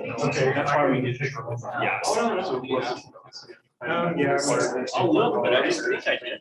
Okay. That's why we did. Yeah. Yeah. A little bit, I just think I did.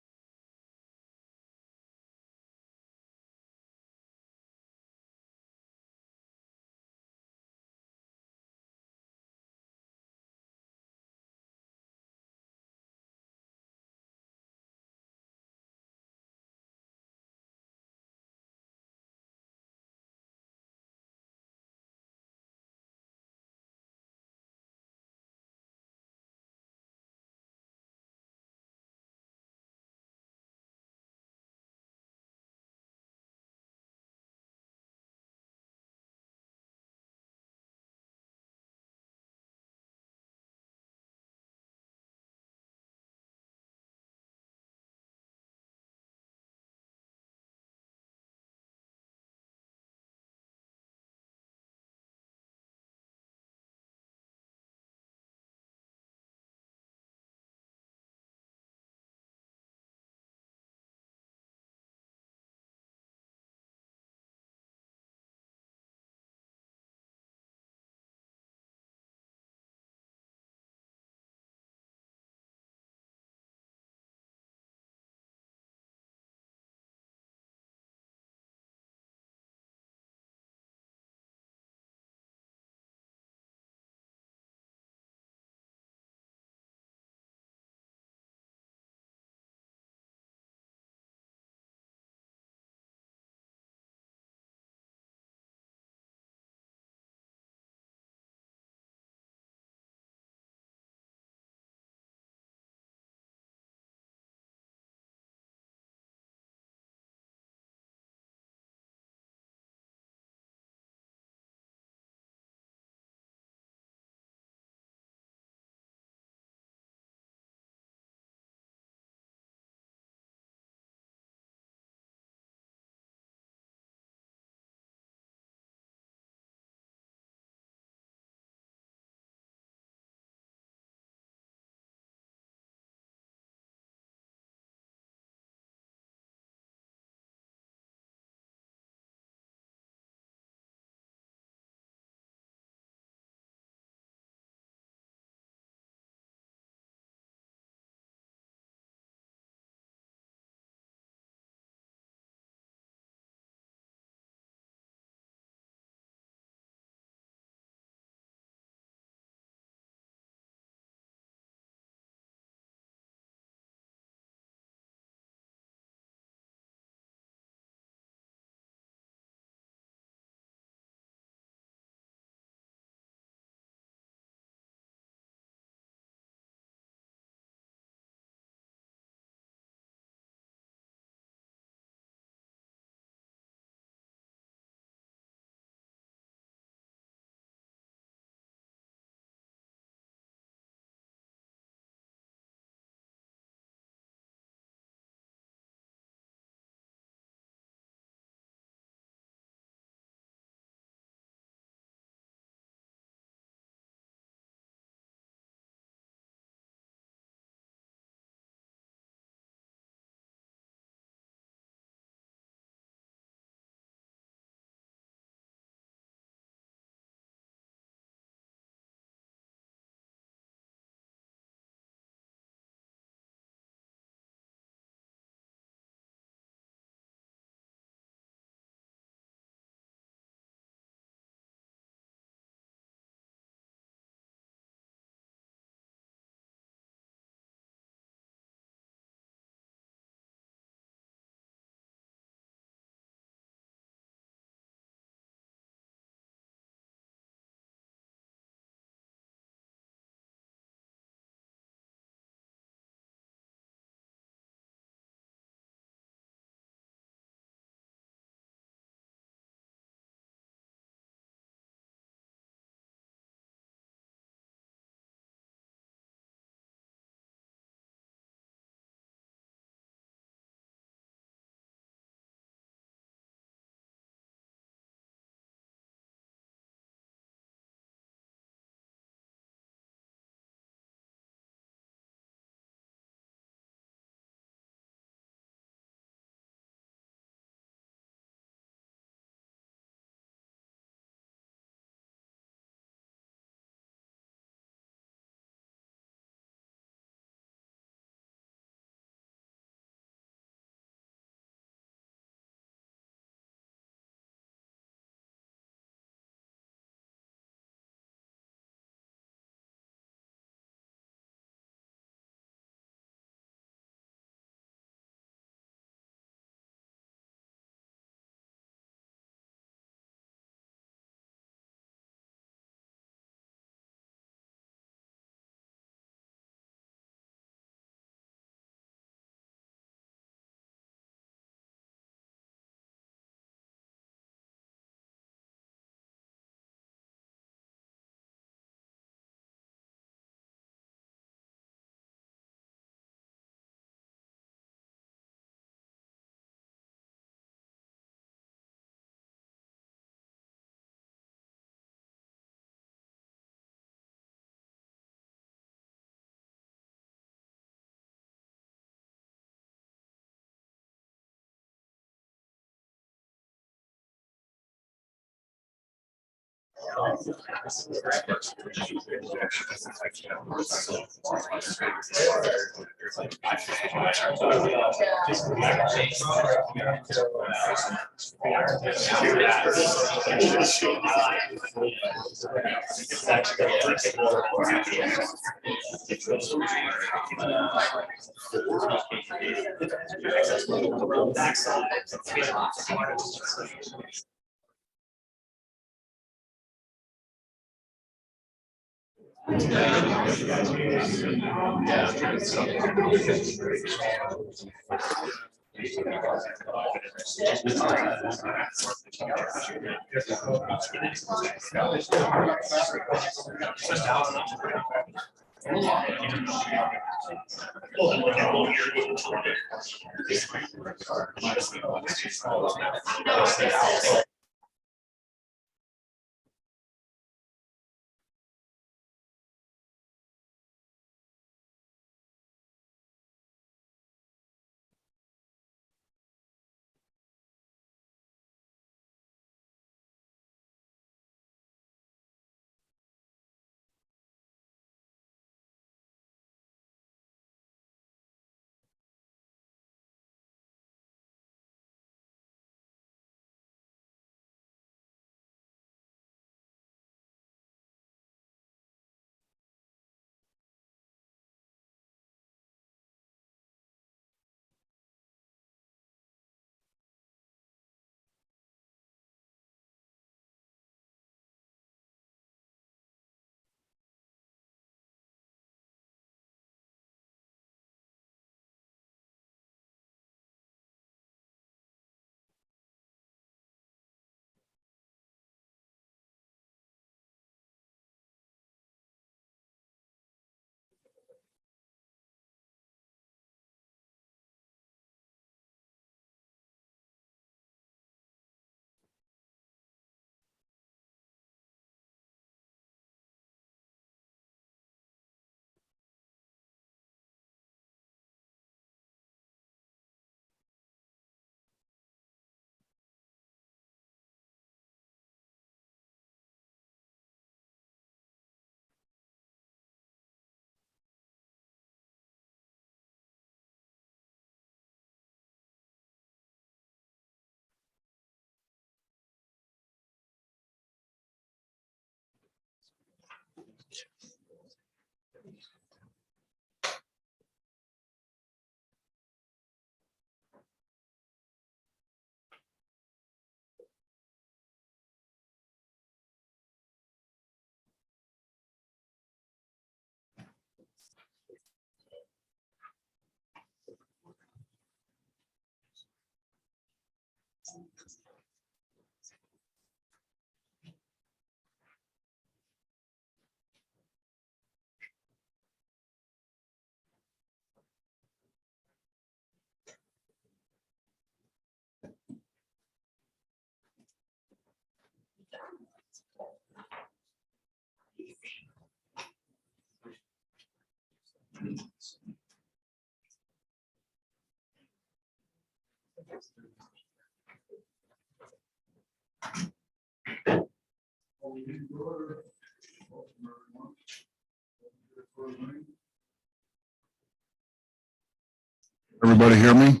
Everybody hear me?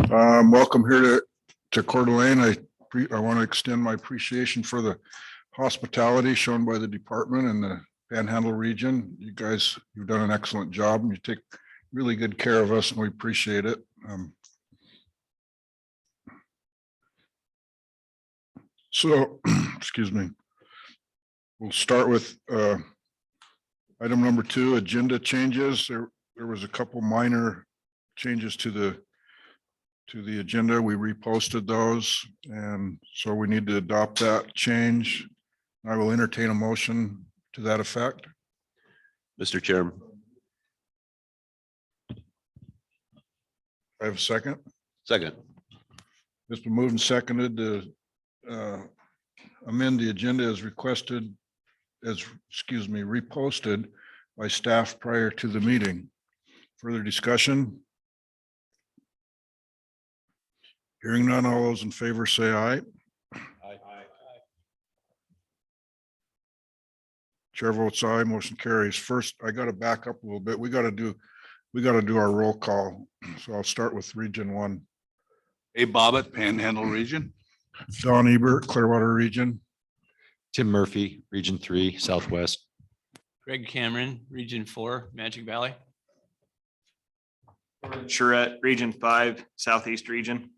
Welcome here to Coeur d'Alene. I want to extend my appreciation for the hospitality shown by the department and the Panhandle region. You guys, you've done an excellent job and you take really good care of us and we appreciate it. So, excuse me. We'll start with item number 2, agenda changes. There was a couple minor changes to the agenda. We reposted those, and so we need to adopt that change. I will entertain a motion to that effect. Mr. Chairman, I have a second. second. It's been moved and seconded to amend the agenda as requested, reposted by staff prior to the meeting. Further discussion? Hearing none, all those in favor say aye. Chair votes aye, motion carries. First, I got to back up a little bit. We got to do our roll call. So I'll start with Region 1. Abe Bobbitt, Panhandle Region. John Ebert, Clearwater Region. Tim Murphy, Region 3, Southwest. Greg Cameron, Region 4, Magic Valley. Charette, Region 5, Southeast Region.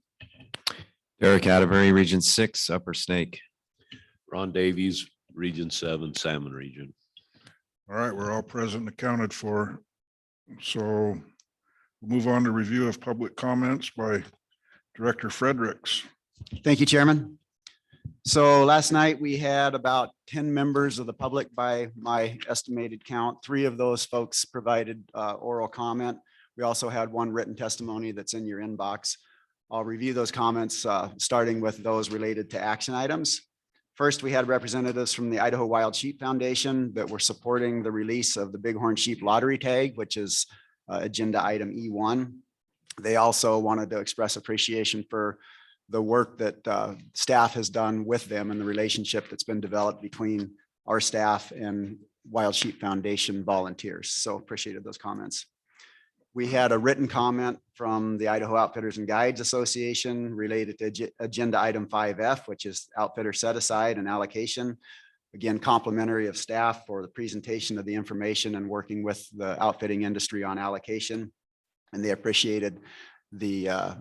Derek Atterbury, Region 6, Upper Snake. Ron Davies, Region 7, Salmon Region. All right, we're all present and accounted for. So we'll move on to review of public comments by Director Fredericks. Thank you, Chairman. So last night we had about 10 members of the public by my estimated count. 3 of those folks provided oral comment. We also had 1 written testimony that's in your inbox. I'll review those comments, starting with those related to action items. First, we had representatives from the Idaho Wild Sheep Foundation that were supporting the release of the Bighorn sheep lottery tag, which is agenda item E1. They also wanted to express appreciation for the work that staff has done with them and the relationship that's been developed between our staff and Wild Sheep Foundation volunteers. So appreciated those comments. We had a written comment from the Idaho Outfitters and Guides Association related to agenda item 5F, which is outfitter set aside and allocation. Again, complimentary of staff for the presentation of the information and working with the outfitting industry on allocation. And they appreciated the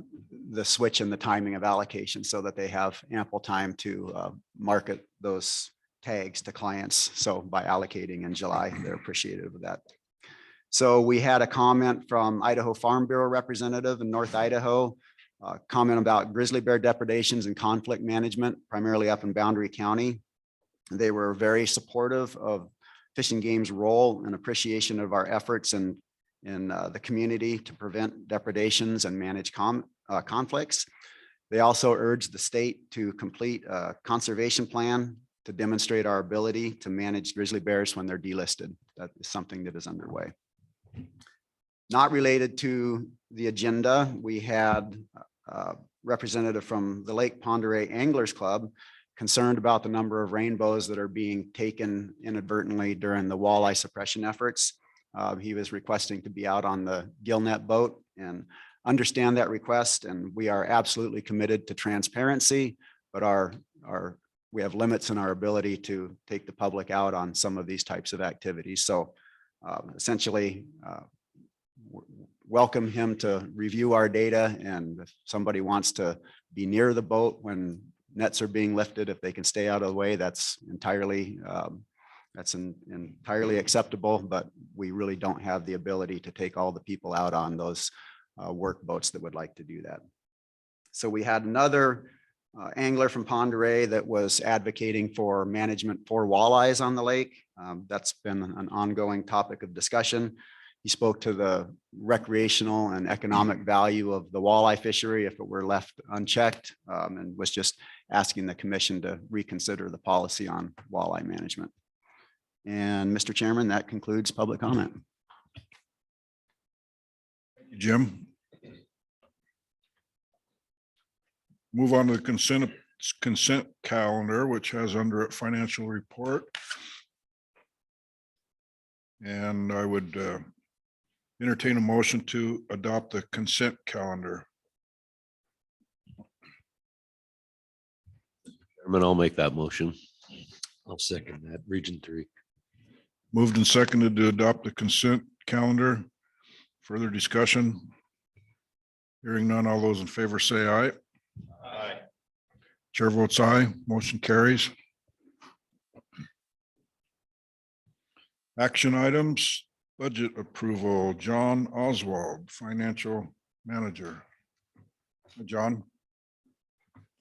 switch in the timing of allocation so that they have ample time to market those tags to clients. So by allocating in July, they're appreciative of that. So we had a comment from Idaho Farm Bureau representative in North Idaho, comment about grizzly bear depredations and conflict management, primarily up in Boundary County. They were very supportive of Fish and Game's role and appreciation of our efforts in the community to prevent depredations and manage conflicts. They also urged the state to complete a conservation plan to demonstrate our ability to manage grizzly bears when they're delisted. That is something that is underway. Not related to the agenda, we had a representative from the Lake Pend Oreille Anglers Club concerned about the number of rainbows that are being taken inadvertently during the walleye suppression efforts. He was requesting to be out on the gillnet boat and understand that request. And we are absolutely committed to transparency, but we have limits in our ability to take the public out on some of these types of activities. So essentially, welcome him to review our data. And if somebody wants to be near the boat when nets are being lifted, if they can stay out of the way, that's entirely acceptable, but we really don't have the ability to take all the people out on those work boats that would like to do that. So we had another angler from Pend Oreille that was advocating for management for walleyes on the lake. That's been an ongoing topic of discussion. He spoke to the recreational and economic value of the walleye fishery if it were left unchecked, and was just asking the commission to reconsider the policy on walleye management. And Mr. Chairman, that concludes public comment. Jim. Move on to the consent calendar, which has under it financial report. And I would entertain a motion to adopt the consent calendar. Chairman, I'll make that motion. I'll second that. Region 3. Moved and seconded to adopt the consent calendar. Further discussion? Hearing none, all those in favor say aye. Aye. Chair votes aye, motion carries. Action items, budget approval, John Oswald, financial manager. John.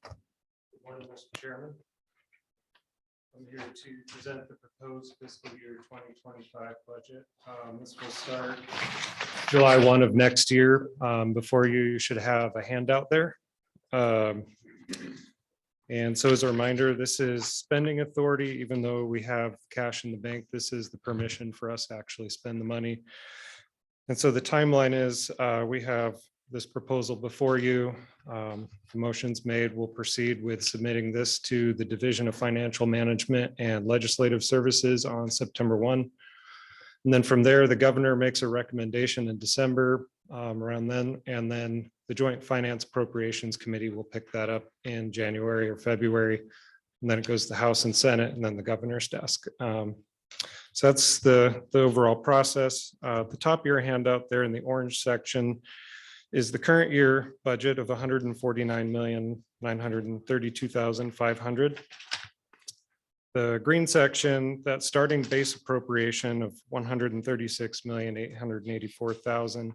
Good morning, Mr. Chairman. I'm here to present the proposed fiscal year 2025 budget. This will start July 1 of next year. Before you should have a handout there. And so as a reminder, this is spending authority. Even though we have cash in the bank, this is the permission for us to actually spend the money. And so the timeline is we have this proposal before you. The motion's made. We'll proceed with submitting this to the Division of Financial Management and Legislative Services on September 1. And then from there, the governor makes a recommendation in December around then, and then the Joint Finance Appropriations Committee will pick that up in January or February. And then it goes to the House and Senate and then the governor's desk. So that's the overall process. At the top of your handout there in the orange section is the current year budget of $149,932,500. The green section, that starting base appropriation of $136,884,000.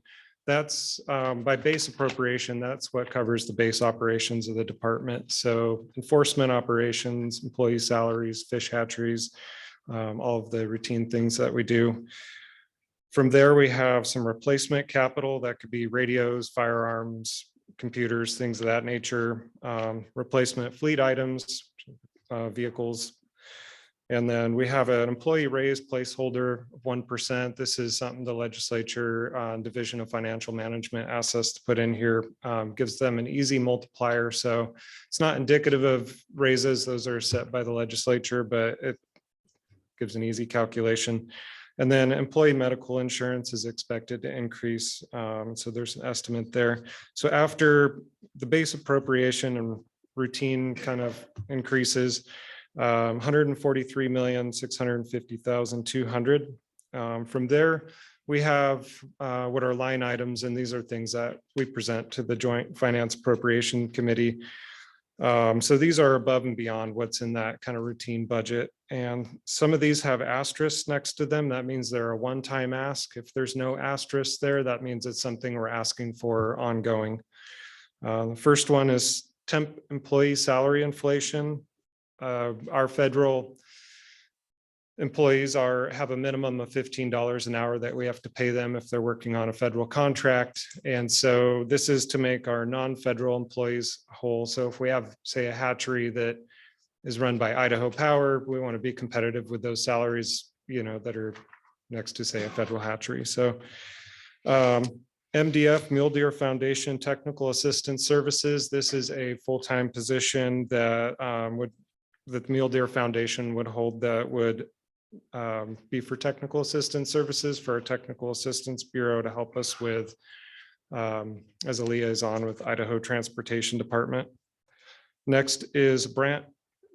That's by base appropriation, that's what covers the base operations of the department. So enforcement operations, employee salaries, fish hatcheries, all of the routine things that we do. From there, we have some replacement capital that could be radios, firearms, computers, things of that nature, replacement fleet items, vehicles. And then we have an employee raise placeholder of 1%. This is something the legislature Division of Financial Management asks us to put in here, gives them an easy multiplier. So it's not indicative of raises. Those are set by the legislature, but it gives an easy calculation. And then employee medical insurance is expected to increase. So there's an estimate there. So after the base appropriation and routine kind of increases, 143,650,200. From there, we have what are line items, and these are things that we present to the Joint Finance Appropriation Committee. So these are above and beyond what's in that kind of routine budget. And some of these have asterisks next to them. That means they're a one-time ask. If there's no asterisk there, that means it's something we're asking for ongoing. The first one is temp employee salary inflation. Our federal employees have a minimum of $15 an hour that we have to pay them if they're working on a federal contract. And so this is to make our non-federal employees whole. So if we have, say, a hatchery that is run by Idaho Power, we want to be competitive with those salaries, that are next to, say, a federal hatchery. So MDF, Mule Deer Foundation Technical Assistance Services. This is a full-time position that the Mule Deer Foundation would hold, that would be for technical assistance services for our Technical Assistance Bureau to help us with as a liaison with Idaho Transportation Department. Next is Brant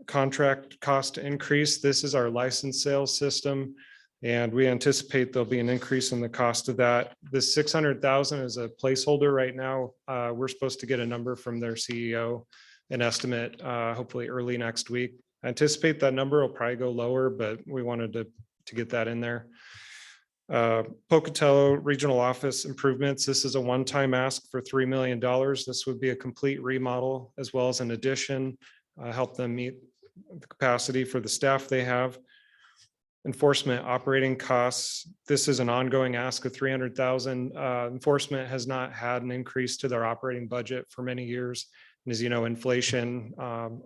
contract cost increase. This is our license sales system, and we anticipate there'll be an increase in the cost of that. This 600,000 is a placeholder right now. We're supposed to get a number from their CEO, an estimate, hopefully early next week. I anticipate that number will probably go lower, but we wanted to get that in there. Pocatello Regional Office improvements. This is a one-time ask for $3 million. This would be a complete remodel as well as an addition, help them meet the capacity for the staff they have. Enforcement operating costs. This is an ongoing ask of 300,000. Enforcement has not had an increase to their operating budget for many years. And as you know, inflation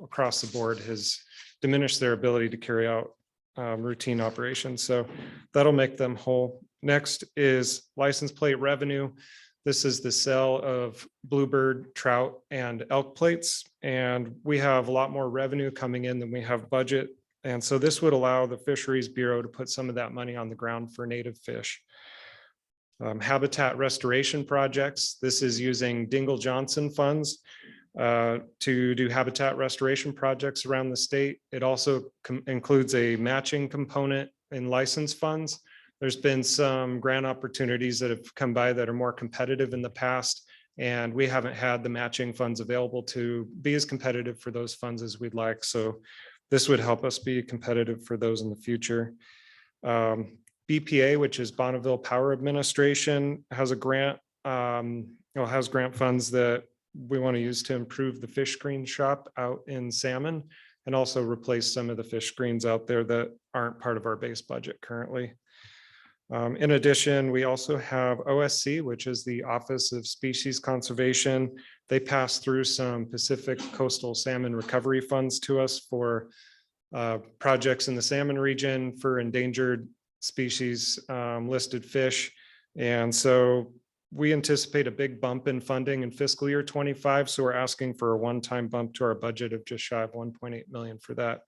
across the board has diminished their ability to carry out routine operations. So that'll make them whole. Next is license plate revenue. This is the sale of bluebird, trout, and elk plates. And we have a lot more revenue coming in than we have budget. And so this would allow the Fisheries Bureau to put some of that money on the ground for native fish. Habitat restoration projects. This is using Dingle Johnson funds to do habitat restoration projects around the state. It also includes a matching component in license funds. There's been some grant opportunities that have come by that are more competitive in the past, and we haven't had the matching funds available to be as competitive for those funds as we'd like. So this would help us be competitive for those in the future. BPA, which is Bonneville Power Administration, has a grant, has grant funds that we want to use to improve the fish screen shop out in Salmon, and also replace some of the fish screens out there that aren't part of our base budget currently. In addition, we also have OSC, which is the Office of Species Conservation. They pass through some Pacific coastal salmon recovery funds to us for projects in the salmon region for endangered species listed fish. And so we anticipate a big bump in funding in fiscal year 25. So we're asking for a one-time bump to our budget of just shy of 1.8 million for that.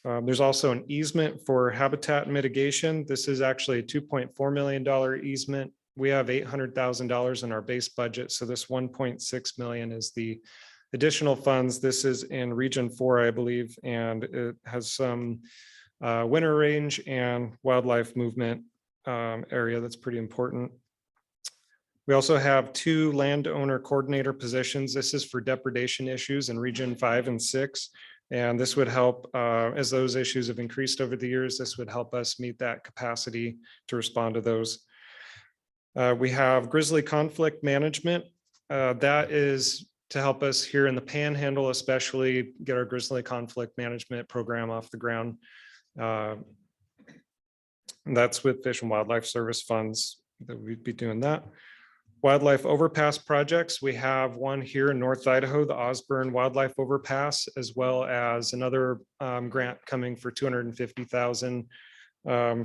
There's also an easement for habitat mitigation. This is actually a $2.4 million easement. We have $800,000 in our base budget. So this 1.6 million is the additional funds. This is in Region 4, I believe, and it has some winter range and wildlife movement area that's pretty important. We also have 2 landowner coordinator positions. This is for depredation issues in Region 5 and 6. And this would help, as those issues have increased over the years, this would help us meet that capacity to respond to those. We have grizzly conflict management. That is to help us here in the Panhandle, especially get our grizzly conflict management program off the ground. And that's with Fish and Wildlife Service funds that we'd be doing that. Wildlife overpass projects. We have one here in North Idaho, the Osborne Wildlife Overpass, as well as another grant coming for $250,000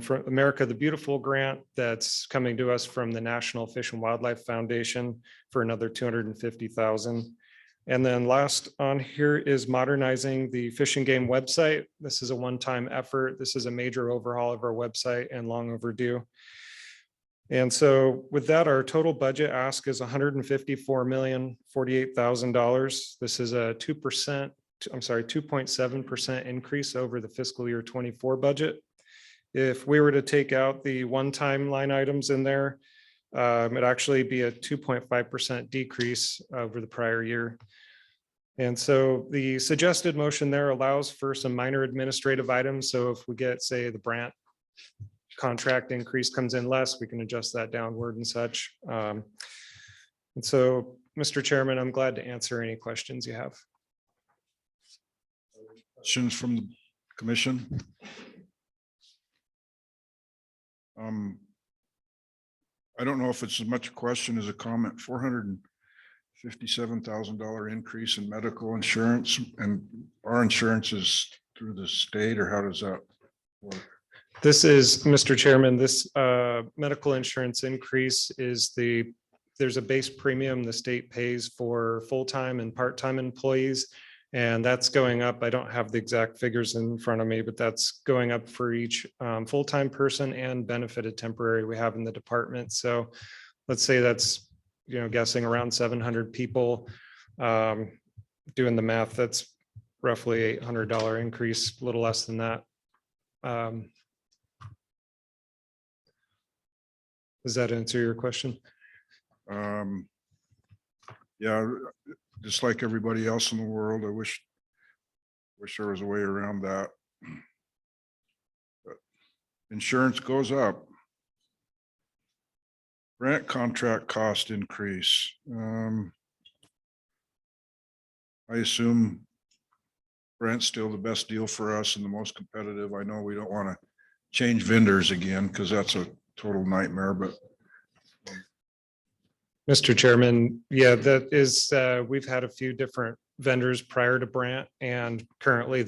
from America the Beautiful grant that's coming to us from the National Fish and Wildlife Foundation for another $250,000. And then last on here is modernizing the Fish and Game website. This is a one-time effort. This is a major overhaul of our website and long overdue. And so with that, our total budget ask is $154,048,000. This is a 2.7% increase over the fiscal year 24 budget. If we were to take out the one-time line items in there, it'd actually be a 2.5% decrease over the prior year. And so the suggested motion there allows for some minor administrative items. So if we get, say, the Brandt contract increase comes in less, we can adjust that downward and such. And so, Mr. Chairman, I'm glad to answer any questions you have. Questions from the commission? I don't know if it's as much a question as a comment. $457,000 increase in medical insurance, and our insurance is through the state, or how does that work? This is, Mr. Chairman, this medical insurance increase is there's a base premium the state pays for full-time and part-time employees. And that's going up. I don't have the exact figures in front of me, but that's going up for each full-time person and benefited temporary we have in the department. So let's say that's, guessing around 700 people. Doing the math, that's roughly $800 increase, a little less than that. Does that answer your question? Yeah, just like everybody else in the world, I wish there was a way around that. But insurance goes up. Grant contract cost increase. I assume Brent's still the best deal for us and the most competitive. I know we don't want to change vendors again because that's a total nightmare, but Mr. Chairman, yeah, that is, we've had a few different vendors prior to Brandt, and currently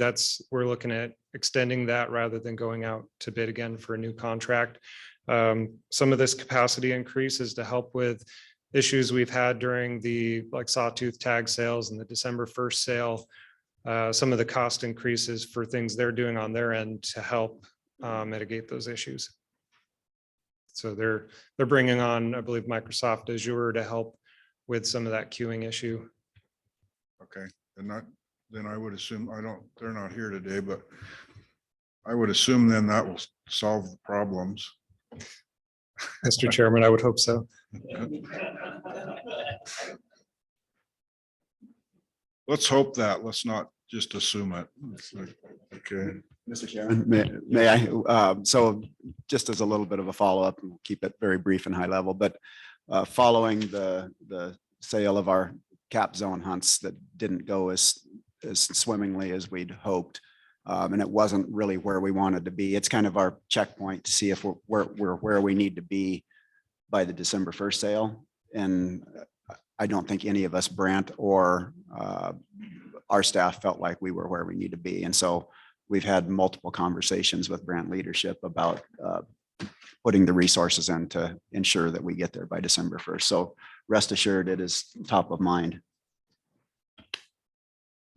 we're looking at extending that rather than going out to bid again for a new contract. Some of this capacity increase is to help with issues we've had during the sawtooth tag sales and the December 1st sale. Some of the cost increases for things they're doing on their end to help mitigate those issues. So they're bringing on, I believe, Microsoft Azure to help with some of that queuing issue. okay. And then I would assume, they're not here today, but I would assume then that will solve the problems. Mr. Chairman, I would hope so. Let's hope that, let's not just assume it. Okay. Mr. Chairman, may I? So just as a little bit of a follow-up, and we'll keep it very brief and high level, but following the sale of our cap zone hunts that didn't go as swimmingly as we'd hoped, and it wasn't really where we wanted to be. It's kind of our checkpoint to see if we're where we need to be by the December 1st sale. And I don't think any of us, Brandt or our staff, felt like we were where we need to be. And so we've had multiple conversations with Brandt leadership about putting the resources in to ensure that we get there by December 1st. So rest assured, it is top of mind.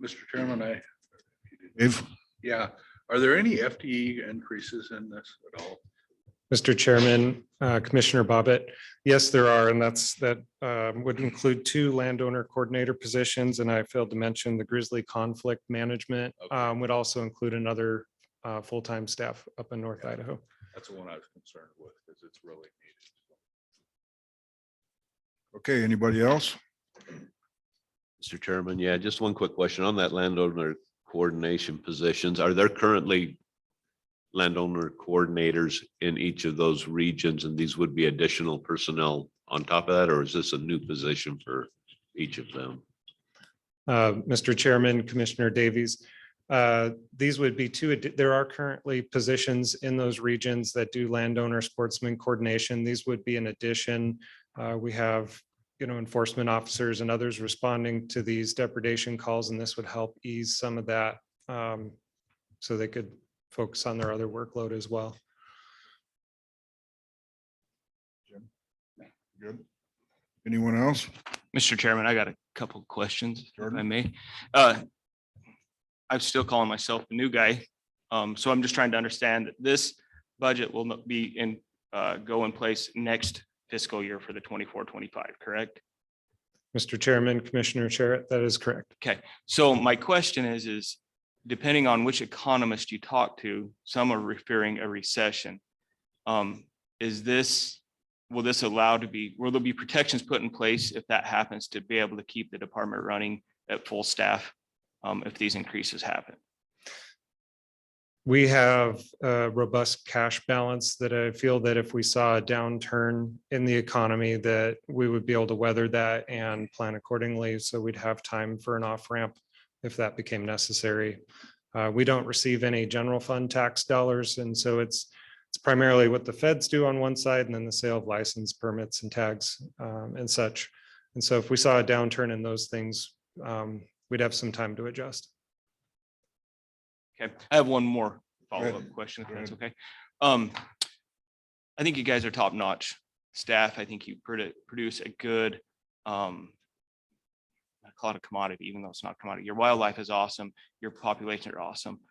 Mr. Chairman, Dave? yeah, are there any FTE increases in this at all? Mr. Chairman, Commissioner Bobbitt, yes, there are, and that would include 2 landowner coordinator positions, and I failed to mention the grizzly conflict management would also include another full-time staff up in North Idaho. That's the one I was concerned with because it's really needed. Okay, anybody else? Mr. Chairman, yeah, just one quick question on that landowner coordination positions. Are there currently landowner coordinators in each of those regions, and these would be additional personnel on top of that, or is this a new position for each of them? Mr. Chairman, Commissioner Davies, these would be 2. There are currently positions in those regions that do landowner sportsman coordination. These would be an addition. We have, enforcement officers and others responding to these depredation calls, and this would help ease some of that so they could focus on their other workload as well. Good. Anyone else? Mr. Chairman, I got a couple questions, if Jordan? I may. I'm still calling myself the new guy. So I'm just trying to understand that this budget will not be go in place next fiscal year for the 24-25, correct? Mr. Chairman, Commissioner Sherritt, that is correct. Okay, so my question is depending on which economist you talk to, some are referring a recession. Will there be protections put in place if that happens to be able to keep the department running at full staff if these increases happen? We have a robust cash balance that I feel that if we saw a downturn in the economy, that we would be able to weather that and plan accordingly. So we'd have time for an off ramp if that became necessary. We don't receive any general fund tax dollars. And so it's primarily what the feds do on one side and then the sale of license permits and tags and such. And so if we saw a downturn in those things, we'd have some time to adjust. Okay, I have one more Go follow-up ahead. question, if Go that's ahead. okay. I think you guys are top-notch staff. I think you produce a good, I call it a commodity, even though it's not a commodity. Your wildlife is awesome. Your populations are awesome.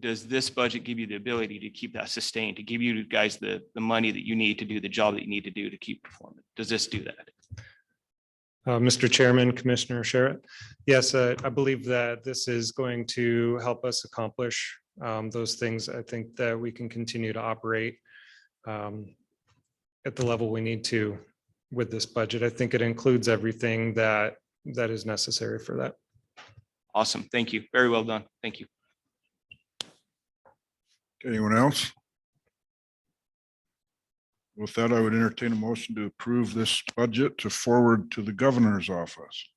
Does this budget give you the ability to keep that sustained, to give you guys the money that you need to do the job that you need to do to keep performing? Does this do that? Mr. Chairman, Commissioner Sherritt. Yes, I believe that this is going to help us accomplish those things. I think that we can continue to operate at the level we need to with this budget. I think it includes everything that is necessary for that. Awesome. Thank you. Very well done. Thank you. Anyone else? With that, I would entertain a motion to approve this budget to forward to the governor's office.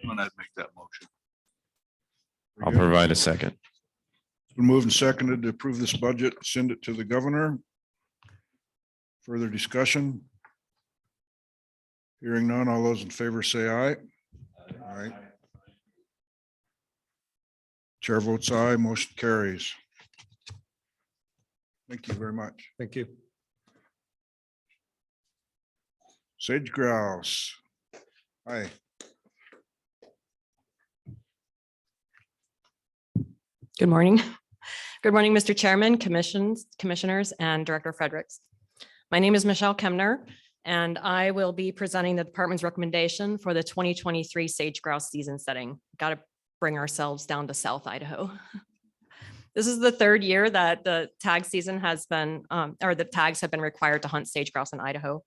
And I'd make that motion. I'll provide a second. It's been moved and seconded to approve this budget, send it to the governor. Further discussion? Hearing none, all those in favor say aye. Aye. Chair votes aye, motion carries. Thank you very much. Thank you. Sage-Grouse. Hi. Good morning. Good morning, Mr. Chairman, commissioners, and Director Fredericks. My name is Michelle Kemner, and I will be presenting the department's recommendation for the 2023 Sage-Grouse season setting. Got to bring ourselves down to South Idaho. This is the 3rd year that the tag season has been, or the tags have been required to hunt sage-grouse in Idaho.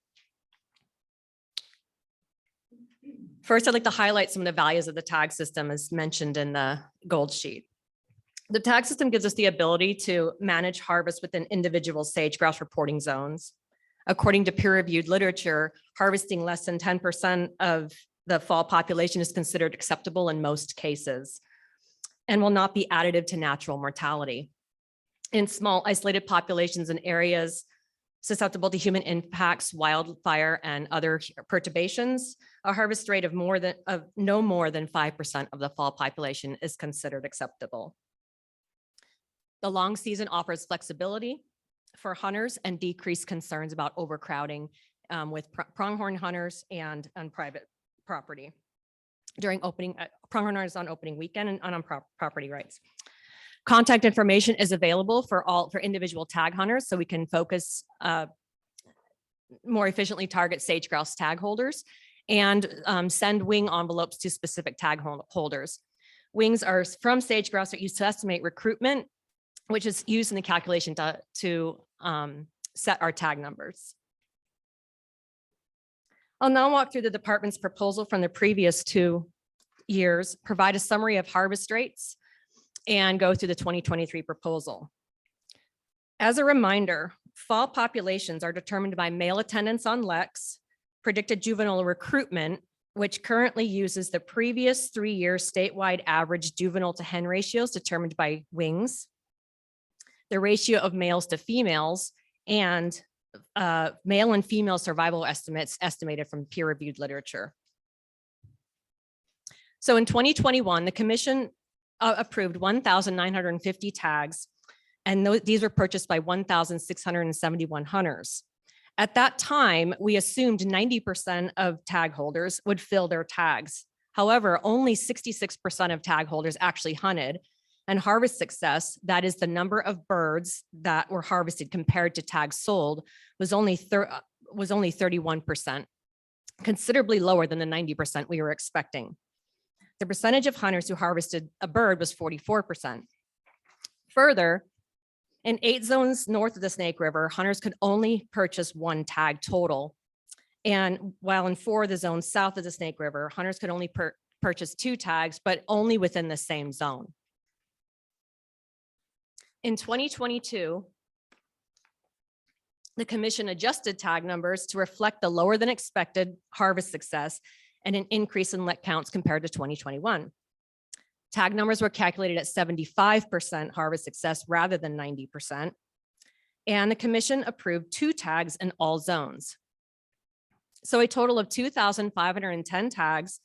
First, I'd like to highlight some of the values of the tag system as mentioned in the gold sheet. The tag system gives us the ability to manage harvest within individual sage-grouse reporting zones. According to peer-reviewed literature, harvesting less than 10% of the fall population is considered acceptable in most cases and will not be additive to natural mortality. In small isolated populations in areas susceptible to human impacts, wildfire, and other perturbations, a harvest rate of no more than 5% of the fall population is considered acceptable. The long season offers flexibility for hunters and decrease concerns about overcrowding with pronghorn hunters and on private property during opening, pronghorn hunters on opening weekend and on property rights. Contact information is available for individual tag hunters, so we can focus more efficiently target sage-grouse tag holders and send wing envelopes to specific tag holders. Wings are from sage-grouse are used to estimate recruitment, which is used in the calculation to set our tag numbers. I'll now walk through the department's proposal from the previous 2 years, provide a summary of harvest rates, and go through the 2023 proposal. As a reminder, fall populations are determined by male attendance on leks, predicted juvenile recruitment, which currently uses the previous 3-year statewide average juvenile to hen ratios determined by wings, the ratio of males to females, and male and female survival estimates estimated from peer-reviewed literature. So in 2021, the commission approved 1,950 tags, and these were purchased by 1,671 hunters. At that time, we assumed 90% of tag holders would fill their tags. However, only 66% of tag holders actually hunted, and harvest success, that is the number of birds that were harvested compared to tags sold, was only 31%, considerably lower than the 90% we were expecting. The percentage of hunters who harvested a bird was 44%. Further, in 8 zones north of the Snake River, hunters could only purchase 1 tag total. And while in 4 of the zones south of the Snake River, hunters could only purchase 2 tags, but only within the same zone. In 2022, the commission adjusted tag numbers to reflect the lower than expected harvest success and an increase in let counts compared to 2021. Tag numbers were calculated at 75% harvest success rather than 90%. And the commission approved 2 tags in all zones. So a total of 2,510 tags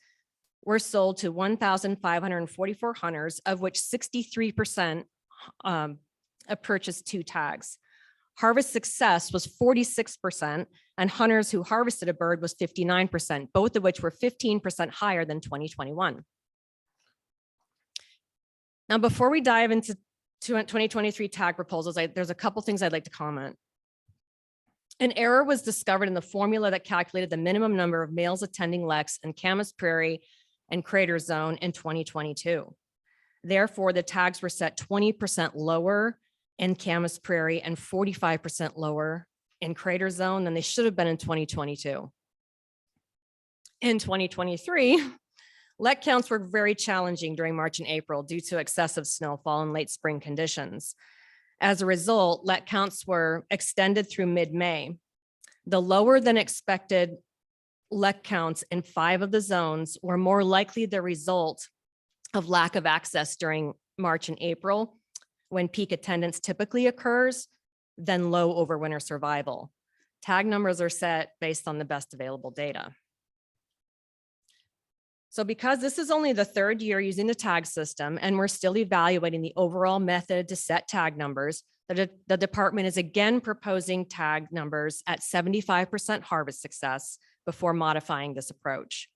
were sold to 1,544 hunters, of which 63% purchased 2 tags. Harvest success was 46%, and hunters who harvested a bird was 59%, both of which were 15% higher than 2021. Now, before we dive into 2023 tag proposals, there's a couple things I'd like to comment. An error was discovered in the formula that calculated the minimum number of males attending leks in Camas Prairie and Crater Zone in 2022. Therefore, the tags were set 20% lower in Camas Prairie and 45% lower in Crater Zone than they should have been in 2022. In 2023, let counts were very challenging during March and April due to excessive snowfall and late spring conditions. As a result, let counts were extended through mid-May. The lower than expected let counts in 5 of the zones were more likely the result of lack of access during March and April, when peak attendance typically occurs, than low overwinter survival. Tag numbers are set based on the best available data. So because this is only the 3rd year using the tag system and we're still evaluating the overall method to set tag numbers, the department is again proposing tag numbers at 75% harvest success before modifying this approach.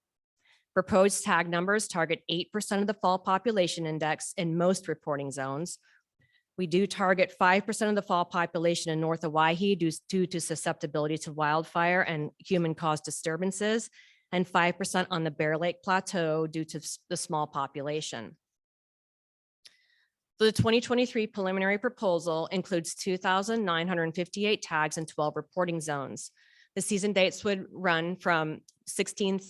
Proposed tag numbers target 8% of the fall population index in most reporting zones. We do target 5% of the fall population in North Owyhee due to susceptibility to wildfire and human-caused disturbances, and 5% on the Bear Lake Plateau due to the small population. So the 2023 preliminary proposal includes 2,958 tags in 12 reporting zones. The season dates would run from 16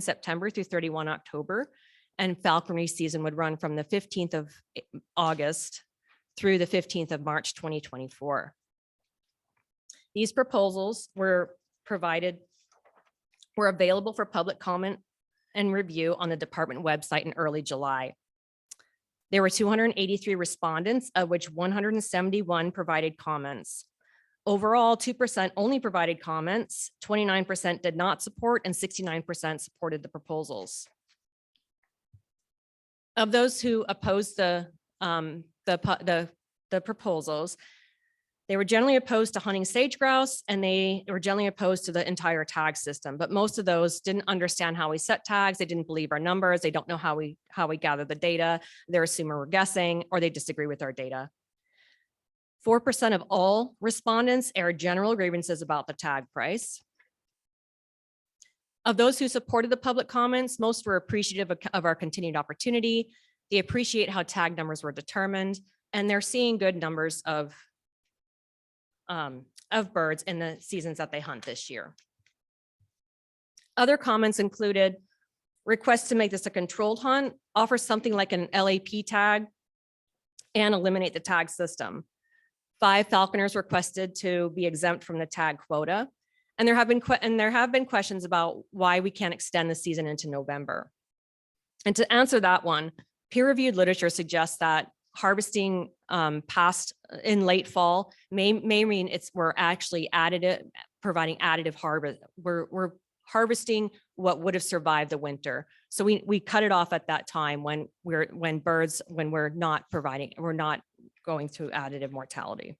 September through 31 October, and falconry season would run from the 15th of August through the 15th of March, 2024. These proposals were available for public comment and review on the department website in early July. There were 283 respondents, of which 171 provided comments. Overall, 2% only provided comments, 29% did not support, and 69% supported the proposals. Of those who opposed the proposals, They were generally opposed to hunting sage-grouse, and they were generally opposed to the entire tag system. But most of those didn't understand how we set tags. They didn't believe our numbers. They don't know how we gather the data. They're assuming we're guessing, or they disagree with our data. 4% of all respondents aired general grievances about the tag price. Of those who supported the public comments, most were appreciative of our continued opportunity. They appreciate how tag numbers were determined, and they're seeing good numbers of birds in the seasons that they hunt this year. Other comments included requests to make this a controlled hunt, offer something like an LAP tag, and eliminate the tag system. 5 falconers requested to be exempt from the tag quota. And there have been questions about why we can't extend the season into November. And to answer that one, peer-reviewed literature suggests that harvesting past in late fall may mean we're actually providing additive harvest. We're harvesting what would have survived the winter. So we cut it off at that time when we're not going through additive mortality.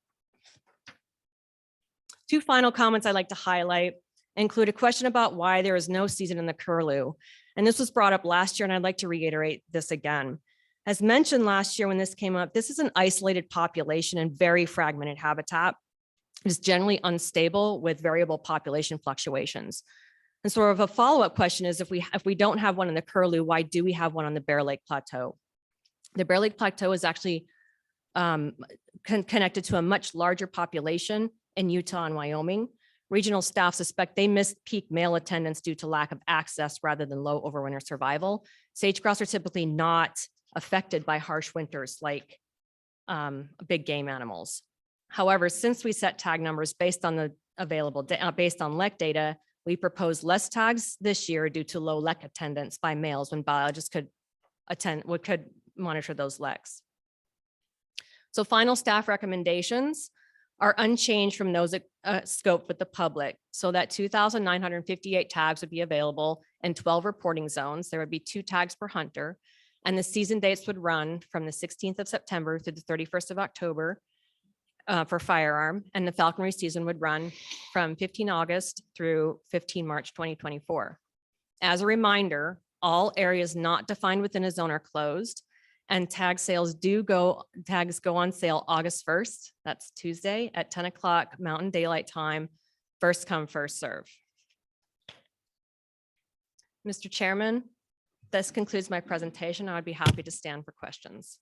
2 final comments I'd like to highlight include a question about why there is no season in the curlew. And this was brought up last year, and I'd like to reiterate this again. As mentioned last year when this came up, this is an isolated population and very fragmented habitat. It is generally unstable with variable population fluctuations. And sort of a follow-up question is, if we don't have one in the curlew, why do we have one on the Bear Lake Plateau? The Bear Lake Plateau is actually connected to a much larger population in Utah and Wyoming. Regional staff suspect they missed peak male attendance due to lack of access rather than low overwinter survival. Sage-grouse are typically not affected by harsh winters like big game animals. However, since we set tag numbers based on the available based on LEC data, we proposed less tags this year due to low LEC attendance by males when biologists could monitor those LECs. So final staff recommendations are unchanged from those scoped with the public, so that 2,958 tags would be available in 12 reporting zones. There would be 2 tags per hunter, and the season dates would run from the 16th of September through the 31st of October for firearm, and the falconry season would run from 15 August through 15 March 2024. As a reminder, all areas not defined within a zone are closed, and tags go on sale August 1st. That's Tuesday at 10 o'clock Mountain Daylight Time. First come, first serve. Mr. Chairman, this concludes my presentation. I would be happy to stand for questions.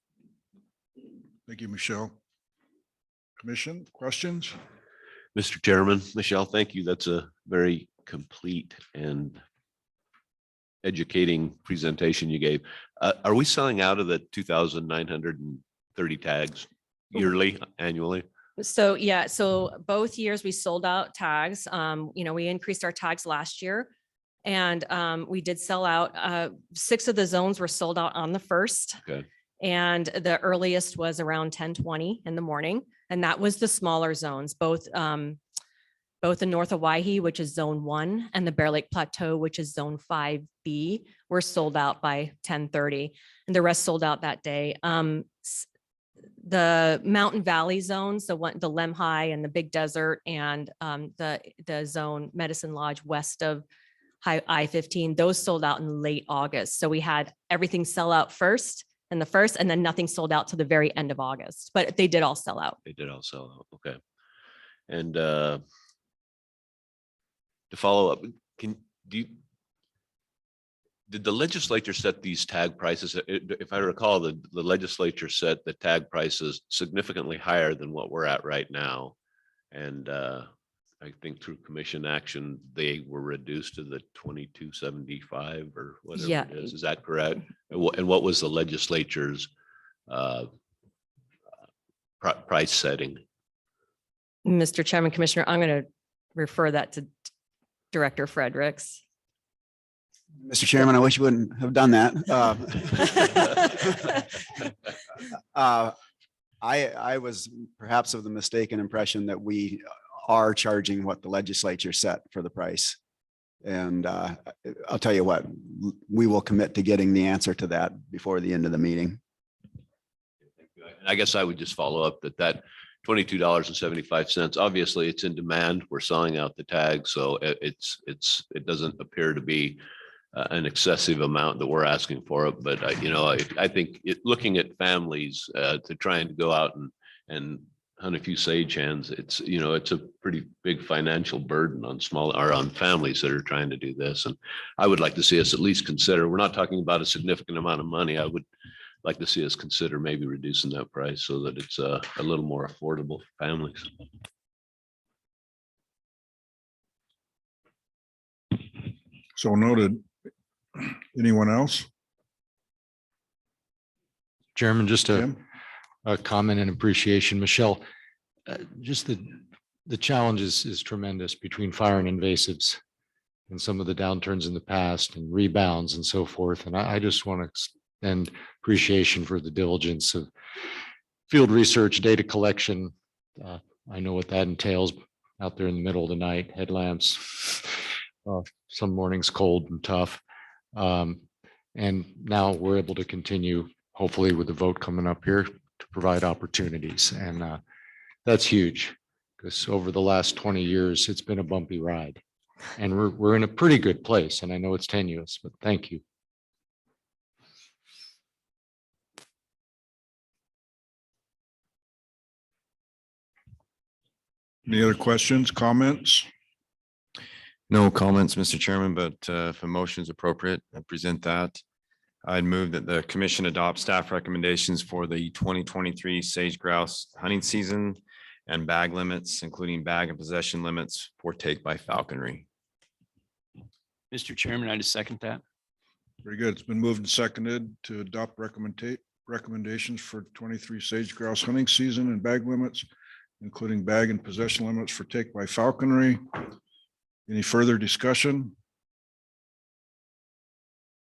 Thank you, Michelle. Commission, questions? Mr. Chairman, Michelle, thank you. That's a very complete and educating presentation you gave. Are we selling out of the 2,930 tags yearly, annually? So yeah, so both years we sold out tags. We increased our tags last year, and we did sell out. 6 of the zones were sold out on the 1st. Okay. And the earliest was around 10:20 in the morning. And that was the smaller zones, both the North Owyhee, which is zone 1, and the Bear Lake Plateau, which is zone 5B, were sold out by 10:30, and the rest sold out that day. The Mountain Valley zones, the Lemhi and the Big Desert, and the zone Medicine Lodge west of I-15, those sold out in late August. So we had everything sell out first, and then nothing sold out to the very end of August, but they did all sell out. They did all sell out. Okay. And to follow up, did the legislature set these tag prices? If I recall, the legislature set the tag prices significantly higher than what we're at right now. And I think through commission action, they were reduced to the 22.75 or whatever Yeah. it is. Is that correct? And what was the legislature's price setting? Mr. Chairman, Commissioner, I'm going to refer that to Director Fredericks. Mr. Chairman, I wish you wouldn't have done that. I was perhaps of the mistaken impression that we are charging what the legislature set for the price. And I'll tell you what, we will commit to getting the answer to that before the end of the meeting. I guess I would just follow up that $22.75. Obviously, it's in demand. We're sawing out the tag, so it doesn't appear to be an excessive amount that we're asking for it. But I think looking at families to trying to go out and hunt a few sage hens, it's a pretty big financial burden on on families that are trying to do this. And I would like to see us at least consider. We're not talking about a significant amount of money. I would like to see us consider maybe reducing that price so that it's a little more affordable for families. So noted. Anyone else? Chairman, just Tim? a comment and appreciation. Michelle, just the challenge is tremendous between fire and invasives and some of the downturns in the past and rebounds and so forth. And I just want to extend appreciation for the diligence of field research, data collection. I know what that entails out there in the middle of the night, headlamps, some mornings cold and tough. And now we're able to continue, hopefully with the vote coming up here, to provide opportunities. And that's huge because over the last 20 years, it's been a bumpy ride. And we're in a pretty good place. And I know it's tenuous, but thank you. Any other questions, comments? No comments, Mr. Chairman, but if a motion is appropriate, I present that. I'd move that the commission adopt staff recommendations for the 2023 Sage-Grouse hunting season and bag limits, including bag and possession limits for take by falconry. Mr. Chairman, I just second that. Very good. It's been moved and seconded to adopt recommendations for 23 Sage-Grouse hunting season and bag limits, including bag and possession limits for take by falconry. Any further discussion?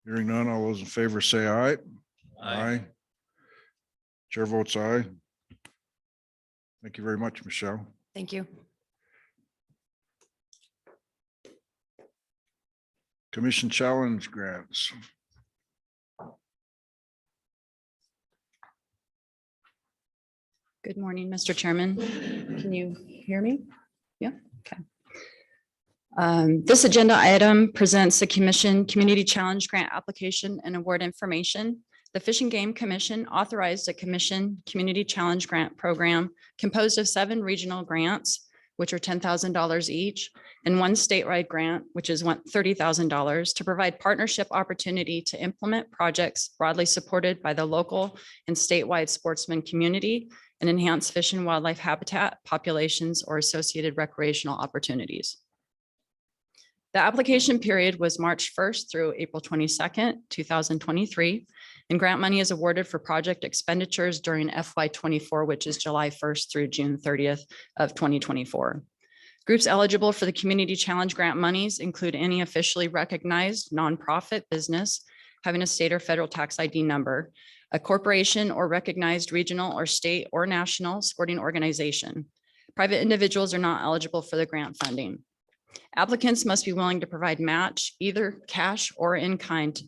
Hearing none, all those in favor say aye. Aye. Chair votes aye. Thank you very much, Michelle. Thank you. Commission challenge grants. Good morning, Mr. Chairman. Can you hear me? Yeah, okay. This agenda item presents the Commission Community Challenge Grant application and award information. The Fish and Game Commission authorized a Commission Community Challenge Grant program composed of 7 regional grants, which are $10,000 each, and 1 statewide grant, which is $30,000 to provide partnership opportunity to implement projects broadly supported by the local and statewide sportsman community and enhance fish and wildlife habitat, populations, or associated recreational opportunities. The application period was March 1st through April 22nd, 2023, and grant money is awarded for project expenditures during FY24, which is July 1st through June 30th of 2024. Groups eligible for the Community Challenge Grant monies include any officially recognized nonprofit business having a state or federal tax ID number, a corporation or recognized regional or state or national sporting organization. Private individuals are not eligible for the grant funding. Applicants must be willing to provide match, either cash or in-kind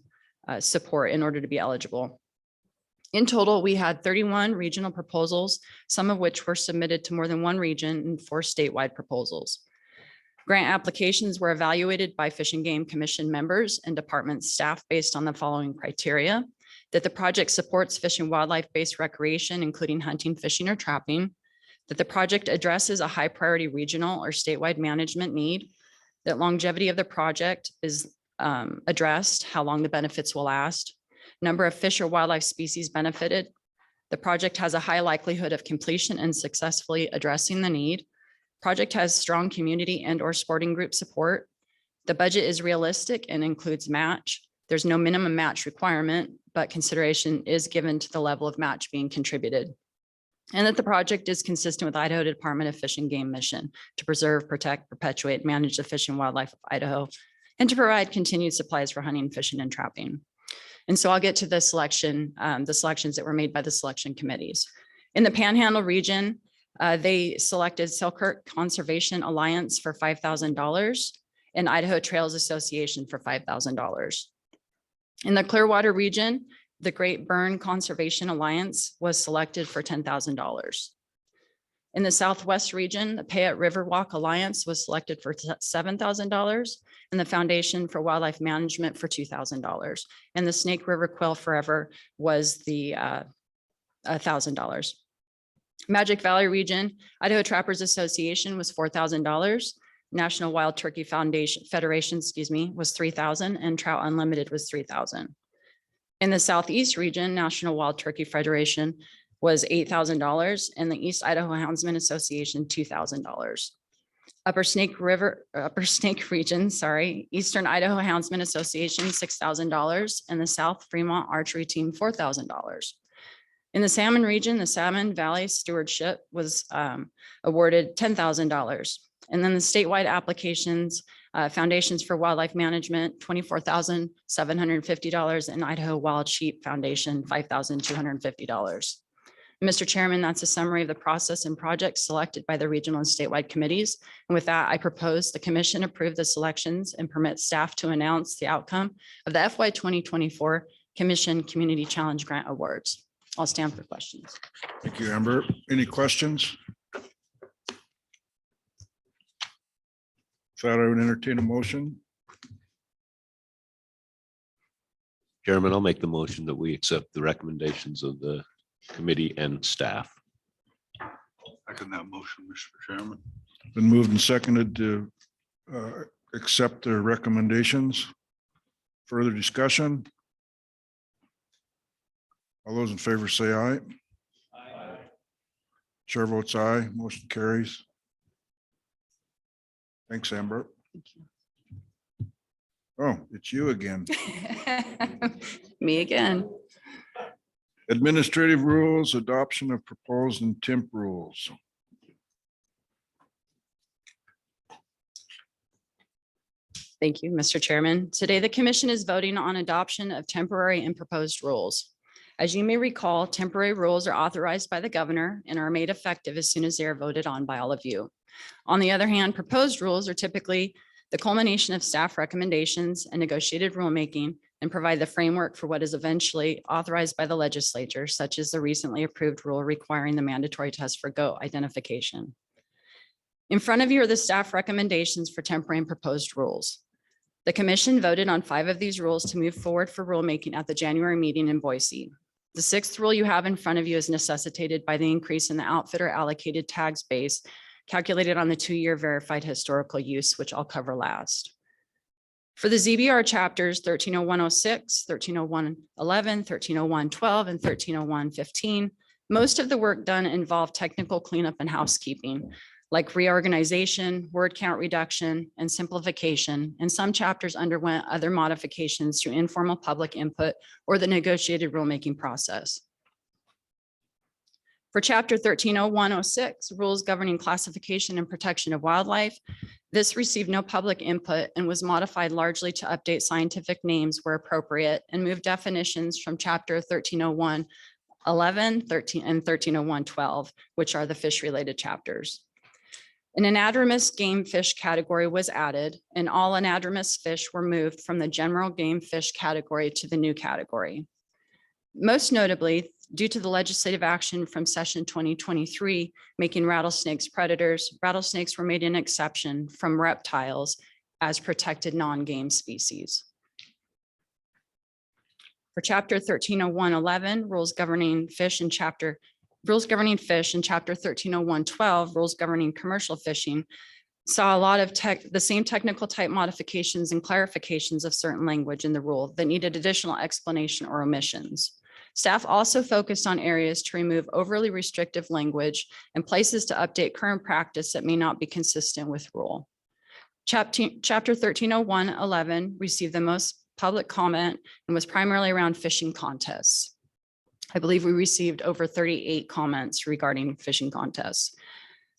support in order to be eligible. In total, we had 31 regional proposals, some of which were submitted to more than 1 region and 4 statewide proposals. Grant applications were evaluated by Fish and Game Commission members and department staff based on the following criteria: that the project supports fish and wildlife-based recreation, including hunting, fishing, or trapping, that the project addresses a high priority regional or statewide management need, that longevity of the project is addressed, how long the benefits will last, number of fish or wildlife species benefited, the project has a high likelihood of completion and successfully addressing the need, project has strong community and or sporting group support, the budget is realistic and includes match, there's no minimum match requirement, but consideration is given to the level of match being contributed, and that the project is consistent with Idaho Department of Fish and Game mission to preserve, protect, perpetuate, manage the fish and wildlife of Idaho, and to provide continued supplies for hunting, fishing, and trapping. And so I'll get to the selections that were made by the selection committees. In the Panhandle region, they selected Selkirk Conservation Alliance for $5,000 and Idaho Trails Association for $5,000. In the Clearwater region, the Great Burn Conservation Alliance was selected for $10,000. In the Southwest region, the Payette Riverwalk Alliance was selected for $7,000 and the Foundation for Wildlife Management for $2,000. And the Snake River Quail Forever was the $1,000. Magic Valley region, Idaho Trappers Association was $4,000. National Wild Turkey Federation, was $3,000 and Trout Unlimited was $3,000. In the Southeast region, National Wild Turkey Federation was $8,000 and the East Idaho Houndsman Association, $2,000. Upper Snake region, Eastern Idaho Houndsman Association, $6,000 and the South Fremont Archery Team, $4,000. In the Salmon region, the Salmon Valley Stewardship was awarded $10,000. And then the statewide applications, Foundations for Wildlife Management, $24,750, and Idaho Wild Sheep Foundation, $5,250. Mr. Chairman, that's a summary of the process and projects selected by the regional and statewide committees. And with that, I propose the commission approve the selections and permit staff to announce the outcome of the FY 2024 Commission Community Challenge Grant Awards. I'll stand for questions. Thank you, Amber. Any questions? So I would entertain a motion. Chairman, I'll make the motion that we accept the recommendations of the committee and staff. Second that motion, Mr. Chairman. Been moved and seconded to accept their recommendations. Further discussion? All those in favor say aye. Aye. Chair votes aye. Motion carries. Thanks, Amber. Oh, it's you again. Me again. Administrative rules, adoption of proposed and temp rules. Thank you, Mr. Chairman. Today, the commission is voting on adoption of temporary and proposed rules. As you may recall, temporary rules are authorized by the governor and are made effective as soon as they are voted on by all of you. On the other hand, proposed rules are typically the culmination of staff recommendations and negotiated rulemaking and provide the framework for what is eventually authorized by the legislature, such as the recently approved rule requiring the mandatory test for goat identification. In front of you are the staff recommendations for temporary and proposed rules. The commission voted on 5 of these rules to move forward for rulemaking at the January meeting in Boise. The 6th rule you have in front of you is necessitated by the increase in the outfitter allocated tags base calculated on the 2-year verified historical use, which I'll cover last. For the ZBR chapters 130106, 130111, 130112, and 130115, most of the work done involved technical cleanup and housekeeping, like reorganization, word count reduction, and simplification, and some chapters underwent other modifications through informal public input or the negotiated rulemaking process. For chapter 130106, rules governing classification and protection of wildlife, this received no public input and was modified largely to update scientific names where appropriate and move definitions from chapter 130111, 13, and 130112, which are the fish-related chapters. An anadromous game fish category was added, and all anadromous fish were moved from the general game fish category to the new category. Most notably, due to the legislative action from session 2023, making rattlesnakes predators, rattlesnakes were made an exception from reptiles as protected non-game species. For chapter 130111, rules governing fish and chapter 130112, rules governing commercial fishing, saw a lot of the same technical type modifications and clarifications of certain language in the rule that needed additional explanation or omissions. Staff also focused on areas to remove overly restrictive language and places to update current practice that may not be consistent with rule. Chapter 130111 received the most public comment and was primarily around fishing contests. I believe we received over 38 comments regarding fishing contests.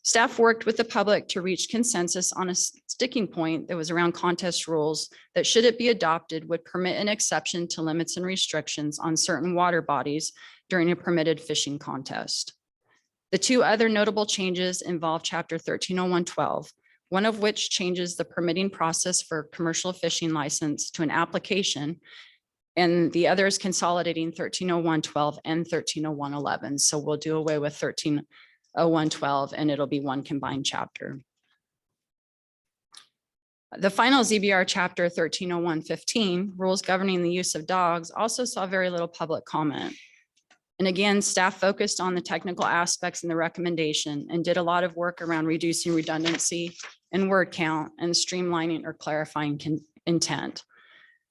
Staff worked with the public to reach consensus on a sticking point that was around contest rules that, should it be adopted, would permit an exception to limits and restrictions on certain water bodies during a permitted fishing contest. The 2 other notable changes involve chapter 130112, one of which changes the permitting process for commercial fishing license to an application, and the other is consolidating 130112 and 130111. So we'll do away with 0112, and it'll be one combined chapter. The final ZBR chapter 130115, rules governing the use of dogs, also saw very little public comment. And again, staff focused on the technical aspects in the recommendation and did a lot of work around reducing redundancy and word count and streamlining or clarifying intent.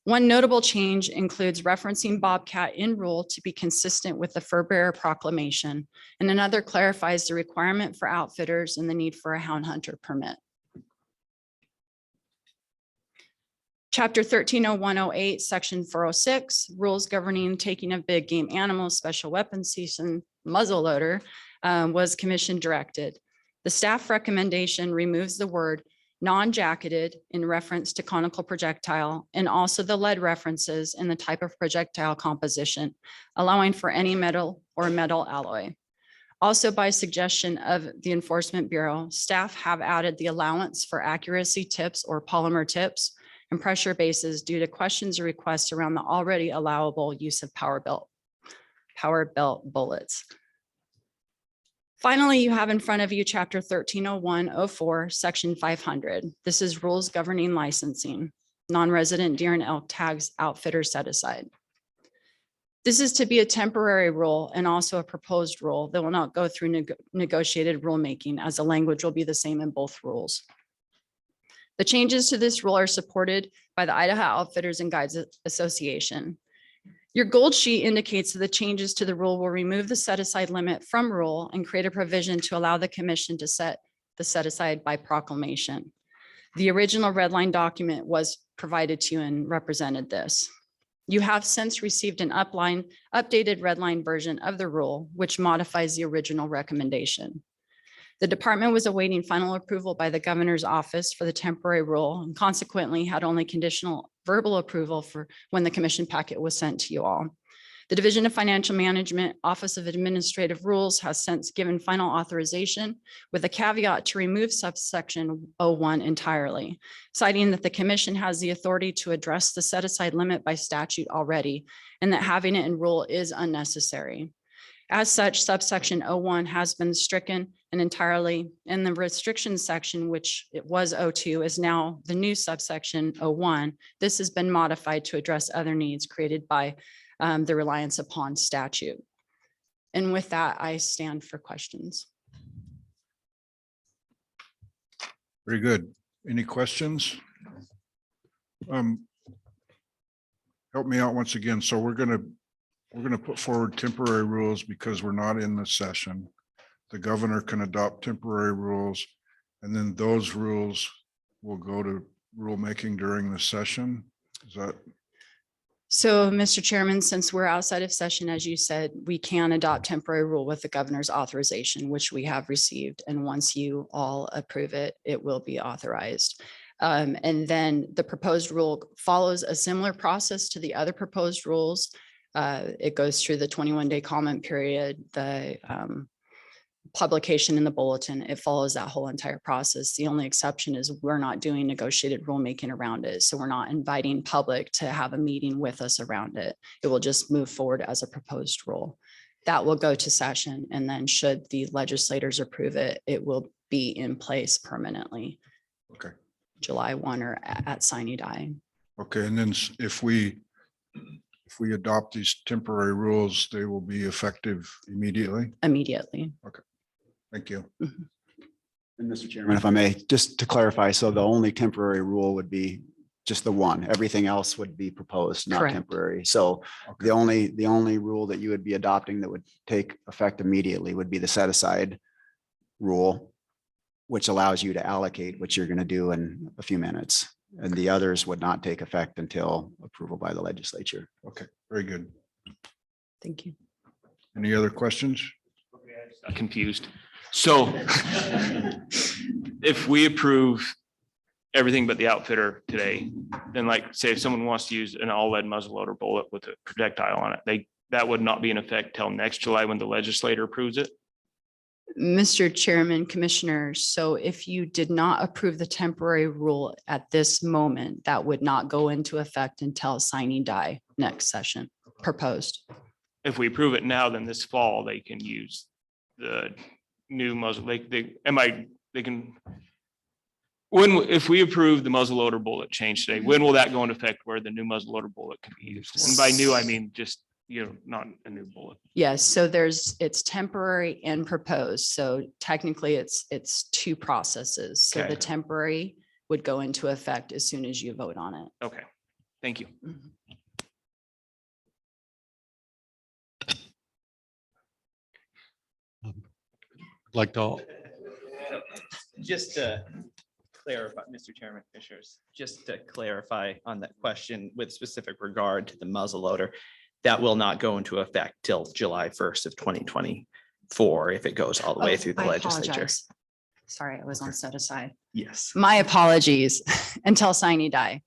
One notable change includes referencing bobcat in rule to be consistent with the fur bearer proclamation, and another clarifies the requirement for outfitters and the need for a hound hunter permit. Chapter 130108, section 406, rules governing taking of big game animals, special weapons season, muzzleloader, was commission directed. The staff recommendation removes the word non-jacketed in reference to conical projectile and also the lead references in the type of projectile composition, allowing for any metal or metal alloy. Also, by suggestion of the Enforcement Bureau, staff have added the allowance for accuracy tips or polymer tips and pressure bases due to questions or requests around the already allowable use of power belt bullets. Finally, you have in front of you chapter 130104, section 500. This is rules governing licensing, non-resident deer and elk tags, outfitter set aside. This is to be a temporary rule and also a proposed rule that will not go through negotiated rulemaking, as the language will be the same in both rules. The changes to this rule are supported by the Idaho Outfitters and Guides Association. Your gold sheet indicates that the changes to the rule will remove the set aside limit from rule and create a provision to allow the commission to set the set aside by proclamation. The original red line document was provided to you and represented this. You have since received an updated red line version of the rule, which modifies the original recommendation. The department was awaiting final approval by the governor's office for the temporary rule and consequently had only conditional verbal approval for when the commission packet was sent to you all. The Division of Financial Management, Office of Administrative Rules has since given final authorization with a caveat to remove subsection 01 entirely, citing that the commission has the authority to address the set aside limit by statute already and that having it in rule is unnecessary. As such, subsection 01 has been stricken and entirely in the restrictions section, which it was 02, is now the new subsection 01. This has been modified to address other needs created by the reliance upon statute. And with that, I stand for questions. Very good. Any questions? Help me out once again. So we're gonna put forward temporary rules because we're not in the session. The governor can adopt temporary rules, and then those rules will go to rulemaking during the session. Is that? So, Mr. Chairman, since we're outside of session, as you said, we can adopt temporary rule with the governor's authorization, which we have received. And once you all approve it, it will be authorized. And then the proposed rule follows a similar process to the other proposed rules. It goes through the 21-day comment period, the publication in the bulletin. It follows that whole entire process. The only exception is we're not doing negotiated rulemaking around it. So we're not inviting public to have a meeting with us around it. It will just move forward as a proposed rule. That will go to session. And then should the legislators approve it, it will be in place permanently. Okay. July 1 or at sine die. Okay, and then if we adopt these temporary rules, they will be effective immediately? Immediately. Thank you. And Mr. Chairman, if I may, just to clarify, so the only temporary rule would be just the one, everything else would be proposed, not Correct. temporary. So the only rule that you would be adopting that would take effect immediately would be the set aside rule, which allows you to allocate what you're going to do in a few minutes. And the others would not take effect until approval by the legislature. Okay, very good. Thank you. Any other questions? Okay, I just got confused. So if we approve everything but the outfitter today, then like say if someone wants to use an all lead muzzleloader bullet with a projectile on it, that would not be in effect till next July when the legislator approves it? Mr. Chairman, Commissioners, so if you did not approve the temporary rule at this moment, that would not go into effect until signing die next session proposed. If we approve it now, then this fall, they can use the new muzzle, like they can. If we approve the muzzle loader bullet change today, when will that go into effect where the new muzzle loader bullet can be used? And by new, I mean just, not a new bullet. Yes, so it's temporary and proposed. So technically it's two processes. So Okay. the temporary would go into effect as soon as you vote on it. Okay, thank you. Like to, Just to clarify, Mr. Chairman, Commissioners, just to clarify on that question with specific regard to the muzzle loader, that will not go into effect till July 1st of 2024 if it goes all the way Oh, through the I legislature. apologize. Sorry, I was on set aside. Yes. My apologies until sine die.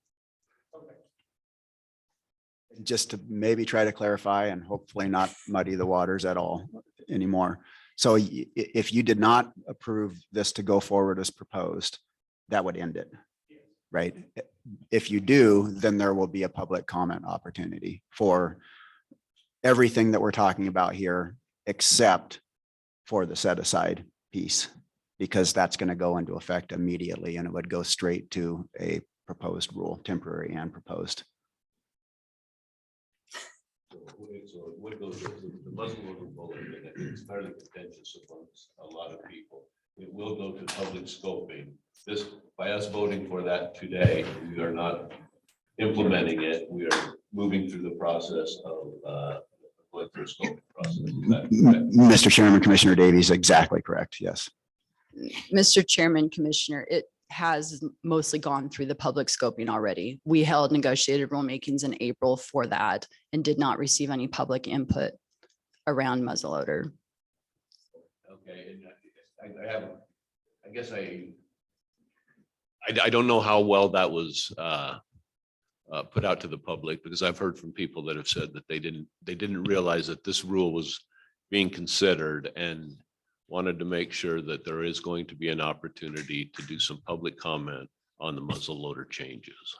Just to maybe try to clarify and hopefully not muddy the waters at all anymore. So if you did not approve this to go forward as proposed, that would end it, right? If you do, then there will be a public comment opportunity for everything that we're talking about here, except for the set aside piece, because that's going to go into effect immediately and it would go straight to a proposed rule, temporary and proposed. So it would go to the muzzle loader bullet, and it's fairly contentious amongst a lot of people. It will go to public scoping. This, by us voting for that today, we are not implementing it. We are moving through the process of going through a scoping process. Is that correct? Mr. Chairman, Commissioner Davies, exactly correct. Yes. Mr. Chairman, Commissioner, it has mostly gone through the public scoping already. We held negotiated rulemakings in April for that and did not receive any public input around muzzleloader. Okay, and I guess I don't know how well that was put out to the public, because I've heard from people that have said that they didn't realize that this rule was being considered and wanted to make sure that there is going to be an opportunity to do some public comment on the muzzle loader changes.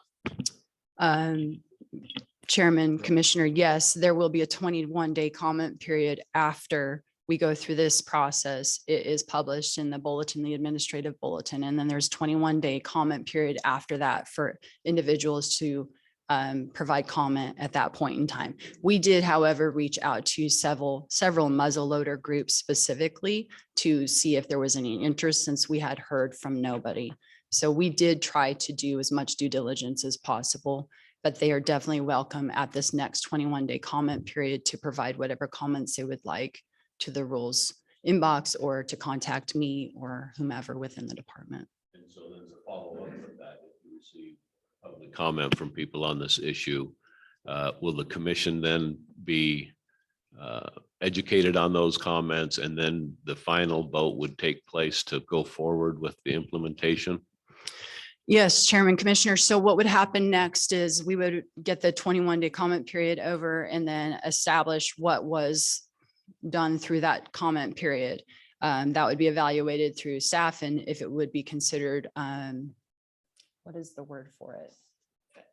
Chairman, Commissioner, yes, there will be a 21-day comment period after we go through this process. It is published in the bulletin, the administrative bulletin, and then there's 21-day comment period after that for individuals to provide comment at that point in time. We did, however, reach out to several muzzleloader groups specifically to see if there was any interest, since we had heard from nobody. So we did try to do as much due diligence as possible, but they are definitely welcome at this next 21-day comment period to provide whatever comments they would like to the rules inbox or to contact me or whomever within the department. And so there's a follow-up with that. If you receive public comment from people on this issue, will the commission then be educated on those comments, and then the final vote would take place to go forward with the implementation? Yes, Chairman, Commissioner. So what would happen next is we would get the 21-day comment period over and then establish what was done through that comment period. That would be evaluated through staff, and if it would be considered, what is the word for it?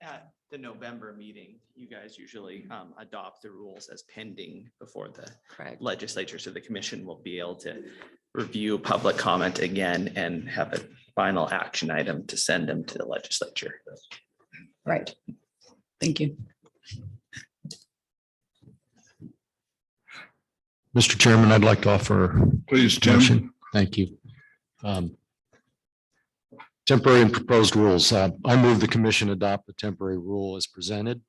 At the November meeting, you guys usually adopt the rules as pending before the Correct. legislature. So the commission will be able to review public comment again and have a final action item to send them to the legislature. Right. Thank you. Mr. Chairman, I'd like to offer. Please, Tim. Motion. Thank you. Temporary and proposed rules. I move the commission adopt the temporary rule as presented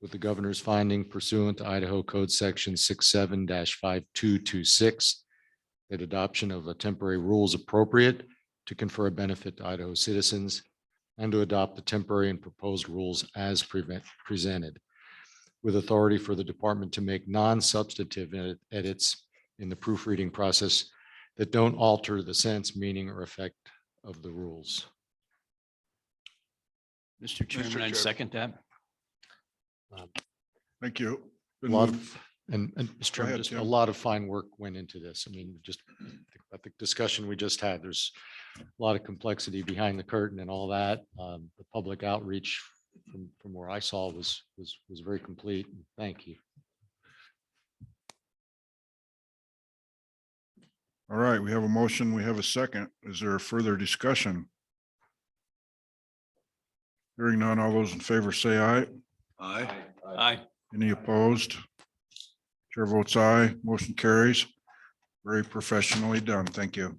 with the governor's finding pursuant to Idaho Code Section 67-5226 that adoption of a temporary rule is appropriate to confer a benefit to Idaho citizens, and to adopt the temporary and proposed rules as presented, with authority for the department to make non-substantive edits in the proofreading process that don't alter the sense, meaning, or effect of the rules. Mr. Chairman, Chairman. I'd second that. Thank you. A Been lot moved. of, and Mr. Go Chairman, ahead, just a Tim. lot of fine work went into this. I mean, just about the discussion we just had, there's a lot of complexity behind the curtain and all that. The public outreach from where I saw was very complete. Thank you. All right, we have a motion. We have a second. Is there further discussion? Hearing none, all those in favor say aye. Aye. Aye. Any opposed? Chair votes aye. Motion carries. Very professionally done. Thank you.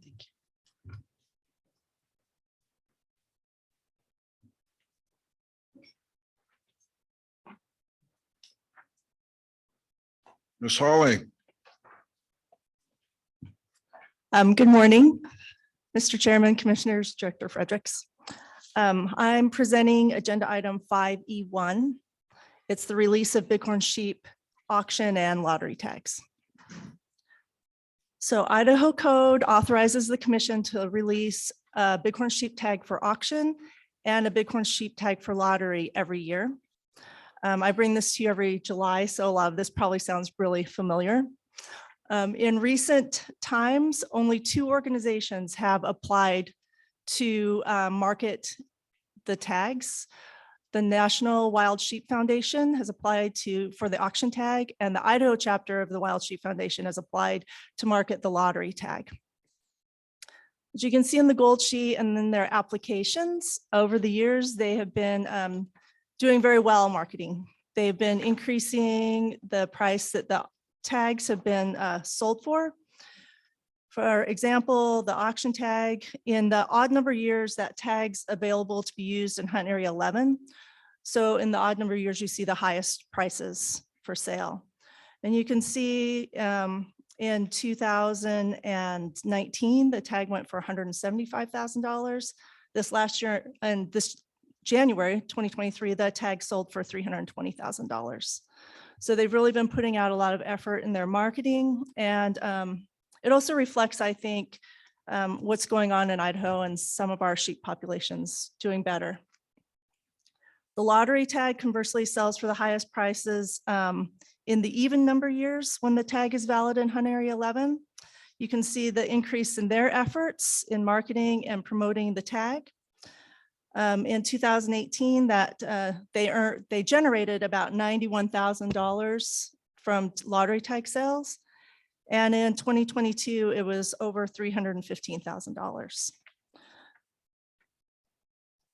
Ms. Hawley. Good morning, Mr. Chairman, Commissioners, Director Fredericks. I'm presenting agenda item 5E1. It's the release of Bighorn sheep auction and lottery tags. So Idaho code authorizes the commission to release a Bighorn sheep tag for auction and a Bighorn sheep tag for lottery every year. I bring this to you every July, so a lot of this probably sounds really familiar. In recent times, only 2 organizations have applied to market the tags. The National Wild Sheep Foundation has applied for the auction tag, and the Idaho chapter of the Wild Sheep Foundation has applied to market the lottery tag. As you can see in the gold sheet and then their applications, over the years, they have been doing very well marketing. They've been increasing the price that the tags have been sold for. For example, the auction tag, in the odd number years, that tag's available to be used in hunt area 11. So in the odd number years, you see the highest prices for sale. And you can see in 2019, the tag went for $175,000. This last year, and this January 2023, the tag sold for $320,000. So they've really been putting out a lot of effort in their marketing, and it also reflects, I think, what's going on in Idaho and some of our sheep populations doing better. The lottery tag conversely sells for the highest prices in the even number years when the tag is valid in hunt area 11. You can see the increase in their efforts in marketing and promoting the tag. In 2018, that they generated about $91,000 from lottery tag sales. And in 2022, it was over $315,000.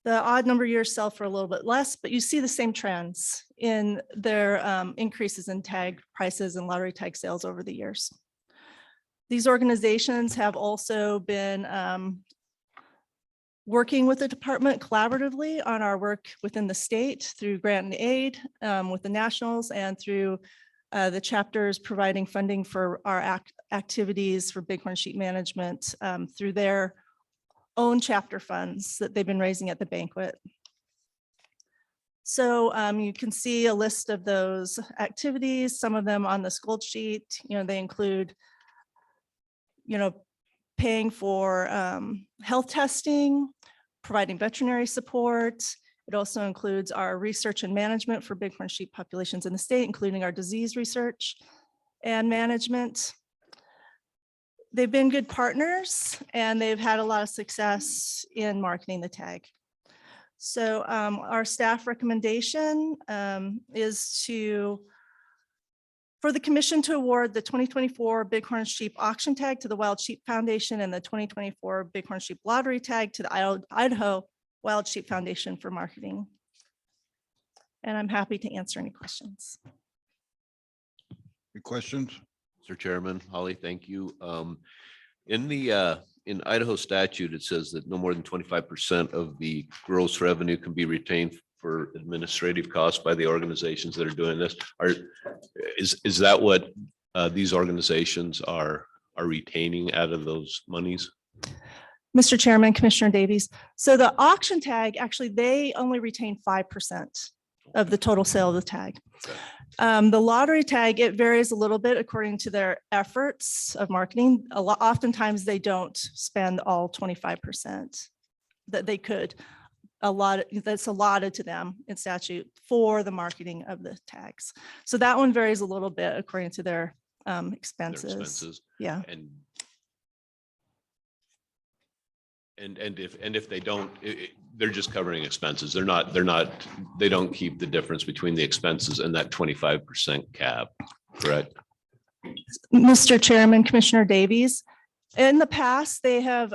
The odd number years sell for a little bit less, but you see the same trends in their increases in tag prices and lottery tag sales over the years. These organizations have also been working with the department collaboratively on our work within the state through grant and aid with the nationals and through the chapters providing funding for our activities for Bighorn sheep management through their own chapter funds that they've been raising at the banquet. So you can see a list of those activities, some of them on this gold sheet. They include, paying for health testing, providing veterinary support. It also includes our research and management for Bighorn sheep populations in the state, including our disease research and management. They've been good partners and they've had a lot of success in marketing the tag. So our staff recommendation is for the commission to award the 2024 Bighorn sheep auction tag to the Wild Sheep Foundation and the 2024 Bighorn sheep lottery tag to the Idaho Wild Sheep Foundation for marketing. And I'm happy to answer any questions. Any questions? Mr. Chairman, Holly, thank you. In Idaho statute, it says that no more than 25% of the gross revenue can be retained for administrative costs by the organizations that are doing this. Is that what these organizations are retaining out of those monies? Mr. Chairman, Commissioner Davies. So the auction tag, actually, they only retain 5% of the total sale of the tag. Okay. The lottery tag, it varies a little bit according to their efforts of marketing. Oftentimes they don't spend all 25% that they could. That's allotted to them in statute for the marketing of the tags. So that one varies a little bit according to their expenses. Yeah. And if they don't, they're just covering expenses. They don't keep the difference between the expenses and that 25% cap, correct? Mr. Chairman, Commissioner Davies, In the past, they have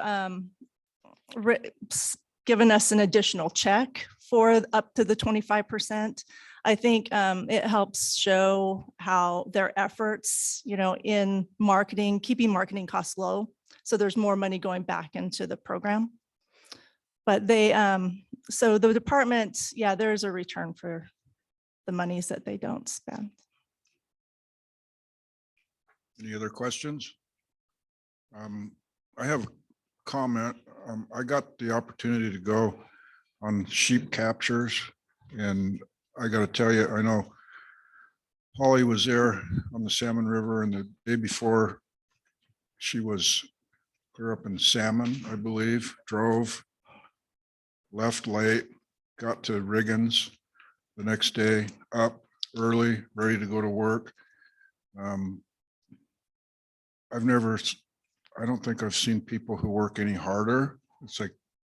given us an additional check for up to the 25%. I think it helps show how their efforts, in marketing, keeping marketing costs low. So there's more money going back into the program. But so the department, yeah, there's a return for the monies that they don't spend. Any other questions? I have a comment. I got the opportunity to go on sheep captures, and I got to tell you, I know Holly was there on the Salmon River, and the day before she was clear up in Salmon, I believe, drove, left late, got to Riggins the next day, up early, ready to go to work. I don't think I've seen people who work any harder. It's like,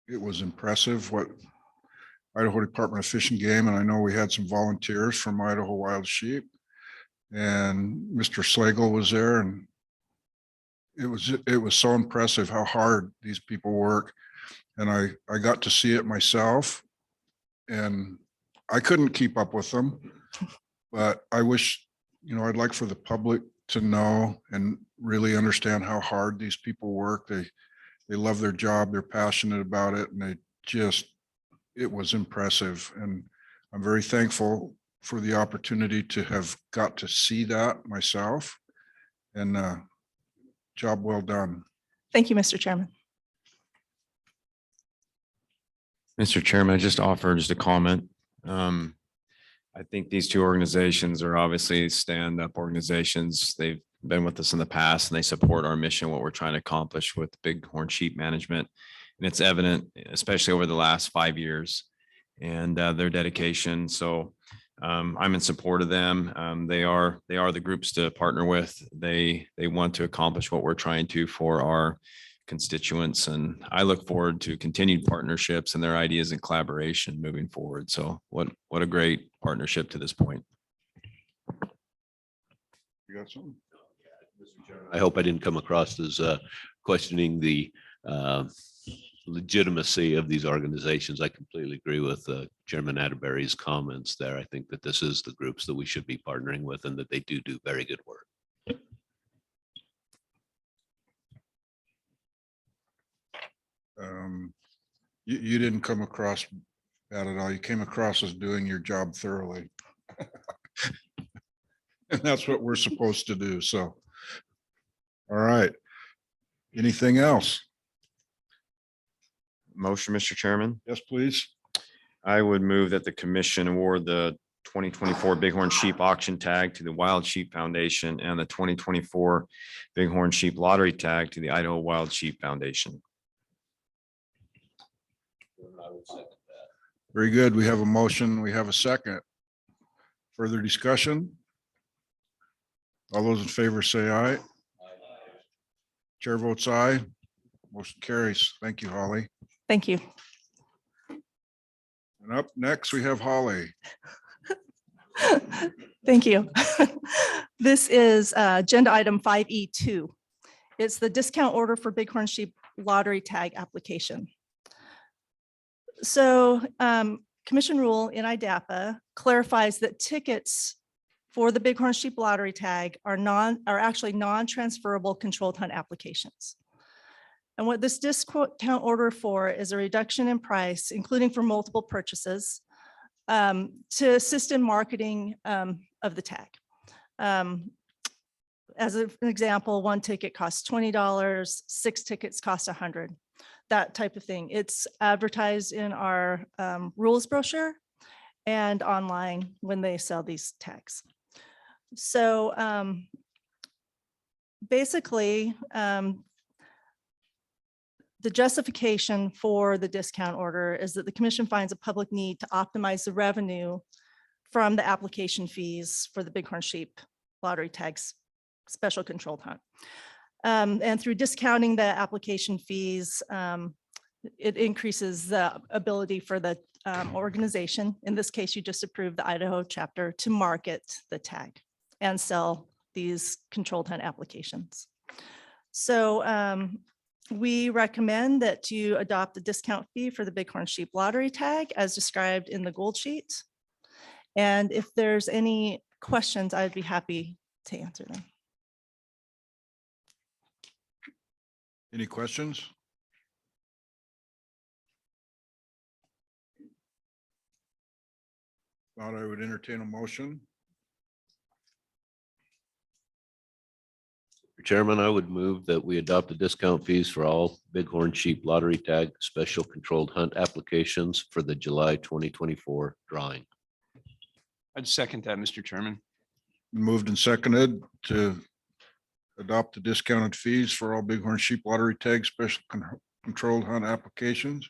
it was impressive what Idaho Department of Fish and Game, and I know we had some volunteers from Idaho Wild Sheep, and Mr. Slagle was there, and it was so impressive how hard these people work. And I got to see it myself, and I couldn't keep up with them, but I wish, I'd like for the public to know and really understand how hard these people work. They love their job, they're passionate about it, and it was impressive. And I'm very thankful for the opportunity to have got to see that myself, and job well done. Thank you, Mr. Chairman. Mr. Chairman, I just a comment. I think these two organizations are obviously stand-up organizations. They've been with us in the past, and they support our mission, what we're trying to accomplish with Bighorn sheep management. And it's evident, especially over the last 5 years, and their dedication. So I'm in support of them. They are the groups to partner with. They want to accomplish what we're trying to for our constituents, and I look forward to continued partnerships and their ideas and collaboration moving forward. So what a great partnership to this point. You got something? I hope I didn't come across as questioning the legitimacy of these organizations. I completely agree with Chairman Atterbury's comments there. I think that this is the groups that we should be partnering with, and that they do very good work. You didn't come across bad at all. You came across as doing your job thoroughly. And that's what we're supposed to do. So, all right. Anything else? Motion, Mr. Chairman. Yes, please. I would move that the commission award the 2024 Bighorn Sheep Auction Tag to the Wild Sheep Foundation and the 2024 Bighorn Sheep Lottery Tag to the Idaho Wild Sheep Foundation. Very good. We have a motion. We have a second. Further discussion? All those in favor say aye. Chair votes aye. Motion carries. Thank you, Holly. Thank you. And up next, we have Holly. Thank you. This is agenda item 5E2. It's the discount order for Bighorn Sheep Lottery Tag application. So commission rule in IDAPA clarifies that tickets for the Bighorn Sheep Lottery Tag are actually non-transferable controlled hunt applications. And what this discount order for is a reduction in price, including for multiple purchases, to assist in marketing of the tag. As an example, one ticket costs $20, 6 tickets cost $100, that type of thing. It's advertised in our rules brochure and online when they sell these tags. So basically, the justification for the discount order is that the commission finds a public need to optimize the revenue from the application fees for the Bighorn Sheep Lottery Tags Special Controlled Hunt. And through discounting the application fees, it increases the ability for the organization, in this case, you just approved the Idaho chapter, to market the tag and sell these controlled hunt applications. So we recommend that you adopt the discount fee for the Bighorn Sheep Lottery Tag as described in the gold sheet. And if there's any questions, I'd be happy to answer them. Any questions? Thought I would entertain a motion. Mr. Chairman, I would move that we adopt the discount fees for all Bighorn Sheep Lottery Tag Special Controlled Hunt applications for the July 2024 drawing. I'd second that, Mr. Chairman. Moved and seconded to adopt the discounted fees for all Bighorn Sheep Lottery Tag Special Controlled Hunt applications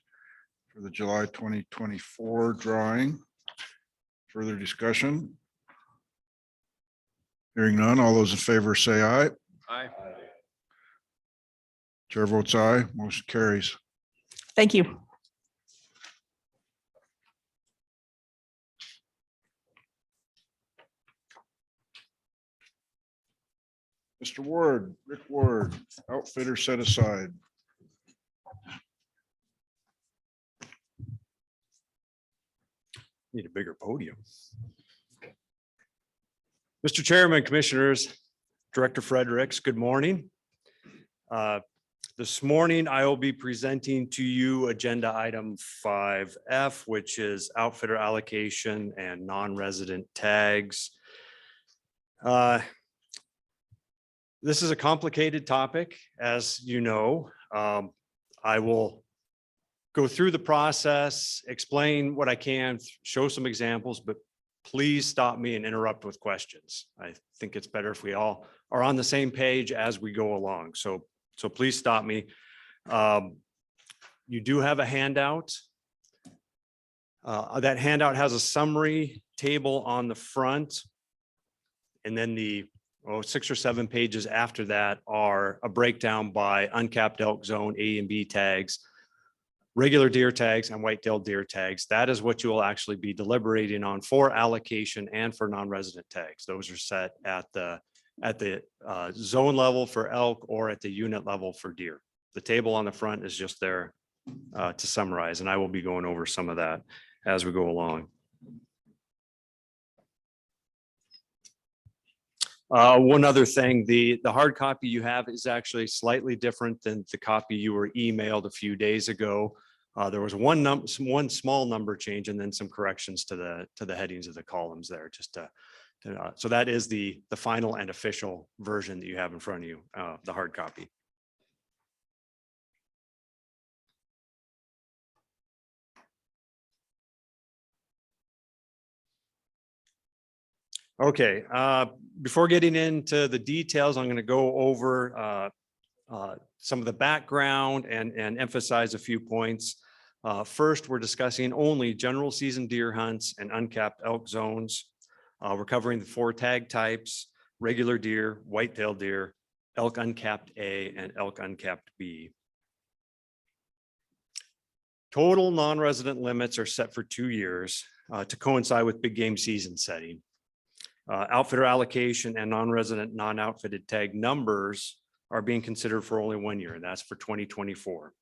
for the July 2024 drawing. Further discussion? Hearing none, all those in favor say aye. Aye. Chair votes aye, motion carries. Thank you. Mr. Ward, Rick Ward, outfitter set aside. Need a bigger podium. Mr. Chairman, Commissioners, Director Fredericks, good morning. This morning, I will be presenting to you agenda item 5F, which is outfitter allocation and non-resident tags. This is a complicated topic, as you know. I will go through the process, explain what I can, show some examples, but please stop me and interrupt with questions. I think it's better if we all are on the same page as we go along. So please stop me. You do have a handout. That handout has a summary table on the front. And then the 6 or 7 pages after that are a breakdown by uncapped elk zone A and B tags, regular deer tags, and white-tailed deer tags. That is what you will actually be deliberating on for allocation and for non-resident tags. Those are set at the zone level for elk or at the unit level for deer. The table on the front is just there to summarize, and I will be going over some of that as we go along. One other thing, the hard copy you have is actually slightly different than the copy you were emailed a few days ago. There was one small number change and then some corrections to the headings of the columns there. So that is the final and official version that you have in front of you, the hard copy. Okay, before getting into the details, I'm going to go over some of the background and emphasize a few points. First, we're discussing only general season deer hunts and uncapped elk zones. We're covering the 4 tag types: regular deer, white-tailed deer, elk uncapped A, and elk uncapped B. Total non-resident limits are set for 2 years to coincide with big game season setting. Outfitter allocation and non-resident non-outfitted tag numbers are being considered for only 1 year, and that's for 2024.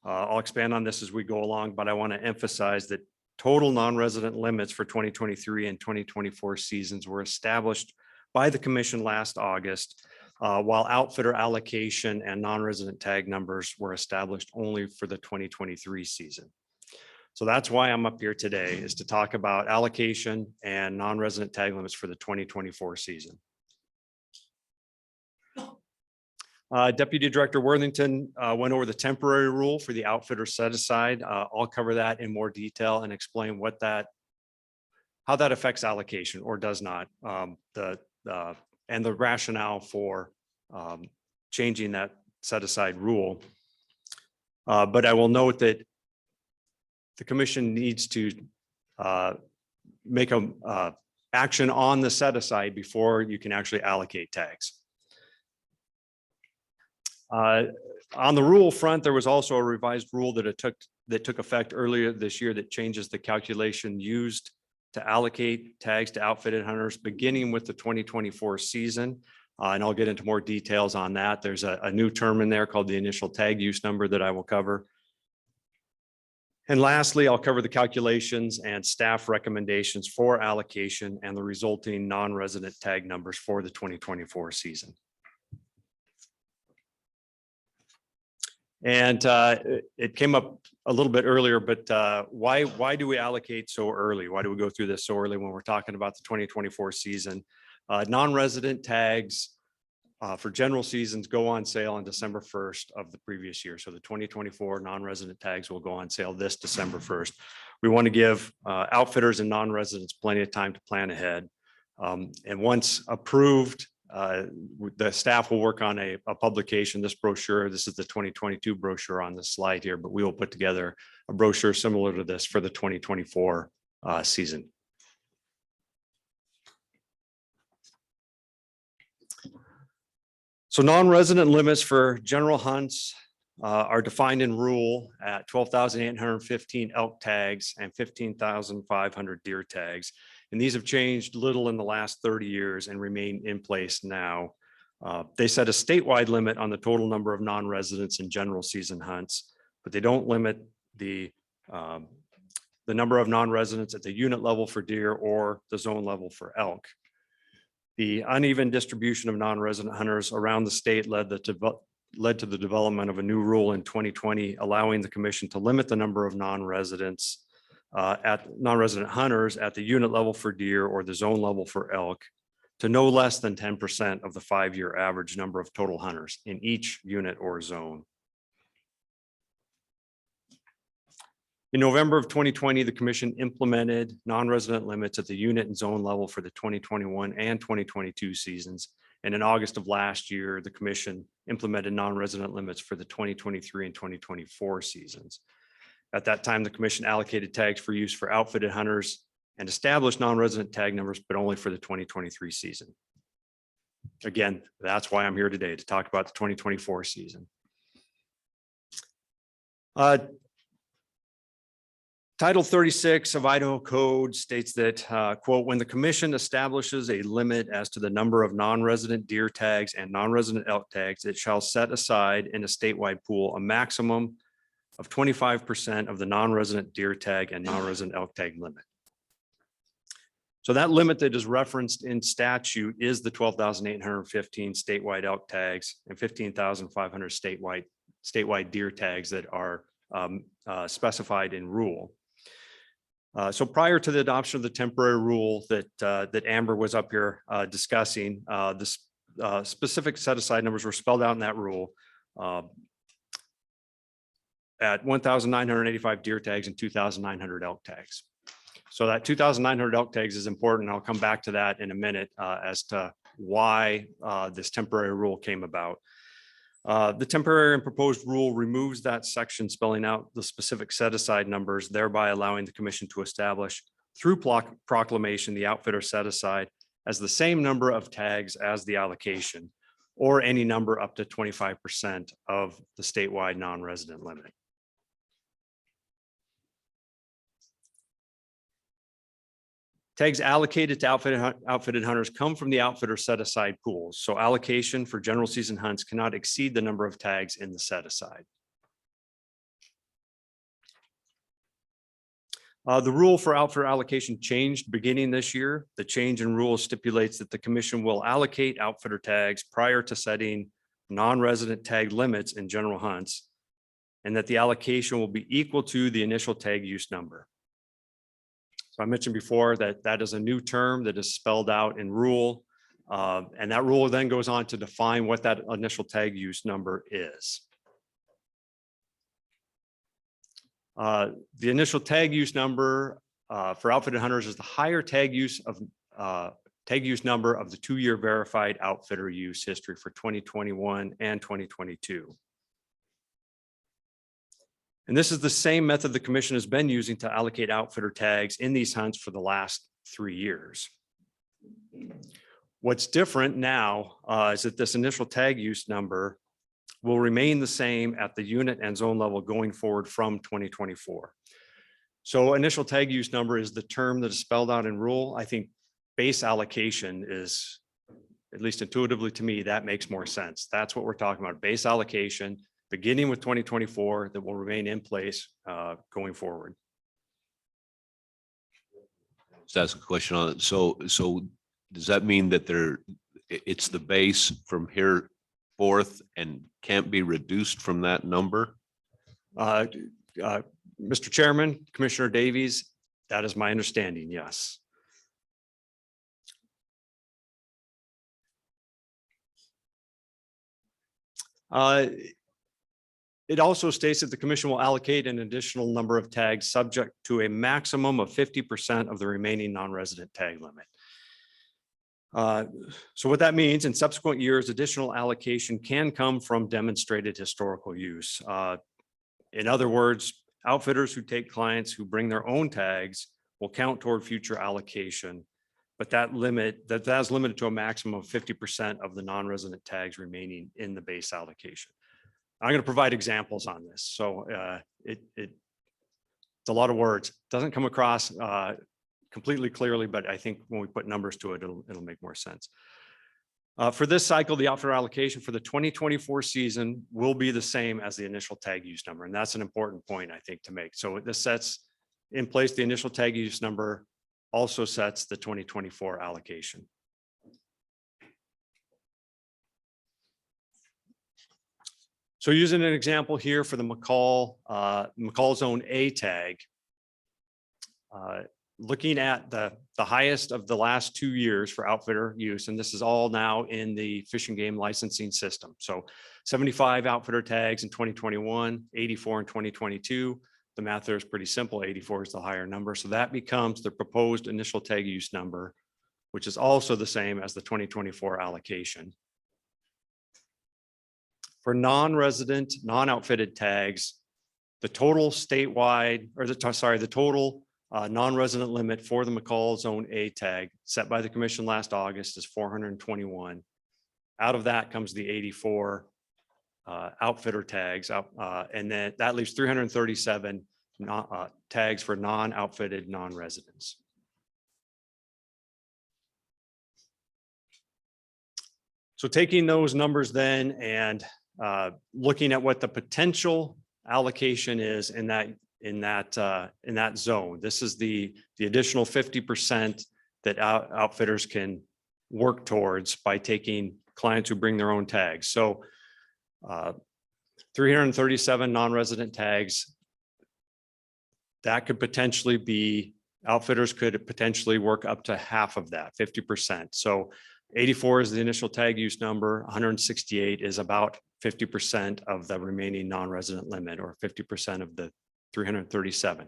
I'll expand on this as we go along, but I want to emphasize that total non-resident limits for 2023 and 2024 seasons were established by the commission last August, while outfitter allocation and non-resident tag numbers were established only for the 2023 season. So that's why I'm up here today, is to talk about allocation and non-resident tag limits for the 2024 season. Deputy Director Worthington went over the temporary rule for the outfitter set aside. I'll cover that in more detail and explain how that affects allocation or does not, and the rationale for changing that set aside rule. But I will note that the commission needs to make a action on the set aside before you can actually allocate tags. On the rule front, there was also a revised rule that took effect earlier this year that changes the calculation used to allocate tags to outfitted hunters beginning with the 2024 season. And I'll get into more details on that. There's a new term in there called the initial tag use number that I will cover. And lastly, I'll cover the calculations and staff recommendations for allocation and the resulting non-resident tag numbers for the 2024 season. And it came up a little bit earlier, but why do we allocate so early? Why do we go through this so early when we're talking about the 2024 season? Non-resident tags for general seasons go on sale on December 1st of the previous year. So the 2024 non-resident tags will go on sale this December 1st. We want to give outfitters and non-residents plenty of time to plan ahead. And once approved, the staff will work on a publication, this brochure. This is the 2022 brochure on the slide here, but we will put together a brochure similar to this for the 2024 season. So non-resident limits for general hunts are defined in rule at 12,815 elk tags and 15,500 deer tags. And these have changed little in the last 30 years and remain in place now. They set a statewide limit on the total number of non-residents in general season hunts, but they don't limit the number of non-residents at the unit level for deer or the zone level for elk. The uneven distribution of non-resident hunters around the state led to the development of a new rule in 2020, allowing the commission to limit the number of non-resident hunters at the unit level for deer or the zone level for elk to no less than 10% of the 5-year average number of total hunters in each unit or zone. In November of 2020, the commission implemented non-resident limits at the unit and zone level for the 2021 and 2022 seasons. And in August of last year, the commission implemented non-resident limits for the 2023 and 2024 seasons. At that time, the commission allocated tags for use for outfitted hunters and established non-resident tag numbers, but only for the 2023 season. Again, that's why I'm here today, to talk about the 2024 season. Title 36 of Idaho Code states that, quote, when the commission establishes a limit as to the number of non-resident deer tags and non-resident elk tags, it shall set aside in a statewide pool a maximum of 25% of the non-resident deer tag and non-resident elk tag limit. So that limit that is referenced in statute is the 12,815 statewide elk tags and 15,500 statewide deer tags that are specified in rule. So prior to the adoption of the temporary rule that Amber was up here discussing, the specific set aside numbers were spelled out in that rule at 1,985 deer tags and 2,900 elk tags. So that 2,900 elk tags is important. I'll come back to that in a minute as to why this temporary rule came about. The temporary and proposed rule removes that section spelling out the specific set aside numbers, thereby allowing the commission to establish through proclamation the outfitter set aside as the same number of tags as the allocation, or any number up to 25% of the statewide non-resident limit. Tags allocated to outfitted hunters come from the outfitter set aside pools. So allocation for general season hunts cannot exceed the number of tags in the set aside. The rule for outfitter allocation changed beginning this year. The change in rule stipulates that the commission will allocate outfitter tags prior to setting non-resident tag limits in general hunts, and that the allocation will be equal to the initial tag use number. So I mentioned before that that is a new term that is spelled out in rule, and that rule then goes on to define what that initial tag use number is. The initial tag use number for outfitted hunters is the higher tag use number of the 2-year verified outfitter use history for 2021 and 2022. And this is the same method the commission has been using to allocate outfitter tags in these hunts for the last 3 years. What's different now is that this initial tag use number will remain the same at the unit and zone level going forward from 2024. So initial tag use number is the term that is spelled out in rule. I think base allocation is at least intuitively to me, that makes more sense. That's what we're talking about, base allocation, beginning with 2024 that will remain in place going forward. Just ask a question on it. So does that mean that it's the base from here forth and can't be reduced from that number? Mr. Chairman, Commissioner Davies, that is my understanding, yes. It also states that the commission will allocate an additional number of tags subject to a maximum of 50% of the remaining non-resident tag limit. So what that means, in subsequent years, additional allocation can come from demonstrated historical use. In other words, outfitters who take clients who bring their own tags will count toward future allocation, but that is limited to a maximum of 50% of the non-resident tags remaining in the base allocation. I'm going to provide examples on this. So it's a lot of words. Doesn't come across completely clearly, but I think when we put numbers to it, it'll make more sense. For this cycle, the outfitter allocation for the 2024 season will be the same as the initial tag use number. And that's an important point, I think, to make. So this sets in place the initial tag use number, also sets the 2024 allocation. So using an example here for the McCall Zone A tag, looking at the highest of the last 2 years for outfitter use, and this is all now in the Fish and Game licensing system. So 75 outfitter tags in 2021, 84 in 2022. The math there is pretty simple. 84 is the higher number. So that becomes the proposed initial tag use number, which is also the same as the 2024 allocation. For non-resident, non-outfitted tags, the total statewide, or the total non-resident limit for the McCall Zone A tag set by the commission last August is 421. Out of that comes the 84 outfitter tags, and then that leaves 337 tags for non-outfitted non-residents. So taking those numbers then and looking at what the potential allocation is in that zone. This is the additional 50% that outfitters can work towards by taking clients who bring their own tags. So 337 non-resident tags, that could potentially be, outfitters could potentially work up to half of that, 50%. So 84 is the initial tag use number, 168 is about 50% of the remaining non-resident limit, or 50% of the 337.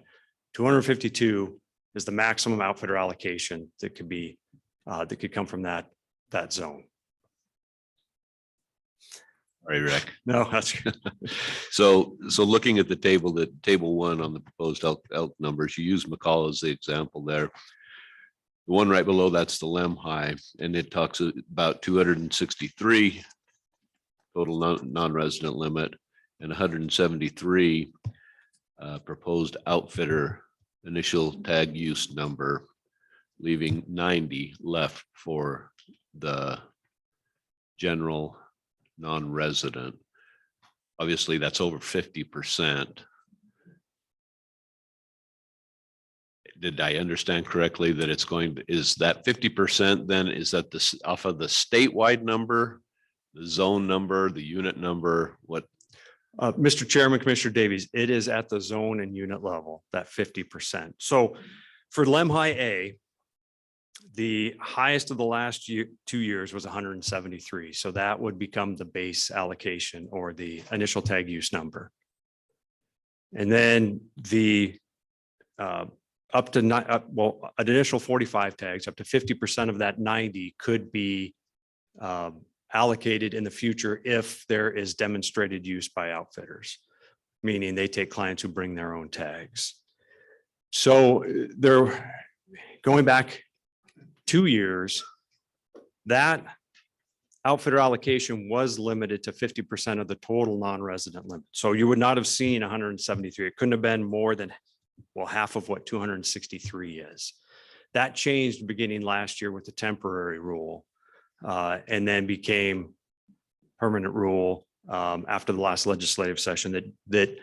252 is the maximum outfitter allocation that could be that could come from that zone. All right, Rick. No, that's good. So looking at the table 1 on the proposed elk numbers, you use McCall as the example there. The one right below that's the Lemhi, and it talks about 263 total non-resident limit and 173 proposed outfitter initial tag use number, leaving 90 left for the general non-resident. Obviously, that's over 50%. Did I understand correctly that it's is that 50% then, is that off of the statewide number, the zone number, the unit number? What? Mr. Chairman, Commissioner Davies, it is at the zone and unit level, that 50%. So for Lemhi A, the highest of the last 2 years was 173. So that would become the base allocation or the initial tag use number. And then the up to an initial 45 tags, up to 50% of that 90 could be allocated in the future if there is demonstrated use by outfitters, meaning they take clients who bring their own tags. So they're going back 2 years, that outfitter allocation was limited to 50% of the total non-resident limit. So you would not have seen 173. It couldn't have been more than, well, half of what 263 is. That changed beginning last year with the temporary rule. and then became permanent rule after the last legislative session that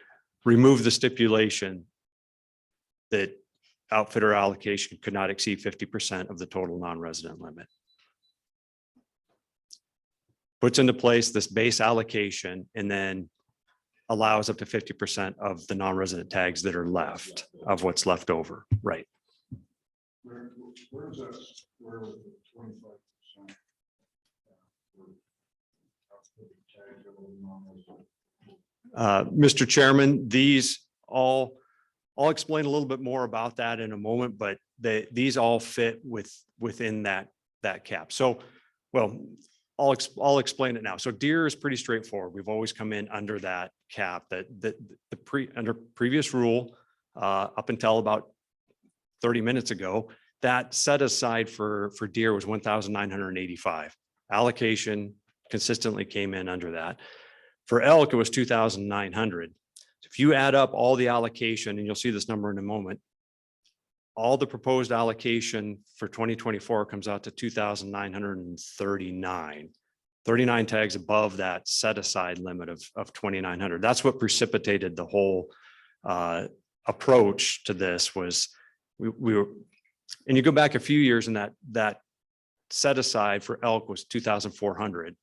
removed the stipulation that outfitter allocation could not exceed 50% of the total non-resident limit. Puts into place this base allocation and then allows up to 50% of the non-resident tags that are left of what's left over. Right. Where's that? Where was the 25%? Mr. Chairman, I'll explain a little bit more about that in a moment, but these all fit within that cap. So, well, I'll explain it now. So deer is pretty straightforward. We've always come in under that cap under previous rule up until about 30 minutes ago, that set aside for deer was 1,985. Allocation consistently came in under that. For elk, it was 2,900. If you add up all the allocation, and you'll see this number in a moment, all the proposed allocation for 2024 comes out to 2,939. 39 tags above that set aside limit of 2,900. That's what precipitated the whole approach to this was we were, and you go back a few years and that set aside for elk was 2,400.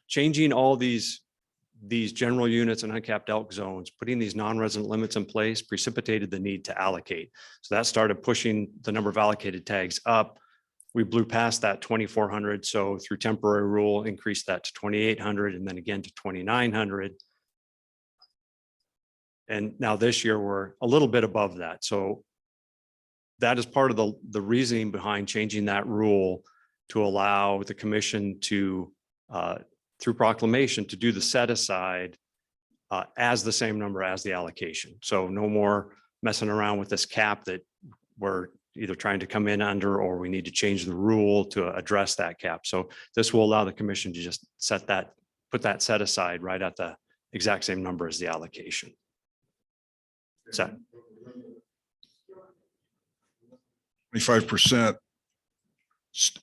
Changing all these general units and uncapped elk zones, putting these non-resident limits in place precipitated the need to allocate. So that started pushing the number of allocated tags up. We blew past that 2,400. So through temporary rule, increased that to 2,800 and then again to 2,900. And now this year we're a little bit above that. So that is part of the reasoning behind changing that rule to allow the commission to, through proclamation, to do the set aside as the same number as the allocation. So no more messing around with this cap that we're either trying to come in under, or we need to change the rule to address that cap. So this will allow the commission to just put that set aside right at the exact same number as the allocation. So 25%.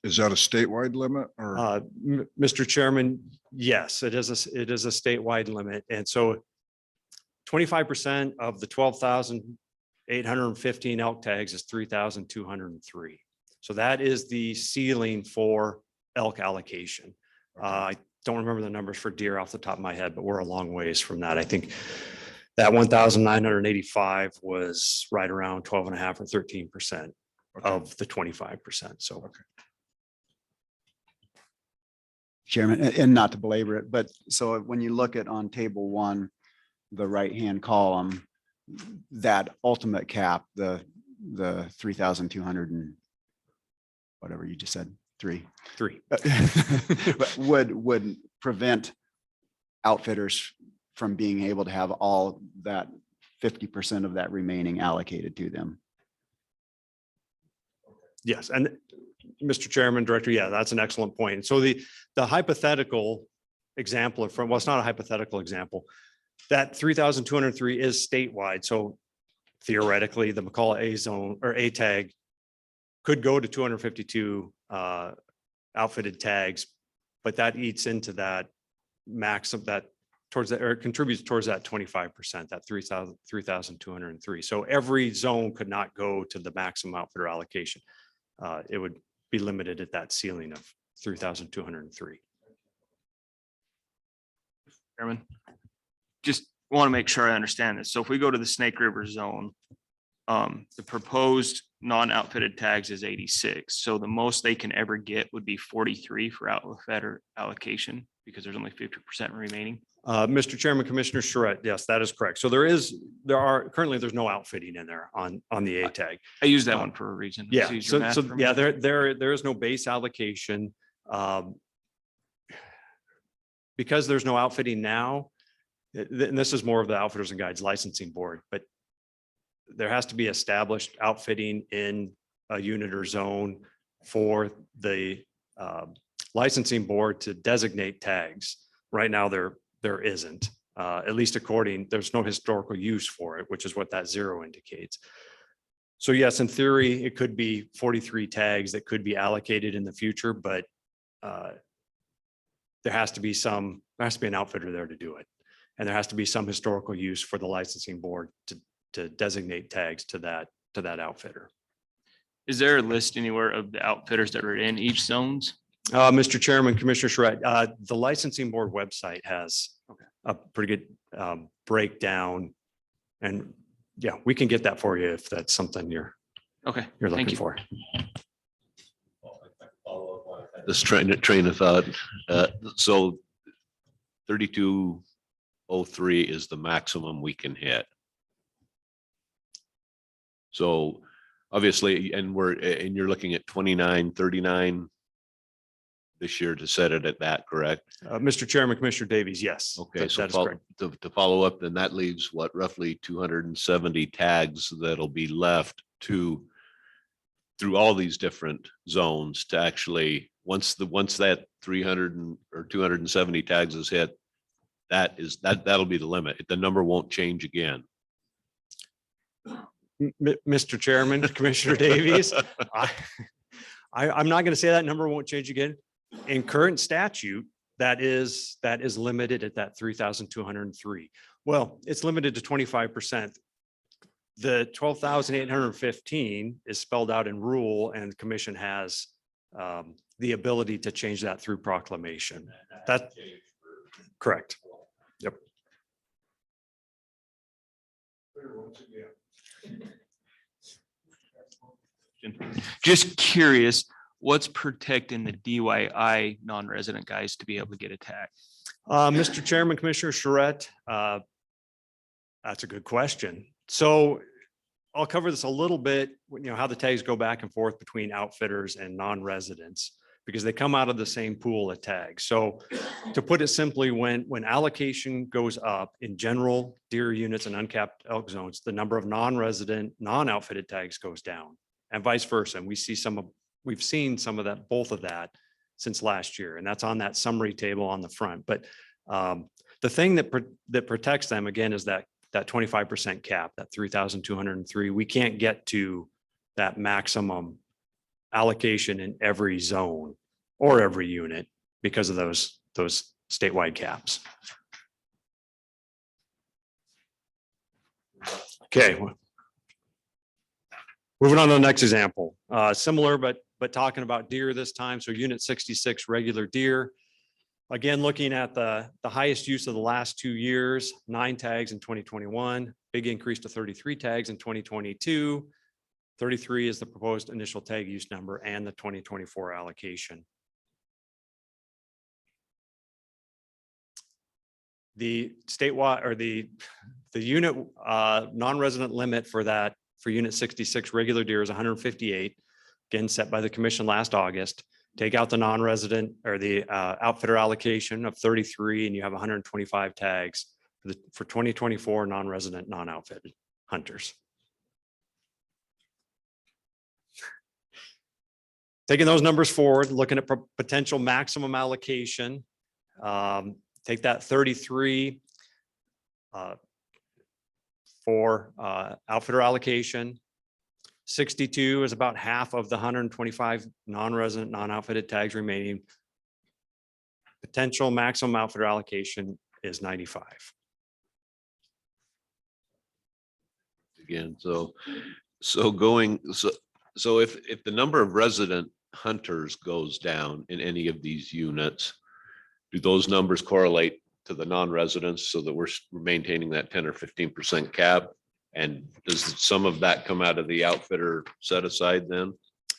Is that a statewide limit or? Mr. Chairman, yes, it is a statewide limit. And so 25% of the 12,815 elk tags is 3,203. So that is the ceiling for elk allocation. I don't remember the numbers for deer off the top of my head, but we're a long ways from that. I think that 1,985 was right around 12.5 or 13% of the 25%. So. Okay. Chairman, and not to belabor it, but so when you look at on table 1, the right-hand column, that ultimate cap, the 3,200 and whatever you just said, three, but would prevent outfitters from being able to have all that 50% of that remaining allocated to them. Yes, and Mr. Chairman, Director, yeah, that's an excellent point. So the hypothetical example well, it's not a hypothetical example. That 3,203 is statewide. So theoretically, the McCullough A zone or A tag could go to 252 outfitted tags, but that eats into that max of that towards that, or contributes towards that 25%, that 3,203. So every zone could not go to the maximum outfitter allocation. It would be limited at that ceiling of 3,203. Chairman, just want to make sure I understand this. So if we go to the Snake River zone, the proposed non-outfitted tags is 86. So the most they can ever get would be 43 for outfitter allocation because there's only 50% remaining. Mr. Chairman, Commissioner Charette, yes, that is correct. So there's no outfitting in there on the A tag. I use that one for a reason. Yeah, so yeah, there is no base allocation. Because there's no outfitting now, and this is more of the Outfitters and Guides Licensing Board, but there has to be established outfitting in a unit or zone for the licensing board to designate tags. Right now, there isn't, at least there's no historical use for it, which is what that 0 indicates. So yes, in theory, it could be 43 tags that could be allocated in the future, but there has to be an outfitter there to do it. And there has to be some historical use for the licensing board to designate tags to that outfitter. Is there a list anywhere of the outfitters that are in each zones? Mr. Chairman, Commissioner Charette, the licensing board website has a pretty good breakdown. And yeah, we can get that for you if that's something you're Okay, looking thank you. for. This train of thought, so 3203 is the maximum we can hit. So obviously, and you're looking at 29, 39 this year to set it at that, correct? Mr. Chairman, Commissioner Davies, yes. Okay, that so is correct. to follow up, then that leaves what, roughly 270 tags that'll be left through all these different zones to actually, once that 300 or 270 tags is hit, that'll be the limit. The number won't change again. Mr. Chairman, Commissioner Davies, I'm not going to say that number won't change again. In current statute, that is limited at that 3,203. Well, it's limited to 25%. The 12,815 is spelled out in rule, and the commission has the ability to change that through proclamation. That's correct. Yep. Just curious, what's protecting the DYI non-resident guys to be able to get a tag? Mr. Chairman, Commissioner Charette, that's a good question. So I'll cover this a little bit, how the tags go back and forth between outfitters and non-residents, because they come out of the same pool of tags. So to put it simply, when allocation goes up in general deer units and uncapped elk zones, the number of non-resident, non-outfitted tags goes down, and vice versa. And we've seen some of that, both of that since last year, and that's on that summary table on the front. But the thing that protects them again is that 25% cap, that 3,203. We can't get to that maximum allocation in every zone or every unit because of those statewide caps. Okay. Moving on to the next example, similar, but talking about deer this time. So unit 66 regular deer. Again, looking at the highest use of the last 2 years, 9 tags in 2021, big increase to 33 tags in 2022. 33 is the proposed initial tag use number and the 2024 allocation. The statewide or the unit non-resident limit for unit 66 regular deer is 158, again set by the commission last August. Take out the non-resident or the outfitter allocation of 33, and you have 125 tags for 2024 non-resident, non-outfitted hunters. Taking those numbers forward, looking at potential maximum allocation, take that 33 for outfitter allocation. 62 is about half of the 125 non-resident, non-outfitted tags remaining. Potential maximum outfitter allocation is 95. Again, so if the number of resident hunters goes down in any of these units, do those numbers correlate to the non-residents so that we're maintaining that 10 or 15% cap? And does some of that come out of the outfitter set aside then?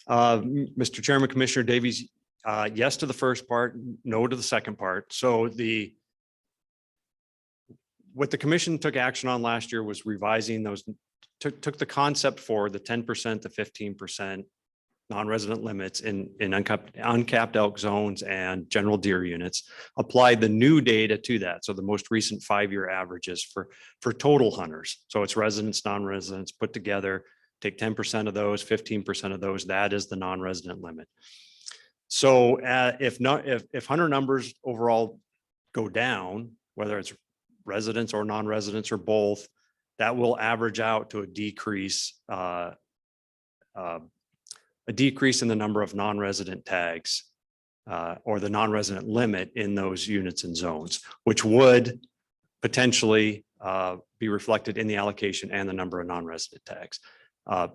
Mr. Chairman, Commissioner Davies, yes to the first part, no to the second part. So what the commission took action on last year was revising those, took the concept for the 10% to 15% non-resident limits in uncapped elk zones and general deer units, applied the new data to that. So the most recent 5-year averages for total hunters. So it's residents, non-residents put together, take 10% of those, 15% of those, that is the non-resident limit. So if hunter numbers overall go down, whether it's residents or non-residents or both, that will average out to a decrease a decrease in the number of non-resident tags or the non-resident limit in those units and zones, which would potentially be reflected in the allocation and the number of non-resident tags.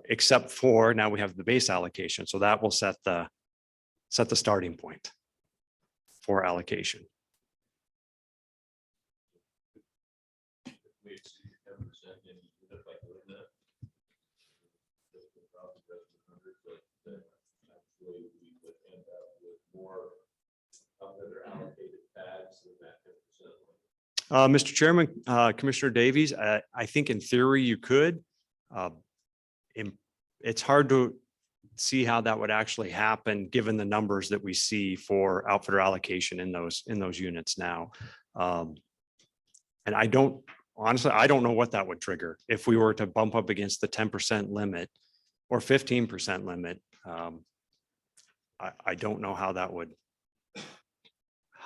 Except for now we have the base allocation. So that will set the starting point for allocation. Mr. Chairman, Commissioner Davies, I think in theory you could. It's hard to see how that would actually happen, given the numbers that we see for outfitter allocation in those units now. And honestly, I don't know what that would trigger if we were to bump up against the 10% limit or 15% limit. I don't know how that would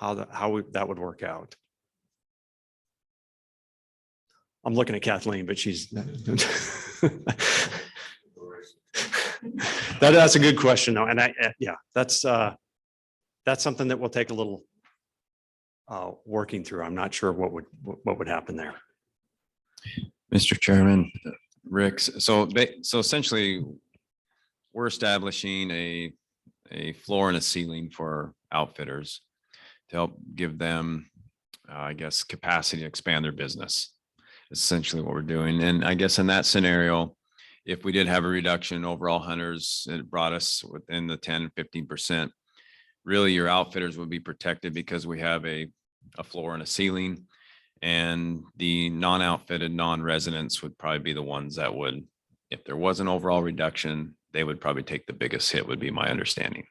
that would work out. I'm looking at Kathleen, but she's that's a good question though. And yeah, that's something that will take a little working through. I'm not sure what would happen there. Mr. Chairman, Rick, so essentially we're establishing a floor and a ceiling for outfitters to help give them, I guess, capacity to expand their business. Essentially what we're doing. And I guess in that scenario, if we did have a reduction in overall hunters, it brought us within the 10, 15%, really your outfitters would be protected because we have a floor and a ceiling, and the non-outfitted non-residents would probably be the ones that would, if there was an overall reduction, they would probably take the biggest hit, would be my understanding.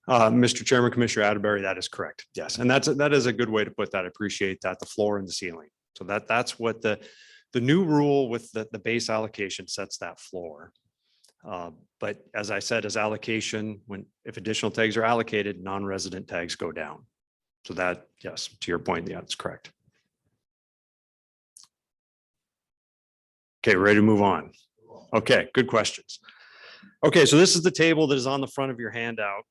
Mr. Chairman, Commissioner Atterbury, that is correct. Yes. And that is a good way to put that. I appreciate that, the floor and the ceiling. So that's what the new rule with the base allocation sets that floor. But as I said, as allocation, if additional tags are allocated, non-resident tags go down. So that, yes, to your point, yeah, that's correct. Okay, ready to move on. Okay, good questions. Okay, so this is the table that is on the front of your handout.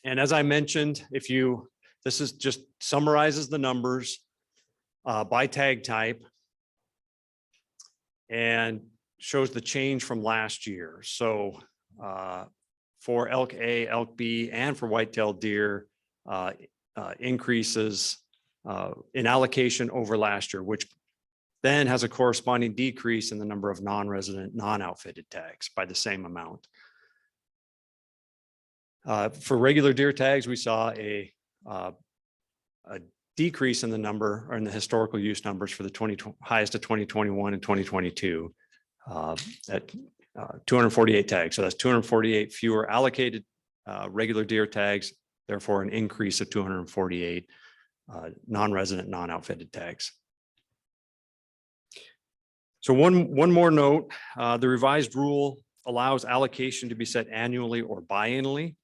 And as I mentioned, this is just summarizes the numbers by tag type and shows the change from last year. So for elk A, elk B, and for white-tailed deer, increases in allocation over last year, which then has a corresponding decrease in the number of non-resident, non-outfitted tags by the same amount. For regular deer tags, we saw a decrease in the number, or in the historical use numbers for the highest of 2021 and 2022 at 248 tags. So that's 248 fewer allocated regular deer tags, therefore an increase of 248 non-resident, non-outfitted tags. So one more note, the revised rule allows allocation to be set annually or biannually.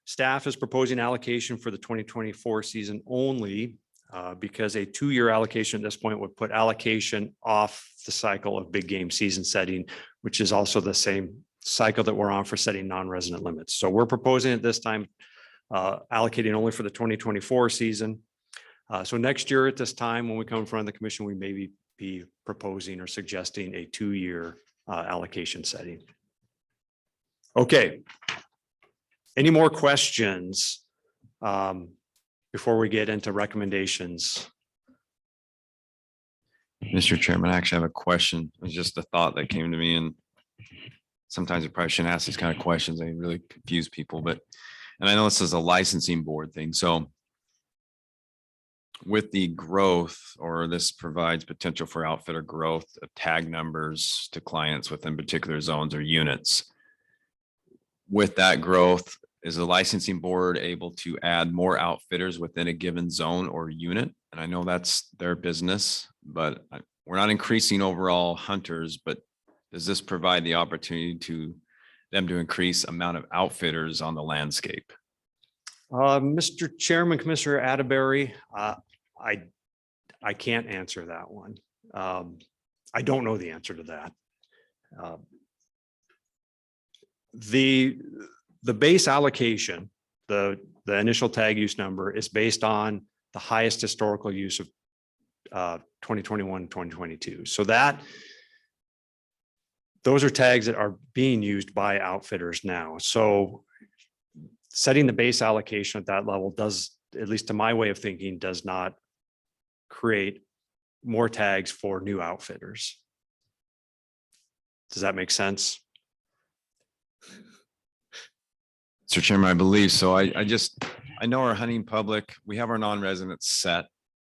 Staff is proposing allocation for the 2024 season only because a 2-year allocation at this point would put allocation off the cycle of big game season setting, which is also the same cycle that we're on for setting non-resident limits. So we're proposing at this time allocating only for the 2024 season. So next year at this time, when we come in front of the commission, we may be proposing or suggesting a 2-year allocation setting. Okay. Any more questions before we get into recommendations? Mr. Chairman, I actually have a question. It was just a thought that came to me, and sometimes I probably shouldn't ask these kind of questions. They really confuse people, and I know this is a licensing board thing. So with the growth, or this provides potential for outfitter growth of tag numbers to clients within particular zones or units. With that growth, is the licensing board able to add more outfitters within a given zone or unit? And I know that's their business, but we're not increasing overall hunters, but does this provide the opportunity to them to increase amount of outfitters on the landscape? Mr. Chairman, Commissioner Atterbury, I can't answer that one. I don't know the answer to that. The base allocation, the initial tag use number is based on the highest historical use of 2021, 2022. So those are tags that are being used by outfitters now. So setting the base allocation at that level does, at least to my way of thinking, does not create more tags for new outfitters. Does that make sense? Mr. Chairman, I believe so. I know our hunting public, we have our non-residents set,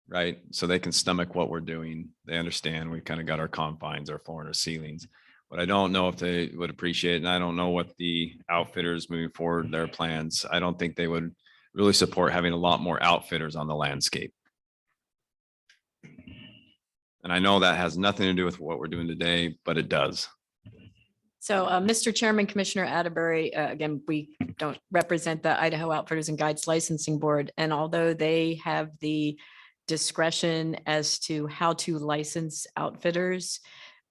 right? So they can stomach what we're doing. They understand we kind of got our confines, our floor and our ceilings. But I don't know if they would appreciate it. And I don't know what the outfitters moving forward, their plans. I don't think they would really support having a lot more outfitters on the landscape. And I know that has nothing to do with what we're doing today, but it does. So, Mr. Chairman, Commissioner Atterbury, again, we don't represent the Idaho Outfitters and Guides Licensing Board. And although they have the discretion as to how to license outfitters,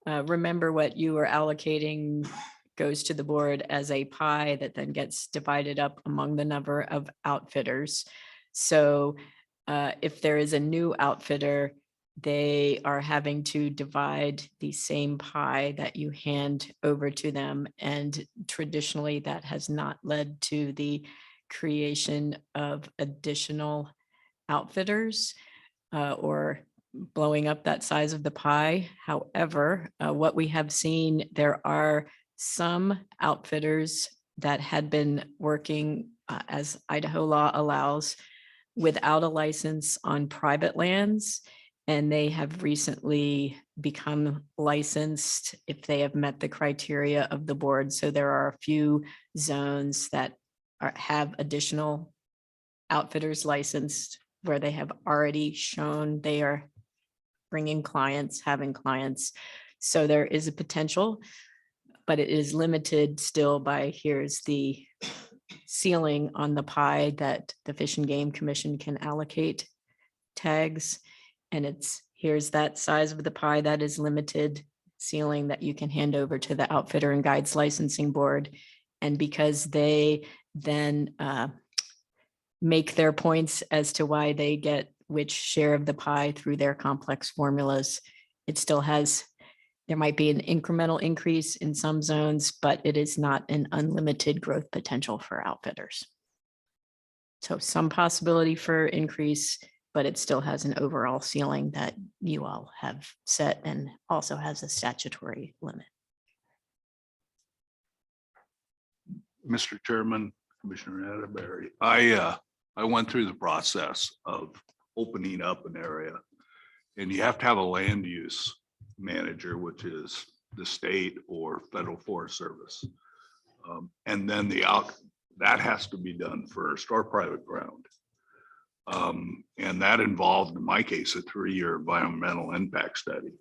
remember what you are allocating goes to the board as a pie that then gets divided up among the number of outfitters. So if there is a new outfitter, they are having to divide the same pie that you hand over to them. And traditionally, that has not led to the creation of additional outfitters or blowing up that size of the pie. However, what we have seen, there are some outfitters that had been working as Idaho law allows without a license on private lands. And they have recently become licensed if they have met the criteria of the board. So there are a few zones that have additional outfitters licensed where they have already shown they are bringing clients, having clients. So there is a potential, but it is limited still by here's the ceiling on the pie that the Fish and Game Commission can allocate tags. And here's that size of the pie that is limited ceiling that you can hand over to the Outfitter and Guides Licensing Board. And because they then make their points as to why they get which share of the pie through their complex formulas, it still has, there might be an incremental increase in some zones, but it is not an unlimited growth potential for outfitters. So some possibility for increase, but it still has an overall ceiling that you all have set and also has a statutory limit. Mr. Chairman, Commissioner Atterbury, I went through the process of opening up an area, and you have to have a land use manager, which is the state or federal Forest Service. And then that has to be done first, or private ground. And that involved, in my case, a 3-year environmental impact study.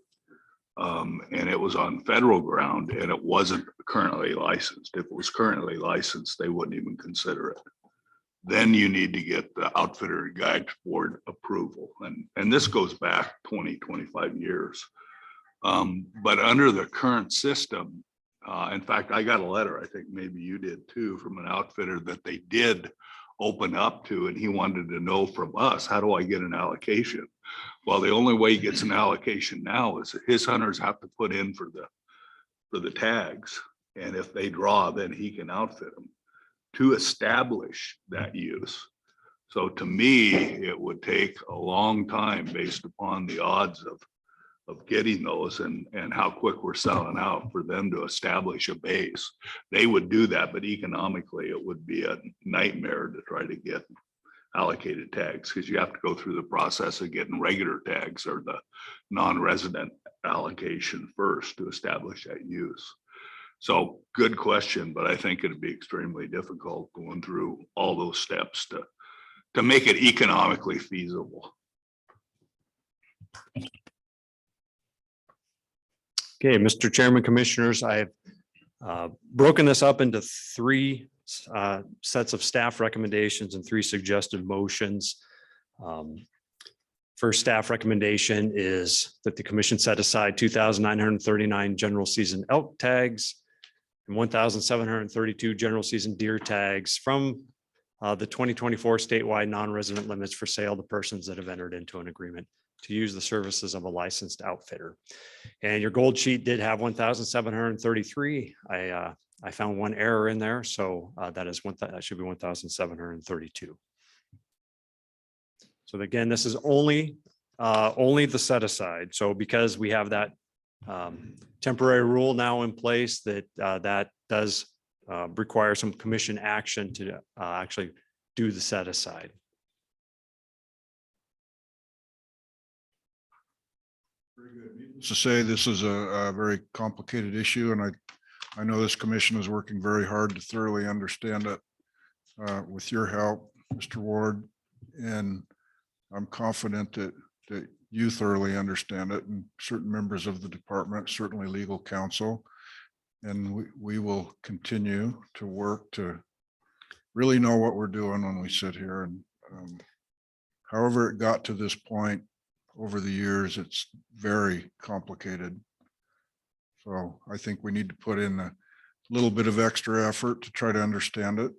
And it was on federal ground and it wasn't currently licensed. If it was currently licensed, they wouldn't even consider it. Then you need to get the Outfitter and Guides Board approval. And this goes back 20, 25 years. But under the current system, in fact, I got a letter, I think maybe you did too, from an outfitter that they did open up to, and he wanted to know from us, how do I get an allocation? Well, the only way he gets an allocation now is his hunters have to put in for the tags. And if they draw, then he can outfit them to establish that use. So to me, it would take a long time based upon the odds of getting those and how quick we're selling out for them to establish a base. They would do that, but economically it would be a nightmare to try to get allocated tags because you have to go through the process of getting regular tags or the non-resident allocation first to establish that use. So good question, but I think it'd be extremely difficult going through all those steps to make it economically feasible. Okay, Mr. Chairman, Commissioners, I have broken this up into 3 sets of staff recommendations and 3 suggested motions. First staff recommendation is that the commission set aside 2,939 general season elk tags. and 1,732 general season deer tags from the 2024 statewide non-resident limits for sale to persons that have entered into an agreement to use the services of a licensed outfitter. And your gold sheet did have 1,733. I found one error in there, so that should be 1,732. So again, this is only the set aside. So because we have that temporary rule now in place, that does require some commission action to actually do the set aside. To say this is a very complicated issue, and I know this commission is working very hard to thoroughly understand it with your help, Mr. Ward, and I'm confident that you thoroughly understand it, and certain members of the department, certainly legal counsel. And we will continue to work to really know what we're doing when we sit here. And however it got to this point over the years, it's very complicated. So I think we need to put in a little bit of extra effort to try to understand it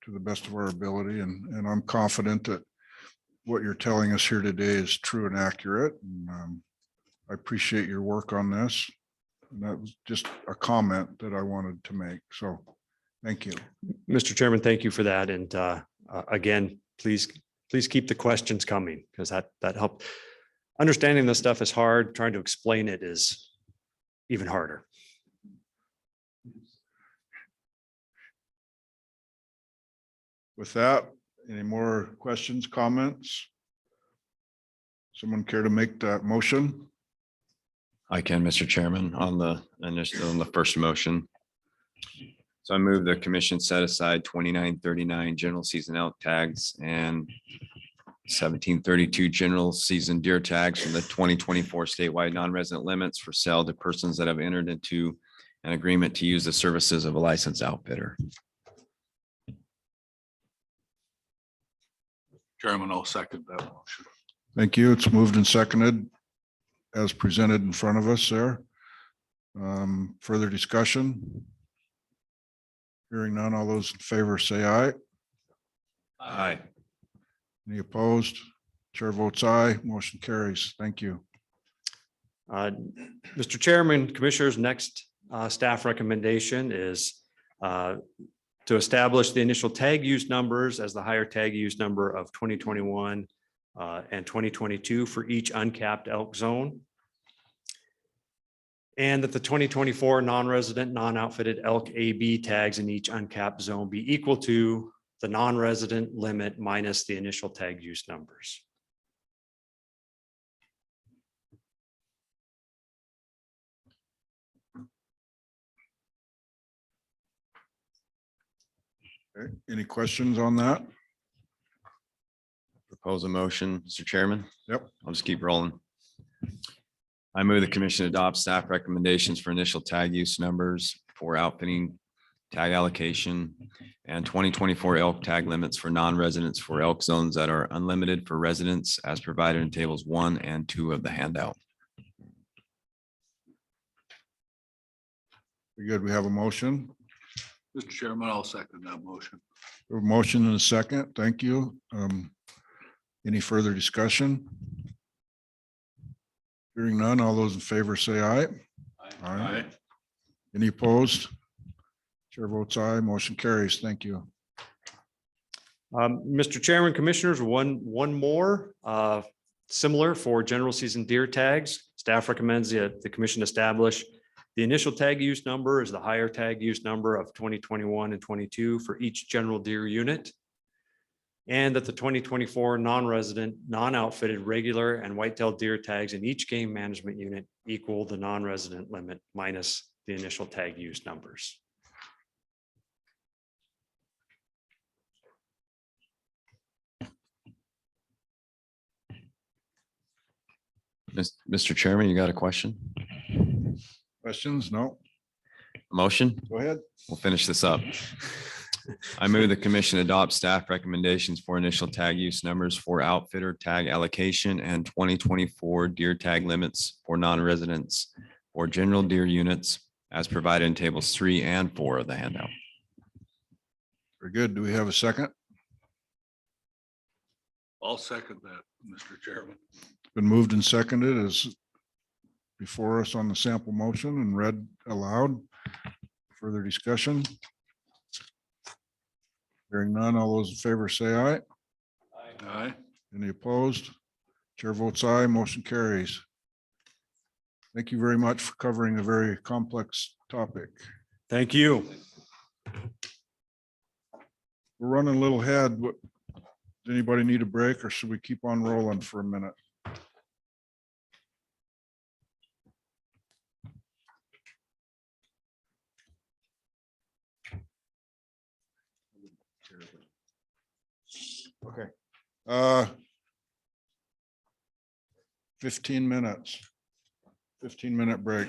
to the best of our ability. And I'm confident that what you're telling us here today is true and accurate. And I appreciate your work on this. And that was just a comment that I wanted to make. So thank you. Mr. Chairman, thank you for that. And again, please keep the questions coming, because that helped. Understanding this stuff is hard. Trying to explain it is even harder. With that, any more questions, comments? Someone care to make that motion? I can, Mr. Chairman, on the first motion. So I move the commission set aside 2939 general season elk tags and 1732 general season deer tags from the 2024 statewide non-resident limits for sale to persons that have entered into an agreement to use the services of a licensed outfitter. Chairman, I'll second that motion. Thank you. It's moved and seconded as presented in front of us there. Further discussion? Hearing none, all those in favor say aye. Aye. Any opposed? Chair votes aye. Motion carries. Thank you. Mr. Chairman, Commissioners, next staff recommendation is to establish the initial tag use numbers as the higher tag use number of 2021 and 2022 for each uncapped elk zone. And that the 2024 non-resident, non-outfitted elk AB tags in each uncapped zone be equal to the non-resident limit minus the initial tag use numbers. Okay. Any questions on that? Propose a motion, Mr. Chairman. Yep. I'll just keep rolling. I move the commission adopt staff recommendations for initial tag use numbers for outfitting, tag allocation, and 2024 elk tag limits for non-residents for elk zones that are unlimited for residents as provided in tables 1 and 2 of the handout. Very good. We have a motion. Mr. Chairman, I'll second that motion. We have a motion and a second. Thank you. Any further discussion? Hearing none, all those in favor say aye. Aye. Any opposed? Chair votes aye. Motion carries. Thank you. Mr. Chairman, Commissioners, one more similar for general season deer tags. Staff recommends that the commission establish the initial tag use number is the higher tag use number of 2021 and 22 for each general deer unit. And that the 2024 non-resident, non-outfitted regular and whitetail deer tags in each game management unit equal the non-resident limit minus the initial tag use numbers. Mr. Chairman, you got a question? Questions? No? Motion? Go ahead. We'll finish this up. I move the commission adopt staff recommendations for initial tag use numbers for outfitter tag allocation and 2024 deer tag limits for non-residents or general deer units as provided in tables 3 and 4 of the handout. Very good. Do we have a second? I'll second that, Mr. Chairman. Been moved and seconded as before us on the sample motion and read aloud. Further discussion? Hearing none, all those in favor say aye. Aye. Any opposed? Chair votes aye, motion carries. Thank you very much for covering a very complex topic. Thank you. We're running a little ahead. Does anybody need a break or should we keep on rolling for a minute? Okay. 15 minutes. 15-minute break.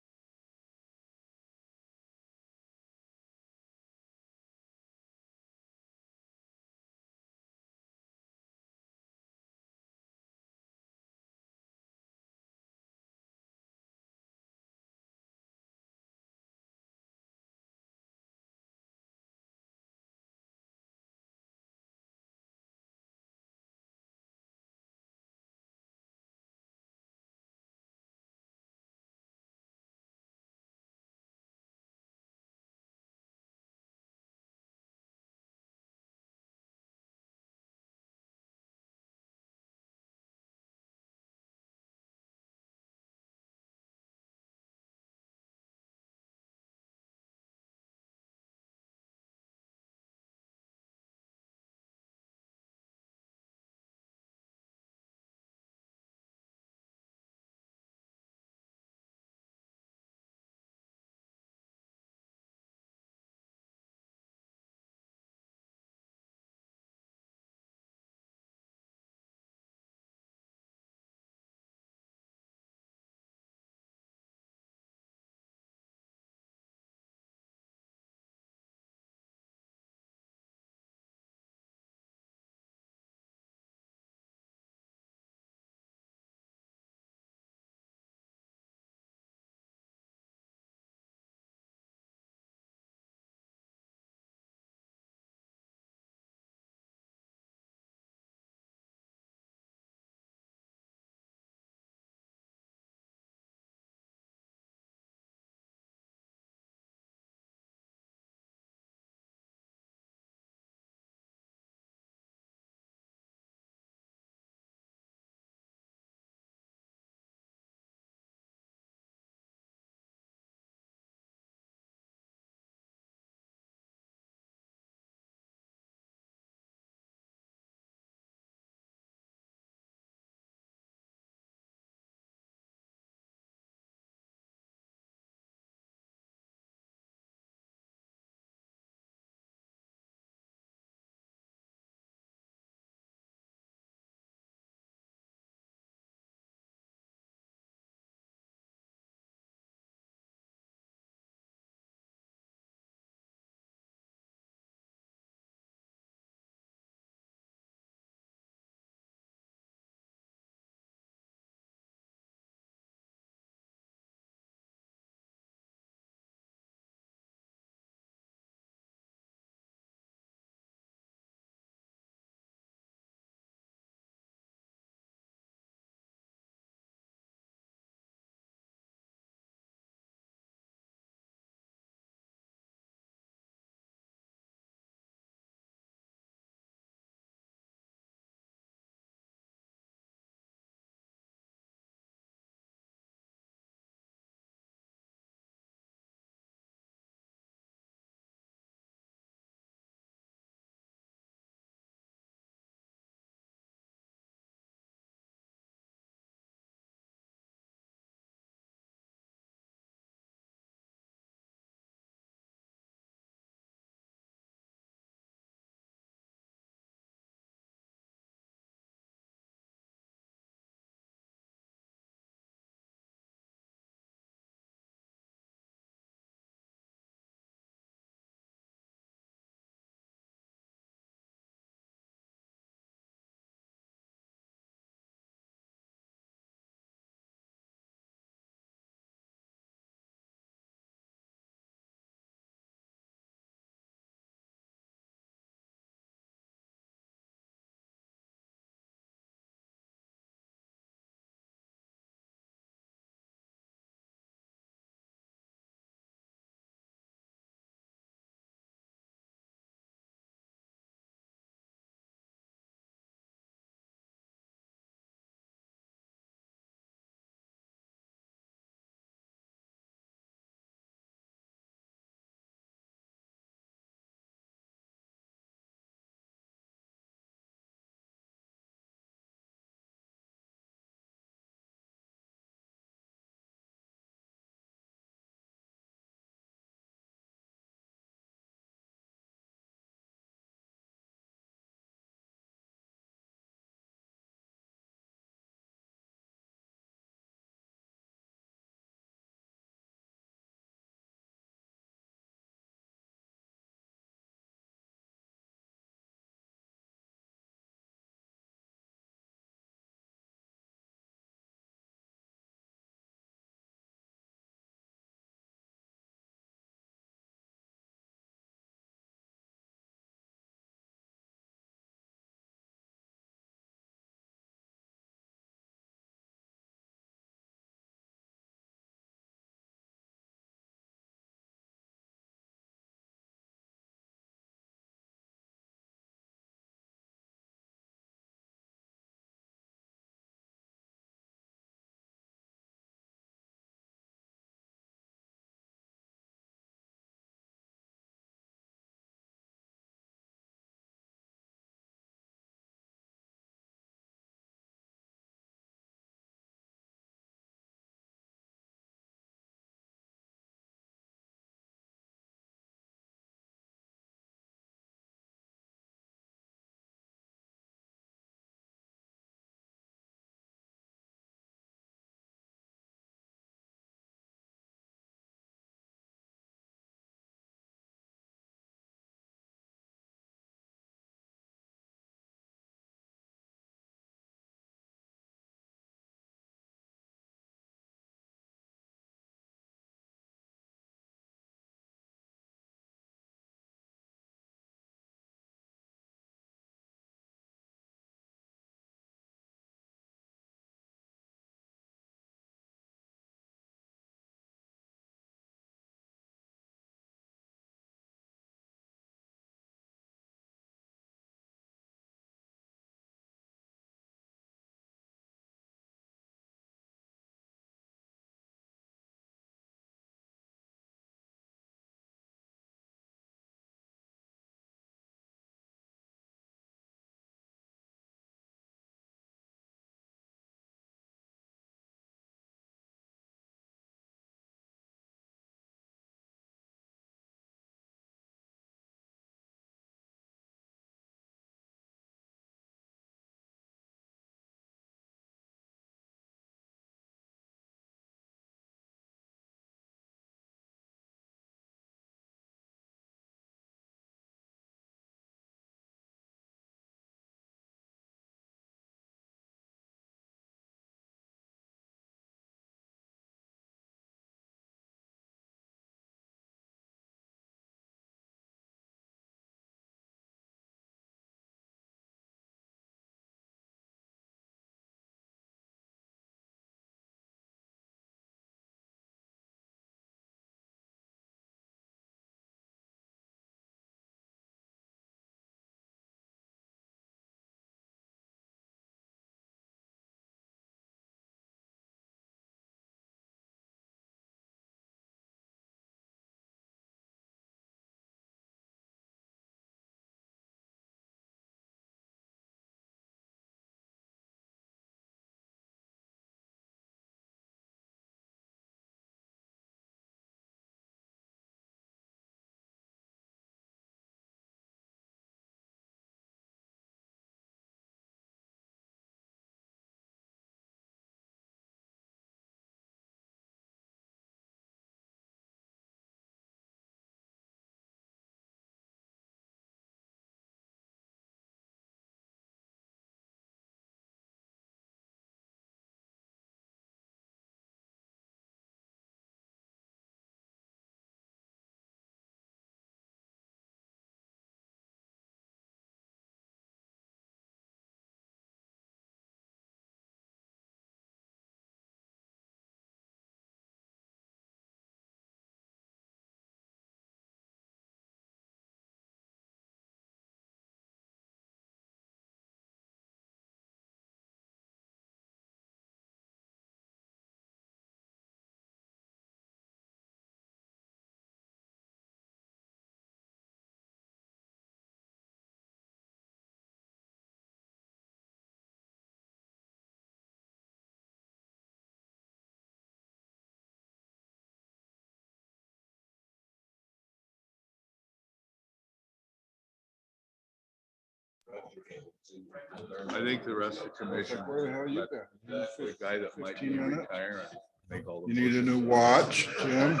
I think the rest of the commission. Like, where the hell you let been? The guy that might be 15 minutes? retiring. Make all the You need a motions. new watch, Jim?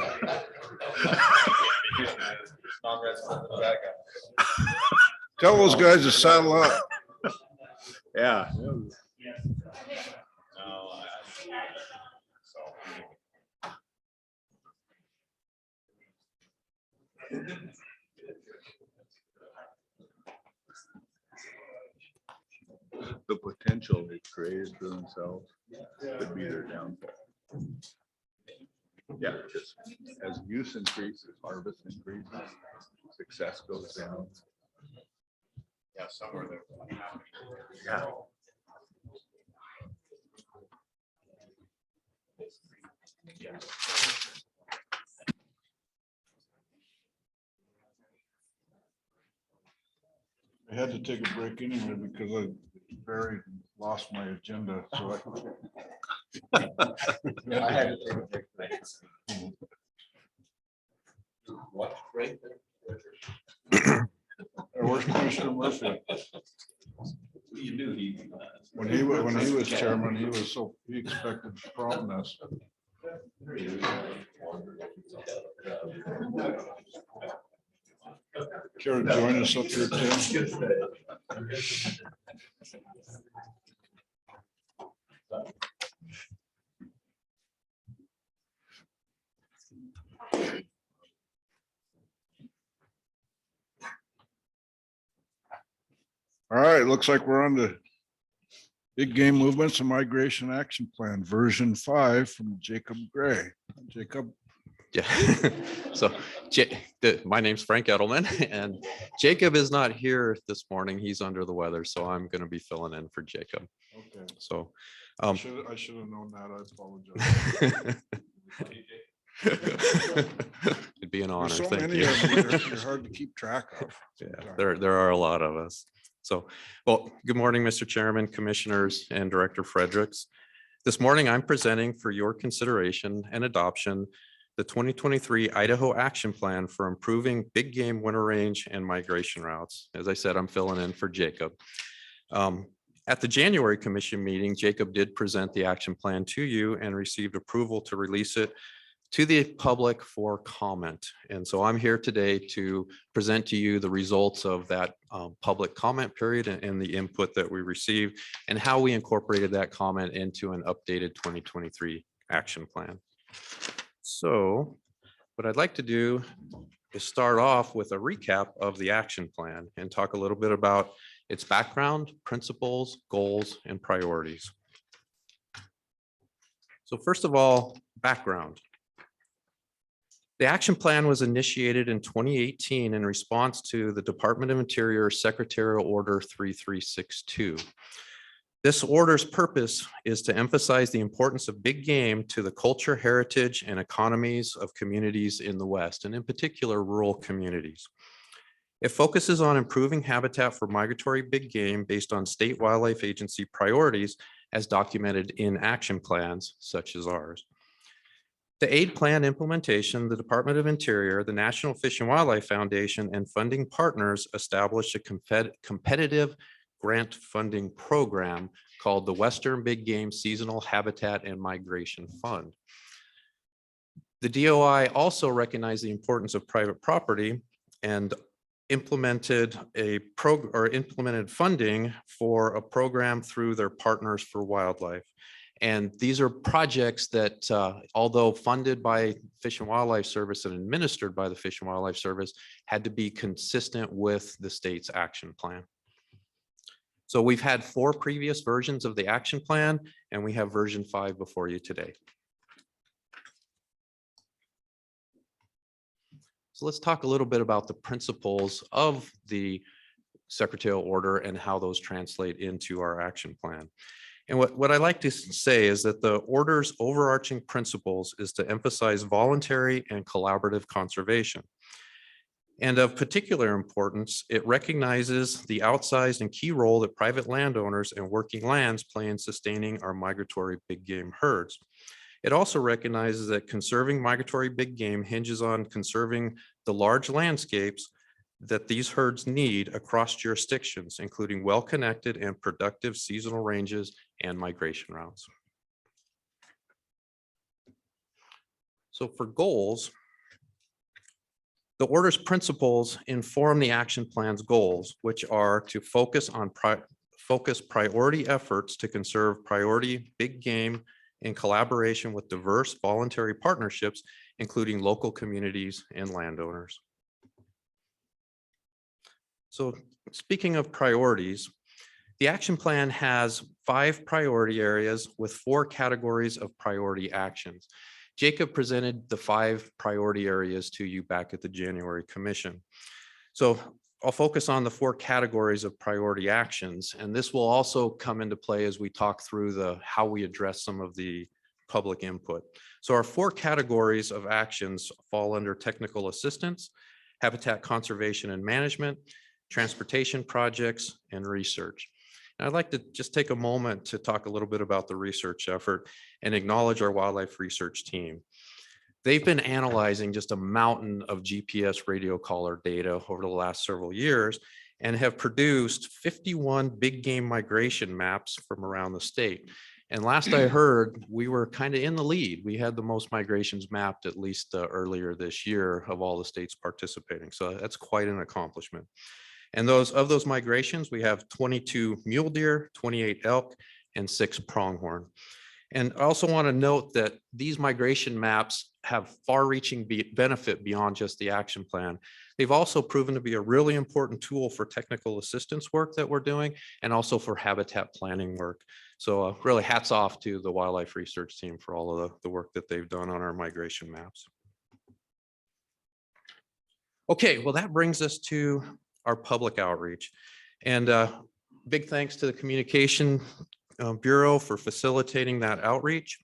Tell those guys to saddle up. Yeah. The potential they created for themselves could be their downfall. Yeah, just as use increases, harvest increases, success goes down. Yeah, somewhere there. Yeah. I had to take a break anyway because I very lost my agenda, so I had to take a break. What break? Where's Commissioner Murphy? You knew he. When he was chairman, he expected promptness. Care to join us up here, Tim? All right, looks like we're on the Big Game Movements and Migration Action Plan, version 5 from Jacob Gray. Jacob. Yeah, so my name's Frank Edelman and Jacob is not here this morning. He's under the weather, so I'm going to be filling in for Jacob. Okay. So I should have known that. I apologize. it'd be an honor. There's so Thank many you. of them, you're hard to keep track of. Yeah, there are a lot of us. So, well, good morning, Mr. Chairman, Commissioners, and Director Fredericks. This morning, I'm presenting for your consideration and adoption the 2023 Idaho Action Plan for improving big game winter range and migration routes. As I said, I'm filling in for Jacob. At the January Commission meeting, Jacob did present the action plan to you and received approval to release it to the public for comment. And so I'm here today to present to you the results of that public comment period and the input that we received and how we incorporated that comment into an updated 2023 action plan. So what I'd like to do is start off with a recap of the action plan and talk a little bit about its background, principles, goals, and priorities. So first of all, background. The action plan was initiated in 2018 in response to the Department of Interior Secretarial Order 3362. This order's purpose is to emphasize the importance of big game to the culture, heritage, and economies of communities in the West, and in particular, rural communities. It focuses on improving habitat for migratory big game based on state wildlife agency priorities as documented in action plans such as ours. To aid plan implementation, the Department of Interior, the National Fish and Wildlife Foundation, and funding partners established a competitive grant funding program called the Western Big Game Seasonal Habitat and Migration Fund. The DOI also recognized the importance of private property and implemented implemented funding for a program through their Partners for Wildlife. And these are projects that, although funded by Fish and Wildlife Service and administered by the Fish and Wildlife Service, had to be consistent with the state's action plan. So we've had 4 previous versions of the action plan, and we have version 5 before you today. So let's talk a little bit about the principles of the secretarial order and how those translate into our action plan. And what I like to say is that the order's overarching principles is to emphasize voluntary and collaborative conservation. And of particular importance, it recognizes the outsized and key role that private landowners and working lands play in sustaining our migratory big game herds. It also recognizes that conserving migratory big game hinges on conserving the large landscapes that these herds need across jurisdictions, including well-connected and productive seasonal ranges and migration routes. So for goals, the order's principles inform the action plan's goals, which are to focus priority efforts to conserve priority big game in collaboration with diverse voluntary partnerships, including local communities and landowners. So speaking of priorities, the action plan has 5 priority areas with 4 categories of priority actions. Jacob presented the 5 priority areas to you back at the January commission. So I'll focus on the 4 categories of priority actions, and this will also come into play as we talk through how we address some of the public input. So our 4 categories of actions fall under technical assistance, habitat conservation and management, transportation projects, and research. And I'd like to just take a moment to talk a little bit about the research effort and acknowledge our wildlife research team. They've been analyzing just a mountain of GPS radio collar data over the last several years and have produced 51 big game migration maps from around the state. And last I heard, we were kind of in the lead. We had the most migrations mapped at least earlier this year of all the states participating. So that's quite an accomplishment. And of those migrations, we have 22 mule deer, 28 elk, and 6 pronghorn. And I also want to note that these migration maps have far-reaching benefit beyond just the action plan. They've also proven to be a really important tool for technical assistance work that we're doing and also for habitat planning work. So really hats off to the wildlife research team for all of the work that they've done on our migration maps. Okay, well, that brings us to our public outreach. And big thanks to the Communication Bureau for facilitating that outreach.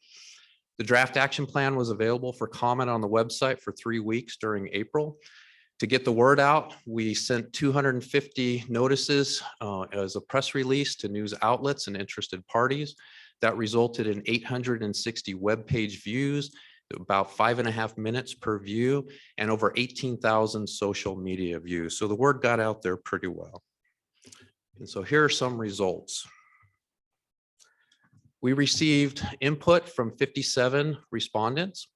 The draft action plan was available for comment on the website for 3 weeks during April. To get the word out, we sent 250 notices as a press release to news outlets and interested parties. That resulted in 860 web page views, about 5.5 minutes per view, and over 18,000 social media views. So the word got out there pretty well. And so here are some results. We received input from 57 respondents.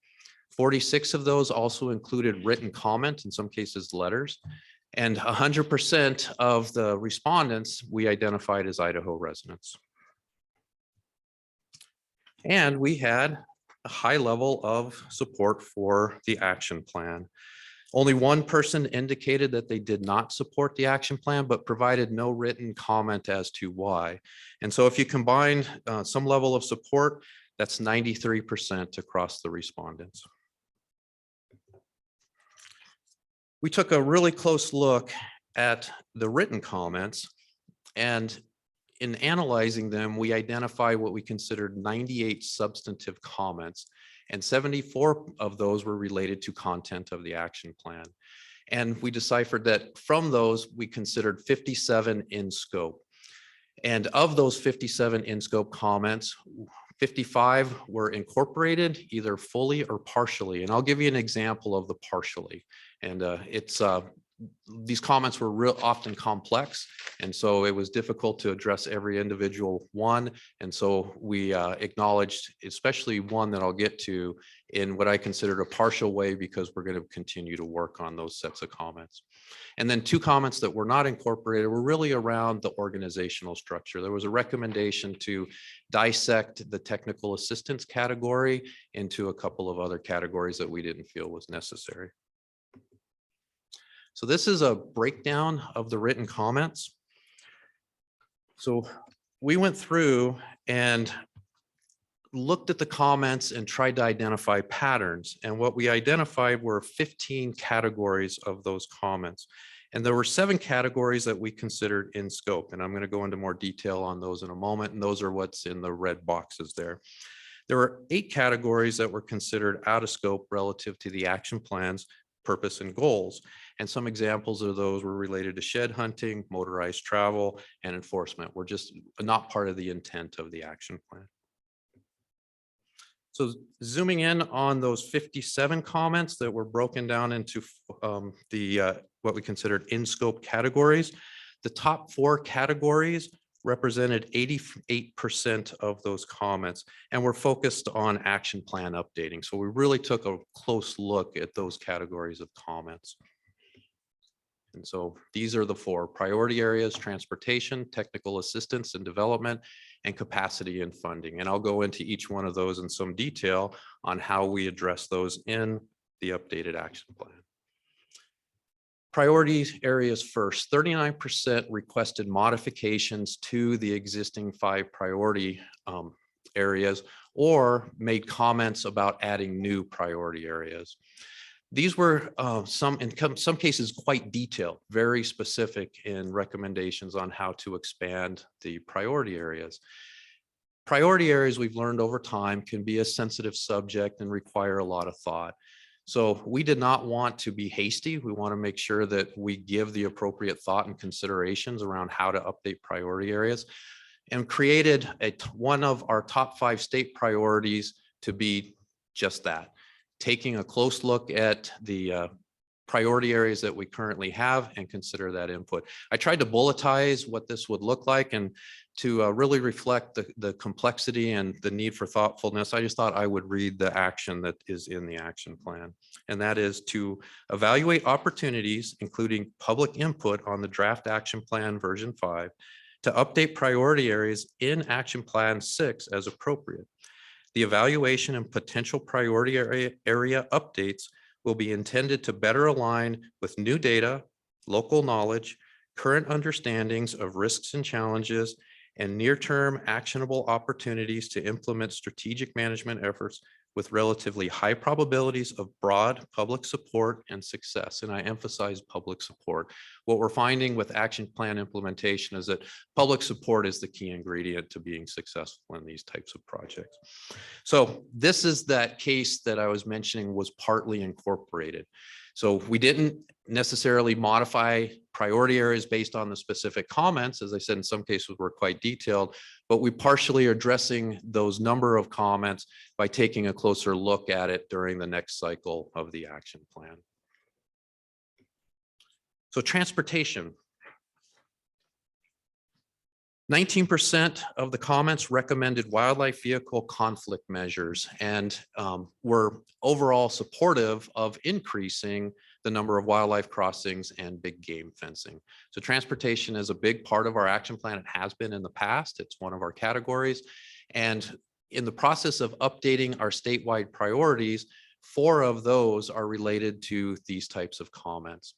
46 of those also included written comment, in some cases letters, and 100% of the respondents we identified as Idaho residents. And we had a high level of support for the action plan. Only one person indicated that they did not support the action plan, but provided no written comment as to why. And so if you combine some level of support, that's 93% across the respondents. We took a really close look at the written comments, and in analyzing them, we identified what we considered 98 substantive comments, and 74 of those were related to content of the action plan. And we deciphered that from those, we considered 57 in scope. And of those 57 in scope comments, 55 were incorporated either fully or partially. And I'll give you an example of the partially. And these comments were often complex, and so it was difficult to address every individual one. And so we acknowledged, especially one that I'll get to, in what I considered a partial way, because we're going to continue to work on those sets of comments. And then 2 comments that were not incorporated were really around the organizational structure. There was a recommendation to dissect the technical assistance category into a couple of other categories that we didn't feel was necessary. So this is a breakdown of the written comments. So we went through and looked at the comments and tried to identify patterns. And what we identified were 15 categories of those comments. And there were 7 categories that we considered in scope. And I'm going to go into more detail on those in a moment. And those are what's in the red boxes there. There were 8 categories that were considered out of scope relative to the action plan's purpose and goals. And some examples of those were related to shed hunting, motorized travel, and enforcement. Were just not part of the intent of the action plan. So zooming in on those 57 comments that were broken down into what we considered in-scope categories, the top 4 categories represented 88% of those comments, and we're focused on action plan updating. So we really took a close look at those categories of comments. And so these are the 4 priority areas: transportation, technical assistance and development, and capacity and funding. And I'll go into each one of those in some detail on how we address those in the updated action plan. Priority areas first. 39% requested modifications to the existing 5 priority areas, or made comments about adding new priority areas. These were in some cases quite detailed, very specific in recommendations on how to expand the priority areas. Priority areas, we've learned over time, can be a sensitive subject and require a lot of thought. So we did not want to be hasty. We want to make sure that we give the appropriate thought and considerations around how to update priority areas, and created one of our top 5 state priorities to be just that, taking a close look at the priority areas that we currently have and consider that input. I tried to bulletize what this would look like, and to really reflect the complexity and the need for thoughtfulness, I just thought I would read the action that is in the action plan. And that is to evaluate opportunities, including public input on the draft action plan version 5, to update priority areas in action plan 6 as appropriate. The evaluation and potential priority area updates will be intended to better align with new data, local knowledge, current understandings of risks and challenges, and near-term actionable opportunities to implement strategic management efforts with relatively high probabilities of broad public support and success. And I emphasize public support. What we're finding with action plan implementation is that public support is the key ingredient to being successful in these types of projects. So this is that case that I was mentioning was partly incorporated. So we didn't necessarily modify priority areas based on the specific comments. As I said, in some cases were quite detailed, but we partially are addressing those number of comments by taking a closer look at it during the next cycle of the action plan. So transportation. 19% of the comments recommended wildlife vehicle conflict measures, and were overall supportive of increasing the number of wildlife crossings and big game fencing. So transportation is a big part of our action plan. It has been in the past. It's one of our categories. And in the process of updating our statewide priorities, 4 of those are related to these types of comments.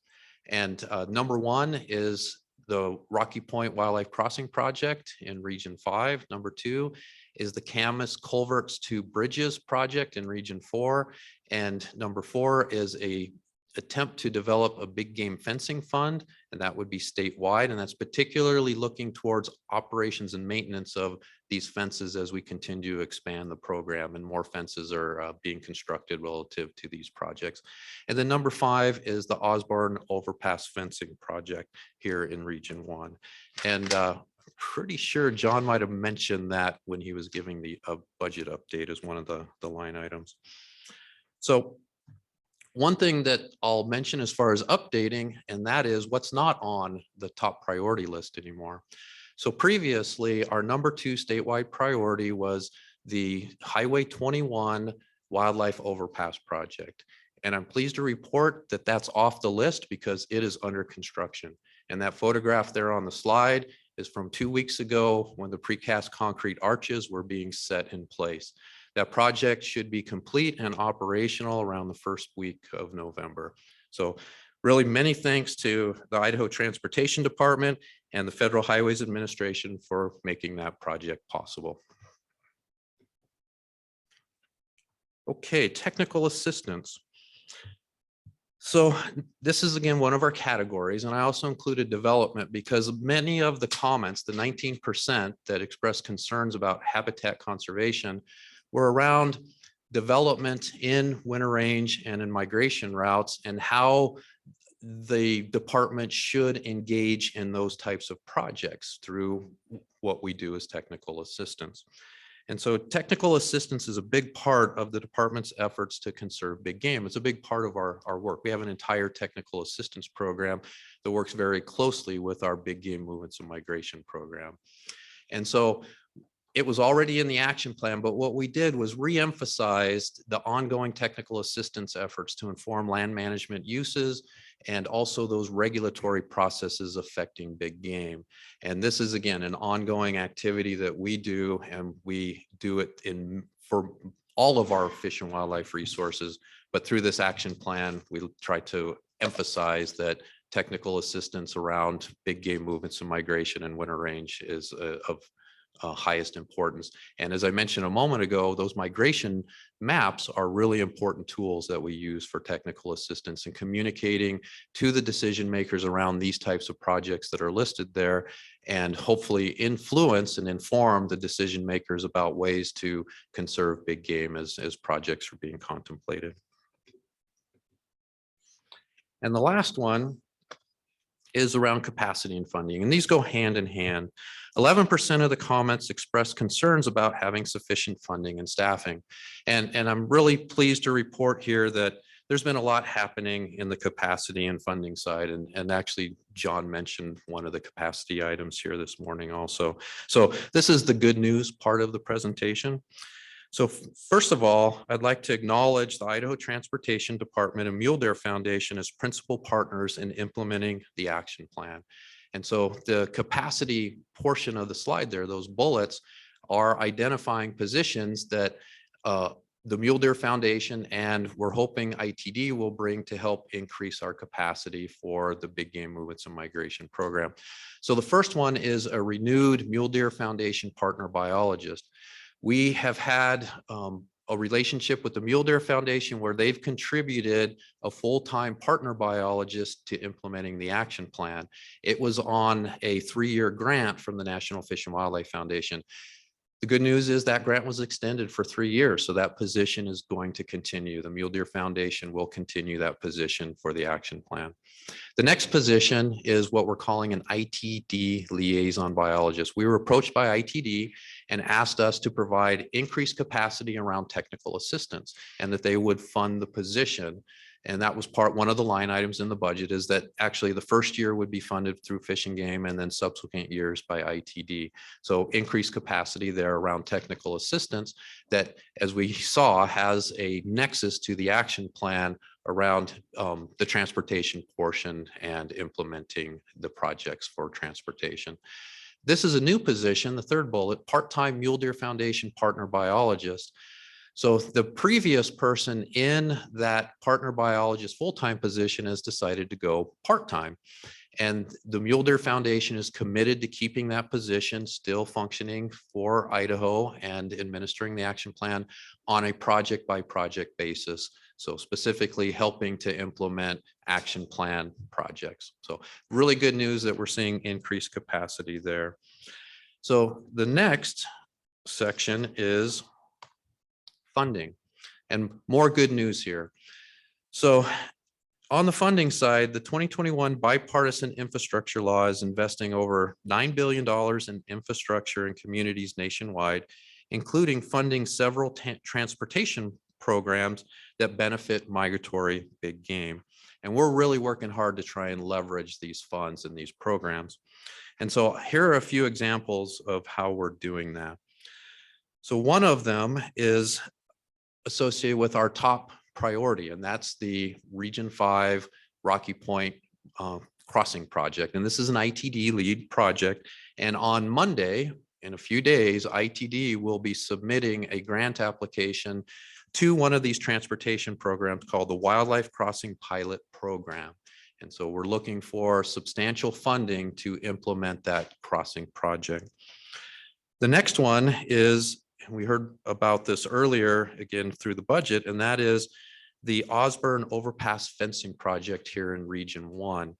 And number 1 is the Rocky Point Wildlife Crossing Project in Region 5. Number 2 is the Camas Culverts to Bridges Project in Region 4. And number 4 is a attempt to develop a big game fencing fund, and that would be statewide. And that's particularly looking towards operations and maintenance of these fences as we continue to expand the program, and more fences are being constructed relative to these projects. And then number 5 is the Osborne Overpass Fencing Project here in Region 1. And pretty sure John might have mentioned that when he was giving the budget update as one of the line items. So one thing that I'll mention as far as updating, and that is what's not on the top priority list anymore. So previously, our number 2 statewide priority was the Highway 21 Wildlife Overpass Project. And I'm pleased to report that that's off the list because it is under construction. And that photograph there on the slide is from 2 weeks ago when the precast concrete arches were being set in place. That project should be complete and operational around the first week of November. So really many thanks to the Idaho Transportation Department and the Federal Highways Administration for making that project possible. Okay, technical assistance. So this is again one of our categories, and I also included development because many of the comments, the 19% that expressed concerns about habitat conservation, were around development in winter range and in migration routes, and how the department should engage in those types of projects through what we do as technical assistance. And so technical assistance is a big part of the department's efforts to conserve big game. It's a big part of our work. We have an entire technical assistance program that works very closely with our big game movements and migration program. And so it was already in the action plan, but what we did was re-emphasized the ongoing technical assistance efforts to inform land management uses and also those regulatory processes affecting big game. And this is, again, an ongoing activity that we do, and we do it for all of our fish and wildlife resources. But through this action plan, we try to emphasize that technical assistance around big game movements and migration and winter range is of highest importance. And as I mentioned a moment ago, those migration maps are really important tools that we use for technical assistance and communicating to the decision makers around these types of projects that are listed there, and hopefully influence and inform the decision makers about ways to conserve big game as projects are being contemplated. And the last one is around capacity and funding, and these go hand in hand. 11% of the comments express concerns about having sufficient funding and staffing. And I'm really pleased to report here that there's been a lot happening in the capacity and funding side. And actually, John mentioned one of the capacity items here this morning also. So this is the good news part of the presentation. So first of all, I'd like to acknowledge the Idaho Transportation Department and Mule Deer Foundation as principal partners in implementing the action plan. And so the capacity portion of the slide there, those bullets, are identifying positions that the Mule Deer Foundation and we're hoping ITD will bring to help increase our capacity for the big game movements and migration program. So the first one is a renewed Mule Deer Foundation partner biologist. We have had a relationship with the Mule Deer Foundation where they've contributed a full-time partner biologist to implementing the action plan. It was on a 3-year grant from the National Fish and Wildlife Foundation. The good news is that grant was extended for 3 years, so that position is going to continue. The Mule Deer Foundation will continue that position for the action plan. The next position is what we're calling an ITD liaison biologist. We were approached by ITD and asked us to provide increased capacity around technical assistance and that they would fund the position. And that was one of the line items in the budget, is that actually the first year would be funded through Fish and Game and then subsequent years by ITD. So increased capacity there around technical assistance that, as we saw, has a nexus to the action plan around the transportation portion and implementing the projects for transportation. This is a new position, the third bullet, part-time Mule Deer Foundation partner biologist. So the previous person in that partner biologist full-time position has decided to go part-time. And the Mule Deer Foundation is committed to keeping that position still functioning for Idaho and administering the action plan on a project by project basis. So specifically helping to implement action plan projects. So really good news that we're seeing increased capacity there. So the next section is funding, and more good news here. So on the funding side, the 2021 bipartisan infrastructure law is investing over $9 billion in infrastructure in communities nationwide, including funding several transportation programs that benefit migratory big game. And we're really working hard to try and leverage these funds and these programs. And so here are a few examples of how we're doing that. So one of them is associated with our top priority, and that's the Region 5 Rocky Point Crossing Project. And this is an ITD lead project. And on Monday, in a few days, ITD will be submitting a grant application to one of these transportation programs called the Wildlife Crossing Pilot Program. And so we're looking for substantial funding to implement that crossing project. The next one is, we heard about this earlier again through the budget, and that is the Osborne Overpass Fencing Project here in Region 1.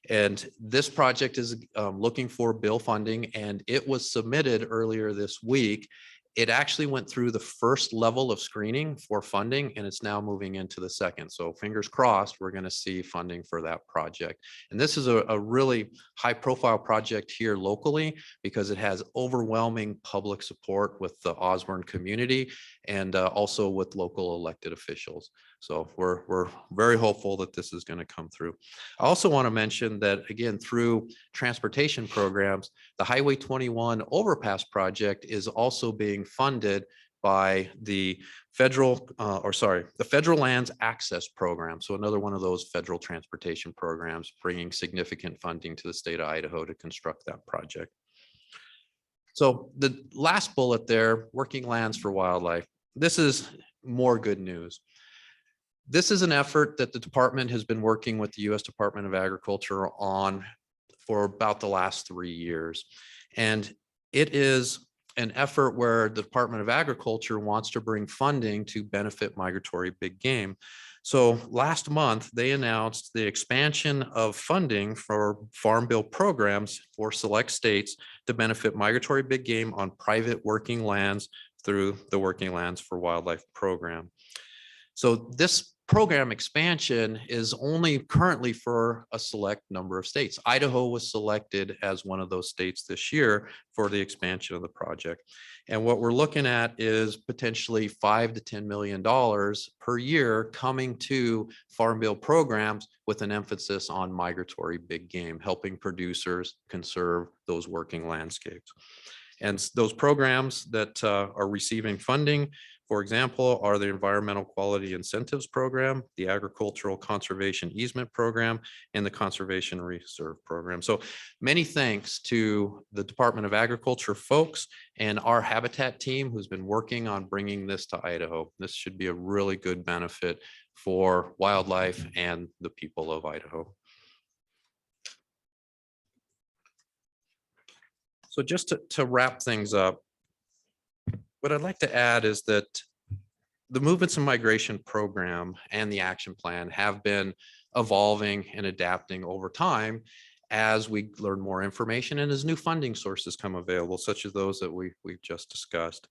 And this project is looking for bill funding, and it was submitted earlier this week. it actually went through the first level of screening for funding, and it's now moving into the second. So fingers crossed, we're going to see funding for that project. And this is a really high profile project here locally because it has overwhelming public support with the Osborne community and also with local elected officials. So we're very hopeful that this is going to come through. I also want to mention that, again, through transportation programs, the Highway 21 overpass project is also being funded by the federal, the Federal Lands Access Program. So another one of those federal transportation programs bringing significant funding to the state of Idaho to construct that project. So the last bullet there, working lands for wildlife. This is more good news. This is an effort that the department has been working with the U.S. Department of Agriculture on for about the last 3 years. And it is an effort where the Department of Agriculture wants to bring funding to benefit migratory big game. So last month, they announced the expansion of funding for Farm Bill programs for select states to benefit migratory big game on private working lands through the Working Lands for Wildlife program. So this program expansion is only currently for a select number of states. Idaho was selected as one of those states this year for the expansion of the project. And what we're looking at is potentially $5 to $10 million per year coming to Farm Bill programs with an emphasis on migratory big game, helping producers conserve those working landscapes. And those programs that are receiving funding, for example, are the Environmental Quality Incentives Program, the Agricultural Conservation Easement Program, and the Conservation Reserve Program. So many thanks to the Department of Agriculture folks and our Habitat team who's been working on bringing this to Idaho. This should be a really good benefit for wildlife and the people of Idaho. So just to wrap things up, what I'd like to add is that the Movements and Migration Program and the action plan have been evolving and adapting over time as we learn more information and as new funding sources come available, such as those that we've just discussed.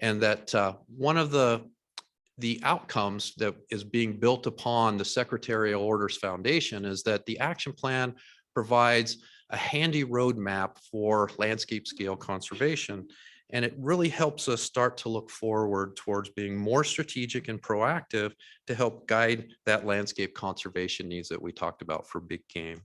And that one of the outcomes that is being built upon the Secretarial Orders Foundation is that the action plan provides a handy roadmap for landscape scale conservation. And it really helps us start to look forward towards being more strategic and proactive to help guide that landscape conservation needs that we talked about for big game.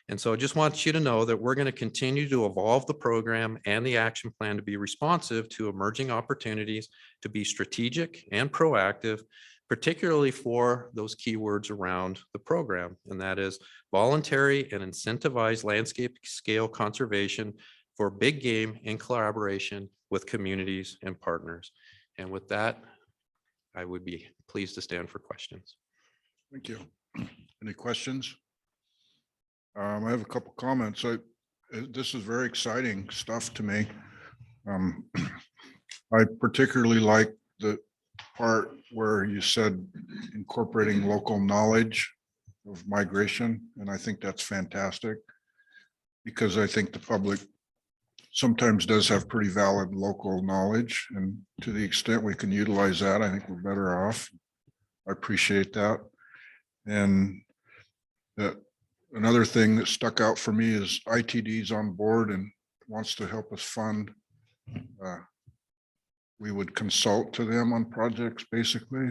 And so I just want you to know that we're going to continue to evolve the program and the action plan to be responsive to emerging opportunities, to be strategic and proactive, particularly for those keywords around the program. And that is voluntary and incentivized landscape scale conservation for big game in collaboration with communities and partners. And with that, I would be pleased to stand for questions. Thank you. Any questions? I have a couple comments. This is very exciting stuff to me. I particularly like the part where you said incorporating local knowledge of migration, and I think that's fantastic because I think the public sometimes does have pretty valid local knowledge, and to the extent we can utilize that, I think we're better off. I appreciate that. And another thing that stuck out for me is ITD's on board and wants to help us fund. We would consult to them on projects, basically.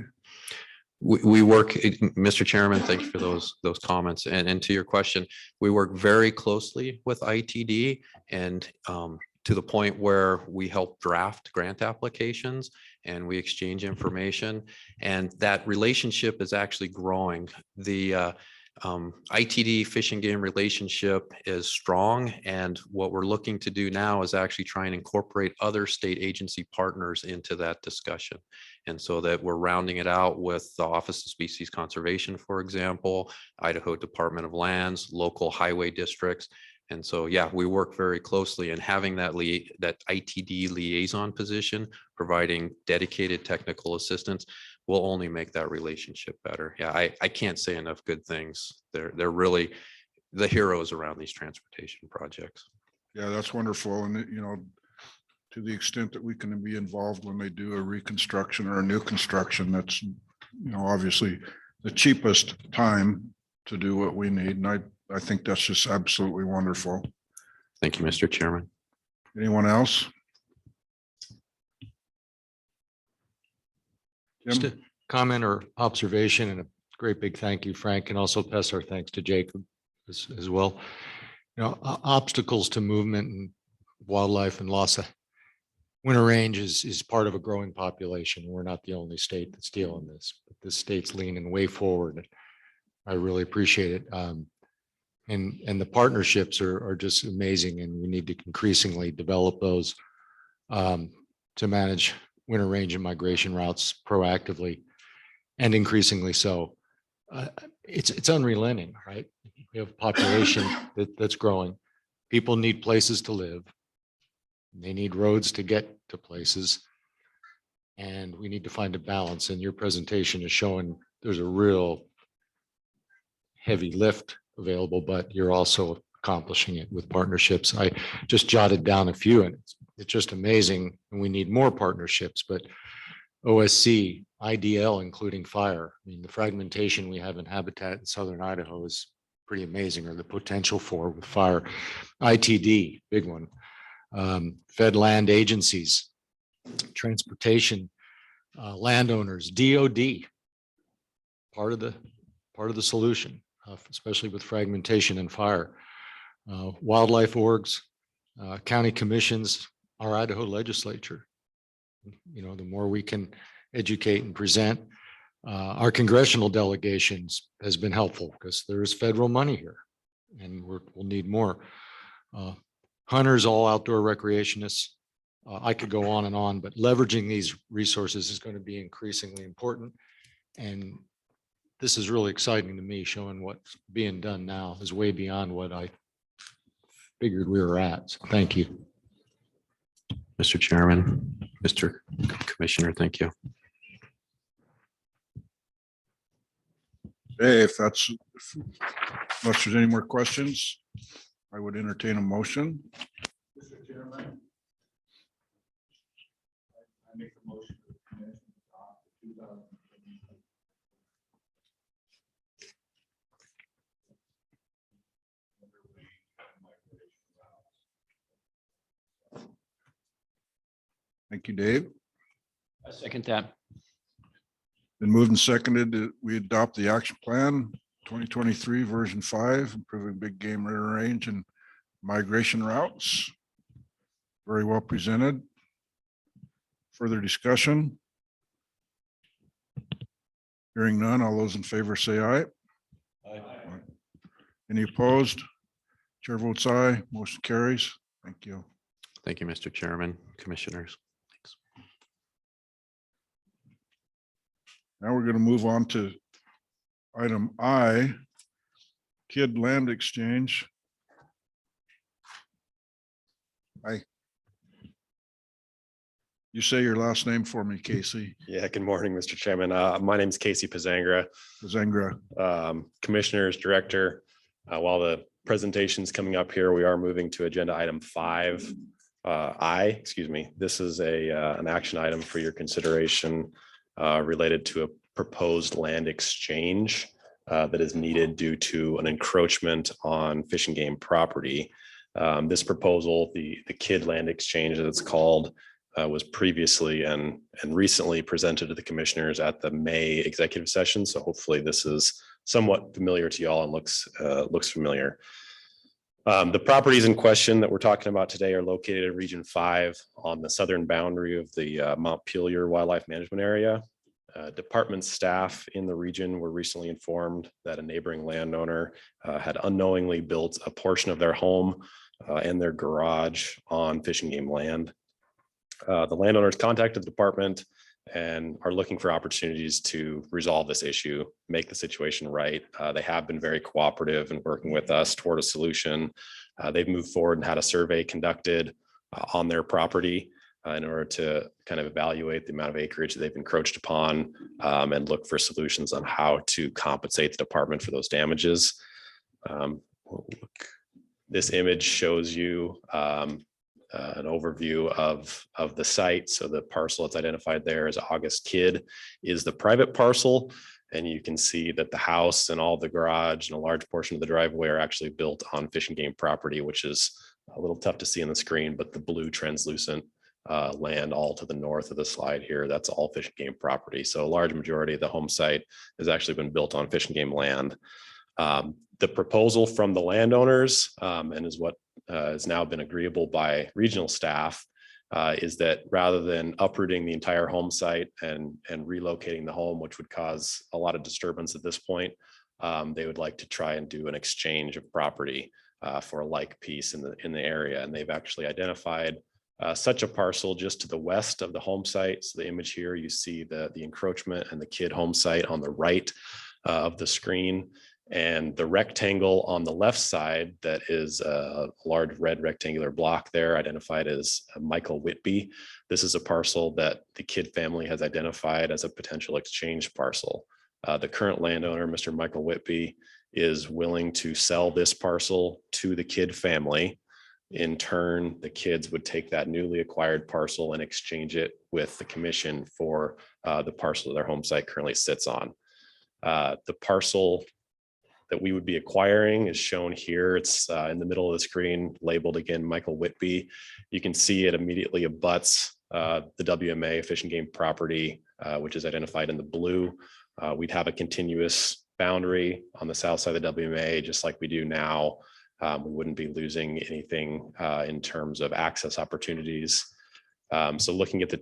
We work, Mr. Chairman, thank you for those comments. And to your question, we work very closely with ITD and to the point where we help draft grant applications and we exchange information. And that relationship is actually growing. The ITD Fish and Game relationship is strong, and what we're looking to do now is actually try and incorporate other state agency partners into that discussion. And so that we're rounding it out with the Office of Species Conservation, for example, Idaho Department of Lands, local highway districts. And so, yeah, we work very closely, and having that ITD liaison position, providing dedicated technical assistance, will only make that relationship better. Yeah, I can't say enough good things. They're really the heroes around these transportation projects. Yeah, that's wonderful. And, to to the extent that we can be involved when they do a reconstruction or a new construction, that's, obviously the cheapest time to do what we need. And I think that's just absolutely wonderful. Thank you, Mr. Chairman. Anyone else? Just Jim? a comment or observation and a great big thank you, Frank, and also pass our thanks to Jacob as well. Obstacles to movement and wildlife and loss of winter range is part of a growing population. We're not the only state that's dealing with this, but this state's leaning way forward. I really appreciate it. And the partnerships are just amazing, and we need to increasingly develop those to manage winter range and migration routes proactively and increasingly so. It's unrelenting, right? We have a population that's growing. People need places to live. They need roads to get to places. And we need to find a balance. And your presentation is showing there's a real heavy lift available, but you're also accomplishing it with partnerships. I just jotted down a few, and it's just amazing. And we need more partnerships, but OSC, IDL, including fire. I mean, the fragmentation we have in habitat in southern Idaho is pretty amazing, or the potential for with fire. ITD, big one. Fed land agencies, transportation, landowners, DOD, part of the solution, especially with fragmentation and fire. Wildlife orgs, county commissions, our Idaho legislature. The more we can educate and present, our congressional delegations has been helpful because there is federal money here, and we'll need more. Hunters, all outdoor recreationists. I could go on, but leveraging these resources is going to be increasingly important. And this is really exciting to me, showing what's being done now is way beyond what I figured we were at. So thank you. Mr. Chairman, Mr. Commissioner, thank you. Hey, unless there's any more questions, I would entertain a motion. Mr. Chairman, I make a motion to the commission to adopt the 2020 Thank you, Dave. I second that. Been moved and seconded that we adopt the action plan 2023 version 5, improving big game rear range and migration routes. Very well presented. Further discussion? Hearing none, all those in favor say aye. Aye. Any opposed? Chair votes aye, motion carries. Thank you. Thank you, Mr. Chairman, commissioners. Thanks. Now we're going to move on to item I, Kid Land Exchange. You say your last name for me, Casey. Yeah, good morning, Mr. Chairman. My name is Casey Pazangra, Commissioners Director. While the presentation's coming up here, we are moving to agenda item 5. This is an action item for your consideration related to a proposed land exchange that is needed due to an encroachment on Fish and Game property. This proposal, the Kid Land Exchange, as it's called, was previously and recently presented to the commissioners at the May executive session. So hopefully this is somewhat familiar to y'all and looks familiar. The properties in question that we're talking about today are located in Region 5 on the southern boundary of the Montpelier Wildlife Management Area. Department staff in the region were recently informed that a neighboring landowner had unknowingly built a portion of their home and their garage on Fish and Game land. The landowners contacted the department and are looking for opportunities to resolve this issue, make the situation right. They have been very cooperative in working with us toward a solution. They've moved forward and had a survey conducted on their property in order to kind of evaluate the amount of acreage that they've encroached upon and look for solutions on how to compensate the department for those damages. This image shows you an overview of the site. So the parcel that's identified there as August Kid is the private parcel. And you can see that the house and all the garage and a large portion of the driveway are actually built on Fish and Game property, which is a little tough to see on the screen, but the blue translucent land all to the north of the slide here, that's all Fish and Game property. So a large majority of the home site has actually been built on Fish and Game land. The proposal from the landowners and is what has now been agreeable by regional staff is that rather than uprooting the entire home site and relocating the home, which would cause a lot of disturbance at this point, they would like to try and do an exchange of property for a like piece in the area. And they've actually identified such a parcel just to the west of the home site. So the image here, you see the encroachment and the Kid home site on the right of the screen. And the rectangle on the left side, that is a large red rectangular block there identified as Michael Whitby. This is a parcel that the Kid family has identified as a potential exchange parcel. The current landowner, Mr. Michael Whitby, is willing to sell this parcel to the Kid family. In turn, the Kids would take that newly acquired parcel and exchange it with the commission for the parcel that their home site currently sits on. The parcel that we would be acquiring is shown here. It's in the middle of the screen, labeled again, Michael Whitby. You can see it immediately abuts the WMA Fish and Game property, which is identified in the blue. We'd have a continuous boundary on the south side of the WMA, just like we do now. We wouldn't be losing anything in terms of access opportunities. So looking at the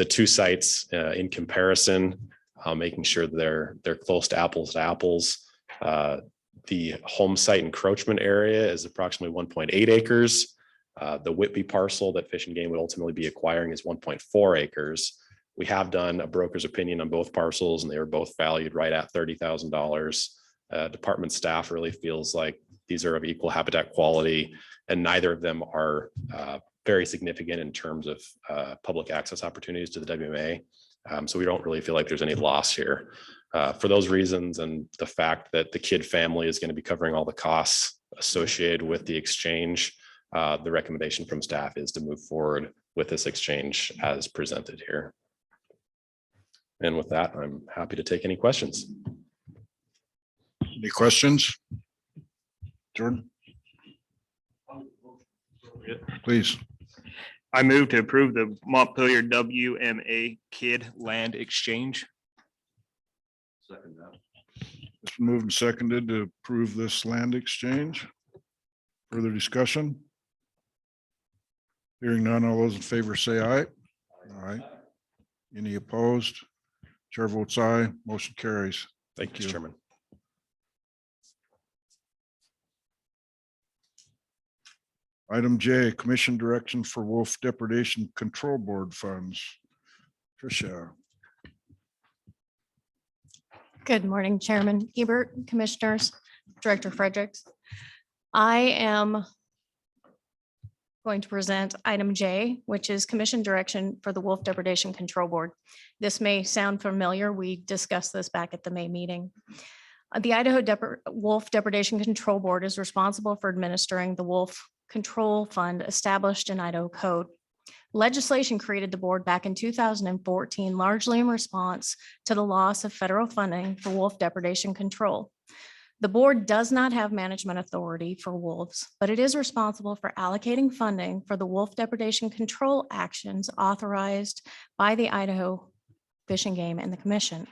two sites in comparison, making sure they're close to apples. The home site encroachment area is approximately 1.8 acres. The Whitby parcel that Fish and Game would ultimately be acquiring is 1.4 acres. We have done a broker's opinion on both parcels, and they were both valued right at $30,000. Department staff really feels like these are of equal habitat quality, and neither of them are very significant in terms of public access opportunities to the WMA. So we don't really feel like there's any loss here. For those reasons, and the fact that the Kid family is going to be covering all the costs associated with the exchange, the recommendation from staff is to move forward with this exchange as presented here. And with that, I'm happy to take any questions. Any questions? Jordan? Please. I move to approve the Montpelier WMA Kid land exchange. Second that. It's moved and seconded to approve this land exchange. Further discussion? Hearing none, all those in favor say aye. Aye. Any opposed? Chair votes aye, motion carries. Thank you, Mr. Chairman. Item J, Commission Direction for Wolf Depredation Control Board Funds. Tricia. Good morning, Chairman Ebert, Commissioners, Director Fredericks. I am going to present item J, which is Commission Direction for the Wolf Depredation Control Board. This may sound familiar. We discussed this back at the May meeting. The Idaho Wolf Depredation Control Board is responsible for administering the Wolf Control Fund established in Idaho Code. Legislation created the board back in 2014, largely in response to the loss of federal funding for wolf depredation control. The board does not have management authority for wolves, but it is responsible for allocating funding for the wolf depredation control actions authorized by the Idaho Fish and Game and the Commission.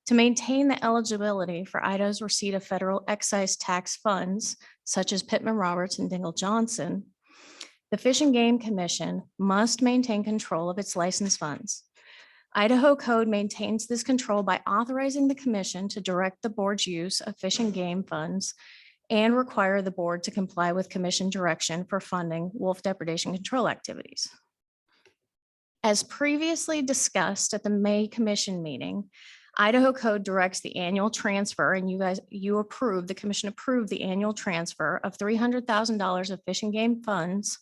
To maintain the eligibility for Idaho's receipt of federal excise tax funds, such as Pittman-Roberts and Dingell-Johnson, the Fish and Game Commission must maintain control of its licensed funds. Idaho Code maintains this control by authorizing the commission to direct the board's use of fish and game funds and require the board to comply with commission direction for funding wolf depredation control activities. As previously discussed at the May Commission meeting, Idaho Code directs the annual transfer, and the commission approved the annual transfer of $300,000 of fish and game funds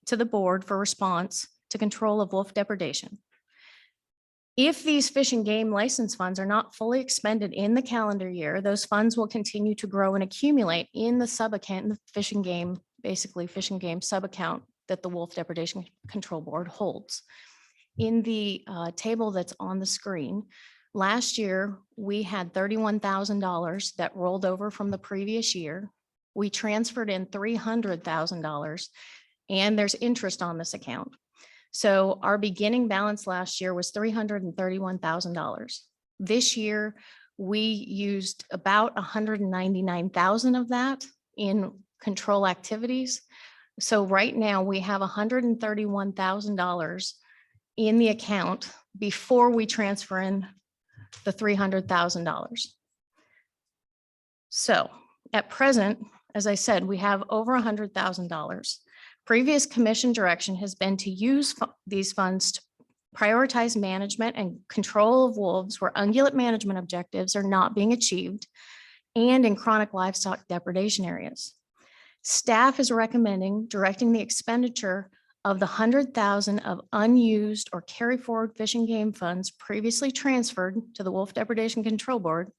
to the board for response to control of wolf depredation. If these fish and game license funds are not fully expended in the calendar year, those funds will continue to grow and accumulate in the subaccount, the fish and game, basically fish and game subaccount that the Wolf Depredation Control Board holds. In the table that's on the screen, last year, we had $31,000 that rolled over from the previous year. We transferred in $300,000, and there's interest on this account. So our beginning balance last year was $331,000. This year, we used about $199,000 of that in control activities. So right now, we have $131,000 in the account before we transfer in the $300,000. So at present, as I said, we have over $100,000. Previous commission direction has been to use these funds to prioritize management and control of wolves where ungulate management objectives are not being achieved and in chronic livestock depredation areas. Staff is recommending directing the expenditure of the $100,000 of unused or carry forward fish and game funds previously transferred to the Wolf Depredation Control Board,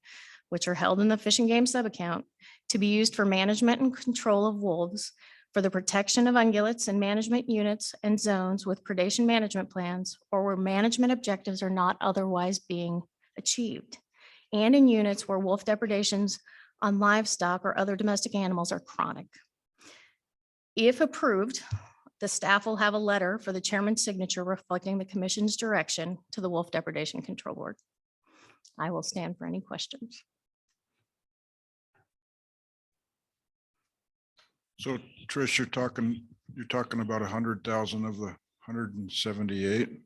which are held in the fish and game subaccount, to be used for management and control of wolves, for the protection of ungulates and management units and zones with predation management plans, or where management objectives are not otherwise being achieved, and in units where wolf depredations on livestock or other domestic animals are chronic. If approved, the staff will have a letter for the chairman's signature reflecting the commission's direction to the Wolf Depredation Control Board. I will stand for any questions. So Trish, you're talking about 100,000 of the 178?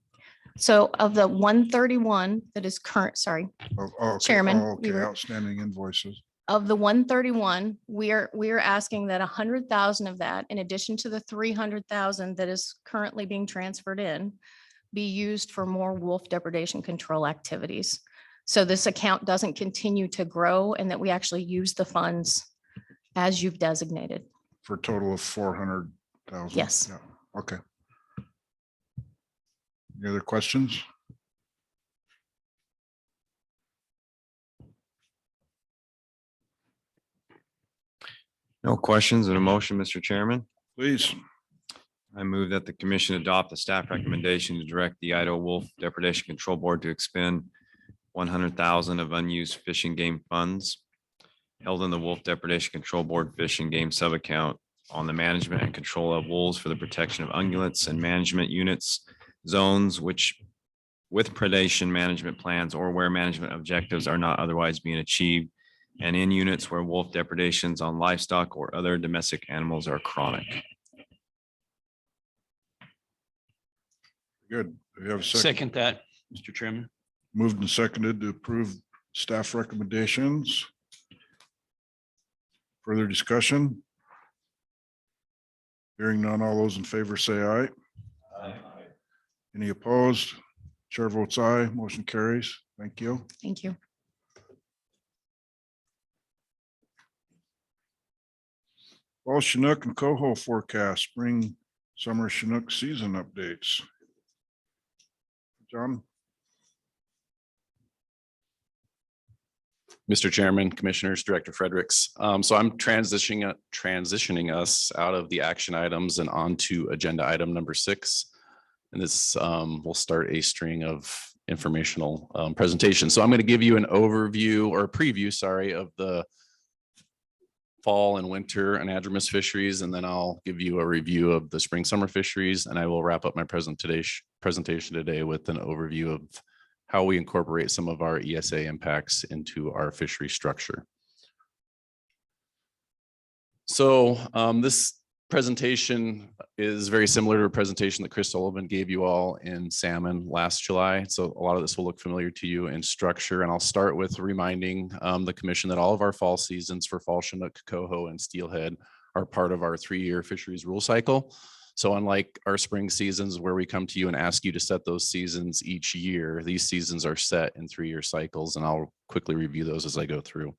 So of the 131 that is current, sorry, Oh, okay. Chairman, Oh, okay, you were- outstanding invoices. of the 131, we are asking that 100,000 of that, in addition to the 300,000 that is currently being transferred in, be used for more wolf depredation control activities. So this account doesn't continue to grow and that we actually use the funds as you've designated. For a total of 400,000? Yes. Yeah, okay. Any other questions? No questions and a motion, Mr. Chairman. Please. I move that the commission adopt the staff recommendation to direct the Idaho Wolf Depredation Control Board to expend 100,000 of unused fish and game funds held in the Wolf Depredation Control Board Fish and Game Subaccount on the management and control of wolves for the protection of ungulates and management units, zones which with predation management plans or where management objectives are not otherwise being achieved, and in units where wolf depredations on livestock or other domestic animals are chronic. Good. Do you have a second? Second that, Mr. Chairman. Moved and seconded to approve staff recommendations. Further discussion? Hearing none, all those in favor say aye. Any opposed? Chair votes aye, motion carries. Thank you. Thank you. Fall Chinook and Coho forecast, spring, summer Chinook season updates. John? Mr. Chairman, Commissioners, Director Fredericks. So I'm transitioning us out of the action items and onto agenda item number 6. And this will start a string of informational presentations. So I'm going to give you an overview or a preview, sorry, of the fall and winter anadromous fisheries, and then I'll give you a review of the spring summer fisheries, and I will wrap up my presentation today with an overview of how we incorporate some of our ESA impacts into our fishery structure. So this presentation is very similar to a presentation that Chris Sullivan gave you all in salmon last July. So a lot of this will look familiar to you in structure, and I'll start with reminding the commission that all of our fall seasons for fall Chinook, Coho, and steelhead are part of our 3-year fisheries rule cycle. So unlike our spring seasons where we come to you and ask you to set those seasons each year, these seasons are set in 3-year cycles, and I'll quickly review those as I go through.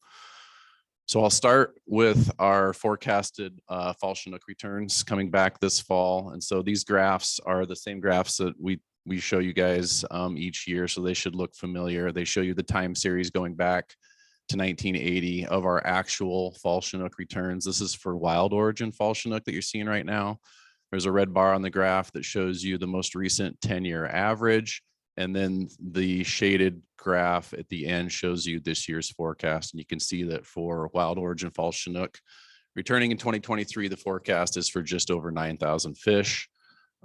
So I'll start with our forecasted fall Chinook returns coming back this fall. And so these graphs are the same graphs that we show you guys each year. So they should look familiar. They show you the time series going back to 1980 of our actual fall Chinook returns. This is for wild origin fall Chinook that you're seeing right now. There's a red bar on the graph that shows you the most recent 10-year average. And then the shaded graph at the end shows you this year's forecast. And you can see that for wild origin fall Chinook, returning in 2023, the forecast is for just over 9,000 fish.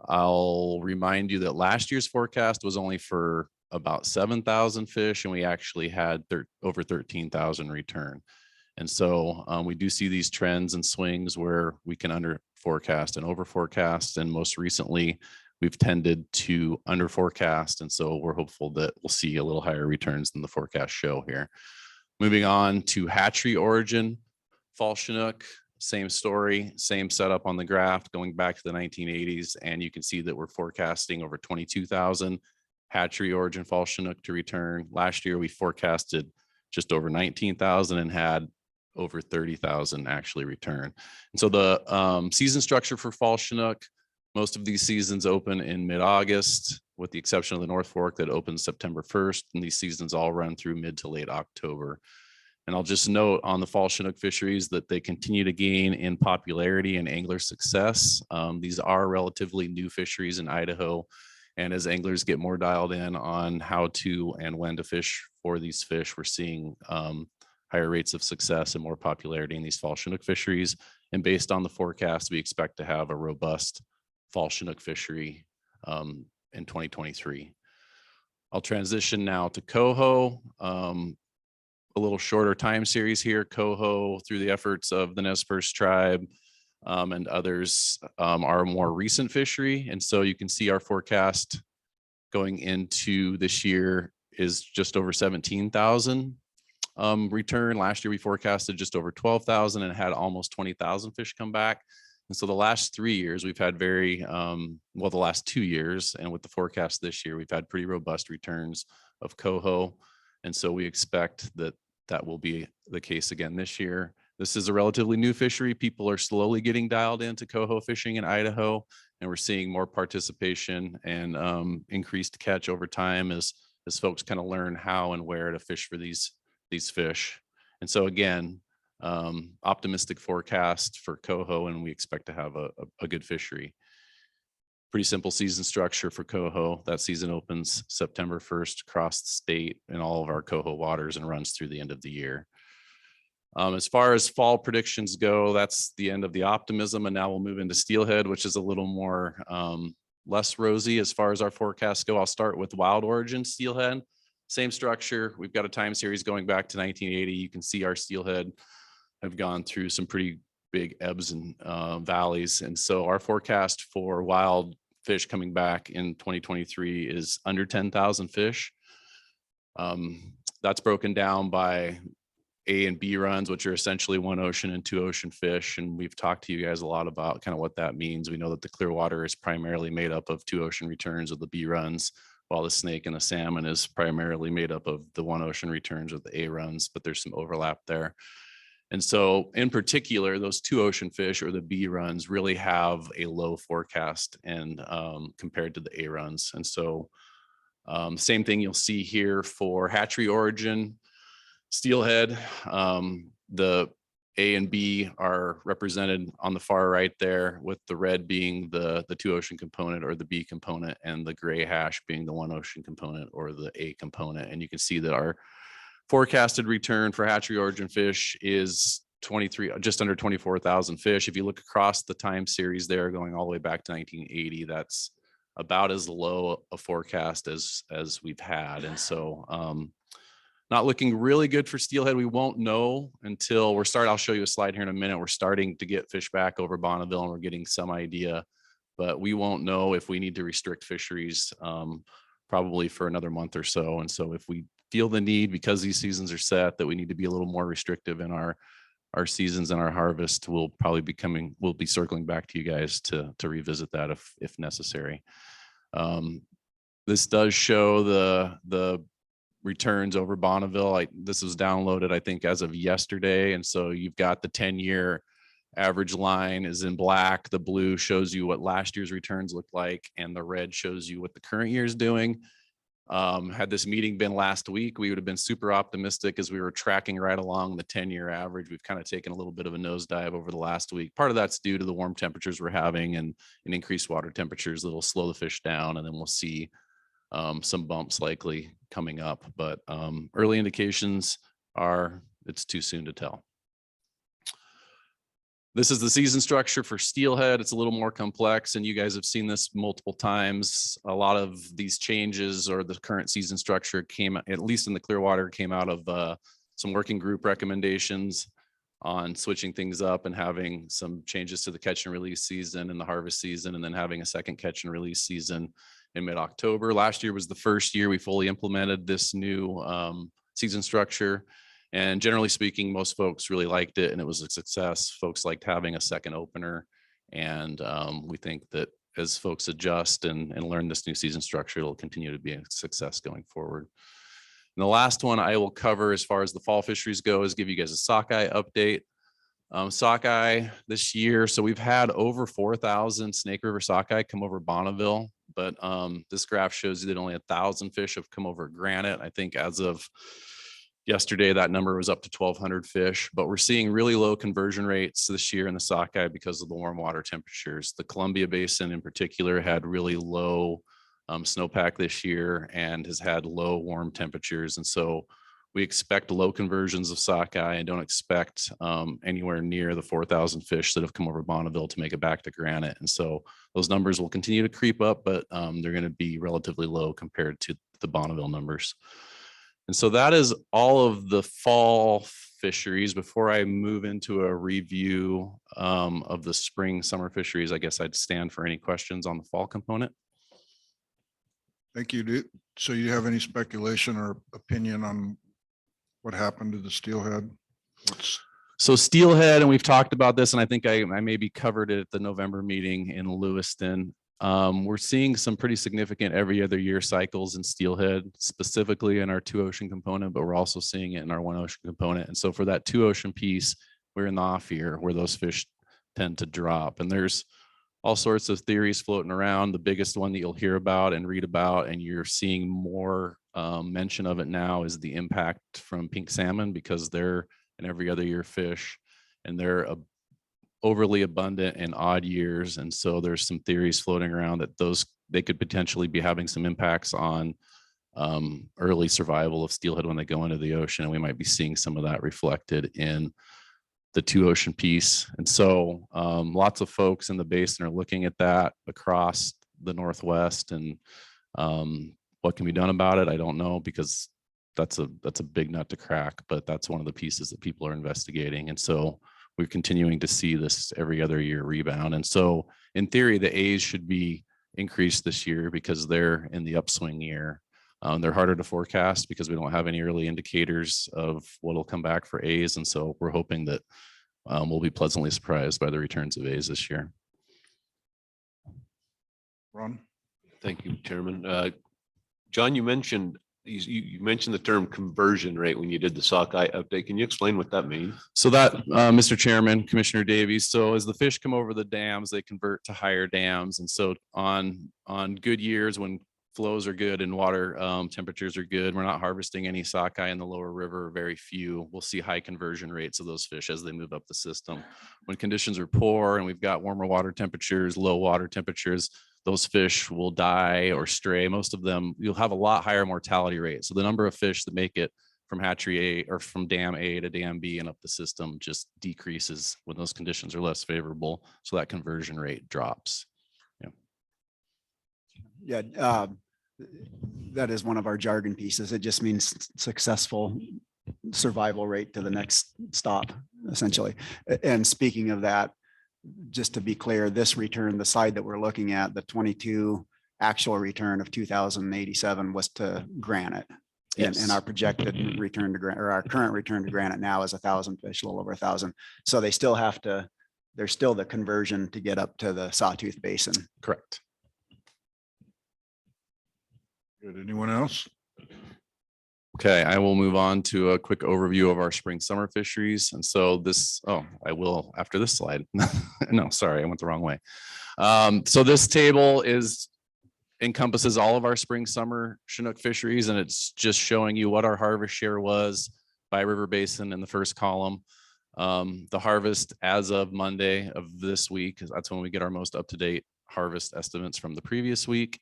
I'll remind you that last year's forecast was only for about 7,000 fish, and we actually had over 13,000 return. And so we do see these trends and swings where we can under forecast and over forecast. And most recently, we've tended to under forecast. And so we're hopeful that we'll see a little higher returns than the forecast show here. Moving on to hatchery origin, fall Chinook, same story, same setup on the graph going back to the 1980s. And you can see that we're forecasting over 22,000 hatchery origin fall Chinook to return. Last year, we forecasted just over 19,000 and had over 30,000 actually return. And so the season structure for fall Chinook, most of these seasons open in mid-August, with the exception of the North Fork that opens September 1st. And these seasons all run through mid to late October. And I'll just note on the fall Chinook fisheries that they continue to gain in popularity and angler success. These are relatively new fisheries in Idaho. And as anglers get more dialed in on how to and when to fish for these fish, we're seeing higher rates of success and more popularity in these fall Chinook fisheries. And based on the forecast, we expect to have a robust fall Chinook fishery in 2023. I'll transition now to Coho. A little shorter time series here. Coho, through the efforts of the Nez Perce tribe and others, are a more recent fishery. And so you can see our forecast going into this year is just over 17,000 return. Last year, we forecasted just over 12,000 and had almost 20,000 fish come back. And so the last 3 years, we've had the last 2 years, and with the forecast this year, we've had pretty robust returns of Coho. And so we expect that that will be the case again this year. This is a relatively new fishery. People are slowly getting dialed into Coho fishing in Idaho, and we're seeing more participation and increased catch over time as folks kind of learn how and where to fish for these fish. And so again, optimistic forecast for Coho, and we expect to have a good fishery. Pretty simple season structure for Coho. That season opens September 1st across the state in all of our Coho waters and runs through the end of the year. As far as fall predictions go, that's the end of the optimism. And now we'll move into steelhead, which is a little more less rosy as far as our forecasts go. I'll start with wild origin steelhead. Same structure. We've got a time series going back to 1980. You can see our steelhead have gone through some pretty big ebbs and valleys. And so our forecast for wild fish coming back in 2023 is under 10,000 fish. That's broken down by A and B runs, which are essentially one ocean and two ocean fish. And we've talked to you guys a lot about kind of what that means. We know that the Clearwater is primarily made up of two ocean returns of the B runs, while the snake and the salmon is primarily made up of the one ocean returns of the A runs, but there's some overlap there. And so in particular, those two ocean fish or the B runs really have a low forecast and compared to the A runs. And so same thing you'll see here for hatchery origin steelhead. The A and B are represented on the far right there, with the red being the two ocean component or the B component, and the gray hash being the one ocean component or the A component. And you can see that our forecasted return for hatchery origin fish is just under 24,000 fish. If you look across the time series there, going all the way back to 1980, that's about as low a forecast as we've had. And so not looking really good for steelhead. We won't know until I'll show you a slide here in a minute. We're starting to get fish back over Bonneville and we're getting some idea, but we won't know if we need to restrict fisheries probably for another month or so. And so if we feel the need, because these seasons are set, that we need to be a little more restrictive in our seasons and our harvest, we'll be circling back to you guys to revisit that if necessary. This does show the returns over Bonneville. This was downloaded, I think, as of yesterday. And so you've got the 10-year average line is in black. The blue shows you what last year's returns look like, and the red shows you what the current year is doing. Had this meeting been last week, we would have been super optimistic as we were tracking right along the 10-year average. We've kind of taken a little bit of a nosedive over the last week. Part of that's due to the warm temperatures we're having and increased water temperatures that'll slow the fish down, and then we'll see some bumps likely coming up. But early indications are it's too soon to tell. This is the season structure for steelhead. It's a little more complex, and you guys have seen this multiple times. A lot of these changes or the current season structure came, at least in the Clearwater, came out of some working group recommendations on switching things up and having some changes to the catch and release season and the harvest season, and then having a second catch and release season in mid-October. Last year was the first year we fully implemented this new season structure. And generally speaking, most folks really liked it and it was a success. Folks liked having a second opener. And we think that as folks adjust and learn this new season structure, it'll continue to be a success going forward. And the last one I will cover as far as the fall fisheries go is give you guys a sockeye update. Sockeye this year, so we've had over 4,000 Snake River sockeye come over Bonneville, but this graph shows you that only 1,000 fish have come over Granite. I think as of yesterday, that number was up to 1,200 fish, but we're seeing really low conversion rates this year in the sockeye because of the warm water temperatures. The Columbia Basin in particular had really low snowpack this year and has had low warm temperatures. And so we expect low conversions of sockeye and don't expect anywhere near the 4,000 fish that have come over Bonneville to make it back to Granite. And so those numbers will continue to creep up, but they're going to be relatively low compared to the Bonneville numbers. And so that is all of the fall fisheries. Before I move into a review of the spring summer fisheries, I guess I'd stand for any questions on the fall component. Thank you. So you have any speculation or opinion on what happened to the steelhead? So steelhead, and we've talked about this, and I think I maybe covered it at the November meeting in Lewiston. We're seeing some pretty significant every other year cycles in steelhead, specifically in our two ocean component, but we're also seeing it in our one ocean component. And so for that two ocean piece, we're in the off year where those fish tend to drop. And there's all sorts of theories floating around. The biggest one that you'll hear about and read about, and you're seeing more mention of it now, is the impact from pink salmon, because they're an every other year fish and they're overly abundant in odd years. And so there's some theories floating around that they could potentially be having some impacts on early survival of steelhead when they go into the ocean. And we might be seeing some of that reflected in the two ocean piece. And so lots of folks in the basin are looking at that across the Northwest, and what can be done about it, I don't know, because that's a big nut to crack, but that's one of the pieces that people are investigating. And so we're continuing to see this every other year rebound. And so in theory, the A's should be increased this year because they're in the upswing year. They're harder to forecast because we don't have any early indicators of what will come back for A's. And so we're hoping that we'll be pleasantly surprised by the returns of A's this year. Ron? Thank you, Chairman. John, you mentioned the term conversion rate when you did the sockeye update. Can you explain what that means? So that, Mr. Chairman, Commissioner Davies, so as the fish come over the dams, they convert to higher dams. And so on good years when flows are good and water temperatures are good, we're not harvesting any sockeye in the lower river, very few. We'll see high conversion rates of those fish as they move up the system. When conditions are poor and we've got warmer water temperatures, low water temperatures, those fish will die or stray. Most of them, you'll have a lot higher mortality rate. So the number of fish that make it from hatchery A or from dam A to dam B and up the system just decreases when those conditions are less favorable. So that conversion rate drops. Yeah, that is one of our jargon pieces. It just means successful survival rate to the next stop, essentially. And speaking of that, just to be clear, this return, the side that we're looking at, the 22 actual return of 2,087 was to Granite. Yes. And our projected return to Granite, or our current return to Granite now is 1,000 fish, a little over 1,000. So they still have to, there's still the conversion to get up to the Sawtooth Basin. Correct. Good. Anyone else? Okay, I will move on to a quick overview of our spring summer fisheries. And so this, I will after this slide. No, sorry, I went the wrong way. So this table is encompasses all of our spring, summer Chinook fisheries, and it's just showing you what our harvest share was by river basin in the first column. The harvest as of Monday of this week, 'cause that's when we get our most up-to-date harvest estimates from the previous week,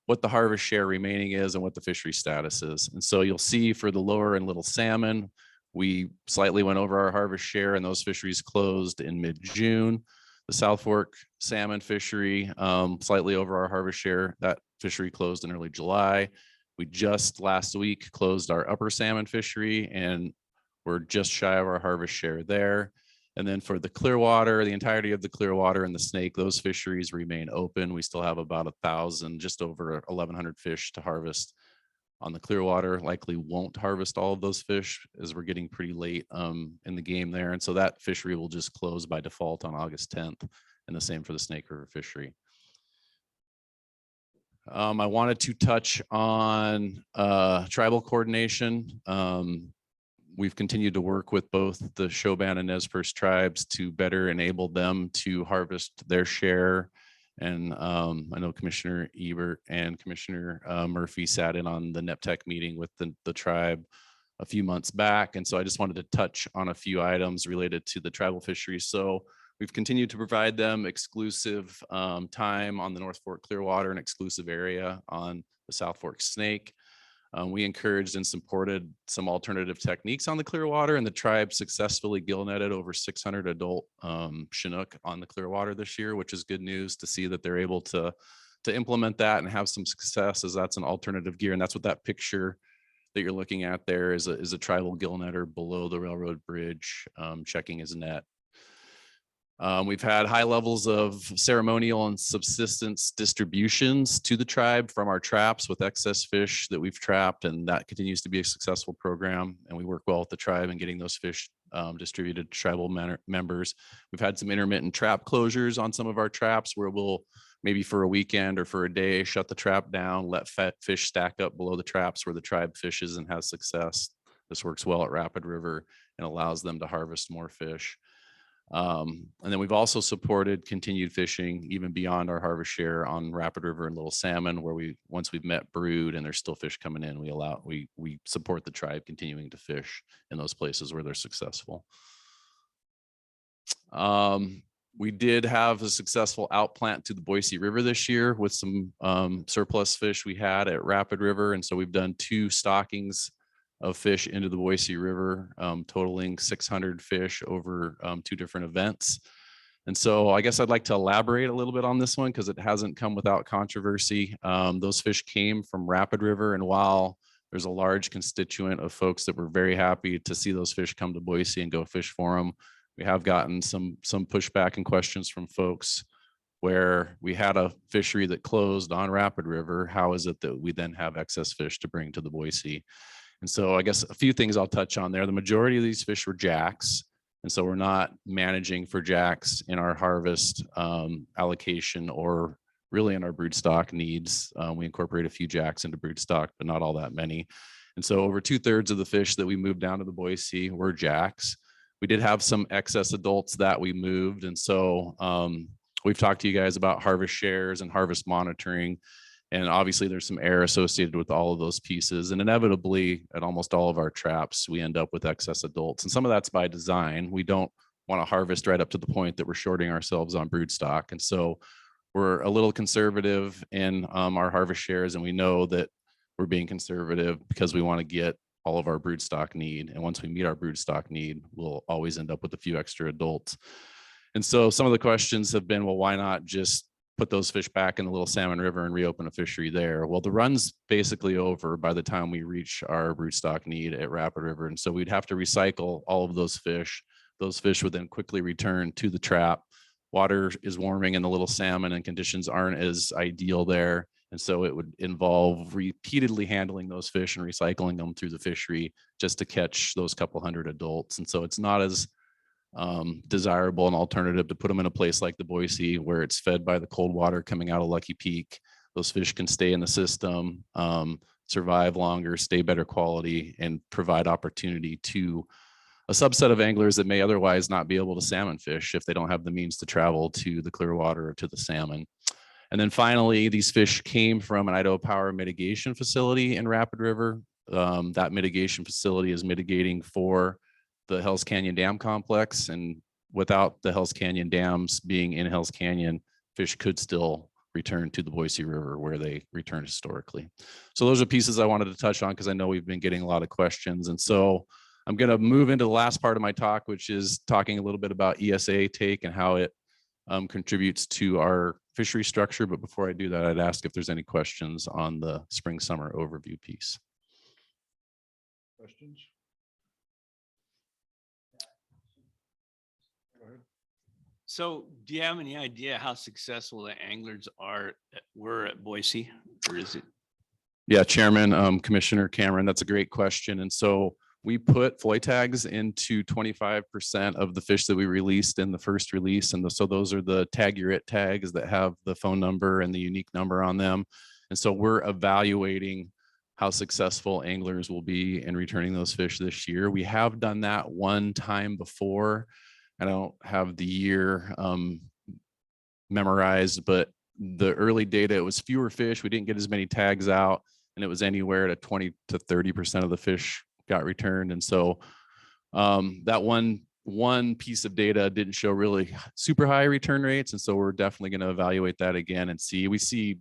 what the harvest share remaining is and what the fishery status is. And so you'll see for the lower and little salmon, we slightly went over our harvest share and those fisheries closed in mid-June. The South Fork salmon fishery, slightly over our harvest share. That fishery closed in early July. We just last week closed our upper salmon fishery and we're just shy of our harvest share there. And then for the Clearwater, the entirety of the Clearwater and the Snake, those fisheries remain open. We still have about 1,000, just over 1,100 fish to harvest on the Clearwater. Likely won't harvest all of those fish as we're getting pretty late in the game there. And so that fishery will just close by default on August 10th, and the same for the Snake River fishery. I wanted to touch on tribal coordination. We've continued to work with both the Shoban and Nez Perce tribes to better enable them to harvest their share. And I know Commissioner Ebert and Commissioner Murphy sat in on the NEPTEC meeting with the tribe a few months back. And so I just wanted to touch on a few items related to the tribal fisheries. So we've continued to provide them exclusive time on the North Fork Clearwater and exclusive area on the South Fork Snake. We encouraged and supported some alternative techniques on the Clearwater, and the tribe successfully gill netted over 600 adult Chinook on the Clearwater this year, which is good news to see that they're able to implement that and have some success, as that's an alternative gear. And that's what that picture that you're looking at there is a tribal gill netter below the railroad bridge, checking his net. We've had high levels of ceremonial and subsistence distributions to the tribe from our traps with excess fish that we've trapped, and that continues to be a successful program. And we work well with the tribe in getting those fish distributed to tribal members. We've had some intermittent trap closures on some of our traps where we'll maybe for a weekend or for a day shut the trap down, let fish stack up below the traps where the tribe fishes and has success. This works well at Rapid River and allows them to harvest more fish. And then we've also supported continued fishing even beyond our harvest share on Rapid River and Little Salmon, where once we've met brood and there's still fish coming in, we support the tribe continuing to fish in those places where they're successful. We did have a successful outplant to the Boise River this year with some surplus fish we had at Rapid River, and so we've done 2 stockings of fish into the Boise River, totaling 600 fish over 2 different events. And so I guess I'd like to elaborate a little bit on this one because it hasn't come without controversy. Those fish came from Rapid River, and while there's a large constituent of folks that were very happy to see those fish come to Boise and go fish for them, we have gotten some pushback and questions from folks where we had a fishery that closed on Rapid River. How is it that we then have excess fish to bring to the Boise? And so I guess a few things I'll touch on there. The majority of these fish were jacks. And so we're not managing for jacks in our harvest allocation or really in our broodstock needs. We incorporate a few jacks into broodstock, but not all that many. And so over 2/3 of the fish that we moved down to the Boise were jacks. We did have some excess adults that we moved. And so we've talked to you guys about harvest shares and harvest monitoring. And obviously there's some error associated with all of those pieces. And inevitably at almost all of our traps, we end up with excess adults. And some of that's by design. We don't want to harvest right up to the point that we're shorting ourselves on broodstock. And so we're a little conservative in our harvest shares. And we know that we're being conservative because we want to get all of our broodstock need. And once we meet our broodstock need, we'll always end up with a few extra adults. And so some of the questions have been, well, why not just put those fish back in the Little Salmon River and reopen a fishery there? Well, the run's basically over by the time we reach our broodstock need at Rapid River. And so we'd have to recycle all of those fish. Those fish would then quickly return to the trap. Water is warming in the Little Salmon and conditions aren't as ideal there. And so it would involve repeatedly handling those fish and recycling them through the fishery just to catch those couple hundred adults. And so it's not as desirable an alternative to put them in a place like the Boise where it's fed by the cold water coming out of Lucky Peak. Those fish can stay in the system, survive longer, stay better quality, and provide opportunity to a subset of anglers that may otherwise not be able to salmon fish if they don't have the means to travel to the Clearwater or to the salmon. And then finally, these fish came from an Idaho Power mitigation facility in Rapid River. That mitigation facility is mitigating for the Hells Canyon Dam complex. And without the Hells Canyon dams being in Hells Canyon, fish could still return to the Boise River where they returned historically. So those are pieces I wanted to touch on because I know we've been getting a lot of questions. And so I'm going to move into the last part of my talk, which is talking a little bit about ESA take and how it contributes to our fishery structure. But before I do that, I'd ask if there's any questions on the spring summer overview piece. Questions? Go ahead. So do you have any idea how successful the anglers were at Boise, or is it? Yeah, Chairman, Commissioner Cameron, that's a great question. And so we put floi tags into 25% of the fish that we released in the first release. And so those are the tag your it tags that have the phone number and the unique number on them. And so we're evaluating how successful anglers will be in returning those fish this year. We have done that one time before. I don't have the year memorized, but the early data, it was fewer fish. We didn't get as many tags out, and it was anywhere to 20 to 30% of the fish got returned. And so that one piece of data didn't show really super high return rates. And so we're definitely going to evaluate that again and see. We see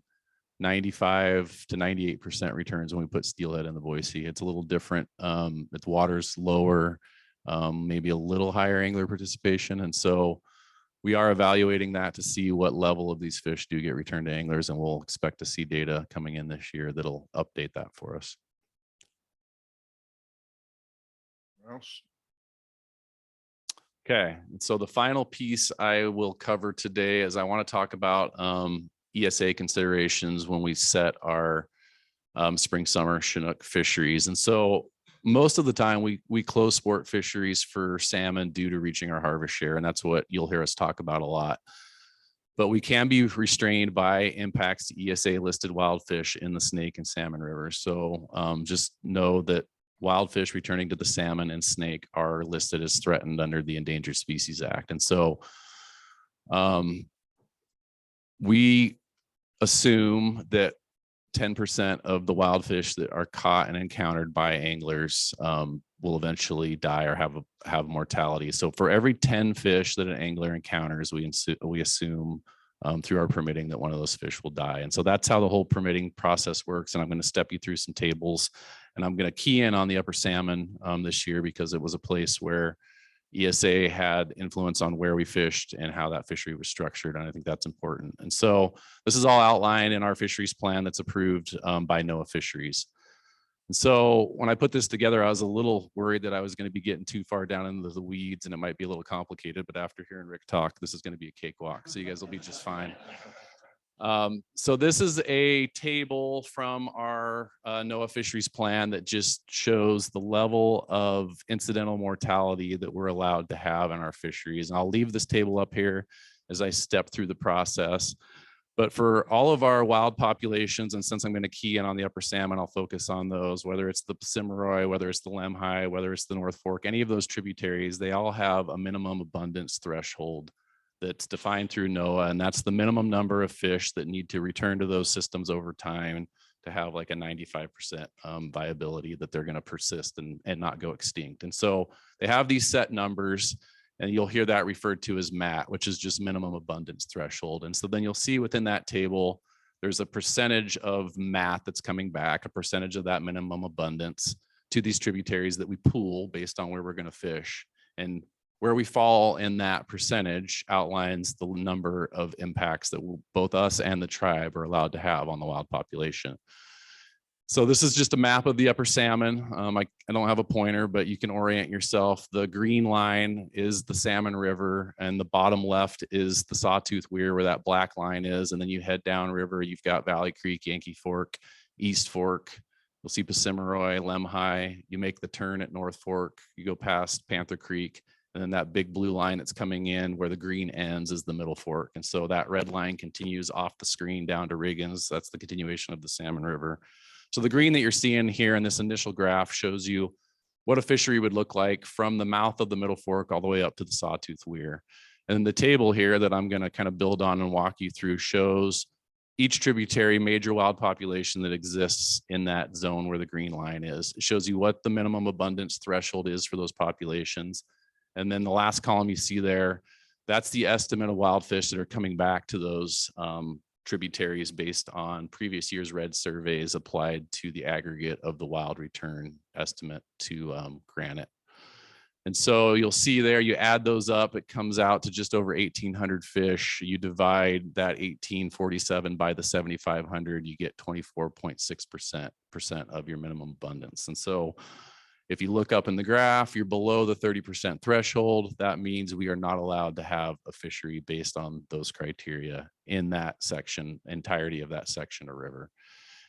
95 to 98% returns when we put steelhead in the Boise. It's a little different. Its water's lower, maybe a little higher angler participation. And so we are evaluating that to see what level of these fish do get returned to anglers. And we'll expect to see data coming in this year that'll update that for us. Else? Okay, and so the final piece I will cover today is I want to talk about ESA considerations when we set our spring summer Chinook fisheries. And so most of the time we close sport fisheries for salmon due to reaching our harvest share, and that's what you'll hear us talk about a lot. But we can be restrained by impacts to ESA listed wild fish in the Snake and Salmon rivers. So just know that wild fish returning to the salmon and snake are listed as threatened under the Endangered Species Act. And so we assume that 10% of the wild fish that are caught and encountered by anglers will eventually die or have mortality. So for every 10 fish that an angler encounters, we assume through our permitting that one of those fish will die. And so that's how the whole permitting process works. And I'm going to step you through some tables, and I'm going to key in on the upper salmon this year because it was a place where ESA had influence on where we fished and how that fishery was structured. And I think that's important. And so this is all outlined in our fisheries plan that's approved by NOAA Fisheries. And so when I put this together, I was a little worried that I was going to be getting too far down into the weeds and it might be a little complicated, but after hearing Rick talk, this is going to be a cakewalk. So you guys will be just fine. So this is a table from our NOAA Fisheries plan that just shows the level of incidental mortality that we're allowed to have in our fisheries. And I'll leave this table up here as I step through the process. But for all of our wild populations, and since I'm going to key in on the upper salmon, I'll focus on those, whether it's the Cimarroy, whether it's the Lemhi, whether it's the North Fork, any of those tributaries, they all have a minimum abundance threshold that's defined through NOAA, and that's the minimum number of fish that need to return to those systems over time to have like a 95% viability that they're going to persist and not go extinct. And so they have these set numbers, and you'll hear that referred to as MAT, which is just minimum abundance threshold. And so then you'll see within that table, there's a percentage of MAT that's coming back, a percentage of that minimum abundance to these tributaries that we pool based on where we're going to fish. And where we fall in that percentage outlines the number of impacts that both us and the tribe are allowed to have on the wild population. So this is just a map of the upper salmon. I don't have a pointer, but you can orient yourself. The green line is the Salmon River, and the bottom left is the Sawtooth Weir where that black line is. And then you head down river, you've got Valley Creek, Yankee Fork, East Fork. You'll see Pacimiroy, Lemhi. You make the turn at North Fork, you go past Panther Creek, and then that big blue line that's coming in where the green ends is the Middle Fork. And so that red line continues off the screen down to Riggins. That's the continuation of the Salmon River. So the green that you're seeing here in this initial graph shows you what a fishery would look like from the mouth of the Middle Fork all the way up to the Sawtooth Weir. And the table here that I'm going to kind of build on and walk you through shows each tributary major wild population that exists in that zone where the green line is. It shows you what the minimum abundance threshold is for those populations. And then the last column you see there, that's the estimate of wild fish that are coming back to those tributaries based on previous year's red surveys applied to the aggregate of the wild return estimate to Granite. And so you'll see there, you add those up, it comes out to just over 1,800 fish. You divide that 1,847 by the 7,500, you get 24.6% of your minimum abundance. And so if you look up in the graph, you're below the 30% threshold. That means we are not allowed to have a fishery based on those criteria in that section, entirety of that section of river.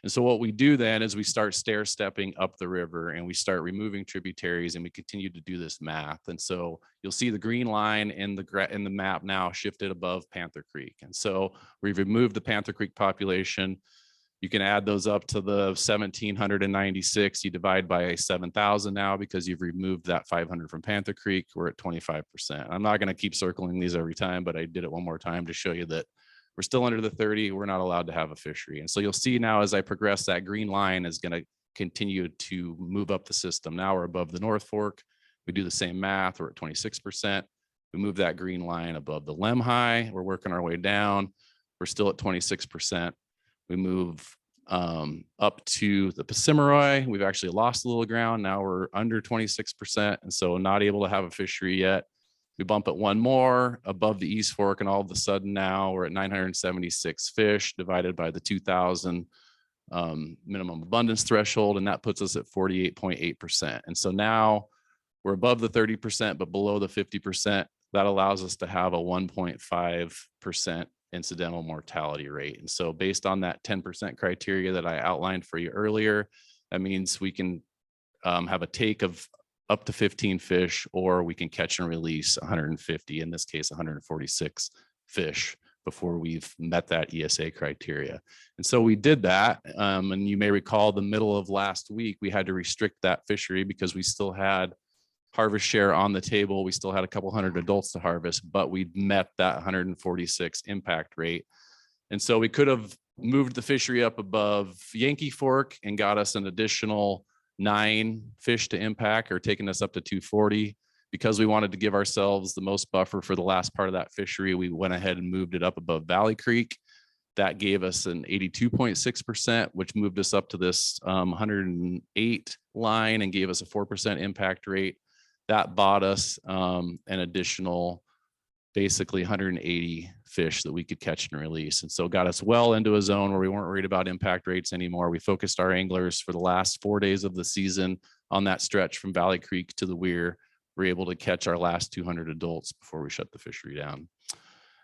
And so what we do then is we start stair stepping up the river and we start removing tributaries and we continue to do this math. And so you'll see the green line in the map now shifted above Panther Creek. And so we've removed the Panther Creek population. You can add those up to the 1,796. You divide by 7,000 now because you've removed that 500 from Panther Creek. We're at 25%. I'm not going to keep circling these every time, but I did it one more time to show you that we're still under the 30. We're not allowed to have a fishery. And so you'll see now as I progress, that green line is going to continue to move up the system. Now we're above the North Fork. We do the same math. We're at 26%. We move that green line above the Lemhi. We're working our way down. We're still at 26%. We move up to the Pacimoroi. We've actually lost a little ground. Now we're under 26%. And so not able to have a fishery yet. We bump it one more above the East Fork, and all of a sudden now we're at 976 fish divided by the 2,000 minimum abundance threshold, and that puts us at 48.8%. And so now we're above the 30%, but below the 50%. That allows us to have a 1.5% incidental mortality rate. And so based on that 10% criteria that I outlined for you earlier, that means we can have a take of up to 15 fish, or we can catch and release 150, in this case, 146 fish before we've met that ESA criteria. And so we did that. And you may recall the middle of last week, we had to restrict that fishery because we still had harvest share on the table. We still had a couple hundred adults to harvest, but we met that 146 impact rate. And so we could have moved the fishery up above Yankee Fork and got us an additional 9 fish to impact, or taking us up to 240. Because we wanted to give ourselves the most buffer for the last part of that fishery, we went ahead and moved it up above Valley Creek. That gave us an 82.6%, which moved us up to this 108 line and gave us a 4% impact rate. That bought us an additional basically 180 fish that we could catch and release. And so got us well into a zone where we weren't worried about impact rates anymore. We focused our anglers for the last 4 days of the season on that stretch from Valley Creek to the Weir. We're able to catch our last 200 adults before we shut the fishery down.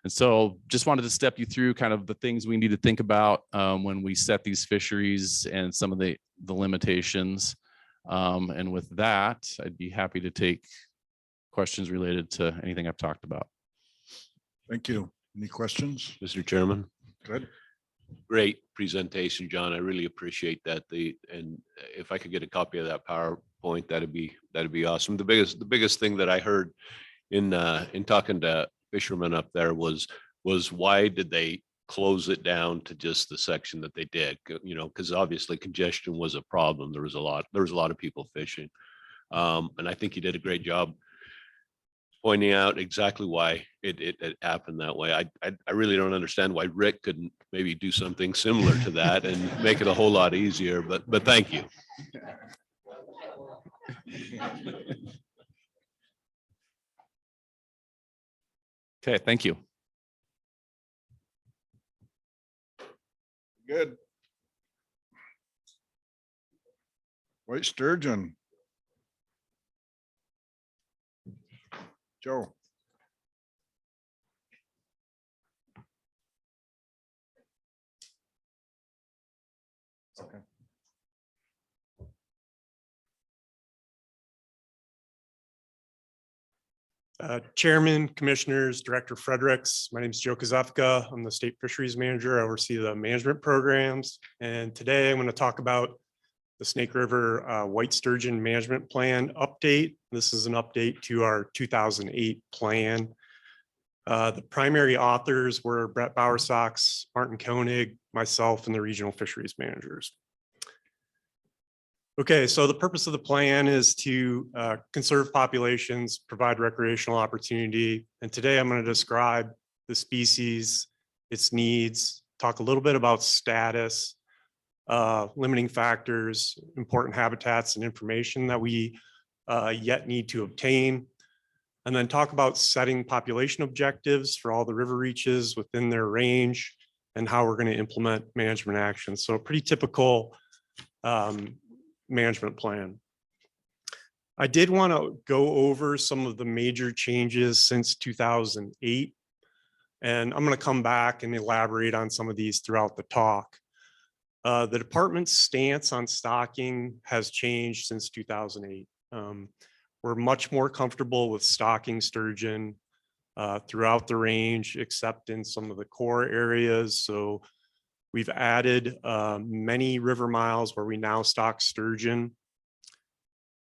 And so just wanted to step you through kind of the things we need to think about when we set these fisheries and some of the limitations. And with that, I'd be happy to take questions related to anything I've talked about. Thank you. Any questions? Mr. Chairman. Good. Great presentation, John. I really appreciate that. And if I could get a copy of that PowerPoint, that'd be awesome. The biggest thing that I heard in talking to fishermen up there was why did they close it down to just the section that they did? You know, because obviously congestion was a problem. There was a lot of people fishing, and I think you did a great job pointing out exactly why it happened that way. I really don't understand why Rick couldn't maybe do something similar to that and make it a whole lot easier, but thank you. Okay, thank you. Good. White sturgeon. Joe. Okay. Chairman, Commissioners, Director Fredericks. My name is Joe Kazafka. I'm the State Fisheries Manager. I oversee the management programs. And today I'm going to talk about the Snake River White Sturgeon Management Plan update. This is an update to our 2008 plan. The primary authors were Brett Bowersox, Martin Koenig, myself, and the regional fisheries managers. Okay, so the purpose of the plan is to conserve populations, provide recreational opportunity. And today I'm going to describe the species, its needs, talk a little bit about status, limiting factors, important habitats and information that we yet need to obtain. And then talk about setting population objectives for all the river reaches within their range and how we're going to implement management actions. So a pretty typical management plan. I did want to go over some of the major changes since 2008, and I'm going to come back and elaborate on some of these throughout the talk. The department's stance on stocking has changed since 2008. We're much more comfortable with stocking sturgeon throughout the range, except in some of the core areas. So we've added many river miles where we now stock sturgeon.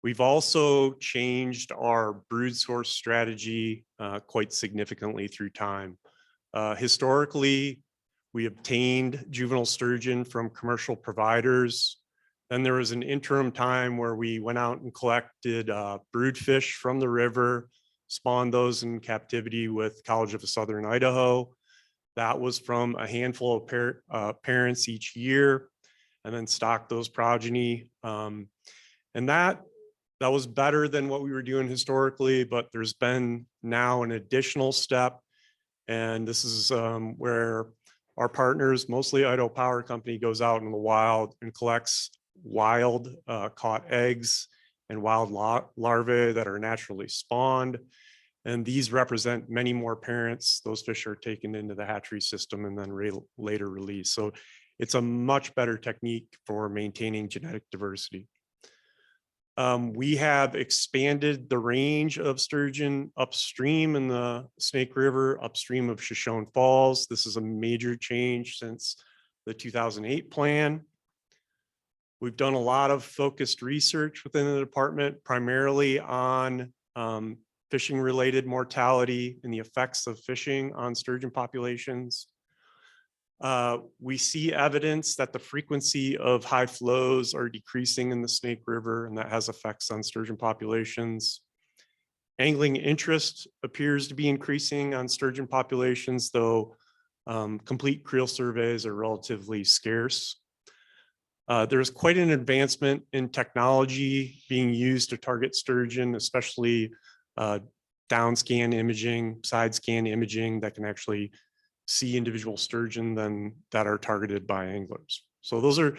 We've also changed our brood source strategy quite significantly through time. Historically, we obtained juvenile sturgeon from commercial providers. Then there was an interim time where we went out and collected brood fish from the river, spawned those in captivity with College of Southern Idaho. That was from a handful of parents each year, and then stocked those progeny. And that was better than what we were doing historically, but there's been now an additional step. And this is where our partners, mostly Idaho Power Company, goes out in the wild and collects wild caught eggs and wild larvae that are naturally spawned. And these represent many more parents. Those fish are taken into the hatchery system and then later released. So it's a much better technique for maintaining genetic diversity. We have expanded the range of sturgeon upstream in the Snake River, upstream of Shoshone Falls. This is a major change since the 2008 plan. We've done a lot of focused research within the department, primarily on fishing related mortality and the effects of fishing on sturgeon populations. We see evidence that the frequency of high flows are decreasing in the Snake River, and that has effects on sturgeon populations. Angling interest appears to be increasing on sturgeon populations, though complete creel surveys are relatively scarce. There's quite an advancement in technology being used to target sturgeon, especially down scan imaging, side scan imaging that can actually see individual sturgeon that are targeted by anglers. So those are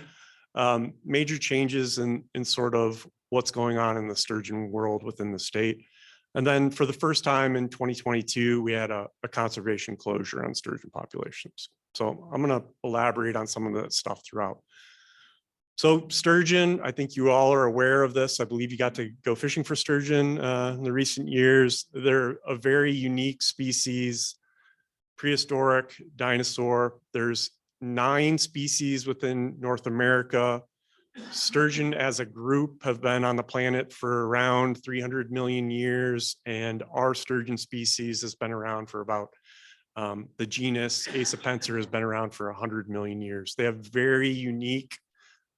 major changes in sort of what's going on in the sturgeon world within the state. And then for the first time in 2022, we had a conservation closure on sturgeon populations. So I'm going to elaborate on some of that stuff throughout. So sturgeon, I think you all are aware of this. I believe you got to go fishing for sturgeon in the recent years. They're a very unique species, prehistoric dinosaur. There's 9 species within North America. Sturgeon as a group have been on the planet for around 300 million years, and our sturgeon species has been around for about, the genus Asapenser has been around for 100 million years. They have very unique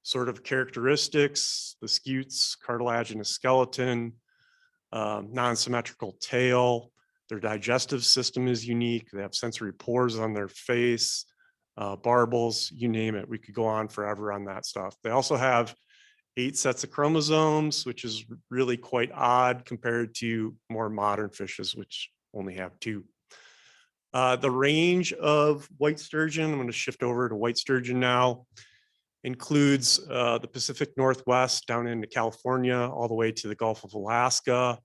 sort of characteristics, the scutes, cartilaginous skeleton, non-symmetrical tail. Their digestive system is unique. They have sensory pores on their face, barbels, you name it. We could go on forever on that stuff. They also have 8 sets of chromosomes, which is really quite odd compared to more modern fishes, which only have 2. The range of white sturgeon, I'm going to shift over to white sturgeon now, includes the Pacific Northwest down into California, all the way to the Gulf of Alaska.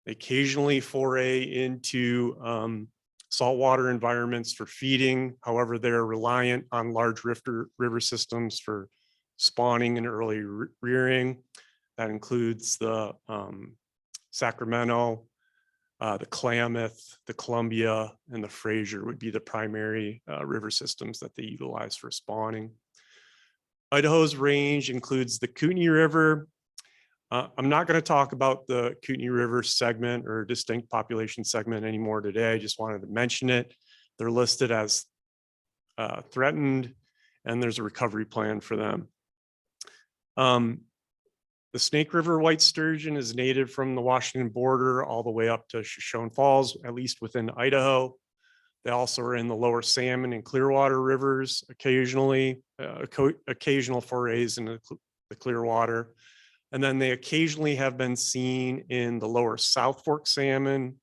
They occasionally foray into saltwater environments for feeding. However, they're reliant on large river systems for spawning and early rearing. That includes the Sacramento, the Klamath, the Columbia, and the Fraser would be the primary river systems that they utilize for spawning. Idaho's range includes the Kootenai River, I'm not going to talk about the Kootenai River segment or distinct population segment anymore today. I just wanted to mention it. They're listed as threatened, and there's a recovery plan for them. The Snake River white sturgeon is native from the Washington border all the way up to Shoshone Falls, at least within Idaho. They also are in the lower Salmon and Clearwater rivers occasionally, occasional forays into the Clearwater. And then they occasionally have been seen in the lower South Fork salmon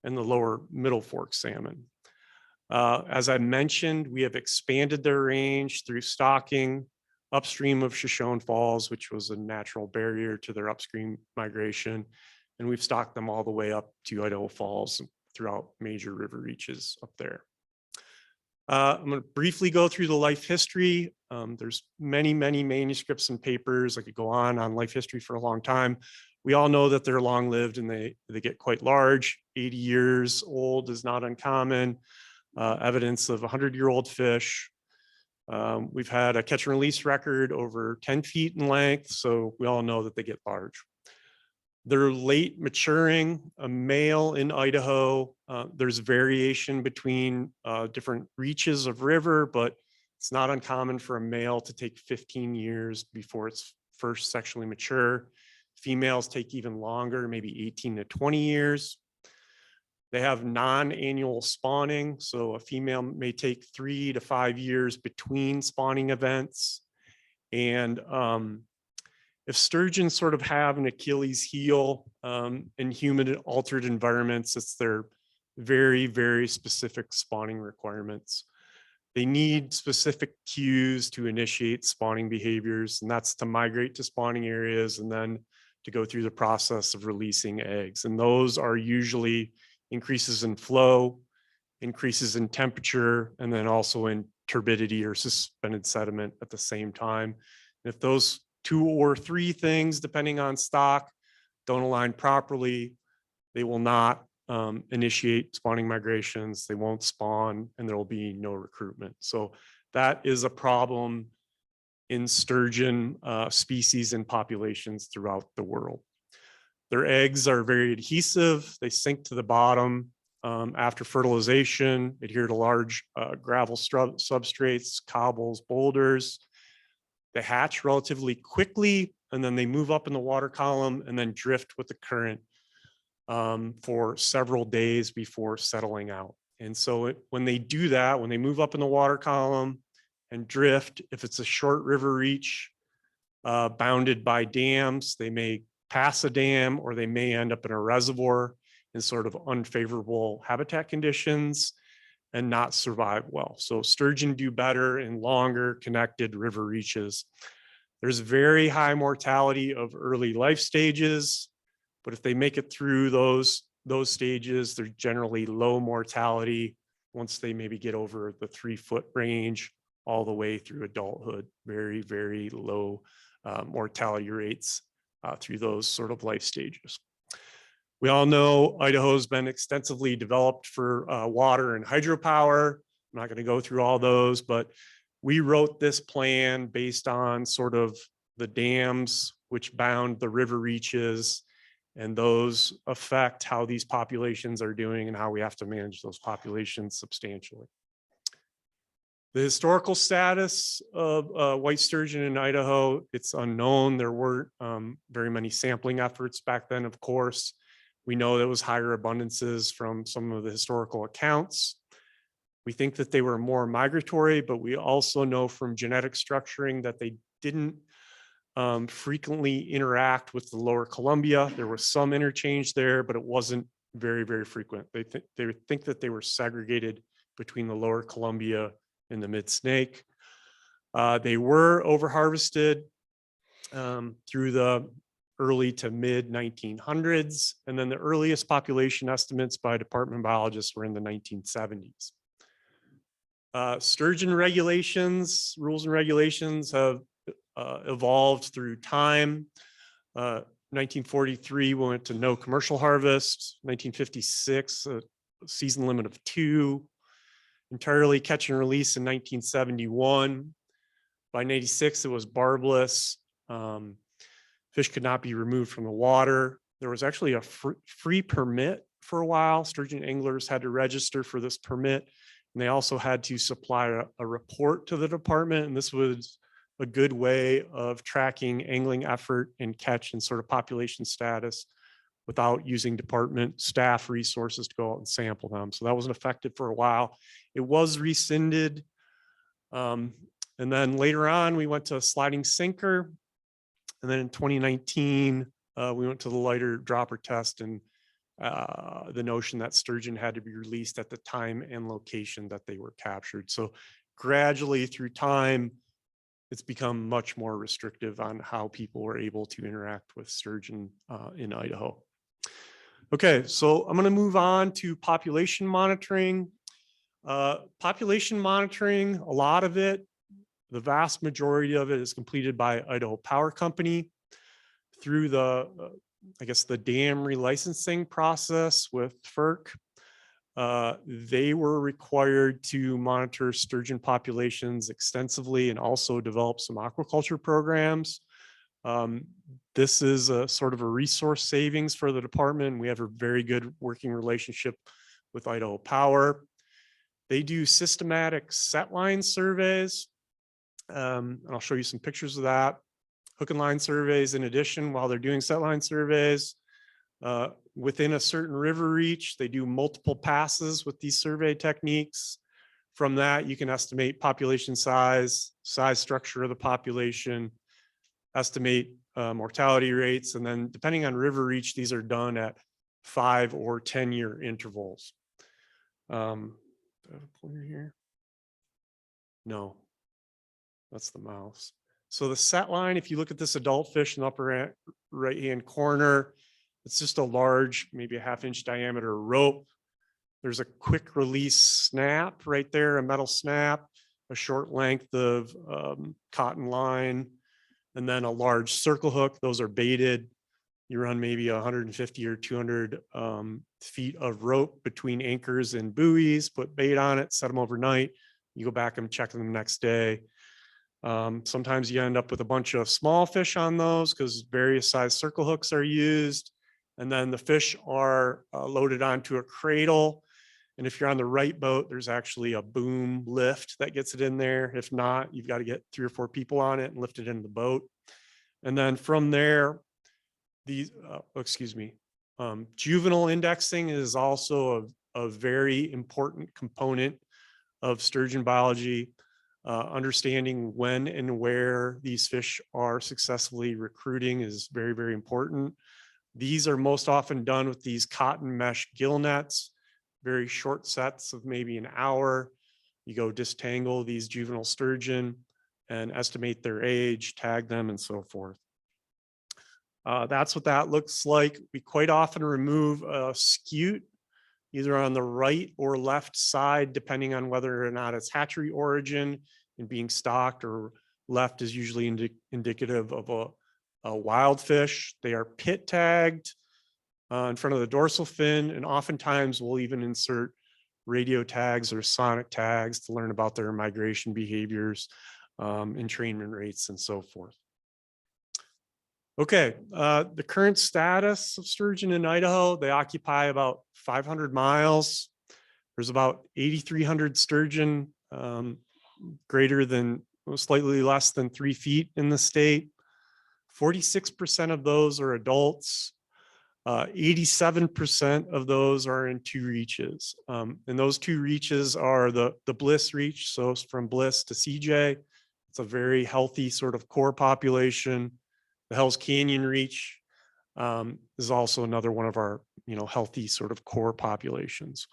and the lower Middle Fork salmon. As I mentioned, we have expanded their range through stocking upstream of Shoshone Falls, which was a natural barrier to their upstream migration. And we've stocked them all the way up to Idaho Falls throughout major river reaches up there. I'm going to briefly go through the life history. There's many manuscripts and papers. I could go on life history for a long time. We all know that they're long-lived and they get quite large. 80 years old is not uncommon. Evidence of 100-year-old fish. We've had a catch and release record over 10 feet in length, so we all know that they get large. They're late maturing, a male in Idaho. There's variation between different reaches of river, but it's not uncommon for a male to take 15 years before it's first sexually mature. Females take even longer, maybe 18 to 20 years. They have non-annual spawning, so a female may take 3 to 5 years between spawning events. And if sturgeons sort of have an Achilles heel in humid altered environments, it's their very specific spawning requirements. They need specific cues to initiate spawning behaviors, and that's to migrate to spawning areas and then to go through the process of releasing eggs. And those are usually increases in flow, increases in temperature, and then also in turbidity or suspended sediment at the same time. And if those 2 or 3 things, depending on stock, don't align properly, they will not initiate spawning migrations, they won't spawn, and there will be no recruitment. So that is a problem in sturgeon species and populations throughout the world. Their eggs are very adhesive. They sink to the bottom after fertilization, adhere to large gravel substrates, cobbles, boulders. They hatch relatively quickly, and then they move up in the water column and then drift with the current for several days before settling out. And so when they do that, when they move up in the water column and drift, if it's a short river reach bounded by dams, they may pass a dam or they may end up in a reservoir in sort of unfavorable habitat conditions and not survive well. So sturgeon do better in longer connected river reaches. There's very high mortality of early life stages, but if they make it through those stages, they're generally low mortality once they maybe get over the 3-foot range all the way through adulthood. Very low mortality rates through those sort of life stages. We all know Idaho's been extensively developed for water and hydropower. I'm not going to go through all those, but we wrote this plan based on sort of the dams which bound the river reaches, and those affect how these populations are doing and how we have to manage those populations substantially. The historical status of white sturgeon in Idaho, it's unknown. There weren't very many sampling efforts back then, of course. We know there was higher abundances from some of the historical accounts. We think that they were more migratory, but we also know from genetic structuring that they didn't frequently interact with the lower Columbia. There was some interchange there, but it wasn't very frequent. They think that they were segregated between the lower Columbia and the mid Snake. They were over harvested through the early to mid 1900s. And then the earliest population estimates by department biologists were in the 1970s. Sturgeon regulations, rules and regulations have evolved through time. 1943 went to no commercial harvest. 1956, a season limit of 2. Entirely catch and release in 1971. By 96, it was barbless. Fish could not be removed from the water. There was actually a free permit for a while. Sturgeon anglers had to register for this permit. And they also had to supply a report to the department. And this was a good way of tracking angling effort and catch and sort of population status without using department staff resources to go out and sample them. So that wasn't effective for a while. It was rescinded. And then later on, we went to a sliding sinker. And then in 2019, we went to the lighter dropper test, and the notion that sturgeon had to be released at the time and location that they were captured. So gradually through time, it's become much more restrictive on how people were able to interact with sturgeon in Idaho. Okay, so I'm going to move on to population monitoring. Population monitoring, a lot of it, the vast majority of it is completed by Idaho Power Company through the, I guess, the dam relicensing process with FERC. They were required to monitor sturgeon populations extensively and also develop some aquaculture programs. This is a sort of a resource savings for the department. We have a very good working relationship with Idaho Power. They do systematic set line surveys. And I'll show you some pictures of that. Hook and line surveys in addition, while they're doing set line surveys. Within a certain river reach, they do multiple passes with these survey techniques. From that, you can estimate population size, structure of the population, estimate mortality rates, and then depending on river reach, these are done at 5 or 10-year intervals. Do I have a pointer here? No, that's the mouse. So the set line, if you look at this adult fish in the upper right-hand corner, it's just a large, maybe a 1/2-inch diameter rope. There's a quick release snap right there, a metal snap, a short length of cotton line, and then a large circle hook. Those are baited. You run maybe 150 or 200 feet of rope between anchors and buoys, put bait on it, set them overnight. You go back and check them the next day. Sometimes you end up with a bunch of small fish on those because various size circle hooks are used. And then the fish are loaded onto a cradle. And if you're on the right boat, there's actually a boom lift that gets it in there. If not, you've got to get 3 or 4 people on it and lift it into the boat. And then from there, juvenile indexing is also a very important component of sturgeon biology. Understanding when and where these fish are successfully recruiting is very, very important. These are most often done with these cotton mesh gill nets, very short sets of maybe an hour. You go disentangle these juvenile sturgeon and estimate their age, tag them, and so forth. That's what that looks like. We quite often remove a scute either on the right or left side, depending on whether or not it's hatchery origin and being stocked, or left is usually indicative of a wild fish. They are pit tagged in front of the dorsal fin, and oftentimes we'll even insert radio tags or sonic tags to learn about their migration behaviors, entrainment rates, and so forth. Okay, the current status of sturgeon in Idaho, they occupy about 500 miles. There's about 8,300 sturgeon greater than, slightly less than 3 feet in the state. 46% of those are adults. 87% of those are in 2 reaches. And those 2 reaches are the Bliss reach. So it's from Bliss to CJ. It's a very healthy sort of core population. The Hell's Canyon reach is also another one of our, healthy sort of core populations.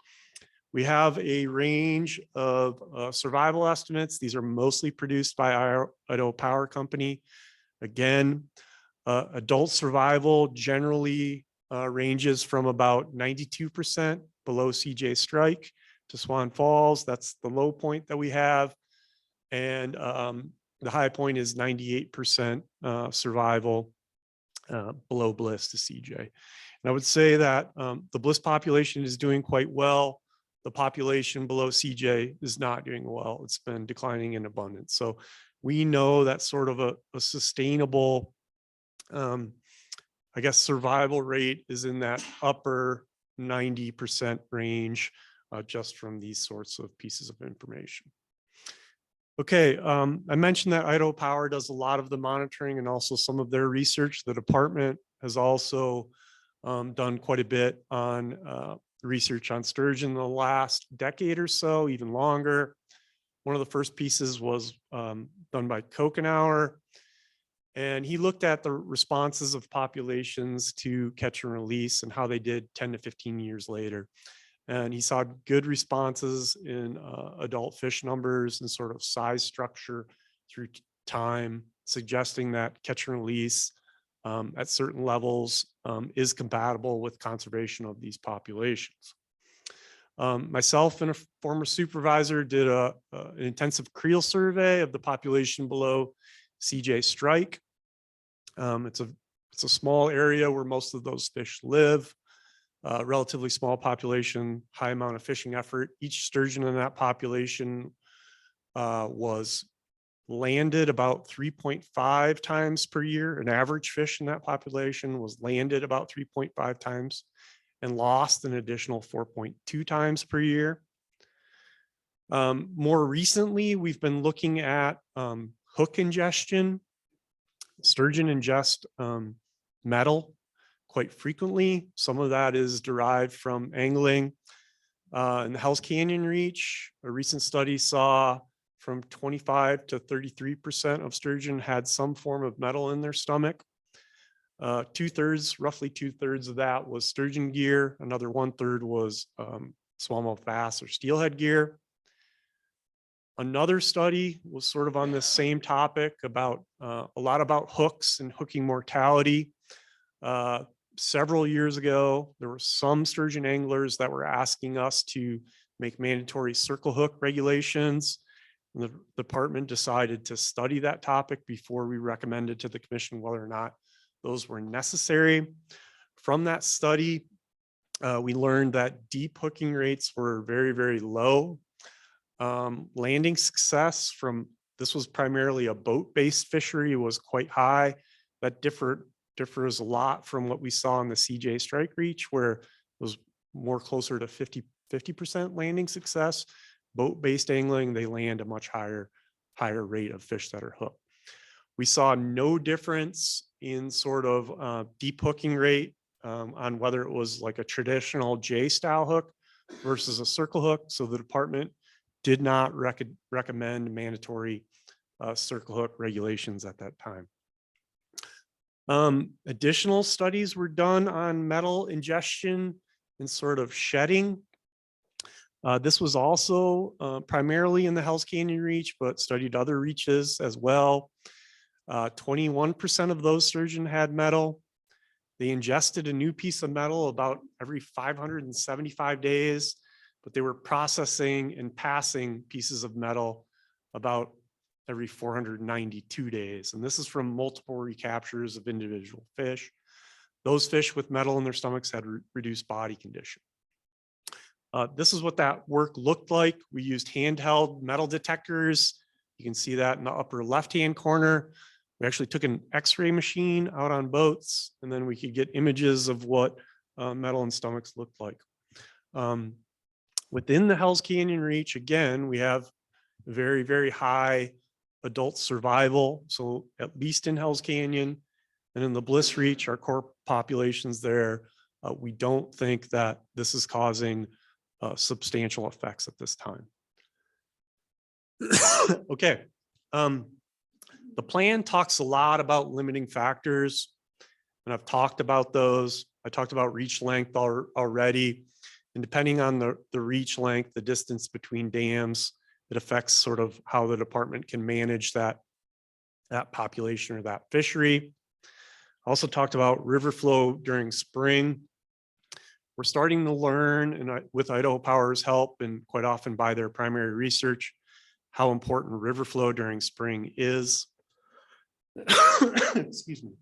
We have a range of survival estimates. These are mostly produced by our Idaho Power Company. Again, adult survival generally ranges from about 92% below CJ strike to Swan Falls. That's the low point that we have. And the high point is 98% survival below Bliss to CJ. And I would say that the Bliss population is doing quite well. The population below CJ is not doing well. It's been declining in abundance. So we know that sort of a sustainable I guess survival rate is in that upper 90% range, just from these sorts of pieces of information. Okay, I mentioned that Idaho Power does a lot of the monitoring and also some of their research. The department has also done quite a bit on research on sturgeon in the last decade or so, even longer. One of the first pieces was done by Coeur, and he looked at the responses of populations to catch and release and how they did 10 to 15 years later. And he saw good responses in adult fish numbers and sort of size structure through time, suggesting that catch and release at certain levels is compatible with conservation of these populations. Myself and a former supervisor did an intensive creel survey of the population below CJ Strike. It's a small area where most of those fish live. Relatively small population, high amount of fishing effort. Each sturgeon in that population was landed about 3.5 times per year. An average fish in that population was landed about 3.5 times and lost an additional 4.2 times per year. More recently, we've been looking at hook ingestion. Sturgeon ingest metal quite frequently. Some of that is derived from angling. In the Hell's Canyon Reach, a recent study saw from 25 to 33% of sturgeon had some form of metal in their stomach. Roughly two thirds of that was sturgeon gear. Another 1/3 was smallmouth bass or steelhead gear. Another study was sort of on the same topic about a lot about hooks and hooking mortality. Several years ago, there were some sturgeon anglers that were asking us to make mandatory circle hook regulations. And the department decided to study that topic before we recommended to the commission whether or not those were necessary. From that study, we learned that deep hooking rates were very, very low. Landing success this was primarily a boat-based fishery, was quite high. That differs a lot from what we saw in the CJ Strike Reach, where it was more closer to 50% landing success. Boat-based angling, they land a much higher rate of fish that are hooked. We saw no difference in sort of deep hooking rate on whether it was like a traditional J style hook versus a circle hook. So the department did not recommend mandatory circle hook regulations at that time. Additional studies were done on metal ingestion and sort of shedding. This was also primarily in the Hell's Canyon Reach, but studied other reaches as well. 21% of those sturgeon had metal. They ingested a new piece of metal about every 575 days, but they were processing and passing pieces of metal about every 492 days. And this is from multiple recaptures of individual fish. Those fish with metal in their stomachs had reduced body condition. This is what that work looked like. We used handheld metal detectors. You can see that in the upper left-hand corner. We actually took an X-ray machine out on boats, and then we could get images of what metal in stomachs looked like. Within the Hell's Canyon Reach, again, we have very, very high adult survival. So at least in Hell's Canyon and in the Bliss Reach, our core populations there, we don't think that this is causing substantial effects at this time. Okay. The plan talks a lot about limiting factors, and I've talked about those. I talked about reach length already. And depending on the reach length, the distance between dams, it affects sort of how the department can manage that population or that fishery. I also talked about river flow during spring. We're starting to learn, and with Idaho Power's help and quite often by their primary research, how important river flow during spring is. Excuse me.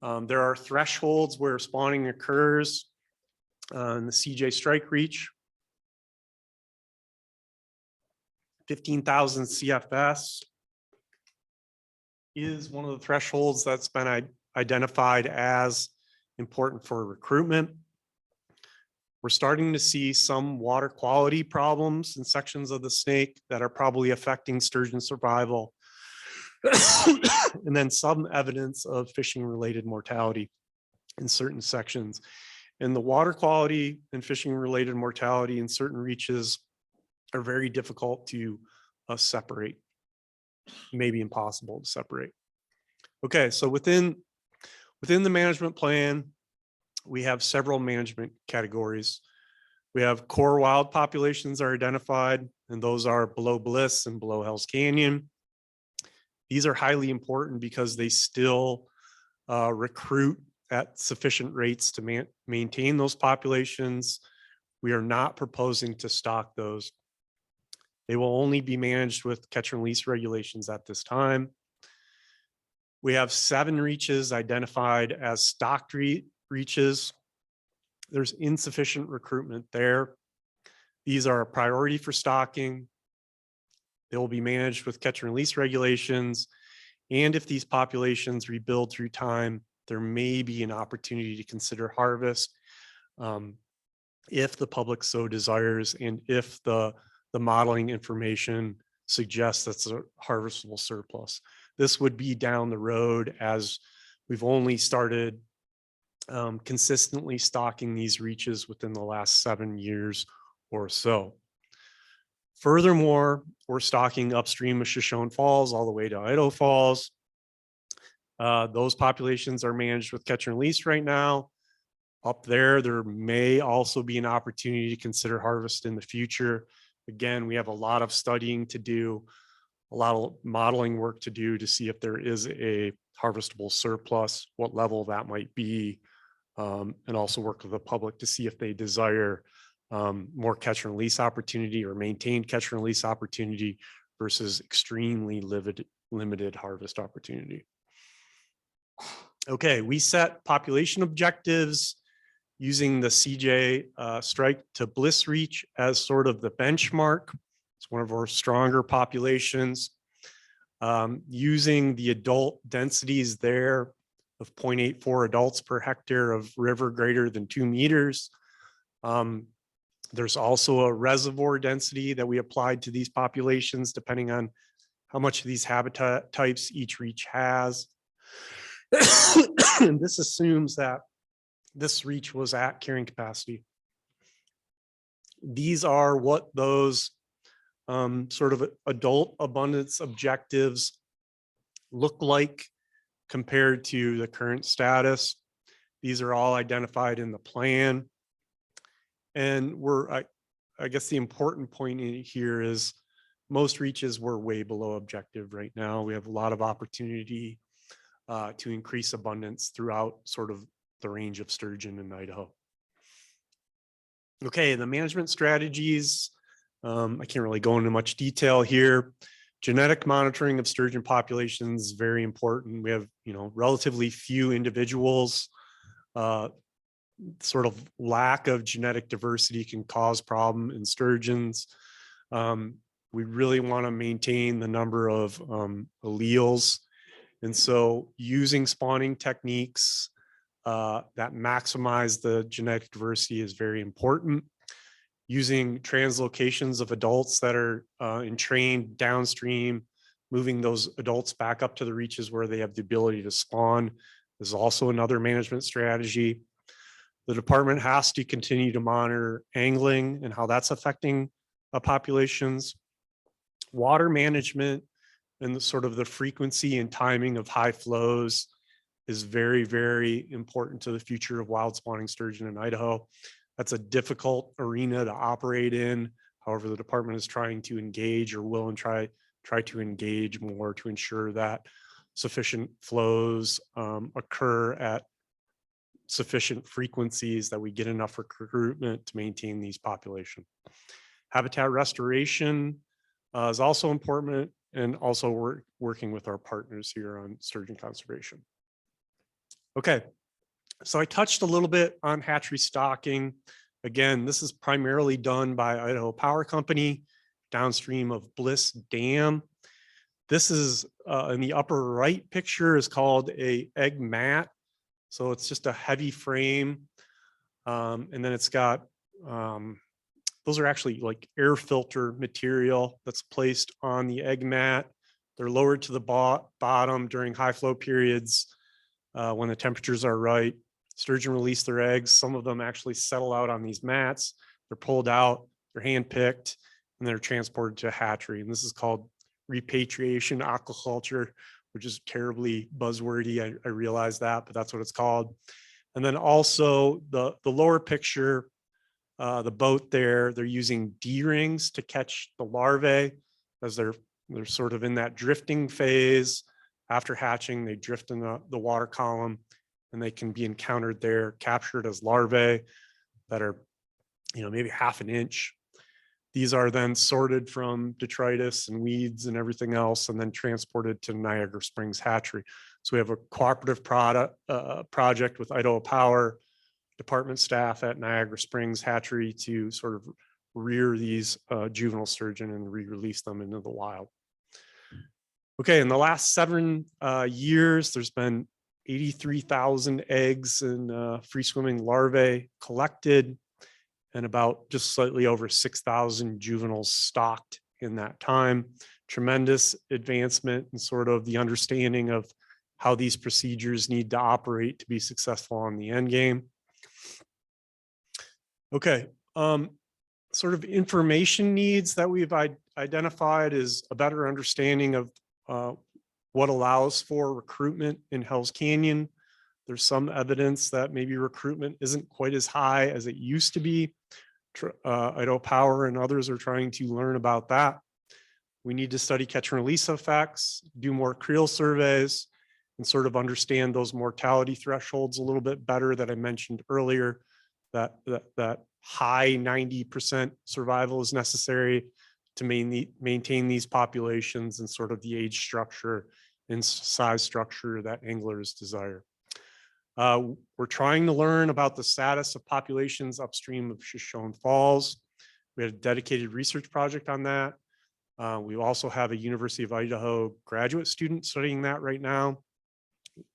There are thresholds where spawning occurs in the CJ Strike Reach. 15,000 CFS is one of the thresholds that's been identified as important for recruitment. We're starting to see some water quality problems in sections of the snake that are probably affecting sturgeon survival. And then some evidence of fishing related mortality in certain sections. And the water quality and fishing related mortality in certain reaches are very difficult to separate, maybe impossible to separate. Okay, so within the management plan, we have several management categories. We have core wild populations are identified, and those are below Bliss and below Hell's Canyon. These are highly important because they still recruit at sufficient rates to maintain those populations. We are not proposing to stock those. They will only be managed with catch and release regulations at this time. We have 7 reaches identified as stocked reaches. There's insufficient recruitment there. These are a priority for stocking. They will be managed with catch and release regulations. And if these populations rebuild through time, there may be an opportunity to consider harvest if the public so desires and if the modeling information suggests that's a harvestable surplus. This would be down the road, as we've only started consistently stocking these reaches within the last 7 years or so. Furthermore, we're stocking upstream of Shoshone Falls all the way to Idaho Falls. Those populations are managed with catch and release right now. Up there may also be an opportunity to consider harvest in the future. Again, we have a lot of studying to do, a lot of modeling work to do to see if there is a harvestable surplus, what level that might be, and also work with the public to see if they desire more catch and release opportunity or maintained catch and release opportunity versus extremely limited harvest opportunity. Okay, we set population objectives using the CJ strike to bliss reach as sort of the benchmark. It's one of our stronger populations. Using the adult densities there of 0.84 adults per hectare of river greater than 2 meters. There's also a reservoir density that we applied to these populations depending on how much of these habitat types each reach has. And this assumes that this reach was at carrying capacity. These are what those sort of adult abundance objectives look like compared to the current status. These are all identified in the plan. And I guess the important point in here is most reaches were way below objective right now. We have a lot of opportunity to increase abundance throughout sort of the range of sturgeon in Idaho. Okay, the management strategies. I can't really go into much detail here. Genetic monitoring of sturgeon populations is very important. We have, relatively few individuals. Sort of lack of genetic diversity can cause problem in sturgeons. We really want to maintain the number of alleles. And so using spawning techniques that maximize the genetic diversity is very important. Using translocations of adults that are entrained downstream, moving those adults back up to the reaches where they have the ability to spawn is also another management strategy. The department has to continue to monitor angling and how that's affecting populations. Water management and the sort of the frequency and timing of high flows is very, very important to the future of wild spawning sturgeon in Idaho. That's a difficult arena to operate in. However, the department is trying to engage or will and try to engage more to ensure that sufficient flows occur at sufficient frequencies that we get enough recruitment to maintain these populations. Habitat restoration is also important, and also we're working with our partners here on sturgeon conservation. Okay, so I touched a little bit on hatchery stocking. Again, this is primarily done by Idaho Power Company downstream of Bliss Dam. This is in the upper right picture is called a egg mat. So it's just a heavy frame. And then it's got, those are actually like air filter material that's placed on the egg mat. They're lowered to the bottom during high flow periods when the temperatures are right. Sturgeon release their eggs. Some of them actually settle out on these mats. They're pulled out, they're hand-picked, and they're transported to a hatchery. And this is called repatriation aquaculture, which is terribly buzzwordy. I realize that, but that's what it's called. And then also the lower picture, the boat there, they're using D-rings to catch the larvae as they're sort of in that drifting phase. After hatching, they drift in the water column, and they can be encountered there, captured as larvae that are, maybe half an inch. These are then sorted from detritus and weeds and everything else, and then transported to Niagara Springs hatchery. So we have a cooperative project with Idaho Power, department staff at Niagara Springs hatchery to sort of rear these juvenile sturgeon and re-release them into the wild. Okay, in the last 7 years, there's been 83,000 eggs and free swimming larvae collected, and about just slightly over 6,000 juveniles stocked in that time. Tremendous advancement in sort of the understanding of how these procedures need to operate to be successful on the end game. Okay, sort of information needs that we've identified is a better understanding of what allows for recruitment in Hell's Canyon. There's some evidence that maybe recruitment isn't quite as high as it used to be. Idaho Power and others are trying to learn about that. We need to study catch and release effects, do more creel surveys, and sort of understand those mortality thresholds a little bit better that I mentioned earlier, that high 90% survival is necessary to maintain these populations and sort of the age structure and size structure that anglers desire. We're trying to learn about the status of populations upstream of Shoshone Falls. We had a dedicated research project on that. We also have a University of Idaho graduate student studying that right now.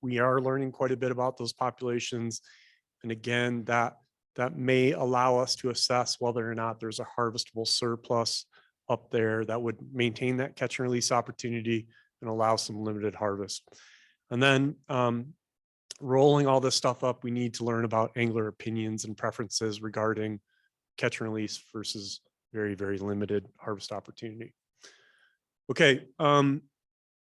We are learning quite a bit about those populations. And again, that may allow us to assess whether or not there's a harvestable surplus up there that would maintain that catch and release opportunity and allow some limited harvest. And then rolling all this stuff up, we need to learn about angler opinions and preferences regarding catch and release versus very, very limited harvest opportunity. Okay, I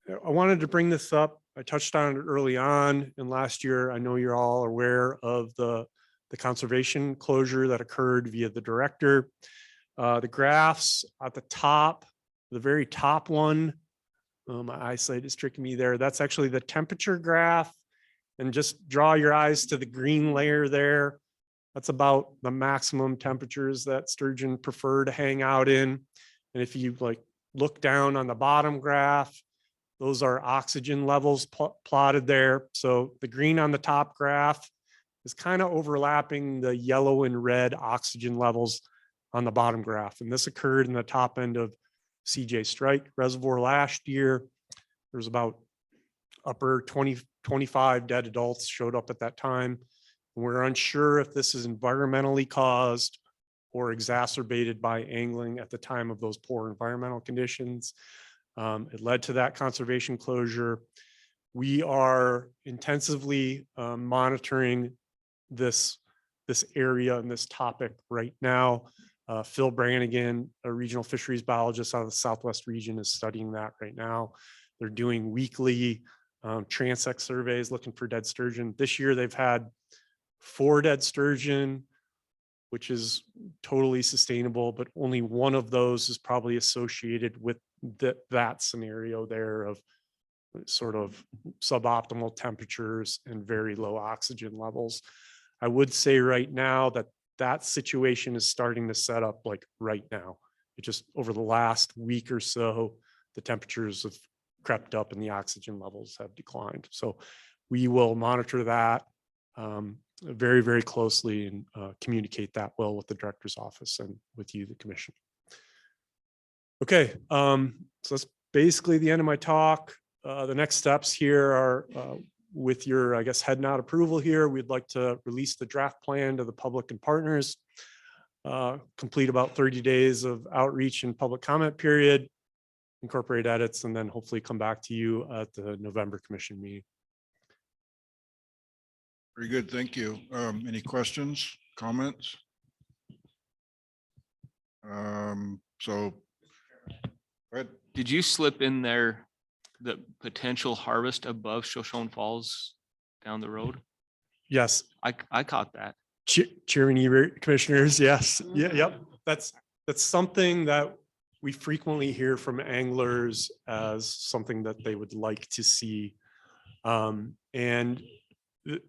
wanted to bring this up. I touched on it early on in last year. I know you're all aware of the conservation closure that occurred via the director. The graphs at the top, the very top one, my eyesight is tricking me there. That's actually the temperature graph. And just draw your eyes to the green layer there. That's about the maximum temperatures that sturgeon prefer to hang out in. And if you look down on the bottom graph, those are oxygen levels plotted there. So the green on the top graph is kind of overlapping the yellow and red oxygen levels on the bottom graph. And this occurred in the top end of CJ Strike Reservoir last year. There's about upper 25 dead adults showed up at that time. We're unsure if this is environmentally caused or exacerbated by angling at the time of those poor environmental conditions. It led to that conservation closure. We are intensively monitoring this area and this topic right now. Phil Brannigan, a regional fisheries biologist out of the Southwest region, is studying that right now. They're doing weekly transect surveys looking for dead sturgeon. This year they've had 4 dead sturgeon, which is totally sustainable, but only one of those is probably associated with that scenario there of sort of suboptimal temperatures and very low oxygen levels. I would say right now that situation is starting to set up right now. It just over the last week or so, the temperatures have crept up and the oxygen levels have declined. So we will monitor that very, very closely and communicate that well with the director's office and with you, the commission. Okay, so let's basically the end of my talk. The next steps here are with your, I guess, head nod approval here. We'd like to release the draft plan to the public and partners. Complete about 30 days of outreach and public comment period, incorporate edits, and then hopefully come back to you at the November commission meeting. Very good, thank you. Any questions, comments? So. Go ahead. Did you slip in there the potential harvest above Shoshone Falls down the road? Yes. I caught that. Chairman Ebert, commissioners, yes, yeah, yep. That's something that we frequently hear from anglers as something that they would like to see. And the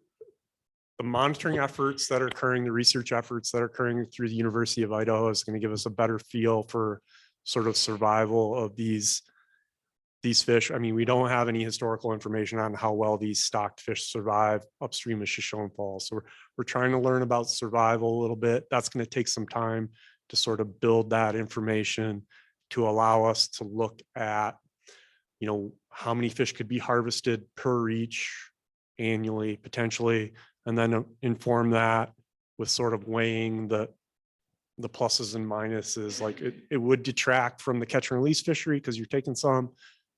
monitoring efforts that are occurring, the research efforts that are occurring through the University of Idaho is going to give us a better feel for sort of survival of these fish. I mean, we don't have any historical information on how well these stocked fish survive upstream of Shoshone Falls. So we're trying to learn about survival a little bit. That's going to take some time to sort of build that information to allow us to look at, you know, how many fish could be harvested per reach annually, potentially, and then inform that with sort of weighing the pluses and minuses. Like it would detract from the catch and release fishery because you're taking some,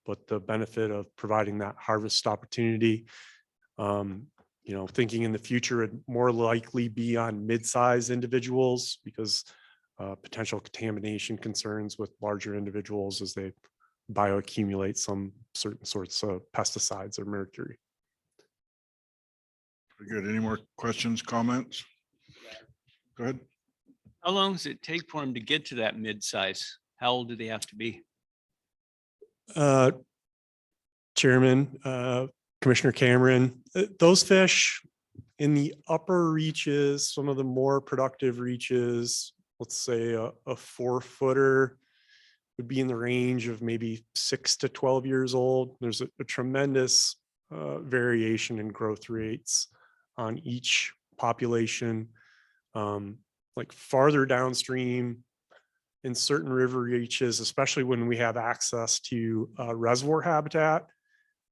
but the benefit of providing that harvest opportunity, you know, thinking in the future, it'd more likely be on mid-size individuals because potential contamination concerns with larger individuals as they bioaccumulate some certain sorts of pesticides or mercury. Very good. Any more questions, comments? Go ahead. How long does it take for them to get to that mid-size? How old do they have to be? Chairman, Commissioner Cameron, those fish in the upper reaches, some of the more productive reaches, let's say a 4-footer would be in the range of maybe 6 to 12 years old. There's a tremendous variation in growth rates on each population. Like farther downstream in certain river reaches, especially when we have access to reservoir habitat,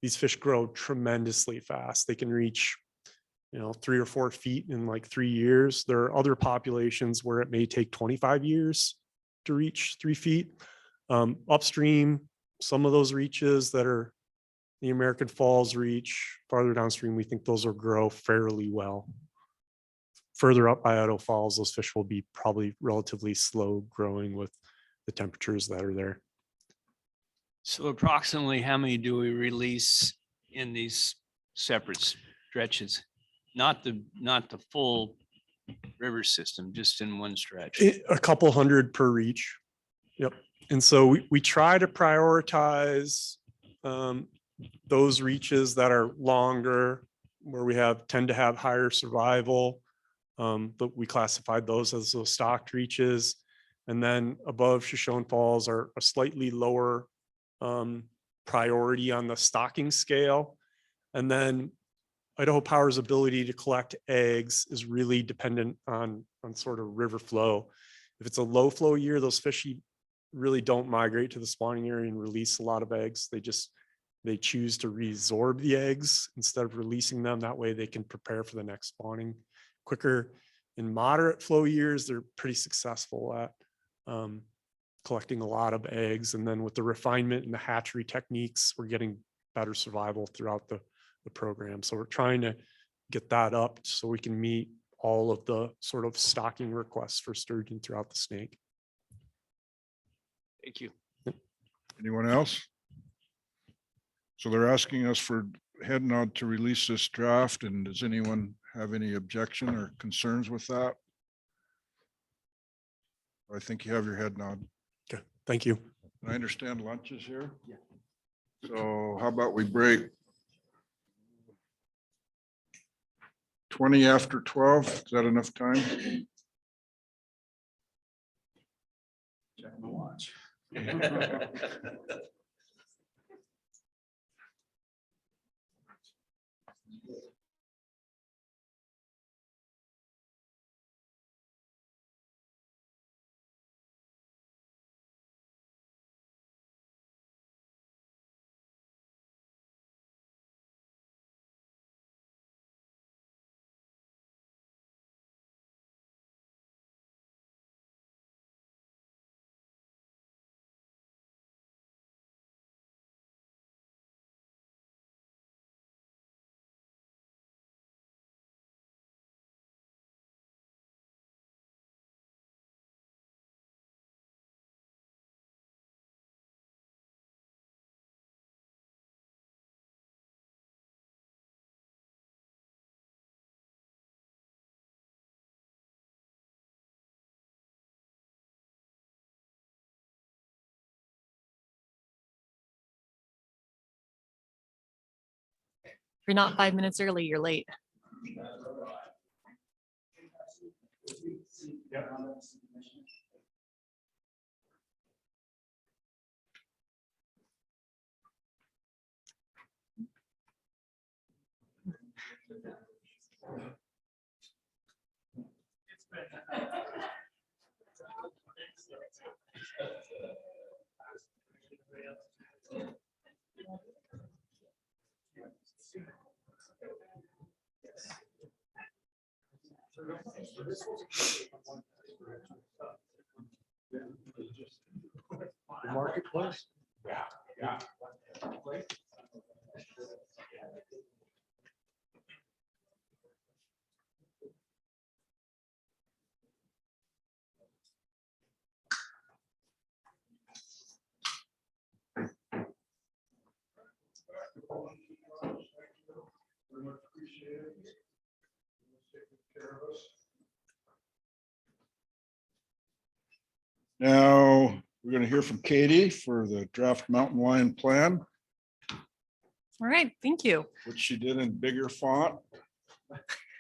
these fish grow tremendously fast. They can reach, you know, 3 or 4 feet in like 3 years. There are other populations where it may take 25 years to reach 3 feet. Upstream, some of those reaches that are the American Falls reach, farther downstream, we think those will grow fairly well. Further up by Idaho Falls, those fish will be probably relatively slow growing with the temperatures that are there. So approximately how many do we release in these separate stretches? Not the full river system, just in one stretch. A couple hundred per reach. Yep. And so we try to prioritize those reaches that are longer, where we tend to have higher survival. But we classified those as those stocked reaches. And then above Shoshone Falls are a slightly lower priority on the stocking scale. And then Idaho Power's ability to collect eggs is really dependent on sort of river flow. If it's a low flow year, those fish really don't migrate to the spawning area and release a lot of eggs. They choose to resorb the eggs instead of releasing them. That way they can prepare for the next spawning quicker. In moderate flow years, they're pretty successful at collecting a lot of eggs. And then with the refinement and the hatchery techniques, we're getting better survival throughout the program. So we're trying to get that up so we can meet all of the sort of stocking requests for sturgeon throughout the snake. Thank you. Anyone else? So they're asking us for head nod to release this draft, and does anyone have any objection or concerns with that? I think you have your head nod. Okay, thank you. I understand lunch is here. Yeah. So how about we break 20 after 12? Is that enough time? Check my watch. you're not 5 minutes early, you're late. The marketplace? Yeah. Now, we're going to hear from Katie for the draft mountain lion plan, All right, thank you. which she did in bigger font.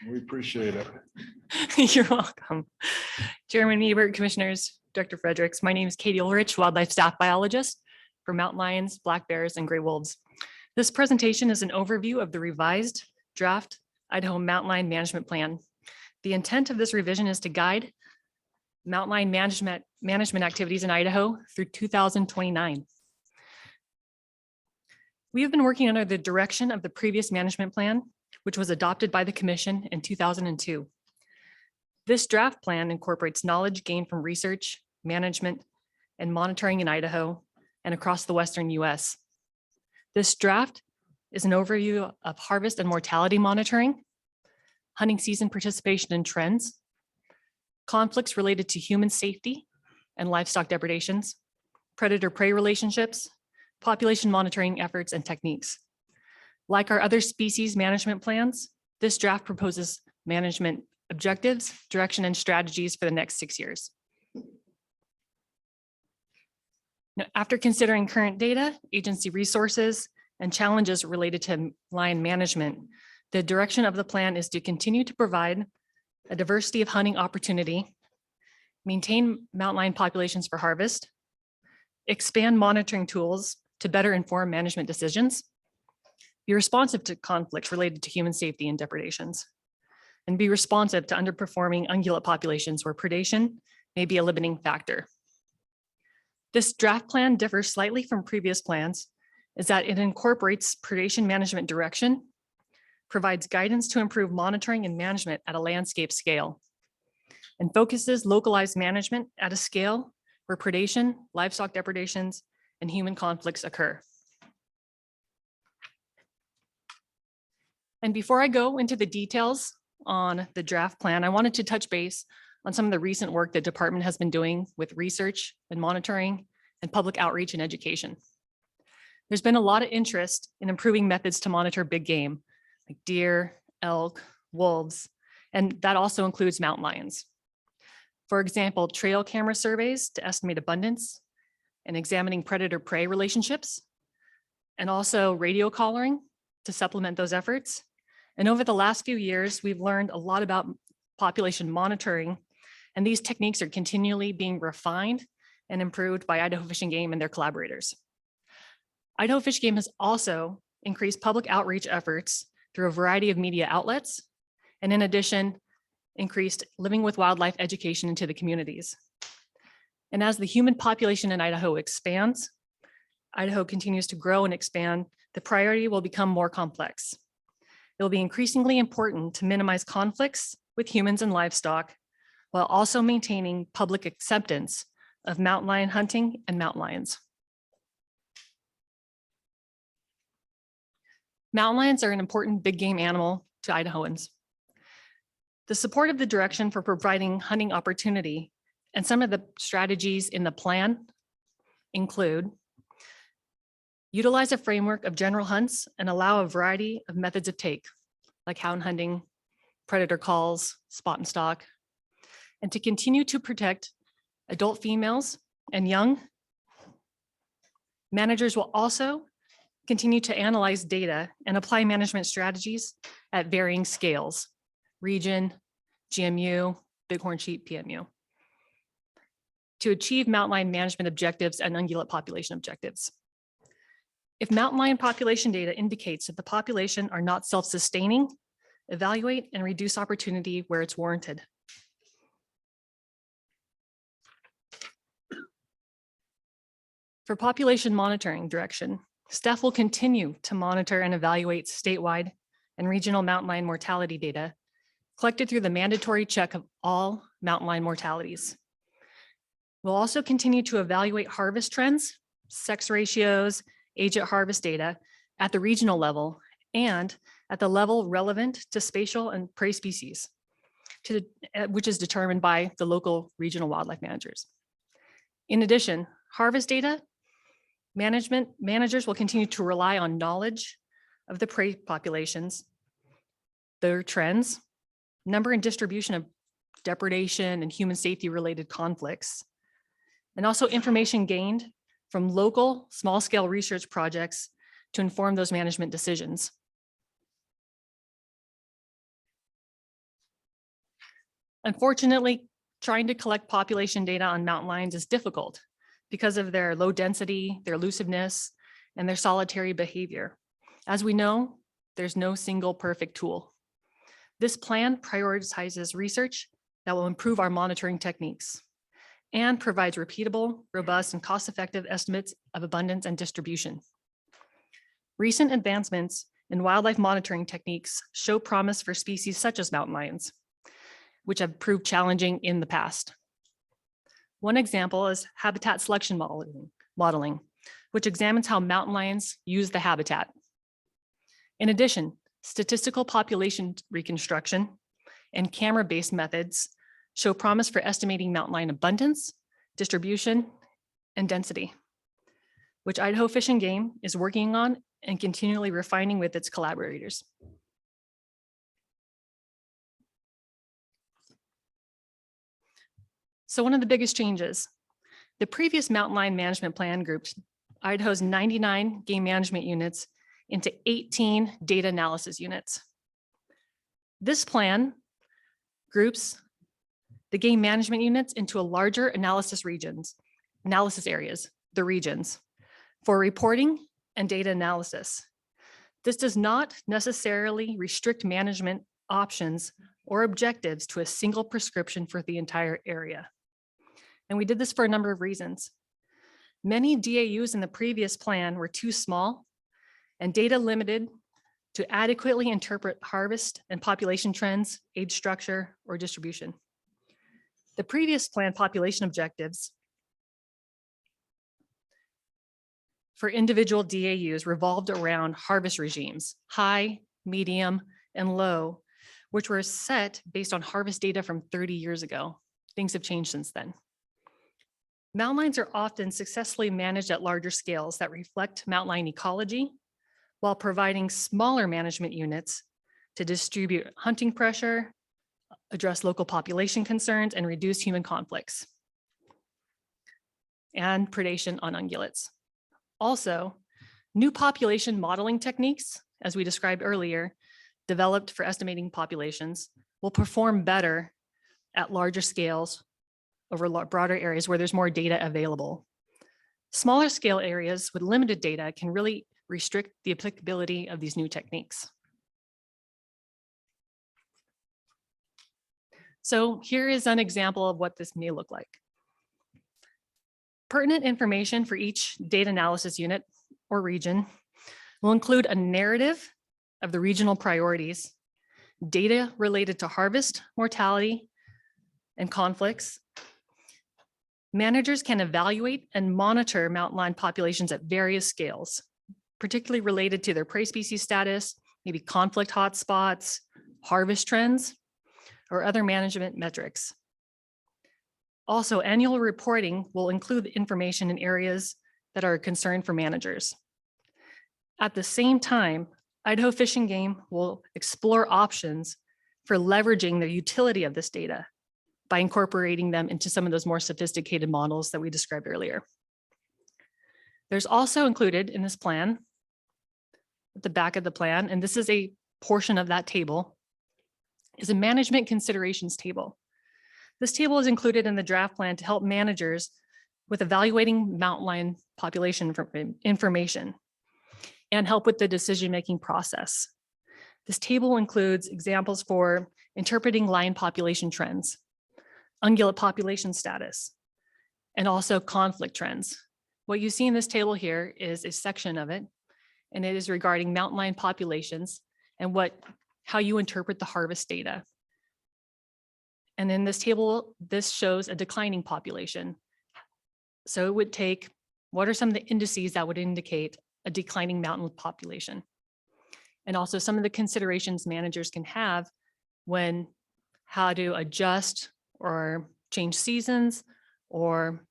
We appreciate it. You're welcome. Chairman Ebert, Commissioners, Director Fredericks. My name is Katie Ulrich, Wildlife Staff Biologist for mountain lions, black bears, and gray wolves. This presentation is an overview of the revised draft Idaho Mountain Lion Management Plan. The intent of this revision is to guide mountain lion management activities in Idaho through 2029. We have been working under the direction of the previous management plan, which was adopted by the Commission in 2002. This draft plan incorporates knowledge gained from research, management, and monitoring in Idaho and across the Western US. This draft is an overview of harvest and mortality monitoring, hunting season participation and trends, conflicts related to human safety and livestock depredations, predator-prey relationships, population monitoring efforts and techniques. Like our other species management plans, this draft proposes management objectives, direction, and strategies for the next 6 years. Now, after considering current data, agency resources, and challenges related to lion management, the direction of the plan is to continue to provide a diversity of hunting opportunity, maintain mountain lion populations for harvest, expand monitoring tools to better inform management decisions, be responsive to conflicts related to human safety and depredations, and be responsive to underperforming ungulate populations where predation may be a limiting factor. This draft plan differs slightly from previous plans is that it incorporates predation management direction, provides guidance to improve monitoring and management at a landscape scale, and focuses localized management at a scale where predation, livestock depredations, and human conflicts occur. And before I go into the details on the draft plan, I wanted to touch base on some of the recent work the department has been doing with research and monitoring and public outreach and education. There's been a lot of interest in improving methods to monitor big game like deer, elk, wolves, and that also includes mountain lions. For example, trail camera surveys to estimate abundance and examining predator-prey relationships, and also radio collaring to supplement those efforts. And over the last few years, we've learned a lot about population monitoring, and these techniques are continually being refined and improved by Idaho Fish and Game and their collaborators. Idaho Fish and Game has also increased public outreach efforts through a variety of media outlets, and in addition, increased living with wildlife education into the communities. And as the human population in Idaho expands, Idaho continues to grow and expand, the priority will become more complex. It will be increasingly important to minimize conflicts with humans and livestock while also maintaining public acceptance of mountain lion hunting and mountain lions. Mountain lions are an important big game animal to Idahoans. The support of the direction for providing hunting opportunity and some of the strategies in the plan include utilize a framework of general hunts and allow a variety of methods of take, like hound hunting, predator calls, spot and stalk, and to continue to protect adult females and young. Managers will also continue to analyze data and apply management strategies at varying scales, region, GMU, Bighorn sheep, PMU, to achieve mountain lion management objectives and ungulate population objectives. If mountain lion population data indicates that the population are not self-sustaining, evaluate and reduce opportunity where it's warranted. For population monitoring direction, staff will continue to monitor and evaluate statewide and regional mountain lion mortality data collected through the mandatory check of all mountain lion mortalities. We'll also continue to evaluate harvest trends, sex ratios, age at harvest data at the regional level and at the level relevant to spatial and prey species, which is determined by the local regional wildlife managers. In addition, harvest data managers will continue to rely on knowledge of the prey populations, their trends, number and distribution of depredation and human safety related conflicts, and also information gained from local small scale research projects to inform those management decisions. Unfortunately, trying to collect population data on mountain lions is difficult because of their low density, their elusiveness, and their solitary behavior. As we know, there's no single perfect tool. This plan prioritizes research that will improve our monitoring techniques and provides repeatable, robust, and cost-effective estimates of abundance and distribution. Recent advancements in wildlife monitoring techniques show promise for species such as mountain lions, which have proved challenging in the past. One example is habitat selection modeling, which examines how mountain lions use the habitat. In addition, statistical population reconstruction and camera-based methods show promise for estimating mountain lion abundance, distribution, and density, which Idaho Fish and Game is working on and continually refining with its collaborators. So one of the biggest changes, the previous mountain lion management plan grouped Idaho's 99 game management units into 18 data analysis units. This plan groups the game management units into a larger analysis areas, the regions, for reporting and data analysis. This does not necessarily restrict management options or objectives to a single prescription for the entire area. And we did this for a number of reasons. Many DAUs in the previous plan were too small and data limited to adequately interpret harvest and population trends, age structure, or distribution. The previous plan population objectives for individual DAUs revolved around harvest regimes, high, medium, and low, which were set based on harvest data from 30 years ago. Things have changed since then. Mountain lions are often successfully managed at larger scales that reflect mountain lion ecology, while providing smaller management units to distribute hunting pressure, address local population concerns, and reduce human conflicts and predation on ungulates. Also, new population modeling techniques, as we described earlier, developed for estimating populations, will perform better at larger scales over broader areas where there's more data available. Smaller scale areas with limited data can really restrict the applicability of these new techniques. So here is an example of what this may look like. Pertinent information for each data analysis unit or region will include a narrative of the regional priorities, data related to harvest, mortality, and conflicts. Managers can evaluate and monitor mountain lion populations at various scales, particularly related to their prey species status, maybe conflict hotspots, harvest trends, or other management metrics. Also, annual reporting will include information in areas that are a concern for managers. At the same time, Idaho Fish and Game will explore options for leveraging the utility of this data by incorporating them into some of those more sophisticated models that we described earlier. There's also included in this plan at the back of the plan, and this is a portion of that table, is a management considerations table. This table is included in the draft plan to help managers with evaluating mountain lion population information and help with the decision-making process. This table includes examples for interpreting lion population trends, ungulate population status, and also conflict trends. What you see in this table here is a section of it, and it is regarding mountain lion populations and how you interpret the harvest data. And in this table, this shows a declining population. So it would take, what are some of the indices that would indicate a declining mountain population? And also some of the considerations managers can have when how to adjust or change seasons or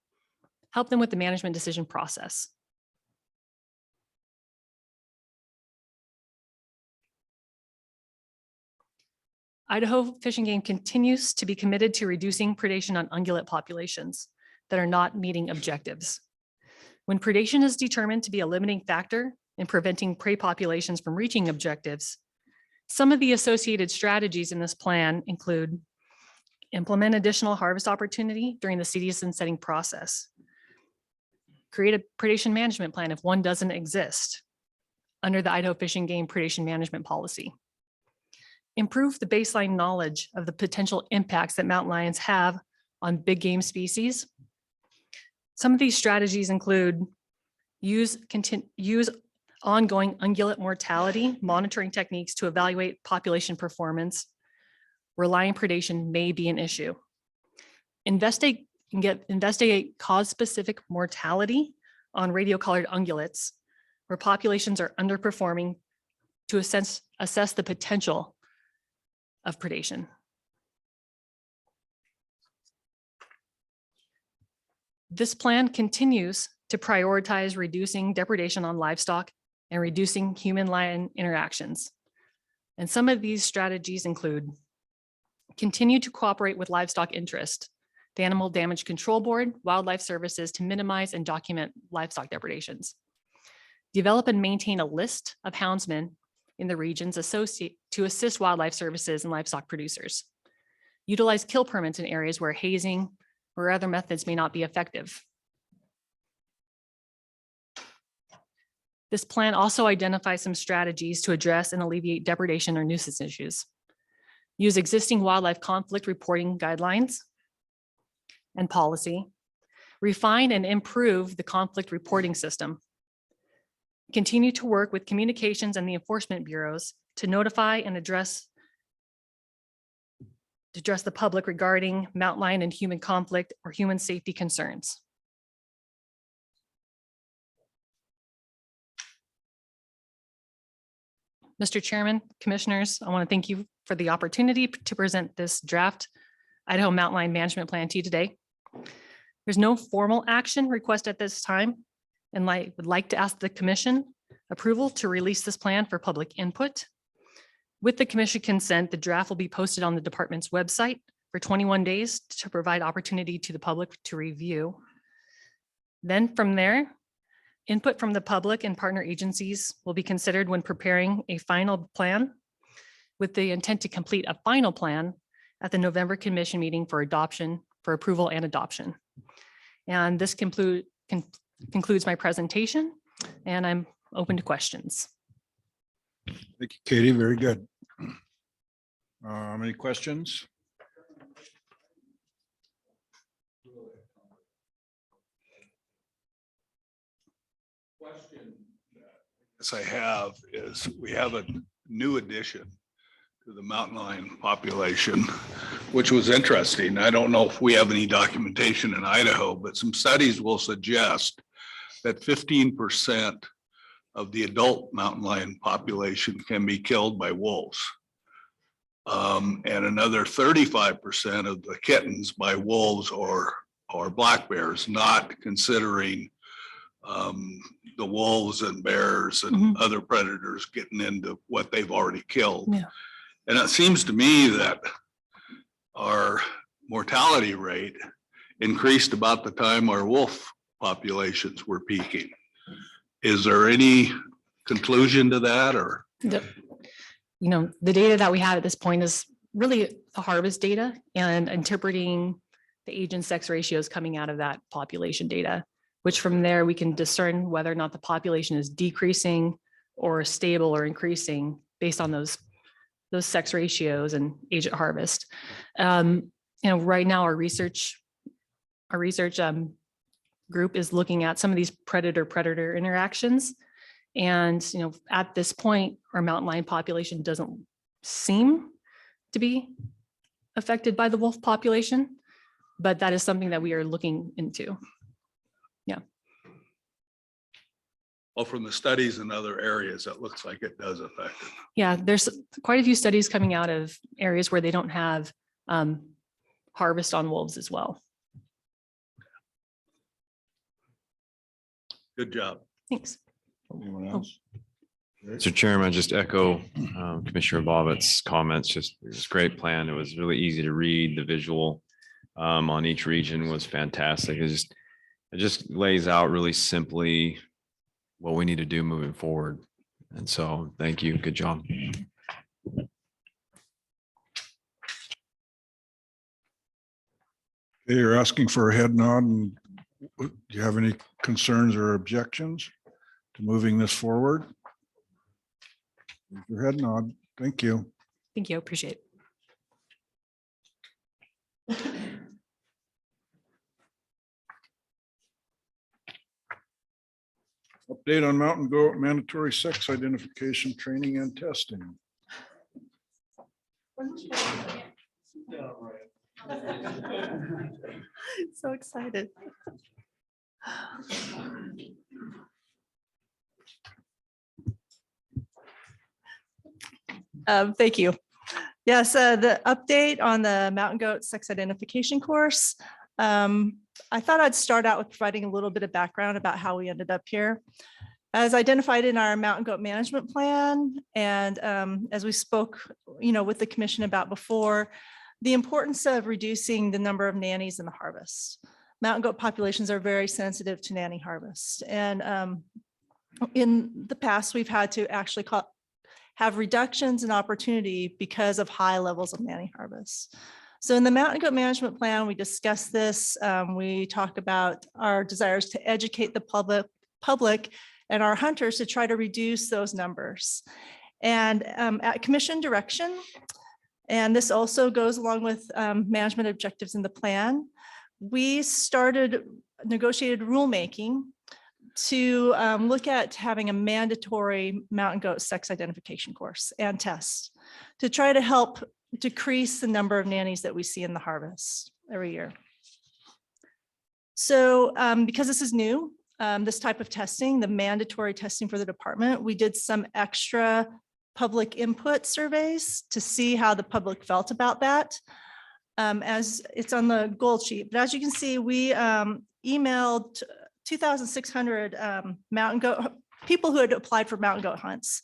help them with the management decision process. Idaho Fish and Game continues to be committed to reducing predation on ungulate populations that are not meeting objectives. When predation is determined to be a limiting factor in preventing prey populations from reaching objectives, some of the associated strategies in this plan include implement additional harvest opportunity during the season setting process, create a predation management plan if one doesn't exist under the Idaho Fish and Game predation management policy, improve the baseline knowledge of the potential impacts that mountain lions have on big game species. Some of these strategies include use ongoing ungulate mortality monitoring techniques to evaluate population performance where lion predation may be an issue. Investigate cause-specific mortality on radio-collared ungulates where populations are underperforming to assess the potential of predation. This plan continues to prioritize reducing depredation on livestock and reducing human-lion interactions. And some of these strategies include continue to cooperate with livestock interest, the Animal Damage Control Board, Wildlife Services to minimize and document livestock depredations. Develop and maintain a list of houndsmen in the regions to assist Wildlife Services and livestock producers. Utilize kill permits in areas where hazing or other methods may not be effective. This plan also identifies some strategies to address and alleviate depredation or nuisance issues. Use existing wildlife conflict reporting guidelines and policy. Refine and improve the conflict reporting system. Continue to work with communications and the enforcement bureaus to notify and address the public regarding mountain lion and human conflict or human safety concerns. Mr. Chairman, Commissioners, I want to thank you for the opportunity to present this draft Idaho Mountain Lion Management Plan to you today. There's no formal action request at this time, and I would like to ask the Commission approval to release this plan for public input. With the Commission consent, the draft will be posted on the department's website for 21 days to provide opportunity to the public to review. Then from there, input from the public and partner agencies will be considered when preparing a final plan with the intent to complete a final plan at the November Commission meeting for approval and adoption. And this concludes my presentation, and I'm open to questions. Thank you, Katie. Very good. Any questions? Yes, I have is we have a new addition to the mountain lion population, which was interesting. I don't know if we have any documentation in Idaho, but some studies will suggest that 15% of the adult mountain lion population can be killed by wolves. And another 35% of the kittens by wolves or black bears, not considering the wolves and bears and other predators getting into what they've already killed. Yeah. And it seems to me that our mortality rate increased about the time our wolf populations were peaking. Is there any conclusion to that or? The data that we have at this point is really the harvest data and interpreting the age and sex ratios coming out of that population data, which from there we can discern whether or not the population is decreasing or stable or increasing based on those sex ratios and age at harvest. Right now our research group is looking at some of these predator interactions. And, at this point, our mountain lion population doesn't seem to be affected by the wolf population, but that is something that we are looking into. Yeah. Well, from the studies in other areas, it looks like it does affect it. Yeah, there's quite a few studies coming out of areas where they don't have harvest on wolves as well. Good job. Thanks. Anyone else? Mr. Chairman, just echo Commissioner Bobbitt's comments. Just it was a great plan. It was really easy to read. The visual on each region was fantastic. It just lays out really simply what we need to do moving forward. And so thank you. Good job. Okay, you're asking for a head nod. And do you have any concerns or objections to moving this forward? Your head nod. Thank you. Thank you. Appreciate it. Update on mountain goat mandatory sex identification training and testing. So excited. Thank you. Yes, the update on the mountain goat sex identification course. I thought I'd start out with providing a little bit of background about how we ended up here. As identified in our mountain goat management plan, and as we spoke, with the commission about before, the importance of reducing the number of nannies in the harvest. Mountain goat populations are very sensitive to nanny harvest. And in the past, we've had to actually have reductions in opportunity because of high levels of nanny harvest. So in the mountain goat management plan, we discussed this. We talk about our desires to educate the public and our hunters to try to reduce those numbers. And at commission direction, and this also goes along with management objectives in the plan, we started negotiated rulemaking to look at having a mandatory mountain goat sex identification course and test to try to help decrease the number of nannies that we see in the harvest every year. So because this is new, this type of testing, the mandatory testing for the department, we did some extra public input surveys to see how the public felt about that. As it's on the gold sheet, but as you can see, we emailed 2,600 mountain goat people who had applied for mountain goat hunts.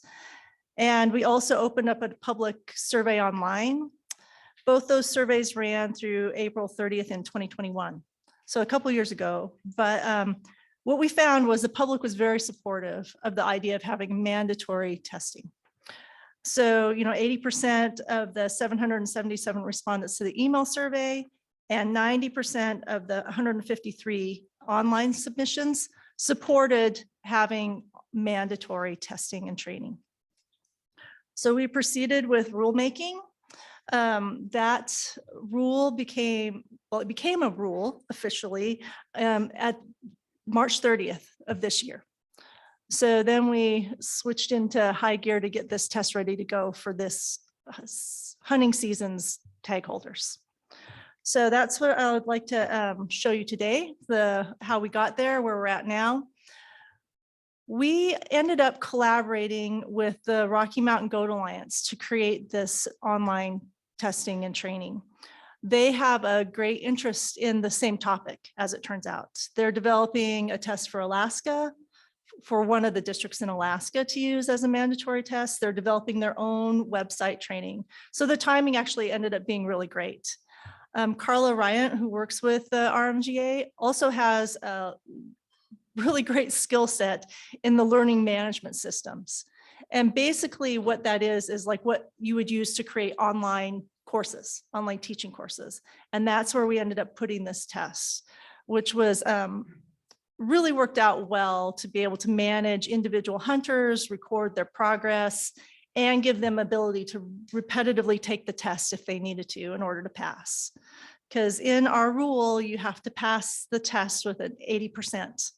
And we also opened up a public survey online. Both those surveys ran through April 30th in 2021. So a couple of years ago, but what we found was the public was very supportive of the idea of having mandatory testing. So, 80% of the 777 respondents to the email survey and 90% of the 153 online submissions supported having mandatory testing and training. So we proceeded with rulemaking. That rule became a rule officially at March 30th of this year. So then we switched into high gear to get this test ready to go for this hunting season's tag holders. So that's what I would like to show you today, how we got there, where we're at now. We ended up collaborating with the Rocky Mountain Goat Alliance to create this online testing and training. They have a great interest in the same topic, as it turns out. They're developing a test for Alaska, for one of the districts in Alaska to use as a mandatory test. They're developing their own website training. So the timing actually ended up being really great. Carla Ryant, who works with the RMGA, also has really great skill set in the learning management systems. And basically what that is like what you would use to create online courses, online teaching courses. And that's where we ended up putting this test, which was really worked out well to be able to manage individual hunters, record their progress, and give them ability to repetitively take the test if they needed to in order to pass. Because in our rule, you have to pass the test with an 80%,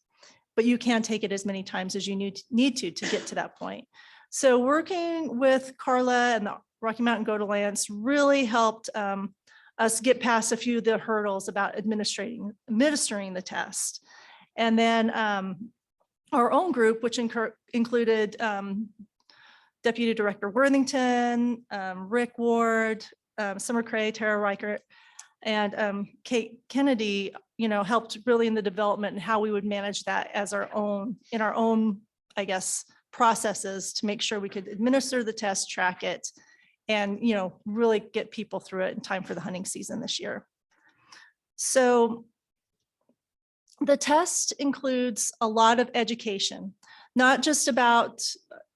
but you can take it as many times as you need to get to that point. So working with Carla and the Rocky Mountain Goat Alliance really helped us get past a few of the hurdles about administering the test. And then our own group, which included Deputy Director Worthington, Rick Ward, Summer Cray, Tara Reichert, and Kate Kennedy, helped really in the development and how we would manage that as our own, I guess, processes to make sure we could administer the test, track it, and, really get people through it in time for the hunting season this year. So the test includes a lot of education, not just about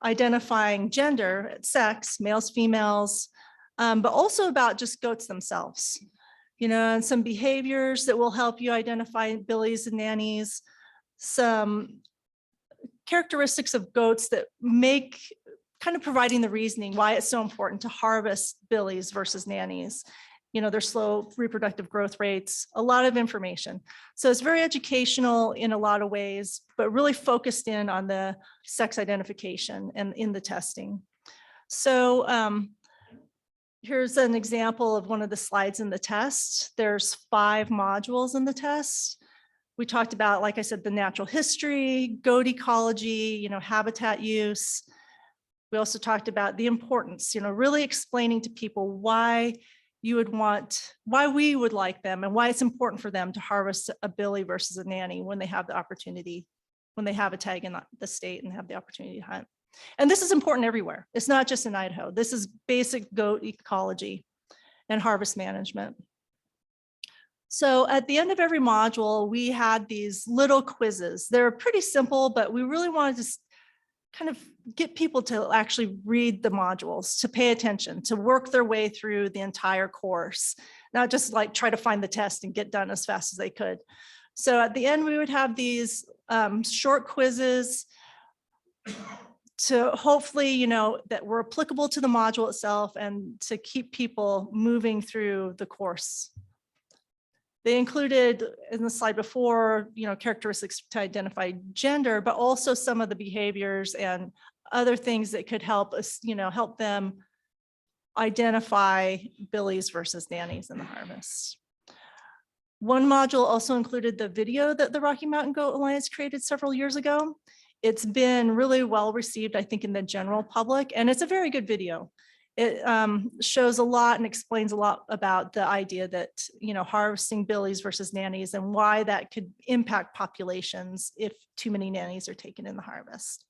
identifying gender, sex, males, females, but also about just goats themselves, and some behaviors that will help you identify billies and nannies, some characteristics of goats that make kind of providing the reasoning why it's so important to harvest billies versus nannies, their slow reproductive growth rates, a lot of information. So it's very educational in a lot of ways, but really focused in on the sex identification and in the testing. So here's an example of one of the slides in the test. There's 5 modules in the test. We talked about, like I said, the natural history, goat ecology, habitat use. We also talked about the importance, really explaining to people why we would like them and why it's important for them to harvest a billy versus a nanny when they have the opportunity, when they have a tag in the state and have the opportunity to hunt. And this is important everywhere. It's not just in Idaho. This is basic goat ecology and harvest management. So at the end of every module, we had these little quizzes. They're pretty simple, but we really wanted to kind of get people to actually read the modules, to pay attention, to work their way through the entire course, not just like try to find the test and get done as fast as they could. So at the end, we would have these short quizzes to hopefully, that were applicable to the module itself and to keep people moving through the course. They included in the slide before, characteristics to identify gender, but also some of the behaviors and other things that could help us, help them identify billies versus nannies in the harvest. One module also included the video that the Rocky Mountain Goat Alliance created several years ago. It's been really well received, I think, in the general public, and it's a very good video. It shows a lot and explains a lot about the idea that, harvesting billies versus nannies and why that could impact populations if too many nannies are taken in the harvest.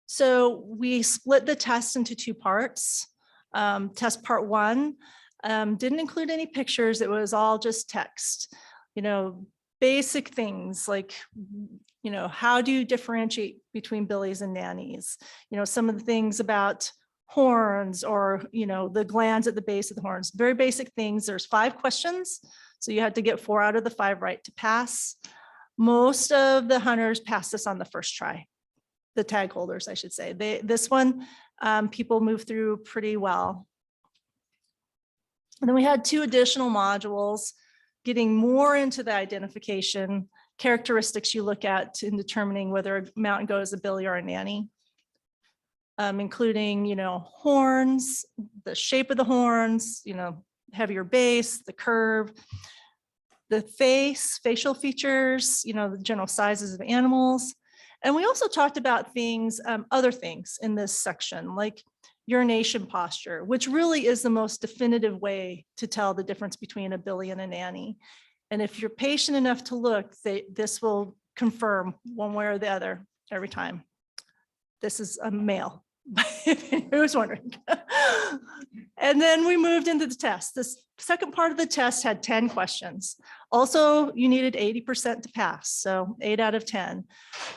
So we split the test into 2 parts. Test part 1 didn't include any pictures. It was all just text, basic things like, how do you differentiate between billies and nannies? Some of the things about horns or, the glands at the base of the horns, very basic things. There's 5 questions. So you had to get 4 out of the 5 right to pass. Most of the hunters passed this on the first try. The tag holders, I should say. This one, people moved through pretty well. And then we had 2 additional modules getting more into the identification characteristics you look at in determining whether a mountain goat is a billy or a nanny, including, horns, the shape of the horns, heavier base, the curve, the facial features, the general sizes of animals. And we also talked about things, other things in this section, like urination posture, which really is the most definitive way to tell the difference between a billy and a nanny. And if you're patient enough to look, this will confirm one way or the other every time. This is a male, who's wondering. And then we moved into the test. This second part of the test had 10 questions. Also, you needed 80% to pass, so 8 out of 10.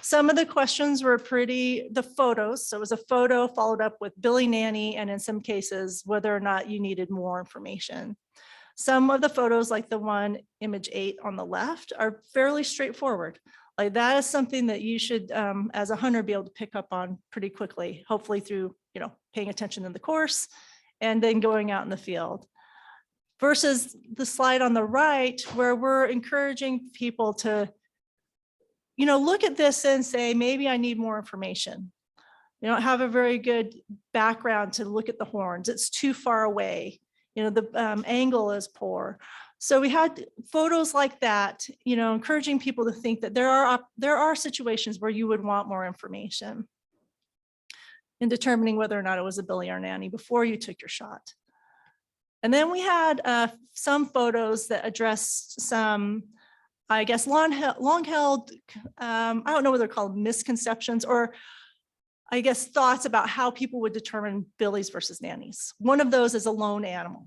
Some of the questions were the photos. So it was a photo followed up with Billy Nanny, and in some cases, whether or not you needed more information. Some of the photos, like the one image 8 on the left, are fairly straightforward. Like that is something that you should, as a hunter, be able to pick up on pretty quickly, hopefully through, paying attention in the course and then going out in the field. Versus the slide on the right, where we're encouraging people to, look at this and say, maybe I need more information. You don't have a very good background to look at the horns. It's too far away. The angle is poor. So we had photos like that, encouraging people to think that there are situations where you would want more information in determining whether or not it was a Billy or Nanny before you took your shot. And then we had some photos that addressed some, I guess, long-held, I don't know what they're called, misconceptions, or I guess thoughts about how people would determine Billies versus Nannies. One of those is a lone animal.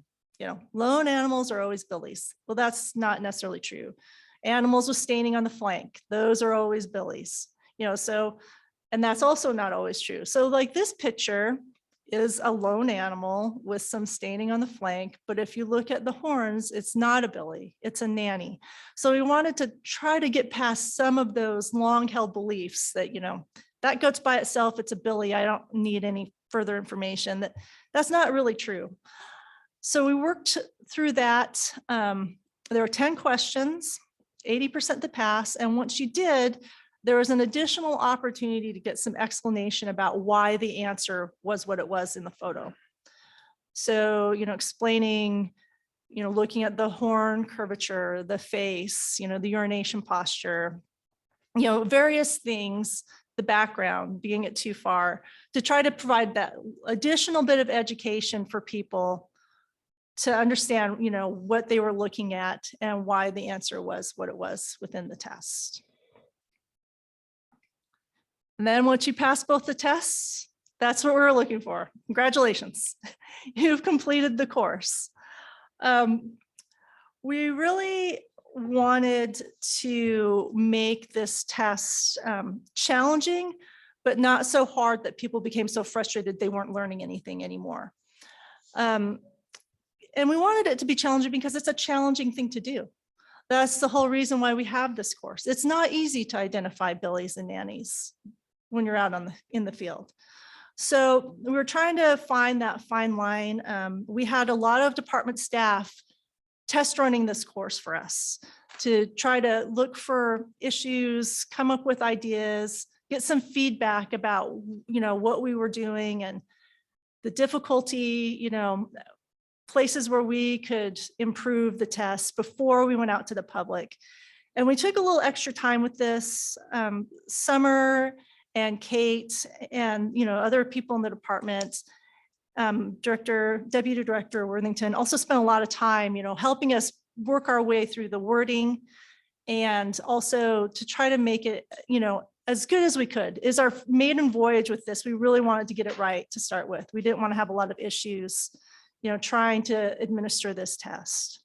Lone animals are always Billies. Well, that's not necessarily true. Animals with staining on the flank, those are always Billies. And that's also not always true. So like this picture is a lone animal with some staining on the flank, but if you look at the horns, it's not a Billy, it's a Nanny. So we wanted to try to get past some of those long-held beliefs that, that goat by itself, it's a Billy, I don't need any further information. That's not really true. So we worked through that. There were 10 questions, 80% to pass. And once you did, there was an additional opportunity to get some explanation about why the answer was what it was in the photo. So, explaining, looking at the horn curvature, the face, the urination posture, various things, the background, being it too far, to try to provide that additional bit of education for people to understand, what they were looking at and why the answer was what it was within the test. And then once you pass both the tests, that's what we're looking for. Congratulations, you've completed the course. We really wanted to make this test challenging, but not so hard that people became so frustrated they weren't learning anything anymore. And we wanted it to be challenging because it's a challenging thing to do. That's the whole reason why we have this course. It's not easy to identify Billies and Nannies when you're out in the field. So we were trying to find that fine line. We had a lot of department staff test running this course for us to try to look for issues, come up with ideas, get some feedback about, what we were doing and the difficulty, places where we could improve the test before we went out to the public. And we took a little extra time with this. Summer and Kate and, other people in the department, Deputy Director Worthington also spent a lot of time, helping us work our way through the wording and also to try to make it, as good as we could. Is our maiden voyage with this. We really wanted to get it right to start with. We didn't want to have a lot of issues, trying to administer this test.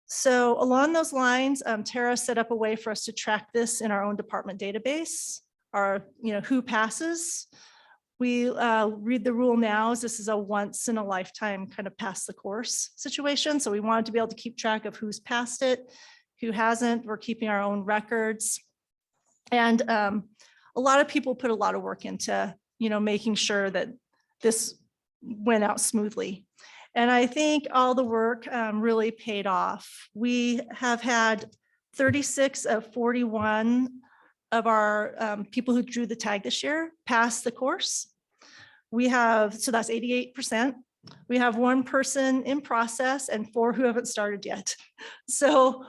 So along those lines, Tara set up a way for us to track this in our own department database, who passes. We read the rule now as this is a once in a lifetime kind of pass the course situation. So we wanted to be able to keep track of who's passed it, who hasn't. We're keeping our own records. And a lot of people put a lot of work into, making sure that this went out smoothly. And I think all the work really paid off. We have had 36 of 41 of our people who drew the tag this year pass the course. We have, so that's 88%. We have 1 person in process and 4 who haven't started yet. So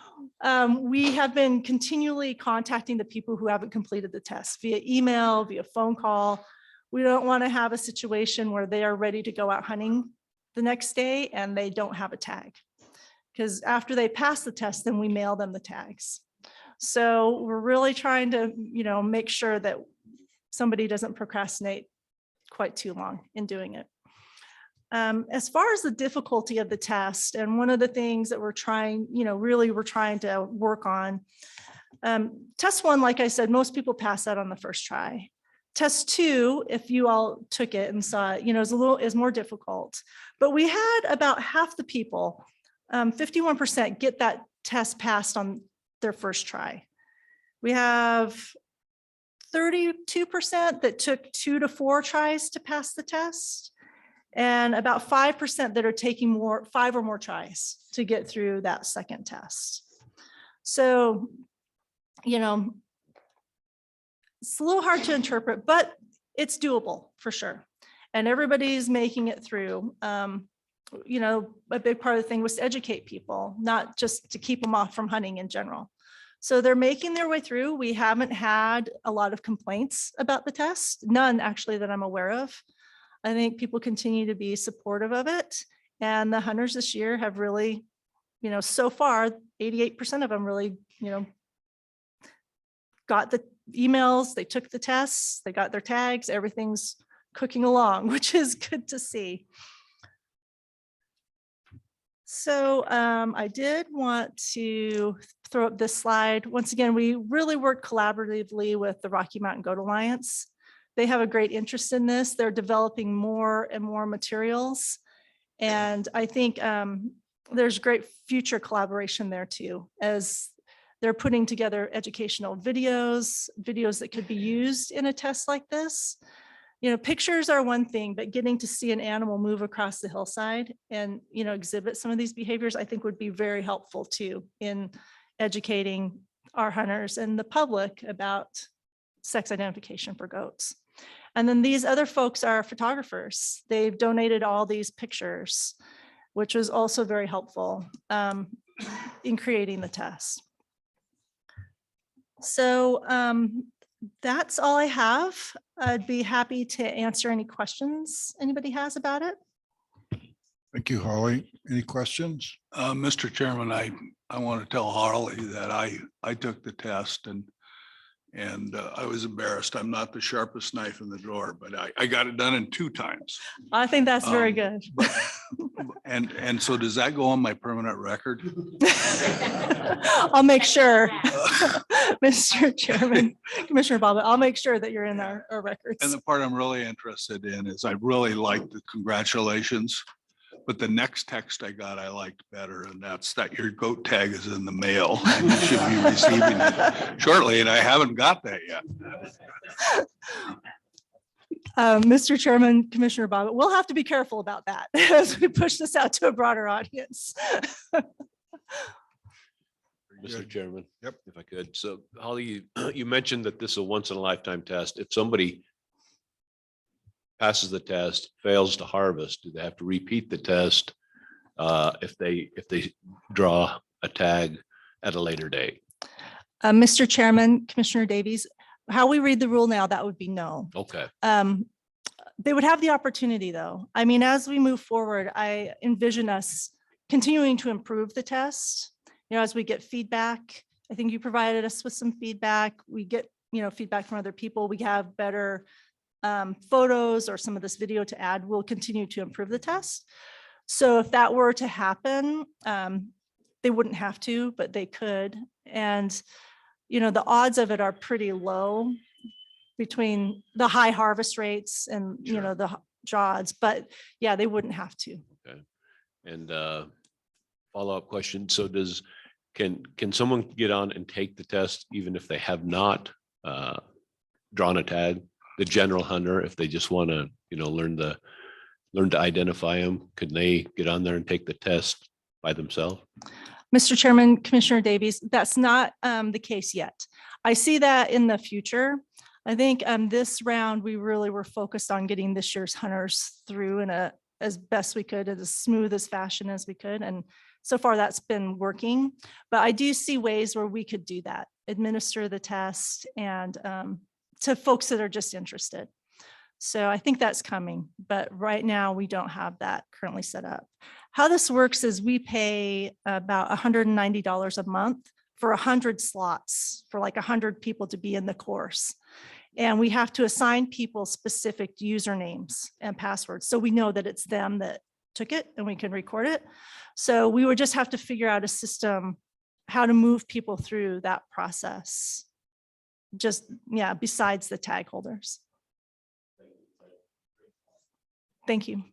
we have been continually contacting the people who haven't completed the test via email, via phone call. We don't want to have a situation where they are ready to go out hunting the next day and they don't have a tag. Because after they pass the test, then we mail them the tags. So we're really trying to, make sure that somebody doesn't procrastinate quite too long in doing it. As far as the difficulty of the test, and one of the things that we're trying, really we're trying to work on. Test 1, like I said, most people pass that on the first try. Test 2, if you all took it and saw it, is more difficult. But we had about half the people, 51%, get that test passed on their first try. We have 32% that took 2 to 4 tries to pass the test, and about 5% that are taking 5 or more tries to get through that second test. So, it's a little hard to interpret, but it's doable for sure. And everybody's making it through. A big part of the thing was to educate people, not just to keep them off from hunting in general. So they're making their way through. We haven't had a lot of complaints about the test, none actually that I'm aware of. I think people continue to be supportive of it. And the hunters this year have really, so far, 88% of them really, got the emails, they took the tests, they got their tags, everything's cooking along, which is good to see. So I did want to throw up this slide. Once again, we really work collaboratively with the Rocky Mountain Goat Alliance. They have a great interest in this. They're developing more and more materials. And I think there's great future collaboration there too, as they're putting together educational videos that could be used in a test like this. Pictures are one thing, but getting to see an animal move across the hillside and, exhibit some of these behaviors, I think would be very helpful too in educating our hunters and the public about sex identification for goats. And then these other folks are photographers. They've donated all these pictures, which was also very helpful in creating the test. So that's all I have. I'd be happy to answer any questions anybody has about it. Thank you, Holly. Any questions? Mr. Chairman, I want to tell Harley that I took the test and I was embarrassed. I'm not the sharpest knife in the drawer, but I got it done in 2 times. I think that's very good. And so does that go on my permanent record? I'll make sure, Mr. Chairman, Commissioner Bob, I'll make sure that you're in our records. And the part I'm really interested in is I really like the congratulations, but the next text I got, I liked better, and that's that your goat tag is in the mail and you should be receiving it shortly, and I haven't got that yet. Mr. Chairman, Commissioner Bob, we'll have to be careful about that as we push this out to a broader audience. Mr. Chairman. Yep. If I could. So Holly, you mentioned that this is a once in a lifetime test. If somebody passes the test, fails to harvest, do they have to repeat the test if they draw a tag at a later date? Mr. Chairman, Commissioner Davies, how we read the rule now, that would be no. Okay. They would have the opportunity though. I mean, as we move forward, I envision us continuing to improve the test. As we get feedback, I think you provided us with some feedback. We get, feedback from other people. We have better photos or some of this video to add. We'll continue to improve the test. So if that were to happen, they wouldn't have to, but they could. And, the odds of it are pretty low between the high harvest rates and, the draw odds, but yeah, they wouldn't have to. Okay. And follow-up question. So can someone get on and take the test even if they have not drawn a tag? The general hunter, if they just want to, learn to identify them, could they get on there and take the test by themselves? Mr. Chairman, Commissioner Davies, that's not the case yet. I see that in the future. I think this round, we really were focused on getting this year's hunters through in as best we could, as smooth as fashion as we could. And so far that's been working, but I do see ways where we could do that, administer the test and to folks that are just interested. So I think that's coming, but right now we don't have that currently set up. How this works is we pay about $190 a month for 100 slots for like 100 people to be in the course. And we have to assign people specific usernames and passwords. So we know that it's them that took it and we can record it. So we would just have to figure out a system, how to move people through that process. Just, yeah, besides the tag holders. Thank you.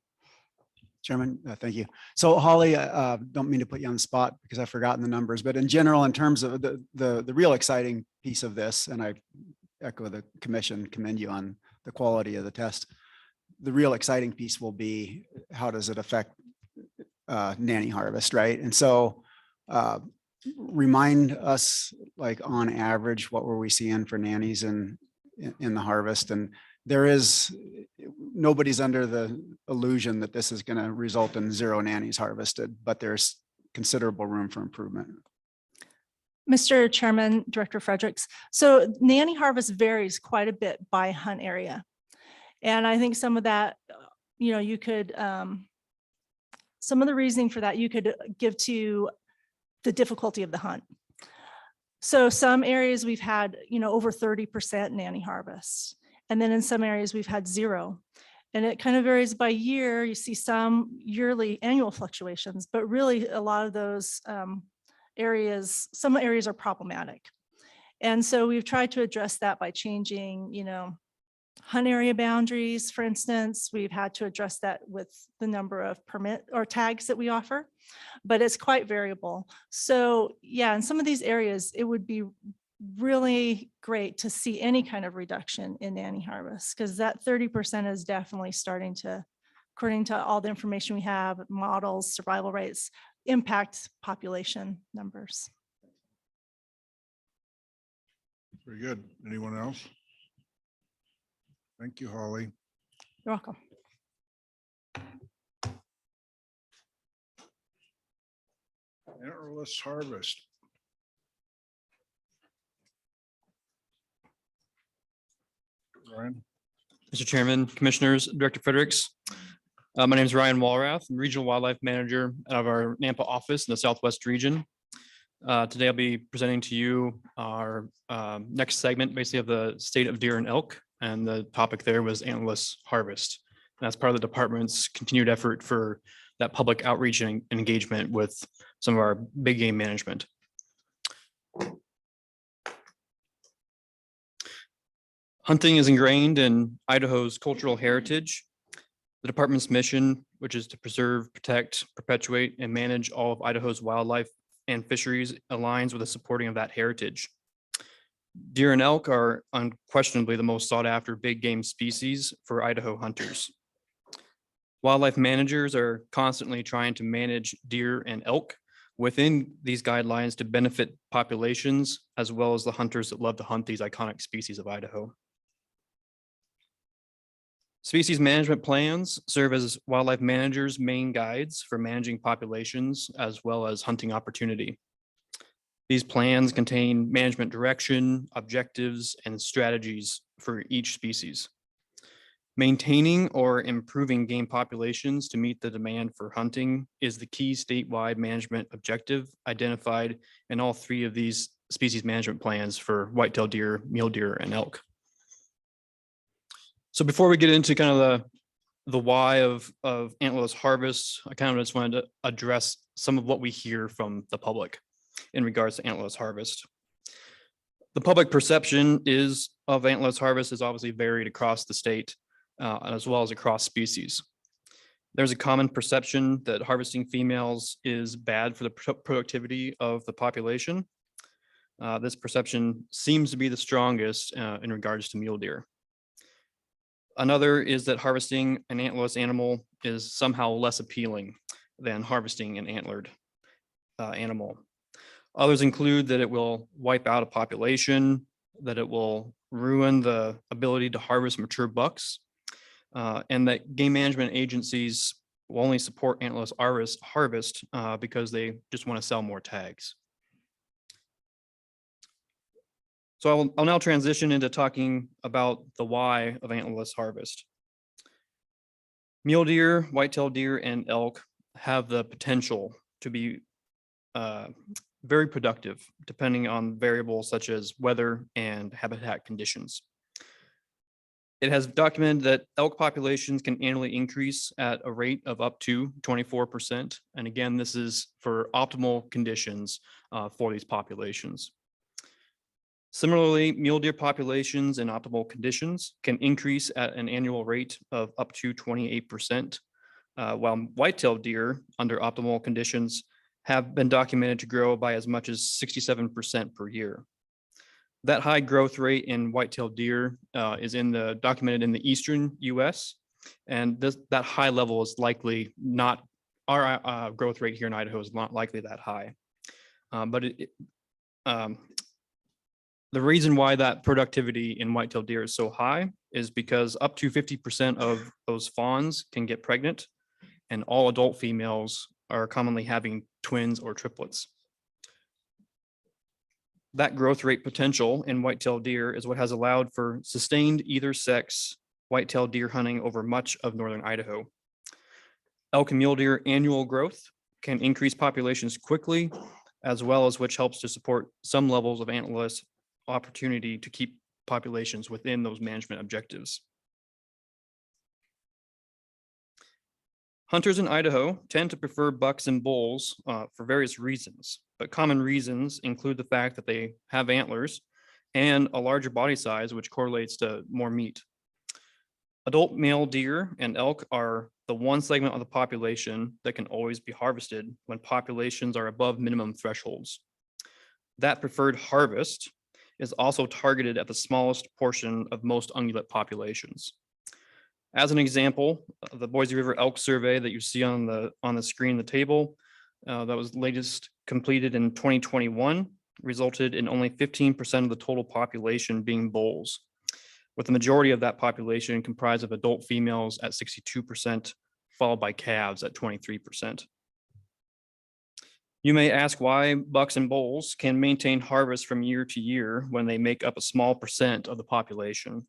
Chairman, thank you. So Holly, don't mean to put you on the spot because I've forgotten the numbers, but in general, in terms of the real exciting piece of this, and I echo the commission, commend you on the quality of the test. The real exciting piece will be how does it affect nanny harvest, right? And so remind us, like on average, what were we seeing for nannies in the harvest? And there is, nobody's under the illusion that this is going to result in 0 nannies harvested, but there's considerable room for improvement. Mr. Chairman, Director Fredericks. So nanny harvest varies quite a bit by hunt area. And I think some of that, you know, you could, some of the reasoning for that you could give to the difficulty of the hunt. So some areas we've had, you know, over 30% nanny harvest. And then in some areas we've had 0. And it kind of varies by year. You see some yearly annual fluctuations, but really a lot of those areas, some areas are problematic. And so we've tried to address that by changing, you know, hunt area boundaries, for instance. We've had to address that with the number of permit or tags that we offer, but it's quite variable. So yeah, in some of these areas, it would be really great to see any kind of reduction in nanny harvest, because that 30% is definitely starting to, according to all the information we have, models, survival rates, impact population numbers. Very good. Anyone else? Thank you, Holly. You're welcome. Antlerless harvest. Ryan? Mr. Chairman, Commissioners, Director Fredericks. My name is Ryan Walrath. I'm Regional Wildlife Manager out of our Nampa office in the Southwest region. Today I'll be presenting to you our next segment, basically of the state of deer and elk. And the topic there was antlerless harvest. And that's part of the department's continued effort for that public outreach and engagement with some of our big game management. Hunting is ingrained in Idaho's cultural heritage. The department's mission, which is to preserve, protect, perpetuate, and manage all of Idaho's wildlife and fisheries, aligns with the supporting of that heritage. Deer and elk are unquestionably the most sought after big game species for Idaho hunters. Wildlife managers are constantly trying to manage deer and elk within these guidelines to benefit populations, as well as the hunters that love to hunt these iconic species of Idaho. Species management plans serve as wildlife managers' main guides for managing populations as well as hunting opportunity. These plans contain management direction, objectives, and strategies for each species. Maintaining or improving game populations to meet the demand for hunting is the key statewide management objective identified in all 3 of these species management plans for whitetail deer, mule deer, and elk. So before we get into kind of the why of antlerless harvest, I kind of just wanted to address some of what we hear from the public in regards to antlerless harvest. The public perception of antlerless harvest is obviously varied across the state, as well as across species. There's a common perception that harvesting females is bad for the productivity of the population. This perception seems to be the strongest in regards to mule deer. Another is that harvesting an antlerless animal is somehow less appealing than harvesting an antlered animal. Others include that it will wipe out a population, that it will ruin the ability to harvest mature bucks, and that game management agencies will only support antlerless harvest because they just want to sell more tags. So I'll now transition into talking about the why of antlerless harvest. Mule deer, whitetail deer, and elk have the potential to be very productive, depending on variables such as weather and habitat conditions. It has documented that elk populations can annually increase at a rate of up to 24%. And again, this is for optimal conditions for these populations. Similarly, mule deer populations in optimal conditions can increase at an annual rate of up to 28%, while white-tailed deer under optimal conditions have been documented to grow by as much as 67% per year. That high growth rate in white-tailed deer is documented in the eastern US, and that high level is likely not, our growth rate here in Idaho is not likely that high. The reason why that productivity in white-tailed deer is so high is because up to 50% of those fawns can get pregnant, and all adult females are commonly having twins or triplets. That growth rate potential in white-tailed deer is what has allowed for sustained either sex white-tailed deer hunting over much of northern Idaho. Elk and mule deer annual growth can increase populations quickly, as well as which helps to support some levels of antlerless opportunity to keep populations within those management objectives. Hunters in Idaho tend to prefer bucks and bulls for various reasons, but common reasons include the fact that they have antlers and a larger body size, which correlates to more meat. Adult male deer and elk are the one segment of the population that can always be harvested when populations are above minimum thresholds. That preferred harvest is also targeted at the smallest portion of most ungulate populations. As an example, the Boise River Elk Survey that you see on the screen, the table, that was latest completed in 2021, resulted in only 15% of the total population being bulls, with the majority of that population comprised of adult females at 62%, followed by calves at 23%. You may ask why bucks and bulls can maintain harvest from year to year when they make up a small percent of the population.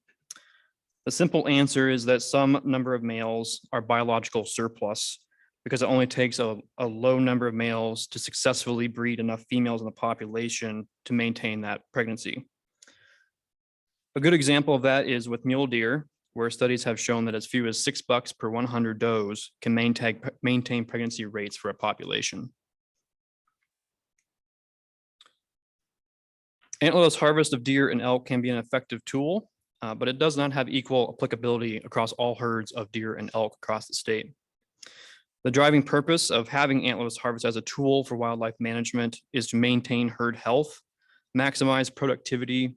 The simple answer is that some number of males are biological surplus because it only takes a low number of males to successfully breed enough females in the population to maintain that pregnancy. A good example of that is with mule deer, where studies have shown that as few as 6 bucks per 100 does can maintain pregnancy rates for a population. Antlerless harvest of deer and elk can be an effective tool, but it does not have equal applicability across all herds of deer and elk across the state. The driving purpose of having antlerless harvest as a tool for wildlife management is to maintain herd health, maximize productivity,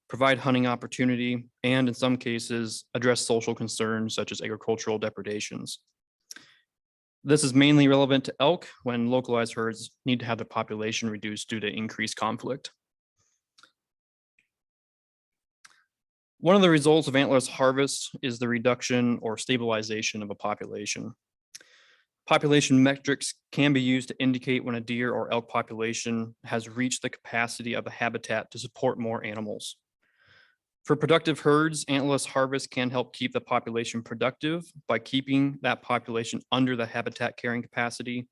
provide hunting opportunity, and in some cases, address social concerns such as agricultural depredations. This is mainly relevant to elk when localized herds need to have their population reduced due to increased conflict. One of the results of antlerless harvest is the reduction or stabilization of a population. Population metrics can be used to indicate when a deer or elk population has reached the capacity of the habitat to support more animals. For productive herds, antlerless harvest can help keep the population productive by keeping that population under the habitat carrying capacity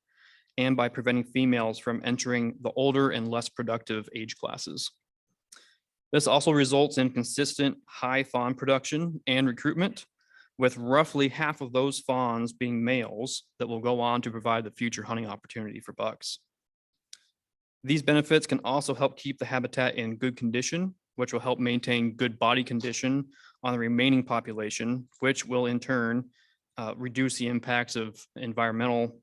and by preventing females from entering the older and less productive age classes. This also results in consistent high fawn production and recruitment, with roughly half of those fawns being males that will go on to provide the future hunting opportunity for bucks. These benefits can also help keep the habitat in good condition, which will help maintain good body condition on the remaining population, which will in turn reduce the impacts of environmental,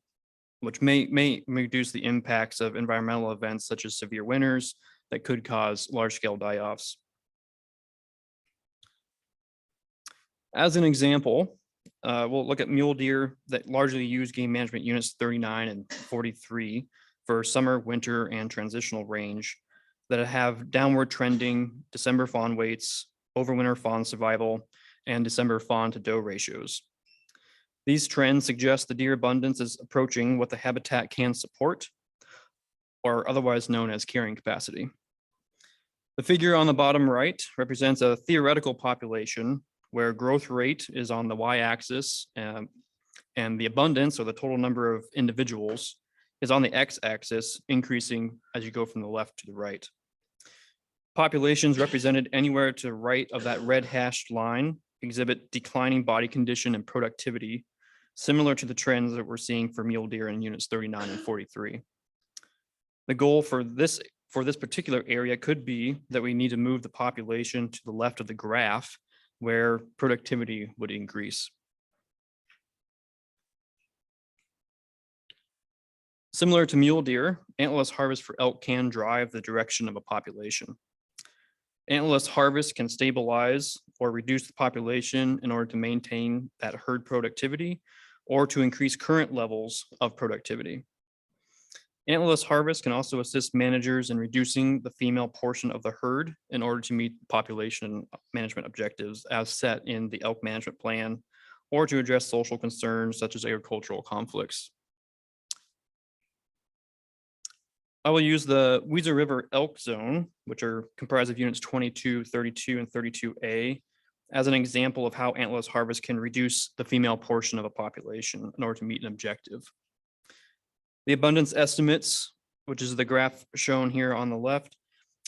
which may reduce the impacts of environmental events such as severe winters that could cause large-scale die-offs. As an example, we'll look at mule deer that largely use game management units 39 and 43 for summer, winter, and transitional range that have downward trending December fawn weights, overwinter fawn survival, and December fawn to doe ratios. These trends suggest the deer abundance is approaching what the habitat can support, or otherwise known as carrying capacity. The figure on the bottom right represents a theoretical population where growth rate is on the y-axis and the abundance, or the total number of individuals, is on the x-axis, increasing as you go from the left to the right. Populations represented anywhere to the right of that red hashed line exhibit declining body condition and productivity, similar to the trends that we're seeing for mule deer in units 39 and 43. The goal for this particular area could be that we need to move the population to the left of the graph where productivity would increase. Similar to mule deer, antlerless harvest for elk can drive the direction of a population. Antlerless harvest can stabilize or reduce the population in order to maintain that herd productivity or to increase current levels of productivity. Antlerless harvest can also assist managers in reducing the female portion of the herd in order to meet population management objectives as set in the elk management plan or to address social concerns such as agricultural conflicts. I will use the Weezer River Elk Zone, which are comprised of units 22, 32, and 32A, as an example of how antlerless harvest can reduce the female portion of a population in order to meet an objective. The abundance estimates, which is the graph shown here on the left,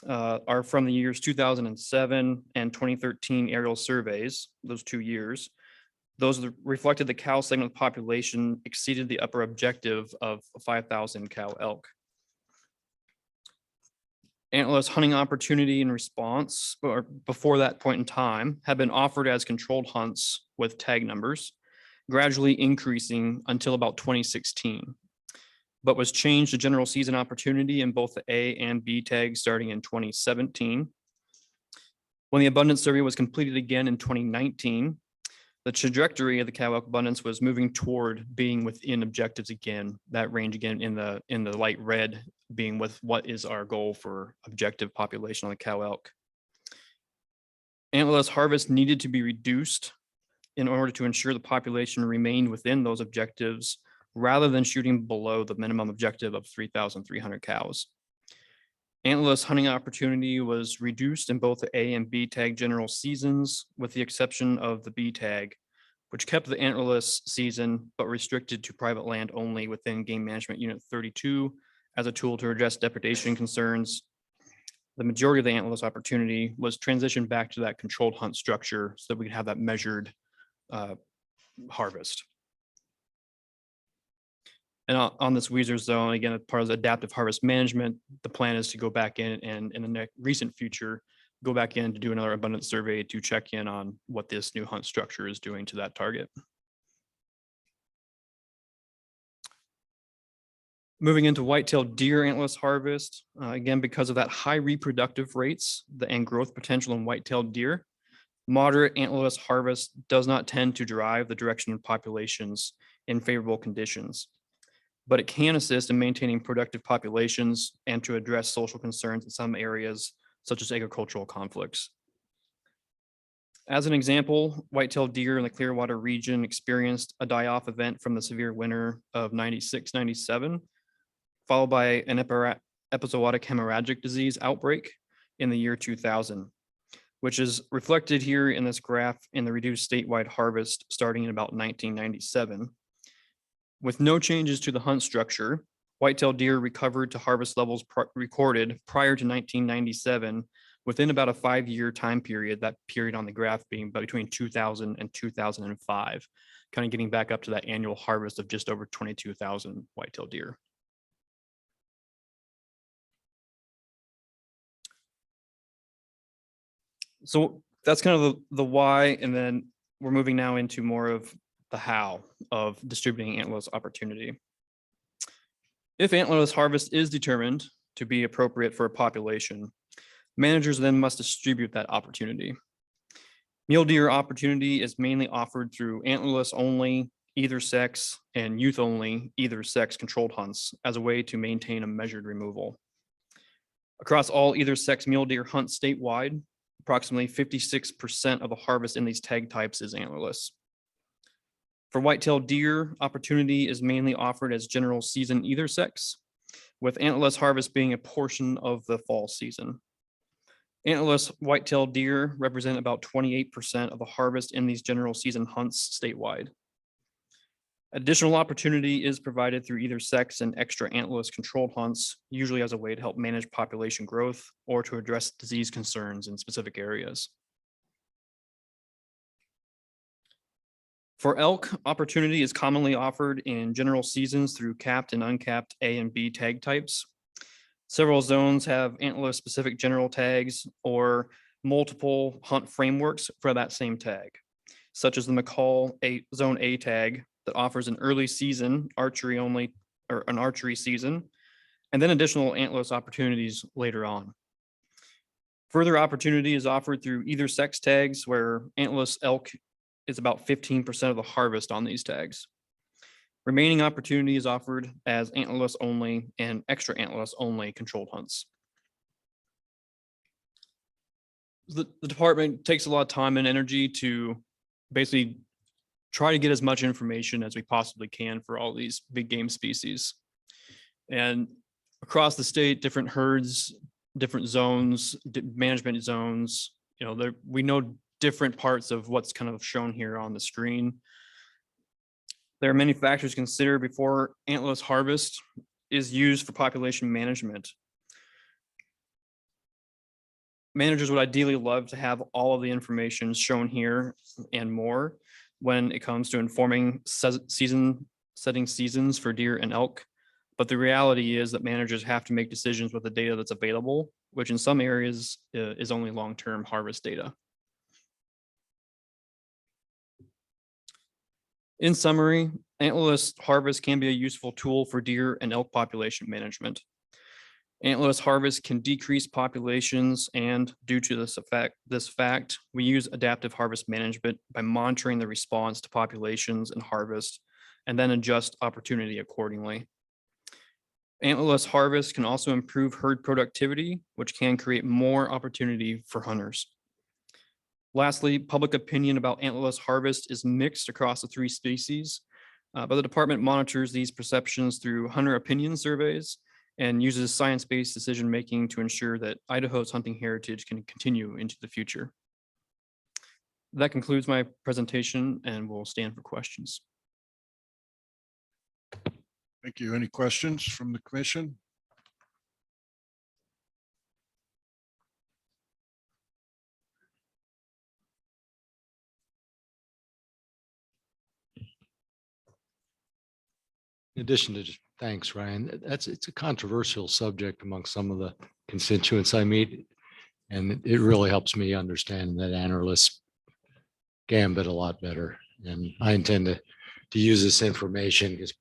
are from the years 2007 and 2013 aerial surveys, those 2 years. Those reflected the cow segment population exceeded the upper objective of 5,000 cow elk. Antlerless hunting opportunity and response, or before that point in time, have been offered as controlled hunts with tag numbers, gradually increasing until about 2016, but was changed to general season opportunity in both the A and B tags starting in 2017. When the abundance survey was completed again in 2019, the trajectory of the cow elk abundance was moving toward being within objectives again, that range again in the light red being with what is our goal for objective population on the cow elk. Antlerless harvest needed to be reduced in order to ensure the population remained within those objectives rather than shooting below the minimum objective of 3,300 cows. Antlerless hunting opportunity was reduced in both the A and B tag general seasons, with the exception of the B tag, which kept the antlerless season, but restricted to private land only within Game Management Unit 32 as a tool to address depredation concerns. The majority of the antlerless opportunity was transitioned back to that controlled hunt structure so that we could have that measured harvest. And on this Weezer zone, again, as part of the adaptive harvest management, the plan is to go back in and in the recent future, go back in to do another abundance survey to check in on what this new hunt structure is doing to that target. Moving into white-tailed deer antlerless harvest, again, because of that high reproductive rates and growth potential in white-tailed deer, moderate antlerless harvest does not tend to drive the direction of populations in favorable conditions, but it can assist in maintaining productive populations and to address social concerns in some areas, such as agricultural conflicts. As an example, white-tailed deer in the Clearwater region experienced a die-off event from the severe winter of 96-97, followed by an epizootic hemorrhagic disease outbreak in the year 2000, which is reflected here in this graph in the reduced statewide harvest starting in about 1997. With no changes to the hunt structure, white-tailed deer recovered to harvest levels recorded prior to 1997 within about a 5-year time period, that period on the graph being between 2000 and 2005, kind of getting back up to that annual harvest of just over 22,000 white-tailed deer. So that's kind of the why, and then we're moving now into more of the how of distributing antlerless opportunity. If antlerless harvest is determined to be appropriate for a population, managers then must distribute that opportunity. Mule deer opportunity is mainly offered through antlerless only, either sex, and youth only, either sex controlled hunts as a way to maintain a measured removal. Across all either sex mule deer hunts statewide, approximately 56% of the harvest in these tag types is antlerless. For white-tailed deer, opportunity is mainly offered as general season either sex, with antlerless harvest being a portion of the fall season. Antlerless white-tailed deer represent about 28% of the harvest in these general season hunts statewide. Additional opportunity is provided through either sex and extra antlerless controlled hunts, usually as a way to help manage population growth or to address disease concerns in specific areas. For elk, opportunity is commonly offered in general seasons through capped and uncapped A and B tag types. Several zones have antler-specific general tags or multiple hunt frameworks for that same tag, such as the McCall Zone A tag that offers an early season archery only, or an archery season, and then additional antlerless opportunities later on. Further opportunity is offered through either sex tags, where antlerless elk is about 15% of the harvest on these tags. Remaining opportunity is offered as antlerless only and extra antlerless only controlled hunts. The department takes a lot of time and energy to basically try to get as much information as we possibly can for all these big game species. And across the state, different herds, different zones, management zones, we know different parts of what's kind of shown here on the screen. There are many factors to consider before antlerless harvest is used for population management. Managers would ideally love to have all of the information shown here and more when it comes to informing setting seasons for deer and elk. But the reality is that managers have to make decisions with the data that's available, which in some areas is only long-term harvest data. In summary, antlerless harvest can be a useful tool for deer and elk population management. Antlerless harvest can decrease populations, and due to this fact, we use adaptive harvest management by monitoring the response to populations and harvest, and then adjust opportunity accordingly. Antlerless harvest can also improve herd productivity, which can create more opportunity for hunters. Lastly, public opinion about antlerless harvest is mixed across the three species, but the department monitors these perceptions through hunter opinion surveys and uses science-based decision-making to ensure that Idaho's hunting heritage can continue into the future. That concludes my presentation, and we'll stand for questions. Thank you. Any questions from the commission? In addition to, thanks, Ryan, it's a controversial subject among some of the constituents I meet. And it really helps me understand that antlerless gambit a lot better. And I intend to use this information because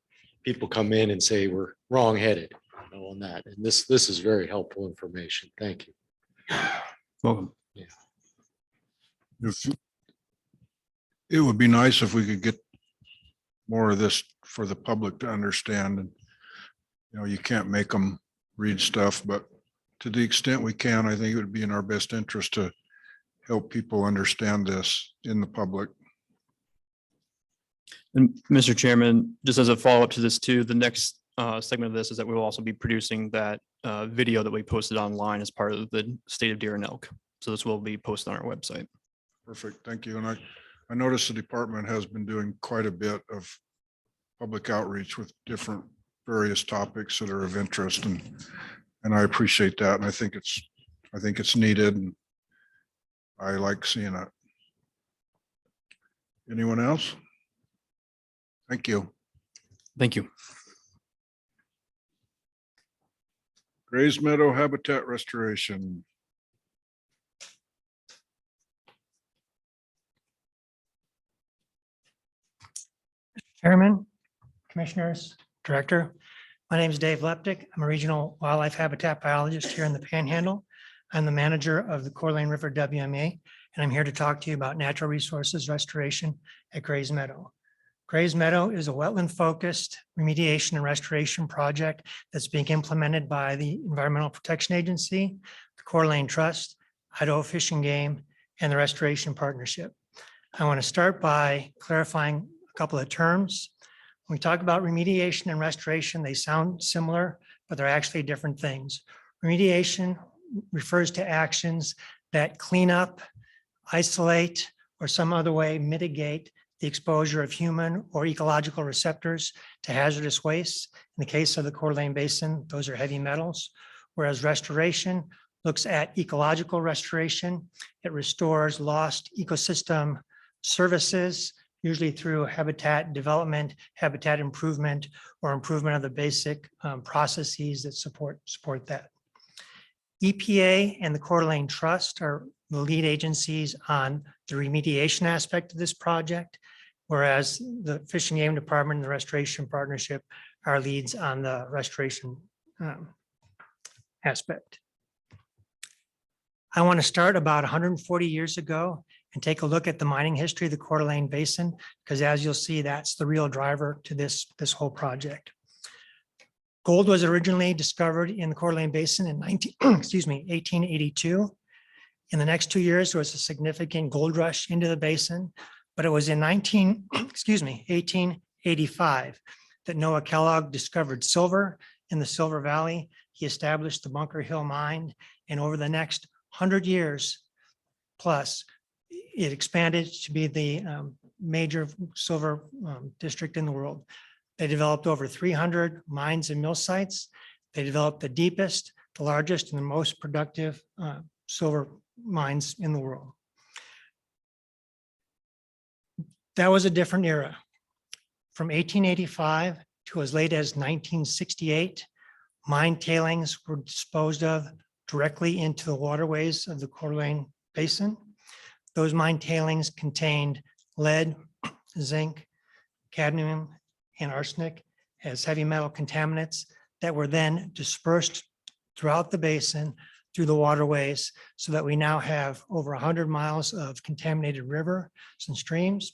people come in and say we're wrong-headed on that. And this is very helpful information. Thank you. Welcome. Yeah. It would be nice if we could get more of this for the public to understand. And you can't make them read stuff, but to the extent we can, I think it would be in our best interest to help people understand this in the public. And Mr. Chairman, just as a follow-up to this too, the next segment of this is that we will also be producing that video that we posted online as part of the State of Deer and Elk. So this will be posted on our website. Perfect. Thank you. And I noticed the department has been doing quite a bit of public outreach with different various topics that are of interest, and I appreciate that. And I think it's needed, and I like seeing it. Anyone else? Thank you. Thank you. Grazed meadow habitat restoration. Chairman, Commissioners, Director. My name is Dave Leptic. I'm a regional wildlife habitat biologist here in the Panhandle. I'm the manager of the Coeur River WMA, and I'm here to talk to you about natural resources restoration at Grazed Meadow. Grazed Meadow is a wetland-focused remediation and restoration project that's being implemented by the Environmental Protection Agency, the Coeur Trust, Idaho Fish and Game, and the Restoration Partnership. I want to start by clarifying a couple of terms. When we talk about remediation and restoration, they sound similar, but they're actually different things. Remediation refers to actions that clean up, isolate, or some other way mitigate the exposure of human or ecological receptors to hazardous wastes. In the case of the Coeur d'Alene Basin, those are heavy metals, whereas restoration looks at ecological restoration. It restores lost ecosystem services, usually through habitat development, habitat improvement, or improvement of the basic processes that support that. EPA and the Coeur d'Alene Trust are the lead agencies on the remediation aspect of this project, whereas the Fish and Game Department and the Restoration Partnership are leads on the restoration aspect. I want to start about 140 years ago and take a look at the mining history of the Coeur d'Alene Basin, because as you'll see, that's the real driver to this whole project. Gold was originally discovered in the Coeur d'Alene Basin in 1882. In the next 2 years, there was a significant gold rush into the basin, but it was in 1885 that Noah Kellogg discovered silver in the Silver Valley. He established the Bunker Hill Mine, and over the next 100 years plus, it expanded to be the major silver district in the world. They developed over 300 mines and mill sites. They developed the deepest, the largest, and the most productive silver mines in the world. That was a different era. From 1885 to as late as 1968, mine tailings were disposed of directly into the waterways of the Coeur d'Alene Basin. Those mine tailings contained lead, zinc, cadmium, and arsenic as heavy metal contaminants that were then dispersed throughout the basin through the waterways, so that we now have over 100 miles of contaminated rivers and streams,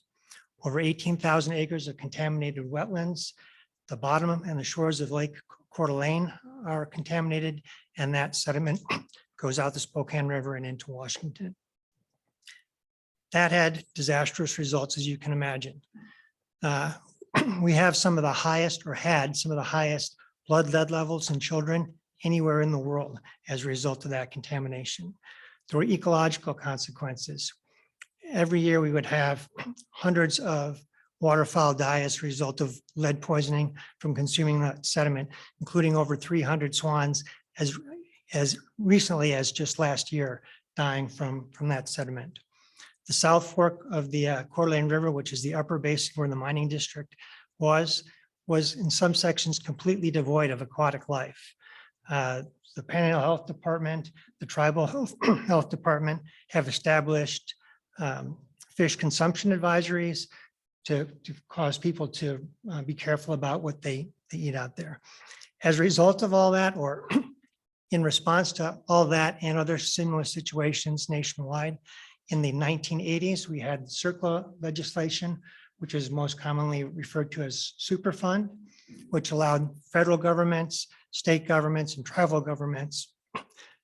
over 18,000 acres of contaminated wetlands. The bottom and the shores of Lake Coeur d'Alene are contaminated, and that sediment goes out the Spokane River and into Washington. That had disastrous results, as you can imagine. We have some of the highest, or had some of the highest, blood lead levels in children anywhere in the world as a result of that contamination. There were ecological consequences. Every year we would have hundreds of waterfowl die as a result of lead poisoning from consuming that sediment, including over 300 swans as recently as just last year dying from that sediment. The South Fork of the Coeur d'Alene River, which is the upper basin where the mining district was in some sections completely devoid of aquatic life. The Panhandle Health Department, the Tribal Health Department have established fish consumption advisories to cause people to be careful about what they eat out there. As a result of all that, or in response to all that and other similar situations nationwide, in the 1980s, we had CERCLA legislation, which is most commonly referred to as Superfund, which allowed federal governments, state governments, and tribal governments to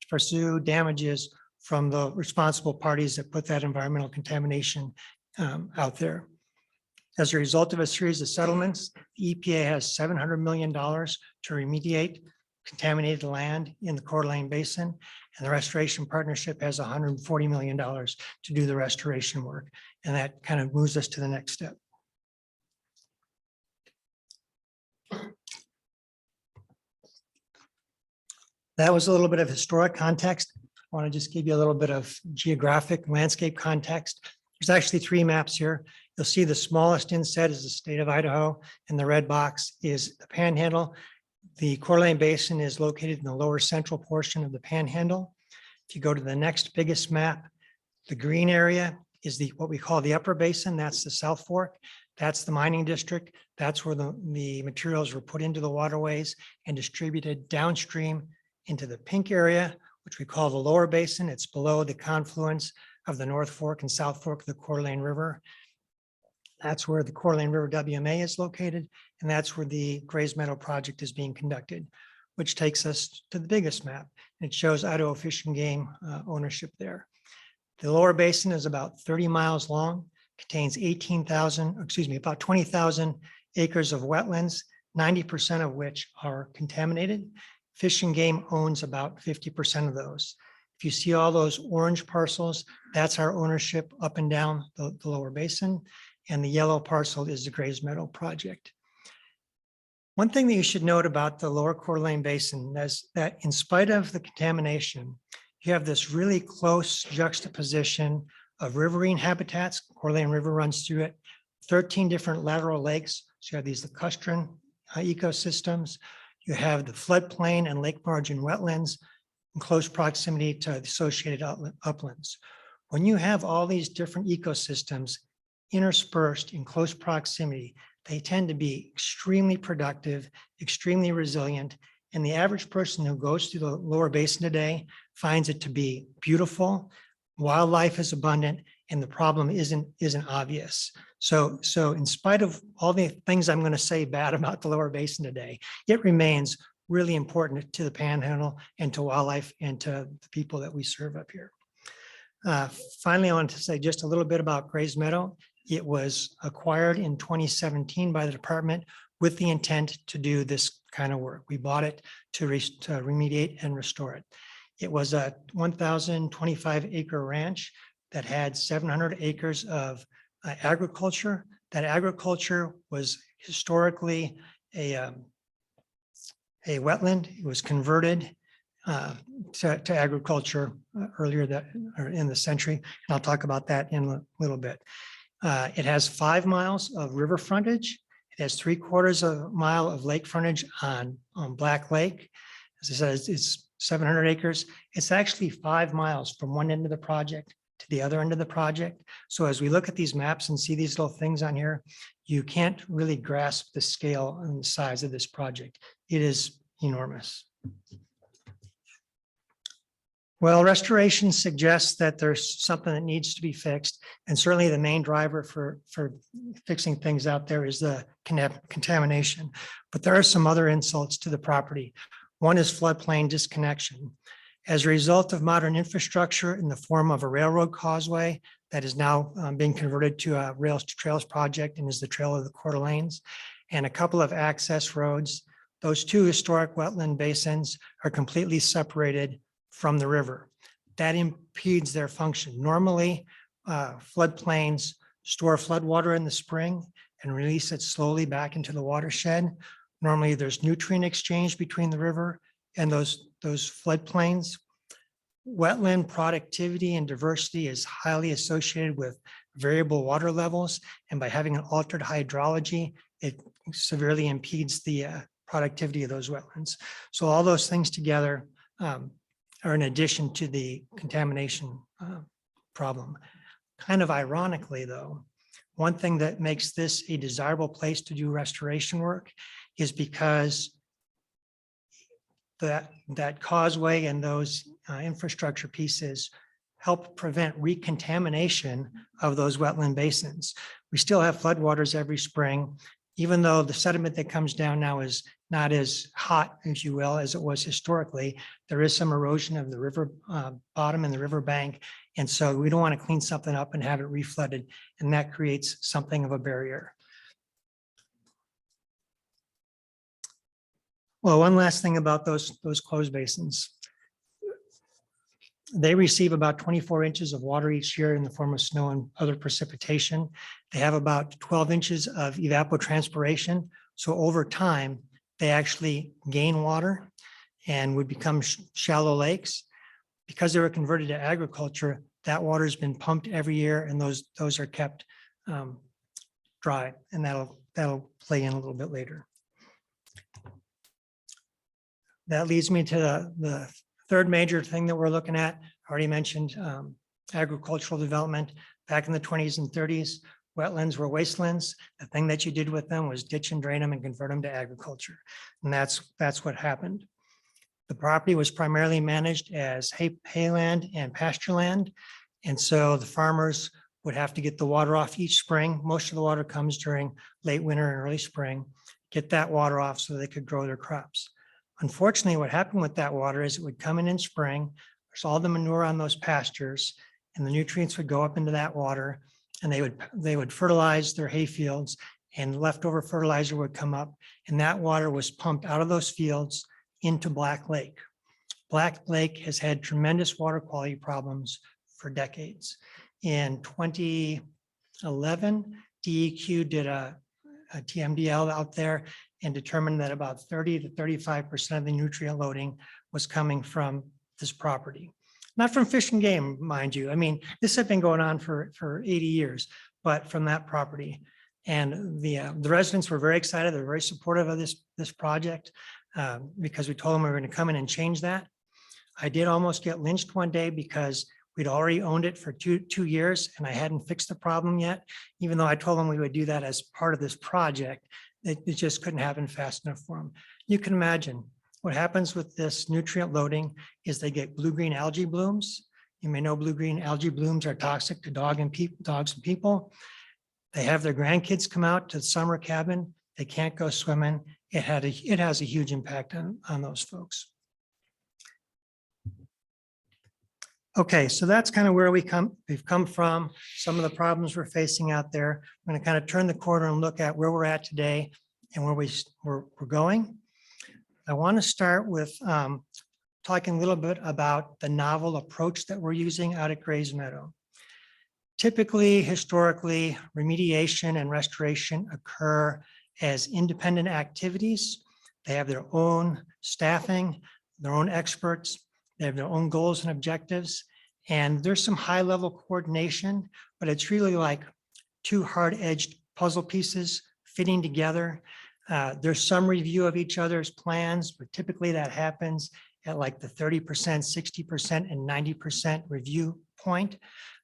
pursue damages from the responsible parties that put that environmental contamination out there. As a result of a series of settlements, the EPA has $700 million to remediate contaminated land in the Coeur d'Alene Basin, and the Restoration Partnership has $140 million to do the restoration work. And that kind of moves us to the next step. That was a little bit of historic context. I want to just give you a little bit of geographic landscape context. There's actually 3 maps here. You'll see the smallest inset is the state of Idaho, and the red box is the Panhandle. The Coeur d'Alene Basin is located in the lower central portion of the Panhandle. If you go to the next biggest map, the green area is what we call the upper basin. That's the South Fork. That's the mining district. That's where the materials were put into the waterways and distributed downstream into the pink area, which we call the lower basin. It's below the confluence of the North Fork and South Fork of the Coeur d'Alene River. That's where the Coeur d'Alene River WMA is located, and that's where the Grays Meadow project is being conducted, which takes us to the biggest map. It shows Idaho Fish and Game ownership there. The lower basin is about 30 miles long, contains about 20,000 acres of wetlands, 90% of which are contaminated. Fish and Game owns about 50% of those. If you see all those orange parcels, that's our ownership up and down the lower basin. And the yellow parcel is the Grays Meadow project. One thing that you should note about the lower Coeur d'Alene Basin is that in spite of the contamination, you have this really close juxtaposition of riverine habitats. Coeur d'Alene River runs through it, 13 different lateral lakes. So you have these lacustrine ecosystems. You have the floodplain and lake margin wetlands in close proximity to the associated uplands. When you have all these different ecosystems interspersed in close proximity, they tend to be extremely productive, extremely resilient. And the average person who goes through the lower basin today finds it to be beautiful, wildlife is abundant, and the problem isn't obvious. So in spite of all the things I'm going to say bad about the lower basin today, it remains really important to the Panhandle and to wildlife and to the people that we serve up here. Finally, I want to say just a little bit about Gray's Meadow. It was acquired in 2017 by the department with the intent to do this kind of work. We bought it to remediate and restore it. It was a 1,025 acre ranch that had 700 acres of agriculture. That agriculture was historically a wetland. It was converted to agriculture earlier in the century. And I'll talk about that in a little bit. It has 5 miles of river frontage. It has 3/4 of a mile of lake frontage on Black Lake. As I said, it's 700 acres. It's actually 5 miles from one end of the project to the other end of the project. So as we look at these maps and see these little things on here, you can't really grasp the scale and the size of this project. It is enormous. Well, restoration suggests that there's something that needs to be fixed. And certainly the main driver for fixing things out there is the contamination. But there are some other insults to the property. One is floodplain disconnection. As a result of modern infrastructure in the form of a railroad causeway that is now being converted to a rails to trails project and is the Trail of the Coeur d'Alenes, and a couple of access roads, those two historic wetland basins are completely separated from the river. That impedes their function. Normally, floodplains store floodwater in the spring and release it slowly back into the watershed. Normally, there's nutrient exchange between the river and those floodplains. Wetland productivity and diversity is highly associated with variable water levels. And by having an altered hydrology, it severely impedes the productivity of those wetlands. So all those things together are in addition to the contamination problem. Kind of ironically, though, one thing that makes this a desirable place to do restoration work is because that causeway and those infrastructure pieces help prevent recontamination of those wetland basins. We still have floodwaters every spring, even though the sediment that comes down now is not as hot, if you will, as it was historically. There is some erosion of the river bottom and the river bank. And so we don't want to clean something up and have it reflooded. And that creates something of a barrier. Well, one last thing about those closed basins. They receive about 24 inches of water each year in the form of snow and other precipitation. They have about 12 inches of evapotranspiration. So over time, they actually gain water and would become shallow lakes. Because they were converted to agriculture, that water has been pumped every year and those are kept dry, and that'll play in a little bit later. That leads me to the third major thing that we're looking at. I already mentioned agricultural development. Back in the 20s and 30s, wetlands were wastelands. The thing that you did with them was ditch and drain them and convert them to agriculture. And that's what happened. The property was primarily managed as hayland and pasture land. And so the farmers would have to get the water off each spring. Most of the water comes during late winter and early spring. Get that water off so they could grow their crops. Unfortunately, what happened with that water is it would come in spring. There's all the manure on those pastures, and the nutrients would go up into that water, and they would fertilize their hay fields, and leftover fertilizer would come up, and that water was pumped out of those fields into Black Lake. Black Lake has had tremendous water quality problems for decades. In 2011, DEQ did a TMDL out there and determined that about 30 to 35% of the nutrient loading was coming from this property. Not from Fish and Game, mind you. I mean, this had been going on for 80 years, but from that property. And the residents were very excited. They're very supportive of this project because we told them we were going to come in and change that. I did almost get lynched one day because we'd already owned it for two years and I hadn't fixed the problem yet, even though I told them we would do that as part of this project. It just couldn't happen fast enough for them. You can imagine what happens with this nutrient loading is they get blue-green algae blooms. You may know blue-green algae blooms are toxic to dogs and people. They have their grandkids come out to the summer cabin. They can't go swimming. It has a huge impact on those folks. Okay, so that's kind of where we've come from, some of the problems we're facing out there. I'm going to kind of turn the corner and look at where we're at today and where we're going. I want to start with talking a little bit about the novel approach that we're using out at Gray's Meadow. Typically, historically, remediation and restoration occur as independent activities. They have their own staffing, their own experts. They have their own goals and objectives, and there's some high-level coordination, but it's really like two hard-edged puzzle pieces fitting together. There's some review of each other's plans, but typically that happens at like the 30%, 60%, and 90% review point.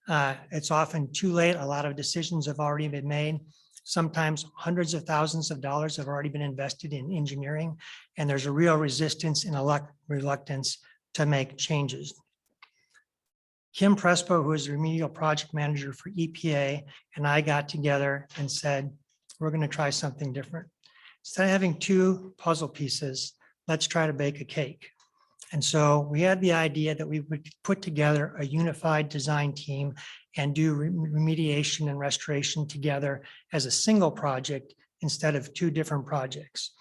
It's often too late. A lot of decisions have already been made. Sometimes hundreds of thousands of dollars have already been invested in engineering, and there's a real resistance and a reluctance to make changes. Kim Prespo, who is the remedial project manager for EPA, and I got together and said, we're going to try something different. Instead of having two puzzle pieces, let's try to bake a cake. And so we had the idea that we would put together a unified design team and do remediation and restoration together as a single project instead of two different projects.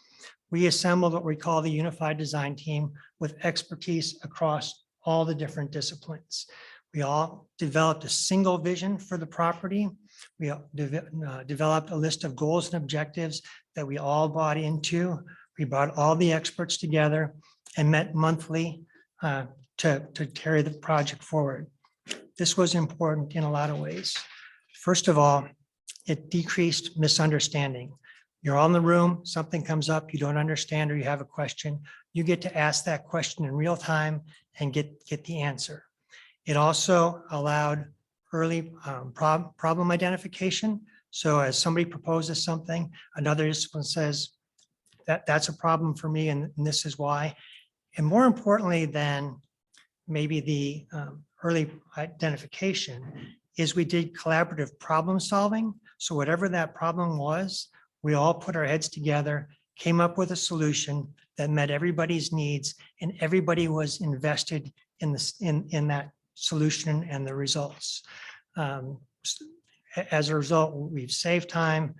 We assembled what we call the unified design team with expertise across all the different disciplines. We all developed a single vision for the property. We developed a list of goals and objectives that we all bought into. We brought all the experts together and met monthly to carry the project forward. This was important in a lot of ways. First of all, it decreased misunderstanding. You're all in the room, something comes up, you don't understand, or you have a question, you get to ask that question in real time and get the answer. It also allowed early problem identification. So as somebody proposes something, another discipline says, that's a problem for me and this is why. And more importantly than maybe the early identification is we did collaborative problem solving. So whatever that problem was, we all put our heads together, came up with a solution that met everybody's needs, and everybody was invested in that solution and the results. As a result, we've saved time,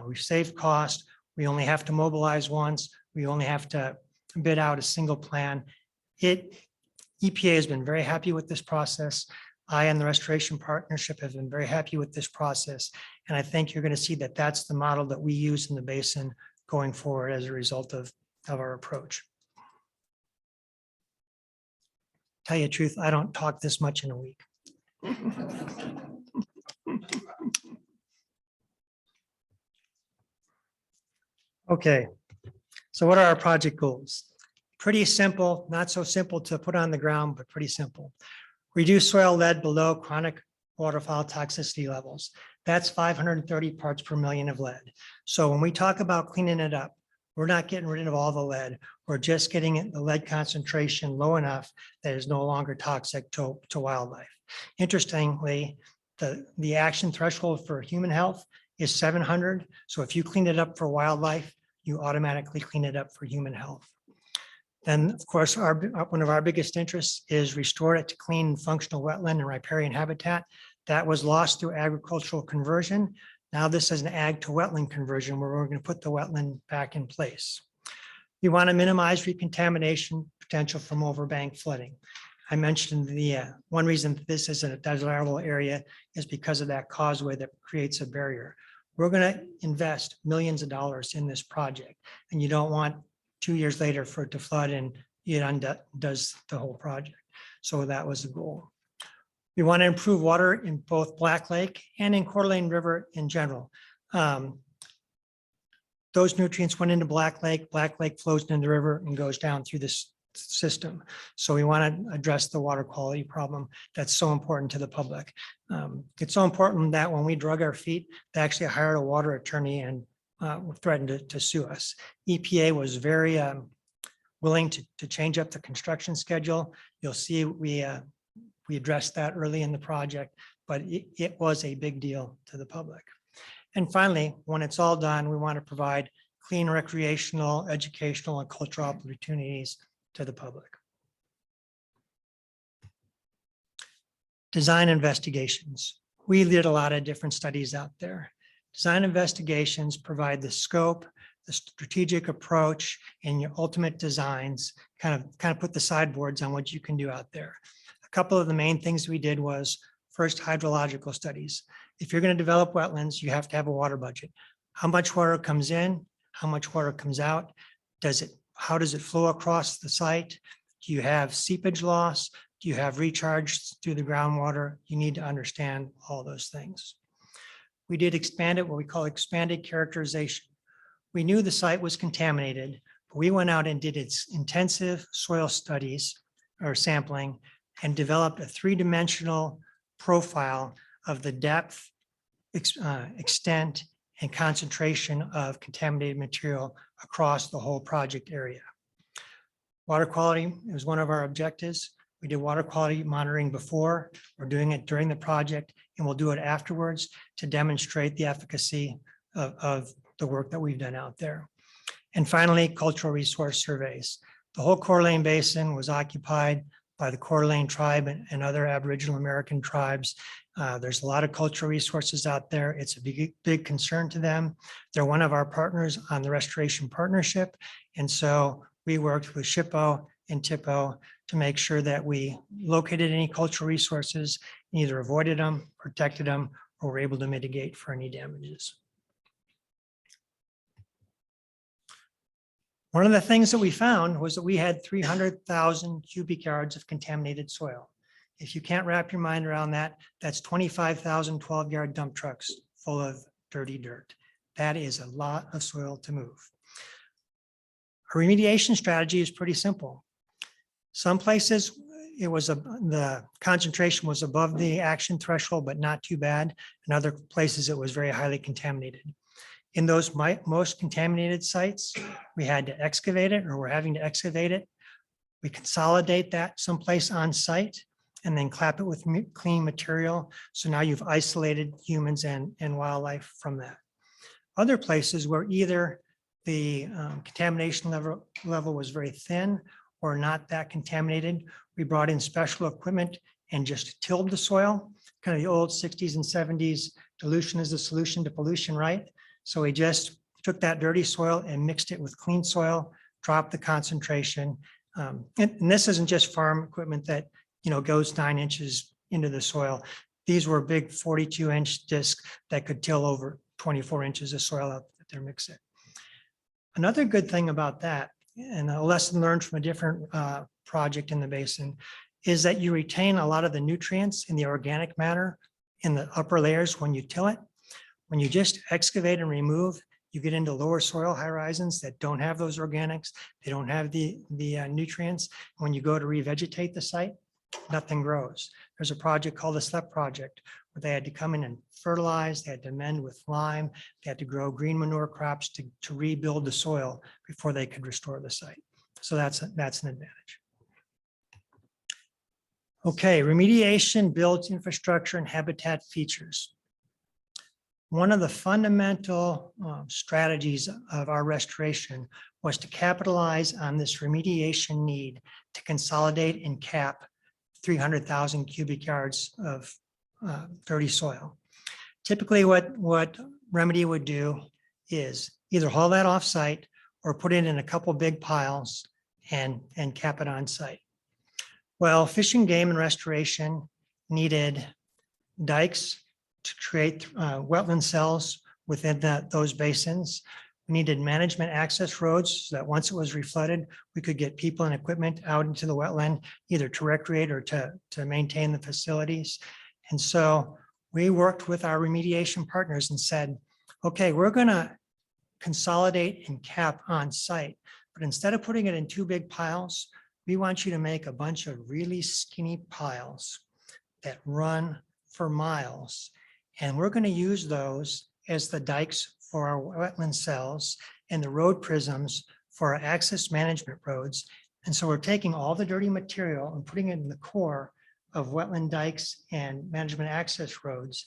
we've saved cost. We only have to mobilize once. We only have to bid out a single plan. EPA has been very happy with this process. I and the Restoration Partnership have been very happy with this process. And I think you're going to see that that's the model that we use in the basin going forward as a result of our approach. Tell you the truth, I don't talk this much in a week. Okay, so what are our project goals? Pretty simple, not so simple to put on the ground, but pretty simple. Reduce soil lead below chronic waterfowl toxicity levels. That's 530 parts per million of lead. So when we talk about cleaning it up, we're not getting rid of all the lead. We're just getting the lead concentration low enough that is no longer toxic to wildlife. Interestingly, the action threshold for human health is 700. So if you clean it up for wildlife, you automatically clean it up for human health. Then, of course, one of our biggest interests is restore it to clean functional wetland and riparian habitat. That was lost through agricultural conversion. Now this is an ag to wetland conversion where we're going to put the wetland back in place. We want to minimize recontamination potential from overbank flooding. I mentioned the one reason that this isn't a desirable area is because of that causeway that creates a barrier. We're going to invest millions of dollars in this project, and you don't want 2 years later for it to flood and it undoes the whole project. So that was the goal. We want to improve water in both Black Lake and in Coeur d'Alene River in general. Those nutrients went into Black Lake flows into the river and goes down through this system. So we want to address the water quality problem that's so important to the public. It's so important that when we drug our feet, they actually hired a water attorney and threatened to sue us. EPA was very willing to change up the construction schedule. You'll see we addressed that early in the project, but it was a big deal to the public. And finally, when it's all done, we want to provide clean recreational, educational, and cultural opportunities to the public. Design investigations. We did a lot of different studies out there. Design investigations provide the scope, the strategic approach, and your ultimate designs, kind of put the sideboards on what you can do out there. A couple of the main things we did was first, hydrological studies. If you're going to develop wetlands, you have to have a water budget. How much water comes in? How much water comes out? How does it flow across the site? Do you have seepage loss? Do you have recharge through the groundwater? You need to understand all those things. We did what we call expanded characterization. We knew the site was contaminated, but we went out and did its intensive soil studies or sampling and developed a three-dimensional profile of the depth, extent, and concentration of contaminated material across the whole project area. Water quality is one of our objectives. We did water quality monitoring before. We're doing it during the project, and we'll do it afterwards to demonstrate the efficacy of the work that we've done out there. And finally, cultural resource surveys. The whole Coeur d'Alene Basin was occupied by the Coeur d'Alene tribe and other Aboriginal American tribes. There's a lot of cultural resources out there. It's a big concern to them. They're one of our partners on the Restoration Partnership. And so we worked with SHPO and TIPO to make sure that we located any cultural resources, either avoided them, protected them, or were able to mitigate for any damages. One of the things that we found was that we had 300,000 cubic yards of contaminated soil. If you can't wrap your mind around that, that's 25,000 12-yard dump trucks full of dirty dirt. That is a lot of soil to move. Our remediation strategy is pretty simple. Some places the concentration was above the action threshold, but not too bad. In other places, it was very highly contaminated. In those most contaminated sites, we had to excavate it, or we're having to excavate it. We consolidate that someplace on site and then clap it with clean material. So now you've isolated humans and wildlife from that. Other places where either the contamination level was very thin or not that contaminated, we brought in special equipment and just tilled the soil, kind of the old 60s and 70s, dilution is the solution to pollution, right? So we just took that dirty soil and mixed it with clean soil, dropped the concentration. And this isn't just farm equipment that goes 9 inches into the soil. These were big 42-inch discs that could till over 24 inches of soil out that they're mixing. Another good thing about that, and a lesson learned from a different project in the basin, is that you retain a lot of the nutrients in the organic matter in the upper layers when you till it. When you just excavate and remove, you get into lower soil horizons that don't have those organics. They don't have the nutrients. When you go to revegetate the site, nothing grows. There's a project called the SLEP project where they had to come in and fertilize, they had to amend with lime, they had to grow green manure crops to rebuild the soil before they could restore the site. So that's an advantage. Okay, remediation builds infrastructure and habitat features. One of the fundamental strategies of our restoration was to capitalize on this remediation need to consolidate and cap 300,000 cubic yards of dirty soil. Typically what Remedy would do is either haul that off site or put it in a couple big piles and cap it on site. Well, Fish and Game and Restoration needed dikes to create wetland cells within those basins. We needed management access roads so that once it was reflooded, we could get people and equipment out into the wetland, either to recreate or to maintain the facilities. And so we worked with our remediation partners and said, okay, we're gonna consolidate and cap on site, but instead of putting it in two big piles, we want you to make a bunch of really skinny piles that run for miles. And we're going to use those as the dikes for our wetland cells and the road prisms for our access management roads. And so we're taking all the dirty material and putting it in the core of wetland dikes and management access roads,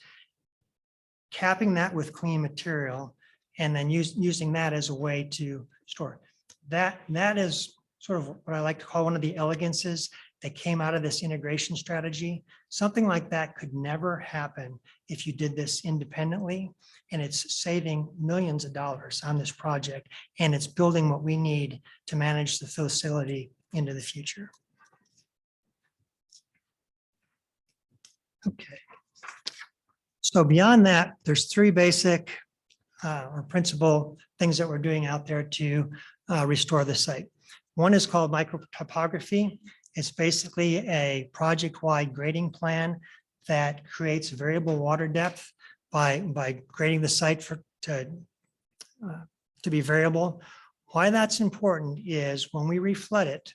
capping that with clean material, and then using that as a way to store. That is sort of what I like to call one of the elegances that came out of this integration strategy. Something like that could never happen if you did this independently, and it's saving millions of dollars on this project, and it's building what we need to manage the facility into the future. Okay. So beyond that, there's three basic or principal things that we're doing out there to restore the site. One is called microtopography. It's basically a project-wide grading plan that creates variable water depth by grading the site to be variable. Why that's important is when we reflood it,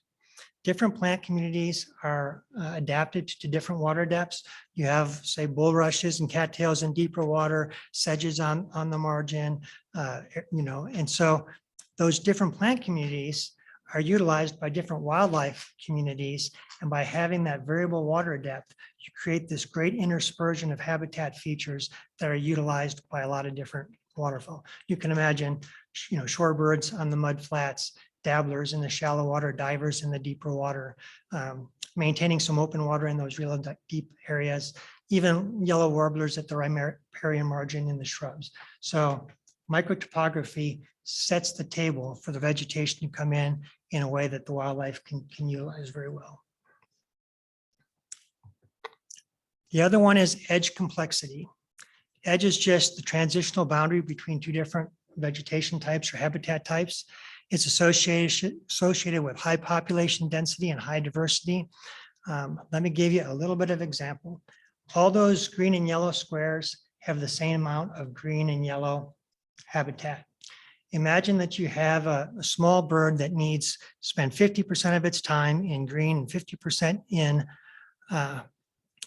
different plant communities are adapted to different water depths. You have, say, bulrushes and cattails in deeper water, sedges on the margin, and so those different plant communities are utilized by different wildlife communities. And by having that variable water depth, you create this great interspersion of habitat features that are utilized by a lot of different waterfowl. You can imagine, shorebirds on the mud flats, dabblers in the shallow water, divers in the deeper water, maintaining some open water in those real deep areas, even yellow warblers at the riparian margin in the shrubs. So microtopography sets the table for the vegetation to come in a way that the wildlife can utilize very well. The other one is edge complexity. Edge is just the transitional boundary between two different vegetation types or habitat types. It's associated with high population density and high diversity. Let me give you a little bit of example. All those green and yellow squares have the same amount of green and yellow habitat. Imagine that you have a small bird that needs to spend 50% of its time in green and 50%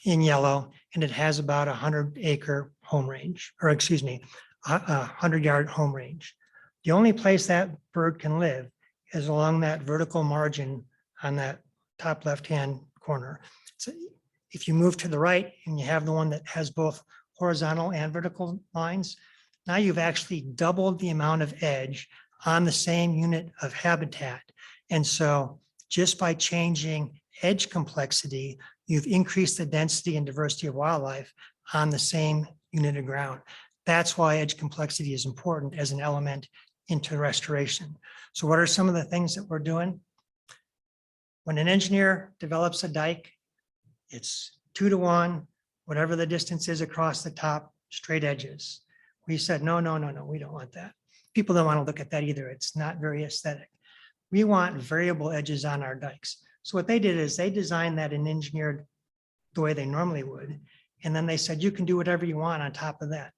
in yellow, and it has about 100-acre home range, or excuse me, 100-yard home range. The only place that bird can live is along that vertical margin on that top left-hand corner. So if you move to the right and you have the one that has both horizontal and vertical lines, now you've actually doubled the amount of edge on the same unit of habitat. And so just by changing edge complexity, you've increased the density and diversity of wildlife on the same unit of ground. That's why edge complexity is important as an element into restoration. So what are some of the things that we're doing? When an engineer develops a dike, it's 2-to-1, whatever the distance is across the top, straight edges. We said, no, we don't want that. People don't want to look at that either. It's not very aesthetic. We want variable edges on our dikes. So what they did is they designed that and engineered the way they normally would. And then they said, you can do whatever you want on top of that.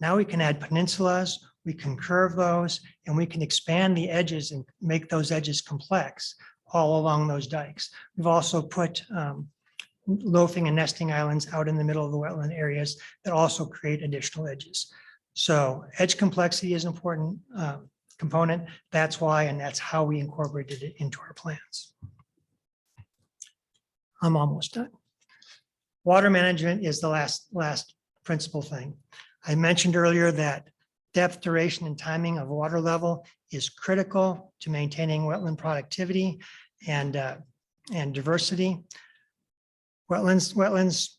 Now we can add peninsulas, we can curve those, and we can expand the edges and make those edges complex all along those dikes. We've also put loafing and nesting islands out in the middle of the wetland areas that also create additional edges. So edge complexity is an important component. That's why, and that's how we incorporated it into our plans. I'm almost done. Water management is the last principal thing. I mentioned earlier that depth, duration, and timing of water level is critical to maintaining wetland productivity and diversity. Wetlands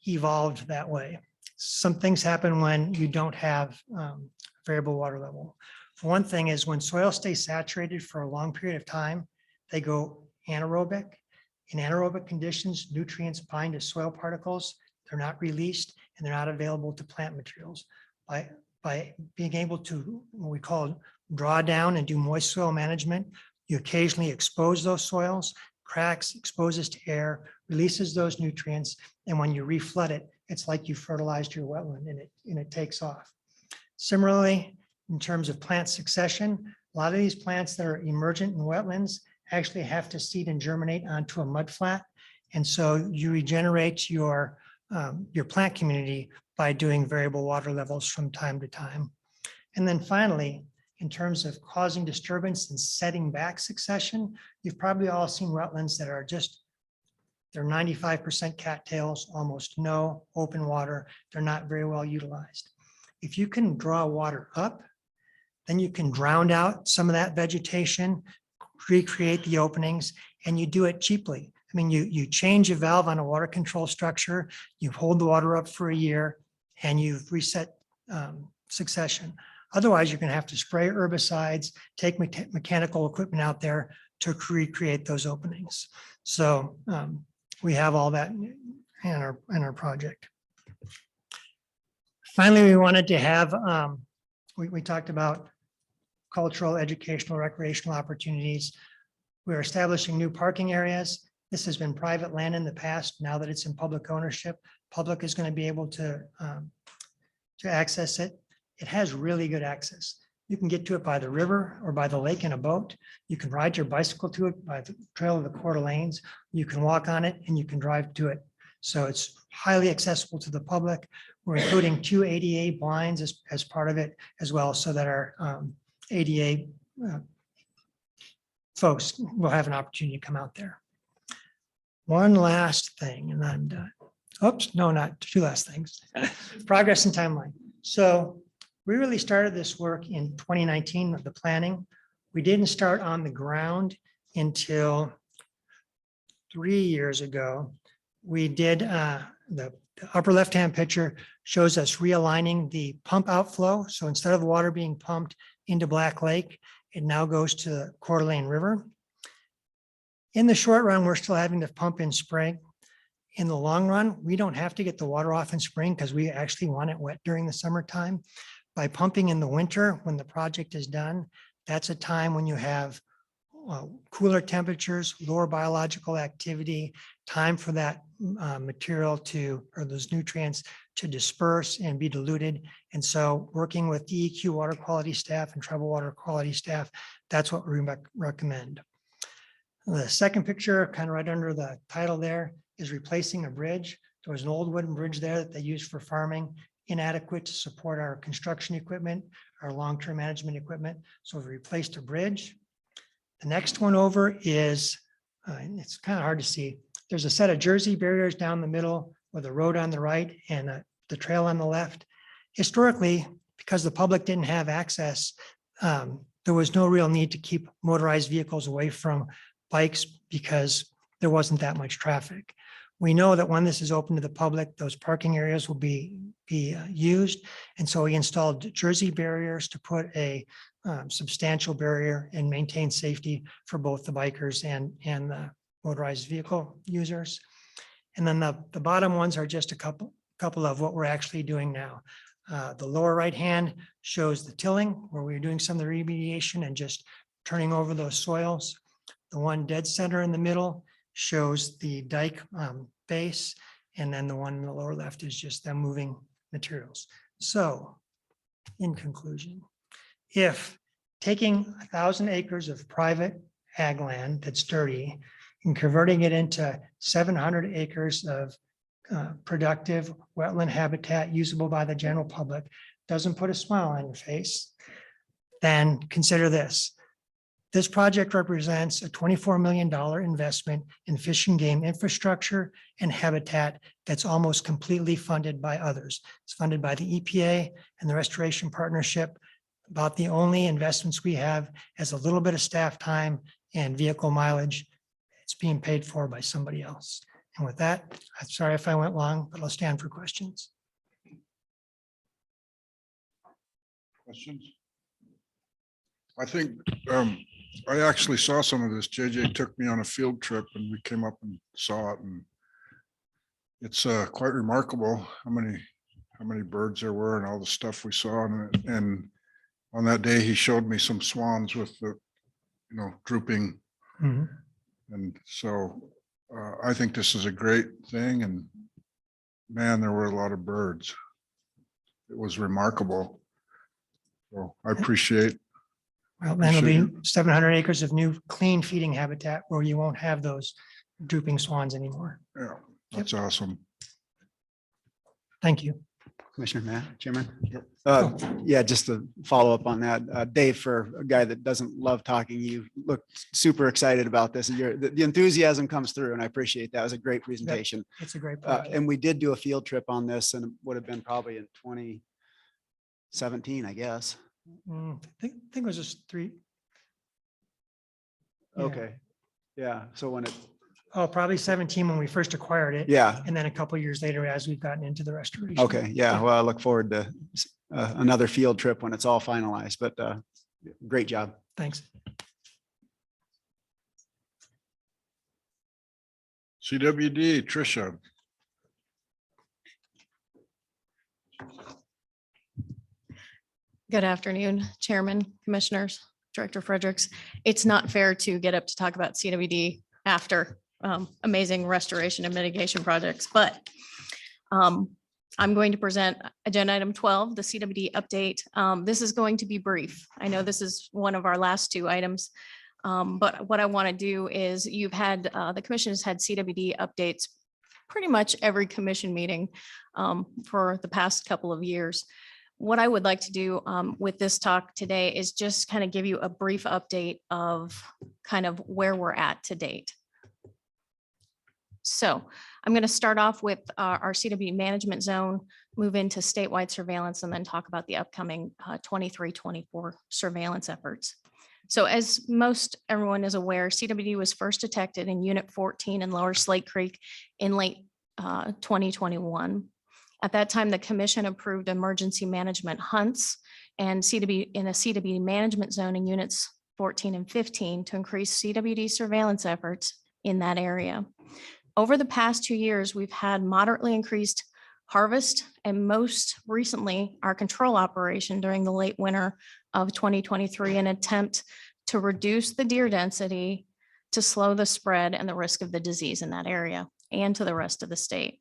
evolved that way. Some things happen when you don't have variable water level. For one thing is when soil stays saturated for a long period of time, they go anaerobic. In anaerobic conditions, nutrients bind to soil particles, they're not released, and they're not available to plant materials. By being able to, what we call draw down and do moist soil management, you occasionally expose those soils, cracks, exposes to air, releases those nutrients, and when you reflood it, it's like you fertilized your wetland and it takes off. Similarly, in terms of plant succession, a lot of these plants that are emergent in wetlands actually have to seed and germinate onto a mud flat. And so you regenerate your plant community by doing variable water levels from time to time. And then finally, in terms of causing disturbance and setting back succession, you've probably all seen wetlands that are just, they're 95% cattails, almost no open water. They're not very well utilized. If you can draw water up, then you can drown out some of that vegetation, recreate the openings, and you do it cheaply. I mean, you change a valve on a water control structure, you hold the water up for a year, and you've reset succession. Otherwise, you're going to have to spray herbicides, take mechanical equipment out there to recreate those openings. So we have all that in our project. Finally, we wanted to have, we talked about cultural, educational, recreational opportunities. We're establishing new parking areas. This has been private land in the past. Now that it's in public ownership, public is going to be able to access it. It has really good access. You can get to it by the river or by the lake in a boat. You can ride your bicycle to it by the trail of the Coeur lanes. You can walk on it and you can drive to it. So it's highly accessible to the public. We're including 2 ADA blinds as part of it as well, so that our ADA folks will have an opportunity to come out there. One last thing and I'm done. Oops, no, not 2 last things. Progress and timeline. So we really started this work in 2019 with the planning. We didn't start on the ground until 3 years ago. We did the upper left-hand picture shows us realigning the pump outflow. So instead of water being pumped into Black Lake, it now goes to the Coeur d'Alene River. In the short run, we're still having to pump in spring. In the long run, we don't have to get the water off in spring because we actually want it wet during the summertime. By pumping in the winter, when the project is done, that's a time when you have cooler temperatures, lower biological activity, time for that material or those nutrients to disperse and be diluted. And so working with DEQ water quality staff and tribal water quality staff, that's what we recommend. The second picture, kind of right under the title there, is replacing a bridge. There was an old wooden bridge there that they used for farming, inadequate to support our construction equipment, our long-term management equipment. So we replaced a bridge. The next one over is, it's kind of hard to see. There's a set of Jersey barriers down the middle with a road on the right and the trail on the left. Historically, because the public didn't have access, there was no real need to keep motorized vehicles away from bikes because there wasn't that much traffic. We know that when this is open to the public, those parking areas will be used. And so we installed Jersey barriers to put a substantial barrier and maintain safety for both the bikers and the motorized vehicle users. And then the bottom ones are just a couple of what we're actually doing now. The lower right hand shows the tilling where we're doing some of the remediation and just turning over those soils. The one dead center in the middle shows the dike base, and then the one in the lower left is just them moving materials. So in conclusion, if taking 1,000 acres of private ag land that's dirty and converting it into 700 acres of productive wetland habitat usable by the general public doesn't put a smile on your face, then consider this. This project represents a $24 million investment in fish and game infrastructure and habitat that's almost completely funded by others. It's funded by the EPA and the Restoration Partnership. About the only investments we have is a little bit of staff time and vehicle mileage. It's being paid for by somebody else. And with that, I'm sorry if I went long, but I'll stand for questions. Questions? I think I actually saw some of this. JJ took me on a field trip and we came up and saw it, and it's quite remarkable how many birds there were and all the stuff we saw. And on that day, he showed me some swans with the, drooping. Mhm. And so I think this is a great thing. And man, there were a lot of birds. It was remarkable. So I appreciate, Well, then it'll Appreciate be 700 acres of new clean feeding habitat where you won't have those drooping swans anymore. yeah, that's awesome. Thank you. Commissioner Matt, Chairman. Yeah, just to follow up on that, Dave, for a guy that doesn't love talking, you look super excited about this. The enthusiasm comes through and I appreciate that. It was a great presentation. It's a great project. And we did do a field trip on this and it would have been probably in 2017, I guess. I think it was just three. Yeah. Okay. Yeah. So when it, Oh, probably 17 when we first acquired it. yeah. And then a couple of years later, as we've gotten into the restoration. Okay. Yeah. Well, I look forward to another field trip when it's all finalized, but great job. Thanks. CWD, Tricia. Good afternoon, Chairman, Commissioners, Director Fredericks. It's not fair to get up to talk about CWD after amazing restoration and mitigation projects, but I'm going to present agenda item 12, the CWD update. This is going to be brief. I know this is one of our last two items, but what I want to do is you've had, the commission has had CWD updates pretty much every commission meeting for the past couple of years. What I would like to do with this talk today is just kind of give you a brief update of kind of where we're at to date. So I'm going to start off with our CWD management zone, move into statewide surveillance, and then talk about the upcoming 23-24 surveillance efforts. So as most everyone is aware, CWD was first detected in Unit 14 in Lower Slate Creek in late 2021. At that time, the commission approved emergency management hunts and CWD in a CWD management zone in units 14 and 15 to increase CWD surveillance efforts in that area. Over the past 2 years, we've had moderately increased harvest and most recently our control operation during the late winter of 2023, an attempt to reduce the deer density to slow the spread and the risk of the disease in that area and to the rest of the state.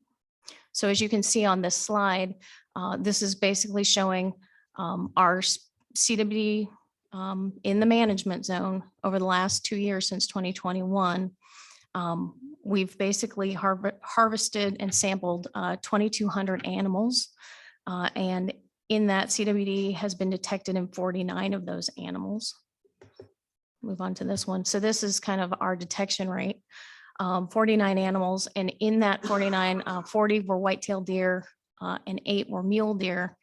So as you can see on this slide, this is basically showing our CWD in the management zone over the last 2 years since 2021. We've basically harvested and sampled 2,200 animals. And in that, CWD has been detected in 49 of those animals. Move on to this one. So this is kind of our detection rate. 49 animals, and in that 49, 40 were white-tailed deer and 8 were mule deer.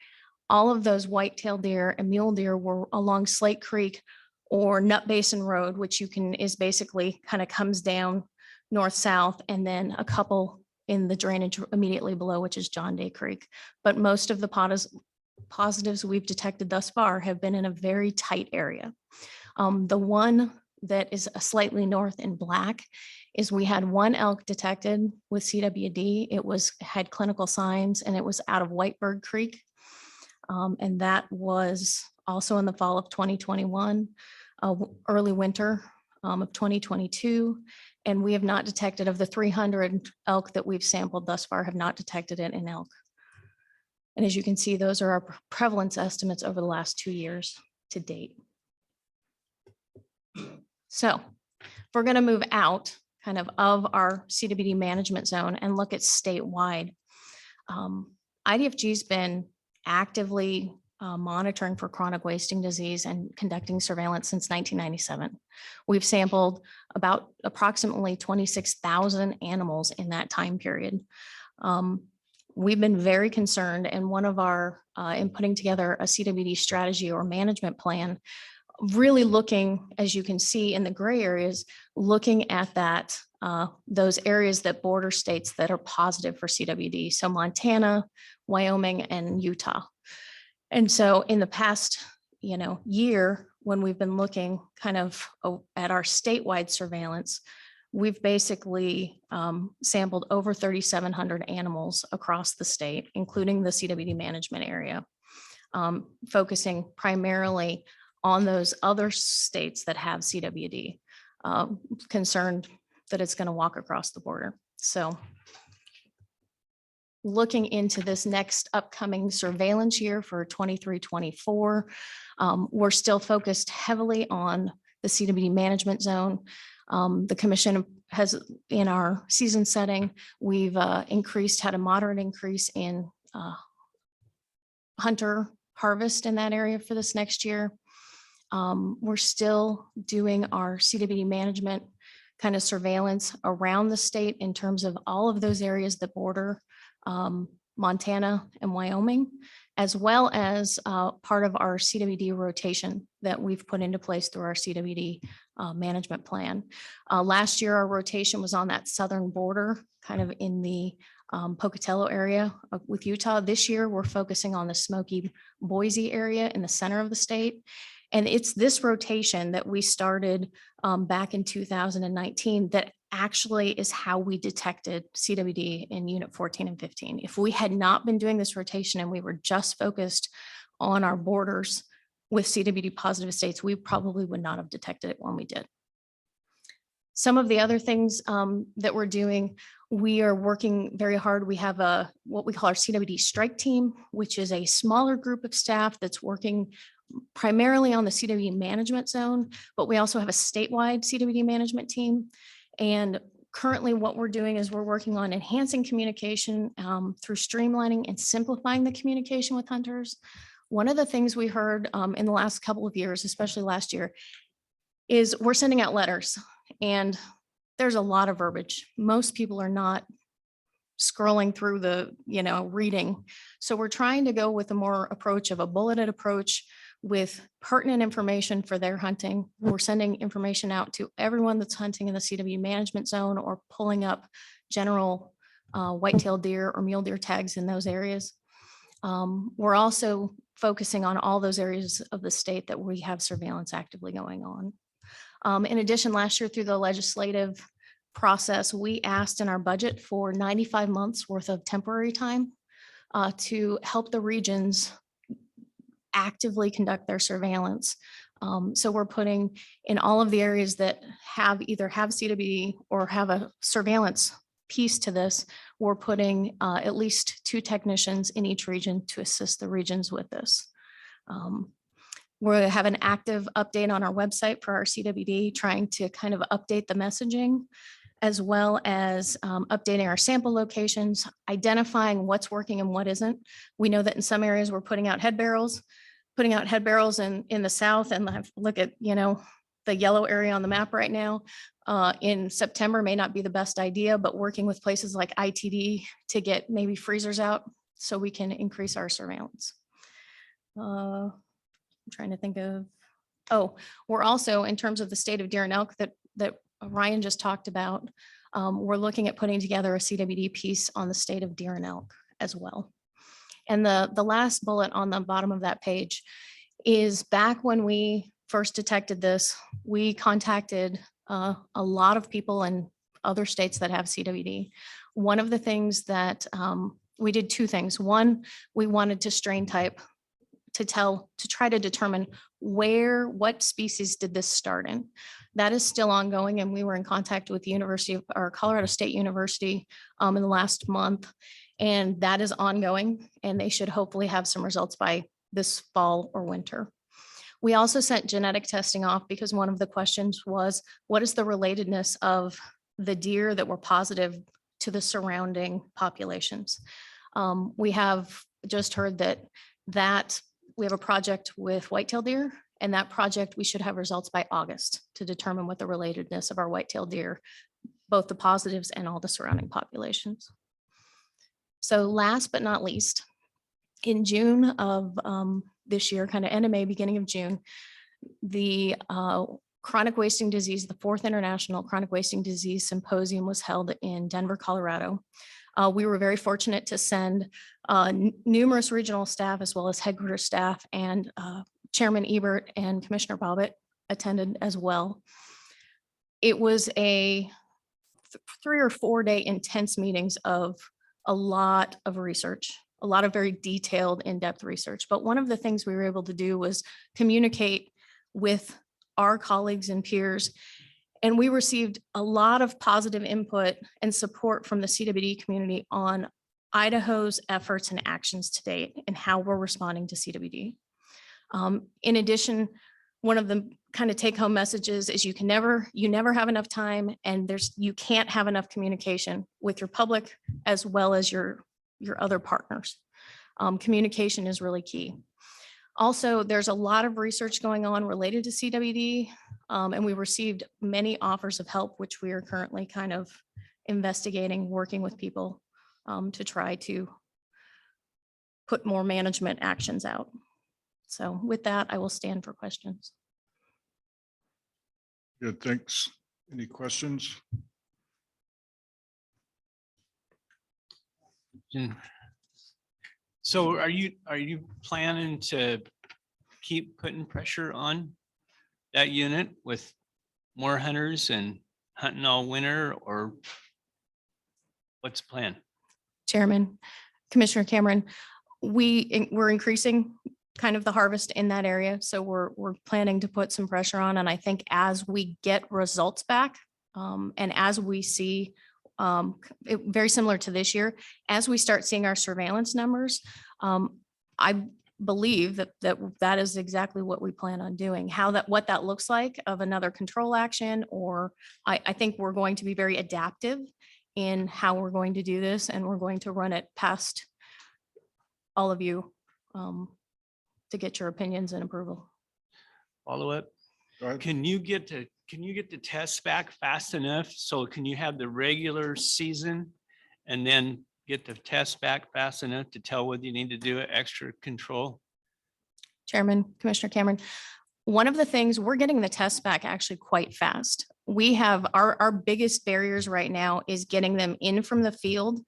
All of those white-tailed deer and mule deer were along Slate Creek or Nut Basin Road, which you can is basically kind of comes down north-south, and then a couple in the drainage immediately below, which is John Day Creek. But most of the positives we've detected thus far have been in a very tight area. The one that is slightly north in black is we had one elk detected with CWD. It had clinical signs and it was out of Whitebird Creek. And that was also in the fall of 2021, early winter of 2022. And we have not detected, of the 300 elk that we've sampled thus far, have not detected it in elk. And as you can see, those are our prevalence estimates over the last 2 years to date. So if we're going to move out kind of our CWD management zone and look at statewide, IDFG's been actively monitoring for chronic wasting disease and conducting surveillance since 1997. We've sampled about approximately 26,000 animals in that time period. We've been very concerned, and one of our, in putting together a CWD strategy or management plan, really looking, as you can see in the gray areas, looking at that, those areas that border states that are positive for CWD. So Montana, Wyoming, and Utah. And so in the past, year, when we've been looking kind of at our statewide surveillance, we've basically sampled over 3,700 animals across the state, including the CWD management area, focusing primarily on those other states that have CWD, concerned that it's going to walk across the border. So looking into this next upcoming surveillance year for 23-24. We're still focused heavily on the CWD management zone. The commission has, in our season setting, we've had a moderate increase in hunter harvest in that area for this next year. We're still doing our CWD management kind of surveillance around the state in terms of all of those areas that border Montana and Wyoming, as well as part of our CWD rotation that we've put into place through our CWD management plan. Last year, our rotation was on that southern border, kind of in the Pocatello area with Utah. This year, we're focusing on the Smoky Boise area in the center of the state. And it's this rotation that we started back in 2019 that actually is how we detected CWD in unit 14 and 15. If we had not been doing this rotation and we were just focused on our borders with CWD positive states, we probably would not have detected it when we did. Some of the other things that we're doing, we are working very hard. We have what we call our CWD strike team, which is a smaller group of staff that's working primarily on the CWD management zone, but we also have a statewide CWD management team. And currently what we're doing is we're working on enhancing communication through streamlining and simplifying the communication with hunters. One of the things we heard in the last couple of years, especially last year, is we're sending out letters and there's a lot of verbiage. Most people are not scrolling through the, reading. So we're trying to go with a more approach of a bulleted approach with pertinent information for their hunting. We're sending information out to everyone that's hunting in the CW management zone or pulling up general white-tailed deer or mule deer tags in those areas. We're also focusing on all those areas of the state that we have surveillance actively going on. In addition, last year through the legislative process, we asked in our budget for 95 months worth of temporary time to help the regions actively conduct their surveillance. So we're putting in all of the areas that either have CWD or have a surveillance piece to this, we're putting at least 2 technicians in each region to assist the regions with this. We have an active update on our website for our CWD, trying to kind of update the messaging, as well as updating our sample locations, identifying what's working and what isn't. We know that in some areas we're putting out head barrels in the south, and look at, the yellow area on the map right now. In September may not be the best idea, but working with places like ITD to get maybe freezers out so we can increase our surveillance. I'm trying to think of, we're also, in terms of the state of deer and elk that Ryan just talked about, we're looking at putting together a CWD piece on the state of deer and elk as well. And the last bullet on the bottom of that page is back when we first detected this, we contacted a lot of people in other states that have CWD. One of the things that we did 2 things. One, we wanted to strain type to try to determine what species did this start in. That is still ongoing, and we were in contact with Colorado State University in the last month, and that is ongoing, and they should hopefully have some results by this fall or winter. We also sent genetic testing off because one of the questions was, what is the relatedness of the deer that were positive to the surrounding populations? We have just heard that we have a project with white-tailed deer, and that project, we should have results by August to determine what the relatedness of our white-tailed deer, both the positives and all the surrounding populations. So last but not least, in June of this year, kind of end of May, beginning of June, the chronic wasting disease, the 4th International Chronic Wasting Disease Symposium was held in Denver, Colorado. We were very fortunate to send numerous regional staff as well as headquarters staff, and Chairman Ebert and Commissioner Bobbitt attended as well. It was a 3 or 4 day intense meetings of a lot of research, a lot of very detailed, in-depth research. But one of the things we were able to do was communicate with our colleagues and peers. And we received a lot of positive input and support from the CWD community on Idaho's efforts and actions to date and how we're responding to CWD. In addition, one of the kind of take home messages is you never have enough time, and you can't have enough communication with your public as well as your other partners. Communication is really key. Also, there's a lot of research going on related to CWD, and we received many offers of help, which we are currently kind of investigating, working with people to try to put more management actions out. So with that, I will stand for questions. Good, thanks. Any questions? So are you planning to keep putting pressure on that unit with more hunters and hunting all winter, or what's the plan? Chairman, Commissioner Cameron, we're increasing kind of the harvest in that area. So we're planning to put some pressure on. And I think as we get results back, and as we see, very similar to this year, as we start seeing our surveillance numbers, I believe that is exactly what we plan on doing. What that looks like of another control action, or I think we're going to be very adaptive in how we're going to do this, and we're going to run it past all of you to get your opinions and approval. Follow up. Can you get the tests back fast enough? So can you have the regular season and then get the tests back fast enough to tell whether you need to do extra control? Chairman, Commissioner Cameron, one of the things, we're getting the tests back actually quite fast. We have our biggest barriers right now is getting them in from the field.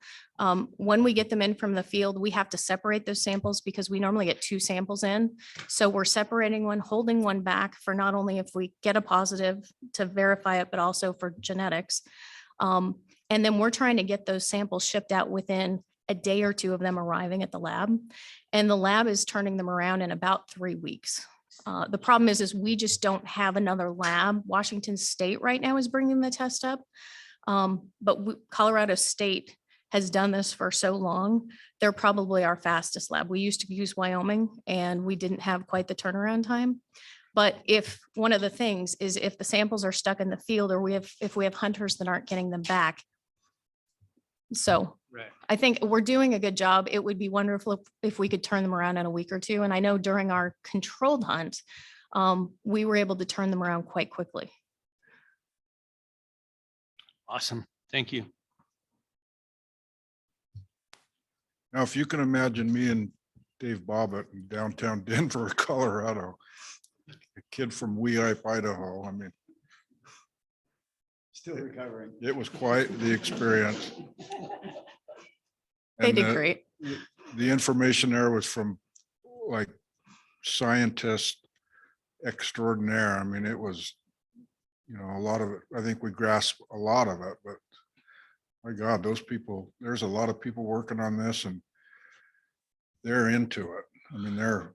When we get them in from the field, we have to separate those samples because we normally get 2 samples in. So we're separating one, holding one back for not only if we get a positive to verify it, but also for genetics. And then we're trying to get those samples shipped out within a day or 2 of them arriving at the lab. And the lab is turning them around in about 3 weeks. The problem is we just don't have another lab. Washington State right now is bringing the test up. But Colorado State has done this for so long. They're probably our fastest lab. We used to use Wyoming and we didn't have quite the turnaround time. But if one of the things is if the samples are stuck in the field, or if we have hunters that aren't getting them back. So right. I think we're doing a good job. It would be wonderful if we could turn them around in a week or 2. And I know during our controlled hunt, we were able to turn them around quite quickly. Awesome. Thank you. Now, if you can imagine me and Dave Bobbitt in downtown Denver, Colorado, a kid from Weippe, Idaho, I mean, Still recovering. it was quite the experience. They And did great. The information there was from like scientists extraordinaire. I mean, it was, a lot of it. I think we grasped a lot of it, but my God, those people, there's a lot of people working on this and they're into it. I mean, they're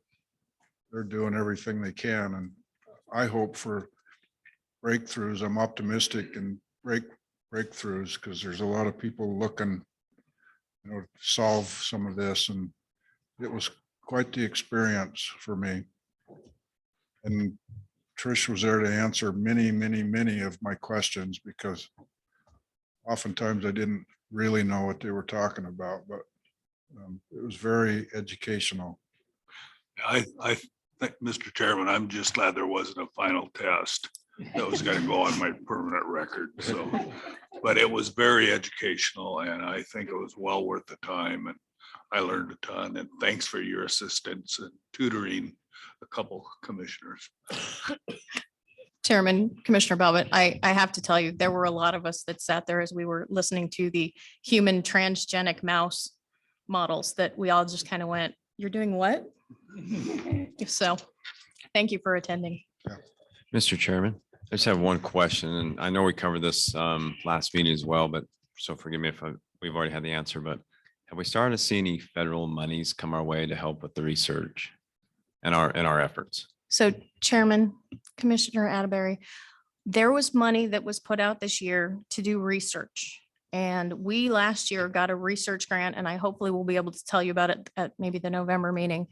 doing everything they can. And I hope for breakthroughs. I'm optimistic and breakthroughs because there's a lot of people looking, to solve some of this. And it was quite the experience for me. And Trish was there to answer many, many, many of my questions because oftentimes I didn't really know what they were talking about, but it was very educational. I think, Mr. Chairman, I'm just glad there wasn't a final test that was going to go on my permanent record. So, but it was very educational and I think it was well worth the time. And I learned a ton, and thanks for your assistance and tutoring a couple commissioners. Chairman, Commissioner Belmont, I have to tell you, there were a lot of us that sat there as we were listening to the human transgenic mouse models that we all just kind of went, you're doing what? So thank you for attending. Mr. Chairman, I just have one question, and I know we covered this last meeting as well, but so forgive me if we've already had the answer, but have we started to see any federal monies come our way to help with the research and our efforts? So Chairman, Commissioner Atterbury, there was money that was put out this year to do research. And we last year got a research grant, and I hopefully will be able to tell you about it at maybe the November meeting.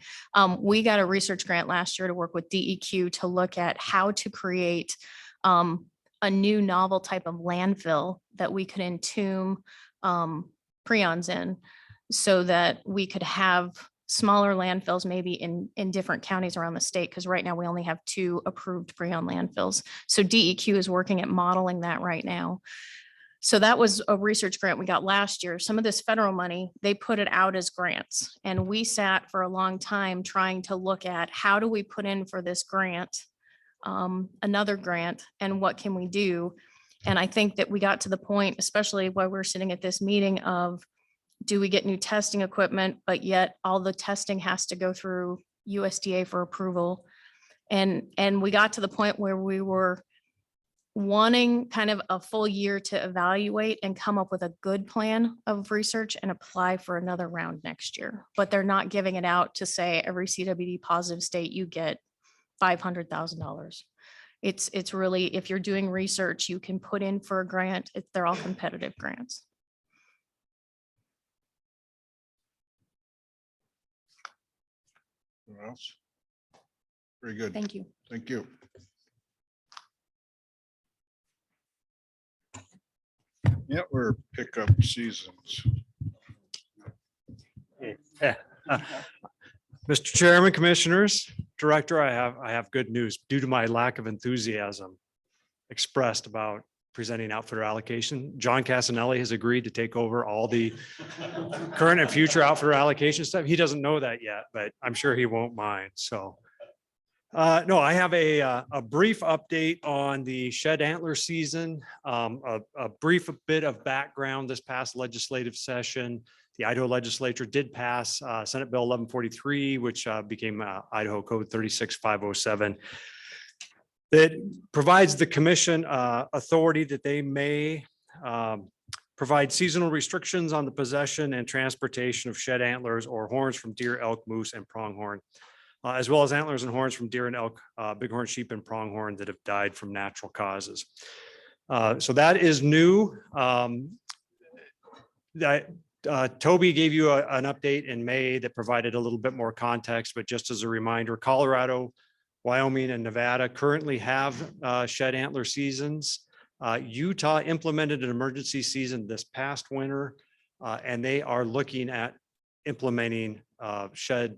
We got a research grant last year to work with DEQ to look at how to create a new novel type of landfill that we could entomb prions in, so that we could have smaller landfills maybe in different counties around the state, because right now we only have 2 approved prion landfills. So DEQ is working at modeling that right now. So that was a research grant we got last year. Some of this federal money, they put it out as grants. And we sat for a long time trying to look at how do we put in for this grant, another grant, and what can we do? And I think that we got to the point, especially while we're sitting at this meeting, of do we get new testing equipment, but yet all the testing has to go through USDA for approval. And we got to the point where we were wanting kind of a full year to evaluate and come up with a good plan of research and apply for another round next year. But they're not giving it out to say every CWD positive state you get $500,000. It's really, if you're doing research, you can put in for a grant. They're all competitive grants. Anyone else? Very good. Thank you. Thank you. Yeah, we're pickup seasons. Mr. Chairman, Commissioners, Director, I have good news. Due to my lack of enthusiasm expressed about presenting outfitter allocation, John Casanelli has agreed to take over all the current and future outfitter allocation stuff. He doesn't know that yet, but I'm sure he won't mind. So no, I have a brief update on the shed antler season, a brief bit of background. This past legislative session, the Idaho legislature did pass Senate Bill 1143, which became Idaho Code 36507. That provides the commission authority that they may provide seasonal restrictions on the possession and transportation of shed antlers or horns from deer, elk, moose, and pronghorn, as well as antlers and horns from deer and elk, bighorn sheep, and pronghorn that have died from natural causes. So that is new. Toby gave you an update in May that provided a little bit more context, but just as a reminder, Colorado, Wyoming, and Nevada currently have shed antler seasons. Utah implemented an emergency season this past winter, and they are looking at implementing shed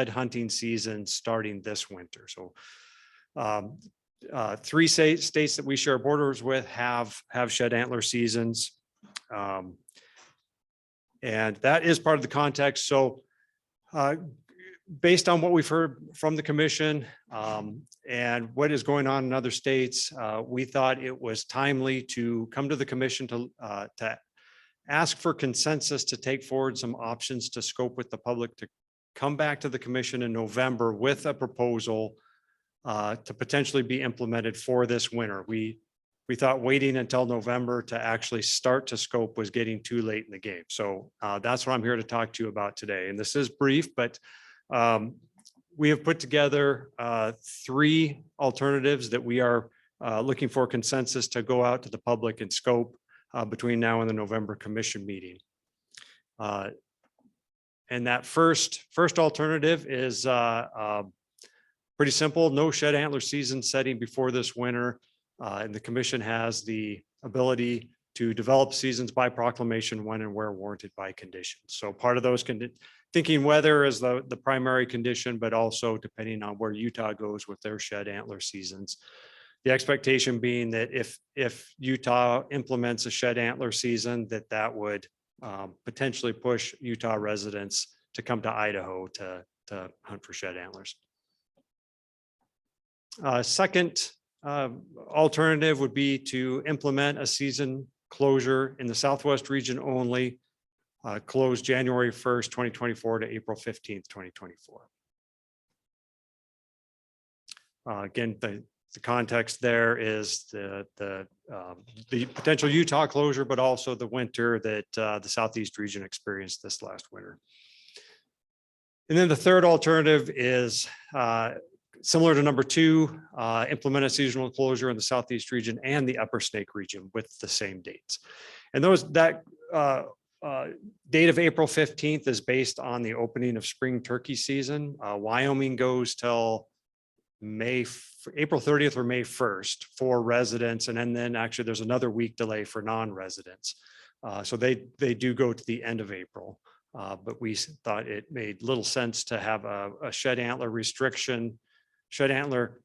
hunting season starting this winter. So 3 states that we share borders with have shed antler seasons. And that is part of the context. So based on what we've heard from the commission and what is going on in other states, we thought it was timely to come to the commission to ask for consensus to take forward some options to scope with the public, to come back to the commission in November with a proposal to potentially be implemented for this winter. We thought waiting until November to actually start to scope was getting too late in the game. So that's what I'm here to talk to you about today. And this is brief, but we have put together 3 alternatives that we are looking for consensus to go out to the public and scope between now and the November commission meeting. And that first alternative is pretty simple: no shed antler season setting before this winter. And the commission has the ability to develop seasons by proclamation when and where warranted by conditions. So part of those thinking weather is the primary condition, but also depending on where Utah goes with their shed antler seasons. The expectation being that if Utah implements a shed antler season, that would potentially push Utah residents to come to Idaho to hunt for shed antlers. Second alternative would be to implement a season closure in the Southwest region only, close January 1st, 2024 to April 15th, 2024. Again, the context there is the potential Utah closure, but also the winter that the Southeast region experienced this last winter. And then the third alternative is similar to number 2, implement a seasonal closure in the Southeast region and the Upper Snake region with the same dates. And that date of April 15th is based on the opening of spring turkey season. Wyoming goes till April 30th or May 1st for residents. And then actually there's another week delay for non-residents. So they do go to the end of April. But we thought it made little sense to have a shed antler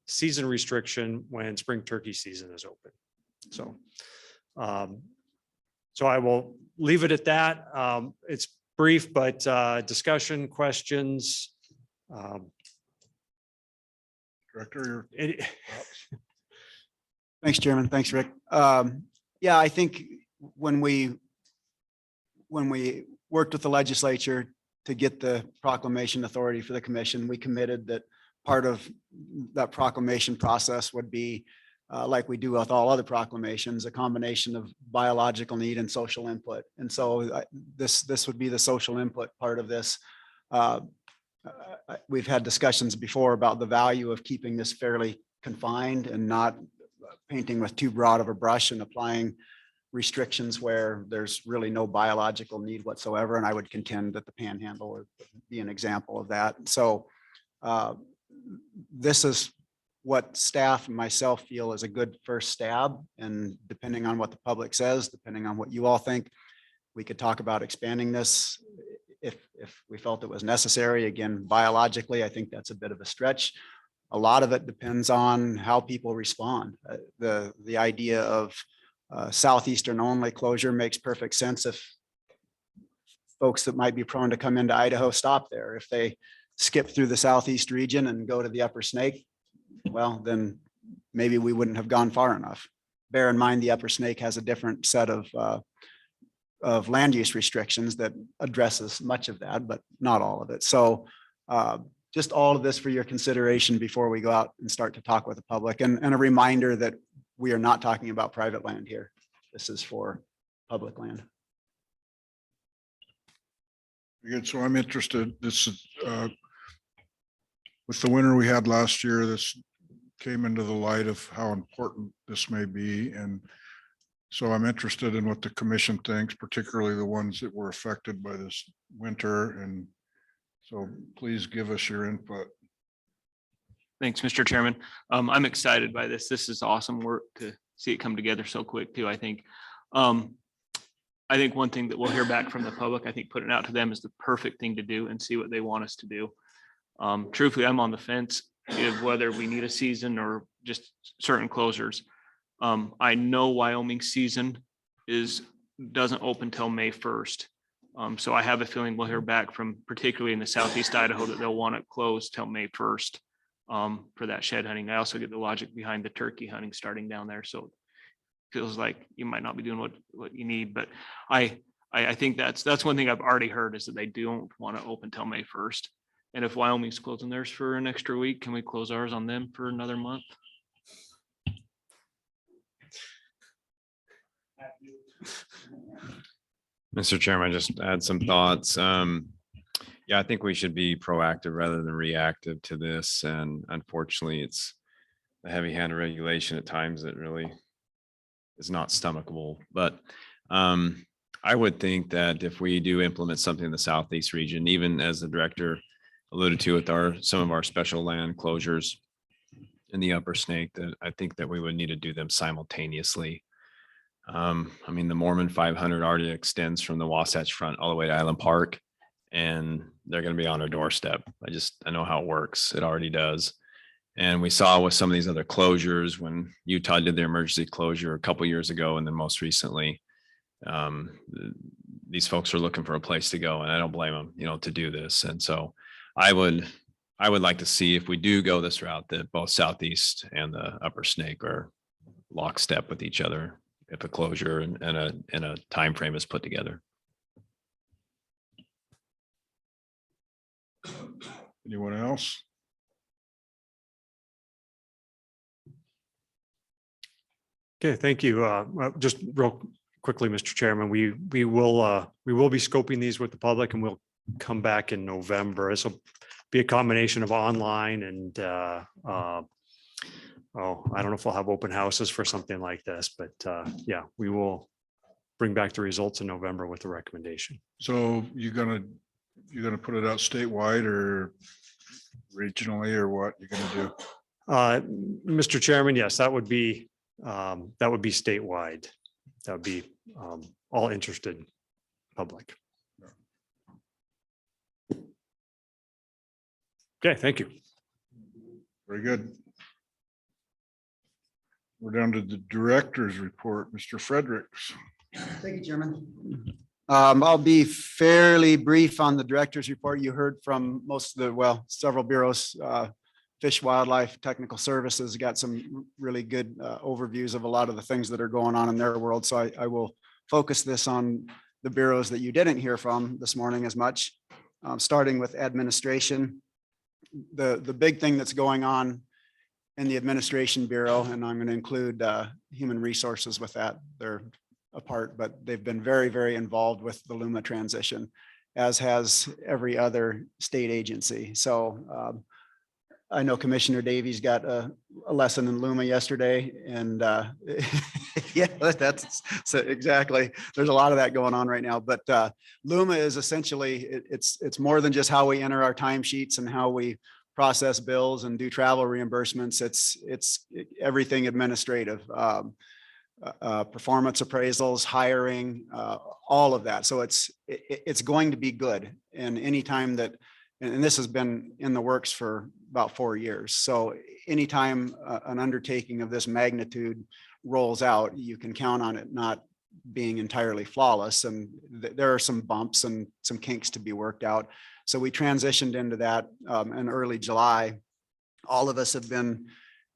season restriction when spring turkey season is open. So, so I will leave it at that. It's brief, but discussion, questions. Director, Thanks, Chairman. Thanks, Rick. Yeah, I think when we worked with the legislature to get the proclamation authority for the commission, we committed that part of that proclamation process would be like we do with all other proclamations, a combination of biological need and social input. And so this would be the social input part of this. We've had discussions before about the value of keeping this fairly confined and not painting with too broad of a brush and applying restrictions where there's really no biological need whatsoever. And I would contend that the panhandle would be an example of that. So this is what staff and myself feel is a good first stab. And depending on what the public says, depending on what you all think, we could talk about expanding this if we felt it was necessary. Again, biologically, I think that's a bit of a stretch. A lot of it depends on how people respond. The idea of southeastern only closure makes perfect sense if folks that might be prone to come into Idaho stop there. If they skip through the southeast region and go to the Upper Snake, well, then maybe we wouldn't have gone far enough. Bear in mind, the Upper Snake has a different set of land use restrictions that addresses much of that, but not all of it. So just all of this for your consideration before we go out and start to talk with the public, and a reminder that we are not talking about private land here. This is for public land. Good. So I'm interested, this is with the winter we had last year, this came into the light of how important this may be. And so I'm interested in what the commission thinks, particularly the ones that were affected by this winter. And so please give us your input. Thanks, Mr. Chairman. I'm excited by this. This is awesome work to see it come together so quick too, I think. I think one thing that we'll hear back from the public, I think putting it out to them is the perfect thing to do and see what they want us to do. Truthfully, I'm on the fence of whether we need a season or just certain closures. I know Wyoming season doesn't open till May 1st. So I have a feeling we'll hear back from particularly in the southeast Idaho that they'll want it closed till May 1st for that shed hunting. I also get the logic behind the turkey hunting starting down there. So it feels like you might not be doing what you need, but I think that's one thing I've already heard is that they don't want to open till May 1st. And if Wyoming's closing theirs for an extra week, can we close ours on them for another month? Mr. Chairman, just add some thoughts. Yeah, I think we should be proactive rather than reactive to this. And unfortunately, it's a heavy-handed regulation at times that really is not stomachable. But I would think that if we do implement something in the southeast region, even as the director alluded to with some of our special land closures in the Upper Snake, that I think that we would need to do them simultaneously. I mean, the Mormon 500 already extends from the Wasatch Front all the way to Island Park, and they're going to be on our doorstep. I know how it works. It already does. And we saw with some of these other closures when Utah did their emergency closure a couple years ago, and then most recently, these folks are looking for a place to go, and I don't blame them, to do this. And so I would like to see if we do go this route that both Southeast and the Upper Snake are lockstep with each other if a closure and a time frame is put together. Anyone else? Okay, thank you. Just real quickly, Mr. Chairman, we will be scoping these with the public, and we'll come back in November. This will be a combination of online and I don't know if we'll have open houses for something like this, but yeah, we will bring back the results in November with the recommendation. So you're gonna put it out statewide or regionally, or what you're gonna do? Mr. Chairman, yes, that would be statewide. That would be all interested public. Okay, thank you. Very good. We're down to the director's report, Mr. Fredericks. Thank you, Chairman. I'll be fairly brief on the director's report. You heard from most of the, well, several bureaus, Fish, Wildlife, Technical Services, got some really good overviews of a lot of the things that are going on in their world. So I will focus this on the bureaus that you didn't hear from this morning as much, starting with administration. The big thing that's going on in the Administration Bureau, and I'm going to include Human Resources with that. They're apart, but they've been very, very involved with the LUMA transition, as has every other state agency. So I know Commissioner Davies got a lesson in LUMA yesterday, and yeah, that's so exactly. There's a lot of that going on right now, but LUMA is essentially, it's more than just how we enter our timesheets and how we process bills and do travel reimbursements. It's everything administrative, performance appraisals, hiring, all of that. So it's going to be good. And anytime that, and this has been in the works for about 4 years. So anytime an undertaking of this magnitude rolls out, you can count on it not being entirely flawless. And there are some bumps and some kinks to be worked out. So we transitioned into that in early July. All of us have been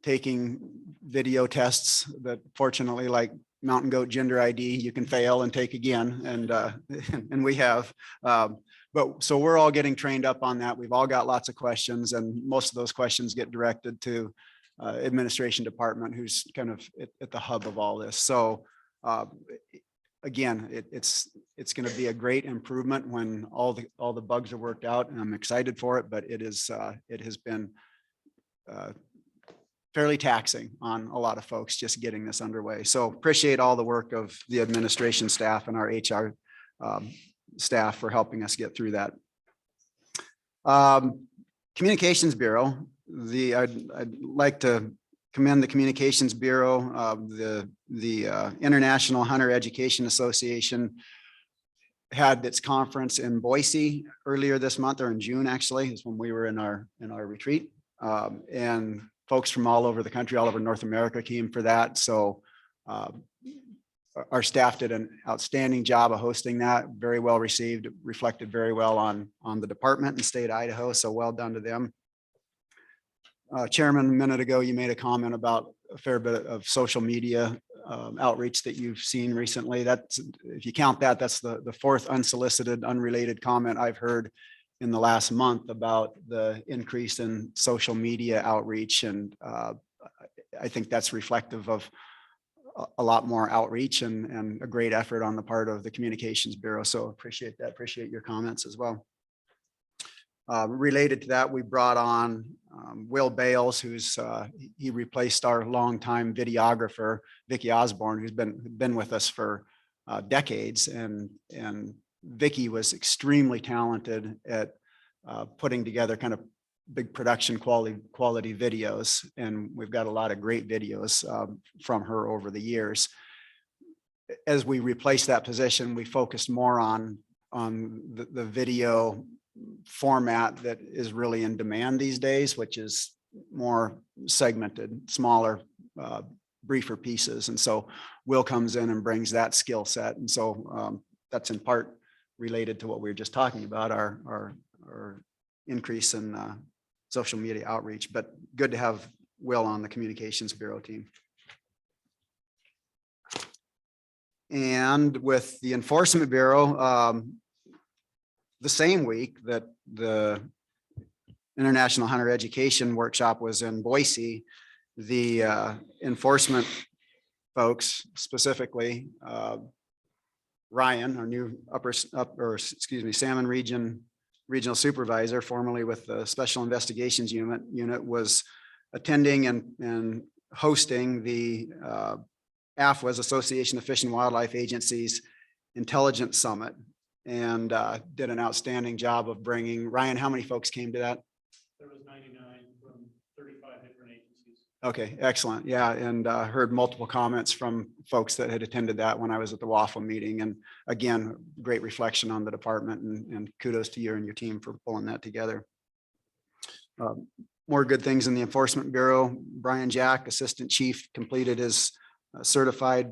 taking video tests that, fortunately, like mountain goat gender ID, you can fail and take again. And we have, but so we're all getting trained up on that. We've all got lots of questions, and most of those questions get directed to administration department, who's kind of at the hub of all this. So again, it's going to be a great improvement when all the bugs are worked out, and I'm excited for it. But it has been fairly taxing on a lot of folks just getting this underway. So appreciate all the work of the administration staff and our HR staff for helping us get through that. Communications Bureau, I'd like to commend the Communications Bureau. The International Hunter Education Association had its conference in Boise earlier this month, or in June, actually, is when we were in our retreat. And folks from all over the country, all over North America came for that. So our staff did an outstanding job of hosting that, very well received, reflected very well on the department and state of Idaho. So well done to them. Chairman, a minute ago, you made a comment about a fair bit of social media outreach that you've seen recently. That's, if you count that, that's the fourth unsolicited, unrelated comment I've heard in the last month about the increase in social media outreach. And I think that's reflective of a lot more outreach and a great effort on the part of the Communications Bureau. So appreciate that. Appreciate your comments as well. Related to that, we brought on Will Bales, he replaced our longtime videographer, Vicki Osborne, who's been with us for decades. And Vicki was extremely talented at putting together kind of big production quality videos. And we've got a lot of great videos from her over the years. As we replaced that position, we focused more on the video format that is really in demand these days, which is more segmented, smaller, briefer pieces. And so Will comes in and brings that skill set. And so that's in part related to what we were just talking about, our increase in social media outreach, but good to have Will on the Communications Bureau team. And with the Enforcement Bureau, the same week that the International Hunter Education Workshop was in Boise, the enforcement folks, specifically Ryan, our new Salmon Regional Supervisor, formerly with the Special Investigations Unit, was attending and hosting the AFWA's, Association of Fish and Wildlife Agencies, Intelligence Summit and did an outstanding job of bringing, Ryan, how many folks came to that? There was 99 from 35 different agencies. Okay, excellent. Yeah, and heard multiple comments from folks that had attended that when I was at the WAFA meeting. And again, great reflection on the department, and kudos to you and your team for pulling that together. More good things in the Enforcement Bureau. Brian Jack, Assistant Chief, completed his certified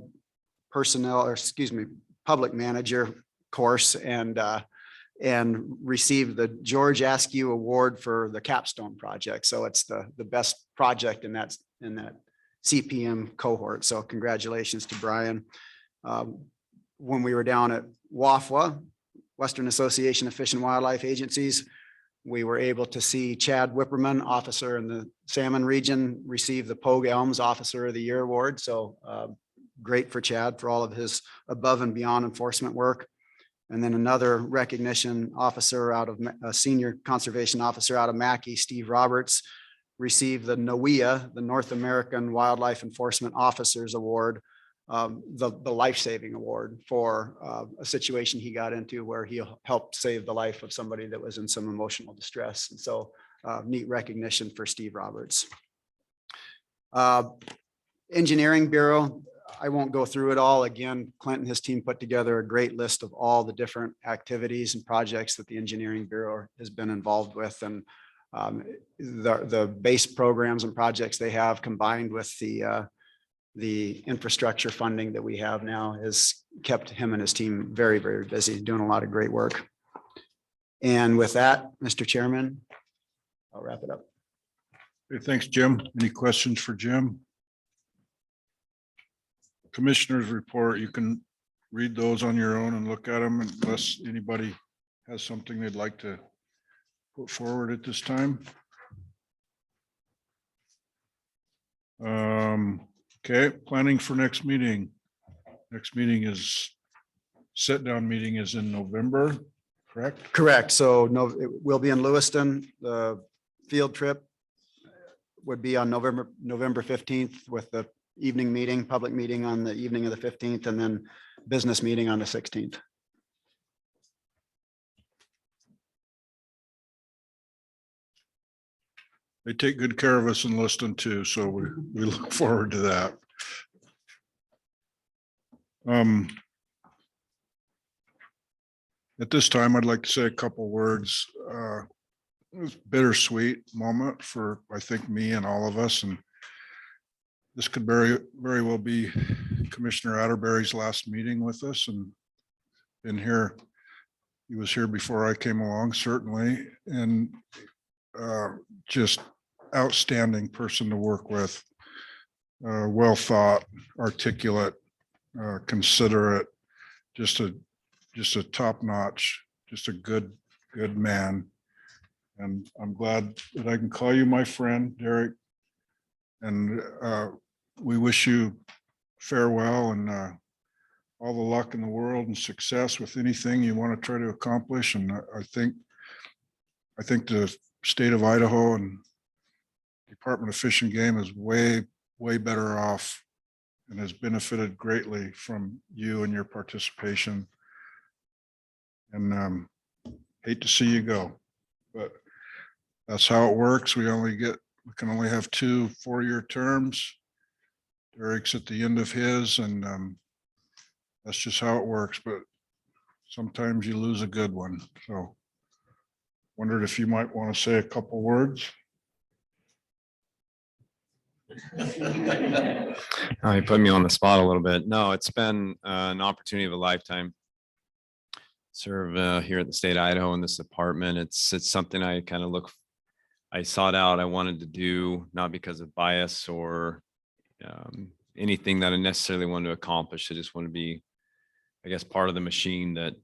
personnel, or excuse me, public manager course and received the George Askew Award for the capstone project. So it's the best project in that CPM cohort. So congratulations to Brian. When we were down at WAFWA, Western Association of Fish and Wildlife Agencies, we were able to see Chad Whipperman, officer in the salmon region, receive the Pogue Elms Officer of the Year award. So great for Chad for all of his above and beyond enforcement work. And then another recognition, officer out of a senior conservation officer out of Mackay, Steve Roberts, received the NOIA, the North American Wildlife Enforcement Officers Award, the life-saving award for a situation he got into where he helped save the life of somebody that was in some emotional distress. And so neat recognition for Steve Roberts. Engineering Bureau, I won't go through it all. Again, Clint and his team put together a great list of all the different activities and projects that the Engineering Bureau has been involved with. And the base programs and projects they have combined with the infrastructure funding that we have now has kept him and his team very, very busy, doing a lot of great work. And with that, Mr. Chairman, I'll wrap it up. Okay, thanks, Jim. Any questions for Jim? Commissioners report, you can read those on your own and look at them unless anybody has something they'd like to put forward at this time. Okay, planning for next meeting. Next meeting is, sit down meeting is in November, correct? Correct. So no, it will be in Lewiston. The field trip would be on November 15th with the evening meeting, public meeting on the evening of the 15th, and then business meeting on the 16th. They take good care of us in Liston too, so we look forward to that. At this time, I'd like to say a couple words. It was a bittersweet moment for, I think, me and all of us, and this could very well be Commissioner Atterbury's last meeting with us, and been here. He was here before I came along, certainly, and just outstanding person to work with. Well thought, articulate, considerate, just a top notch, just a good man. And I'm glad that I can call you my friend, Derek. And we wish you farewell and all the luck in the world and success with anything you want to try to accomplish. And I think the state of Idaho and Department of Fish and Game is way better off and has benefited greatly from you and your participation. And hate to see you go, but that's how it works. We can only have 2 4-year terms. Derek's at the end of his, and that's just how it works. But sometimes you lose a good one. So wondered if you might want to say a couple words. You put me on the spot a little bit. No, it's been an opportunity of a lifetime. Serve here at the state of Idaho in this department. It's something I kind of I sought out. I wanted to do, not because of bias or anything that I necessarily wanted to accomplish. I just want to be, I guess, part of the machine that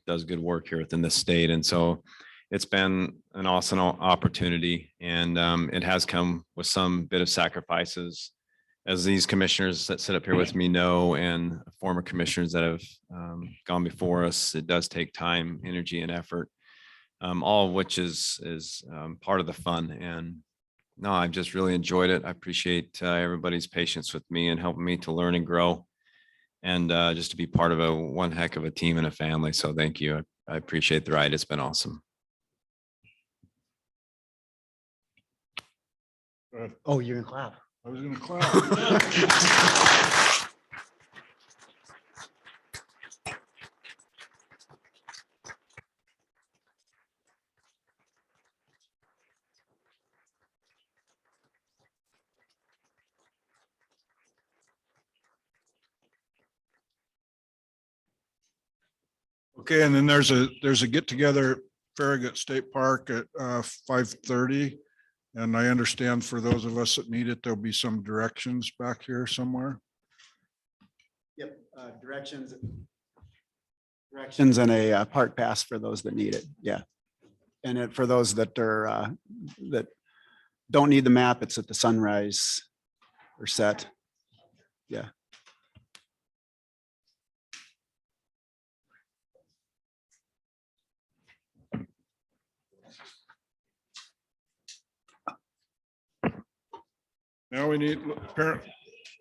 does good work here within the state. And so it's been an awesome opportunity, and it has come with some bit of sacrifices, as these commissioners that sit up here with me know, and former commissioners that have gone before us. It does take time, energy, and effort, all of which is part of the fun. And no, I've just really enjoyed it. I appreciate everybody's patience with me and helping me to learn and grow. and just to be part of a one heck of a team and a family. So thank you. I appreciate the ride. It's been awesome. Oh, you're gonna clap. I was gonna clap. Okay, and then there's a get together Farragut State Park at 5:30. And I understand for those of us that need it, there'll be some directions back here somewhere. Yep, directions. Directions and a park pass for those that need it. Yeah. And for those that are, that don't need the map, it's at the sunrise or set. Yeah. Now we need,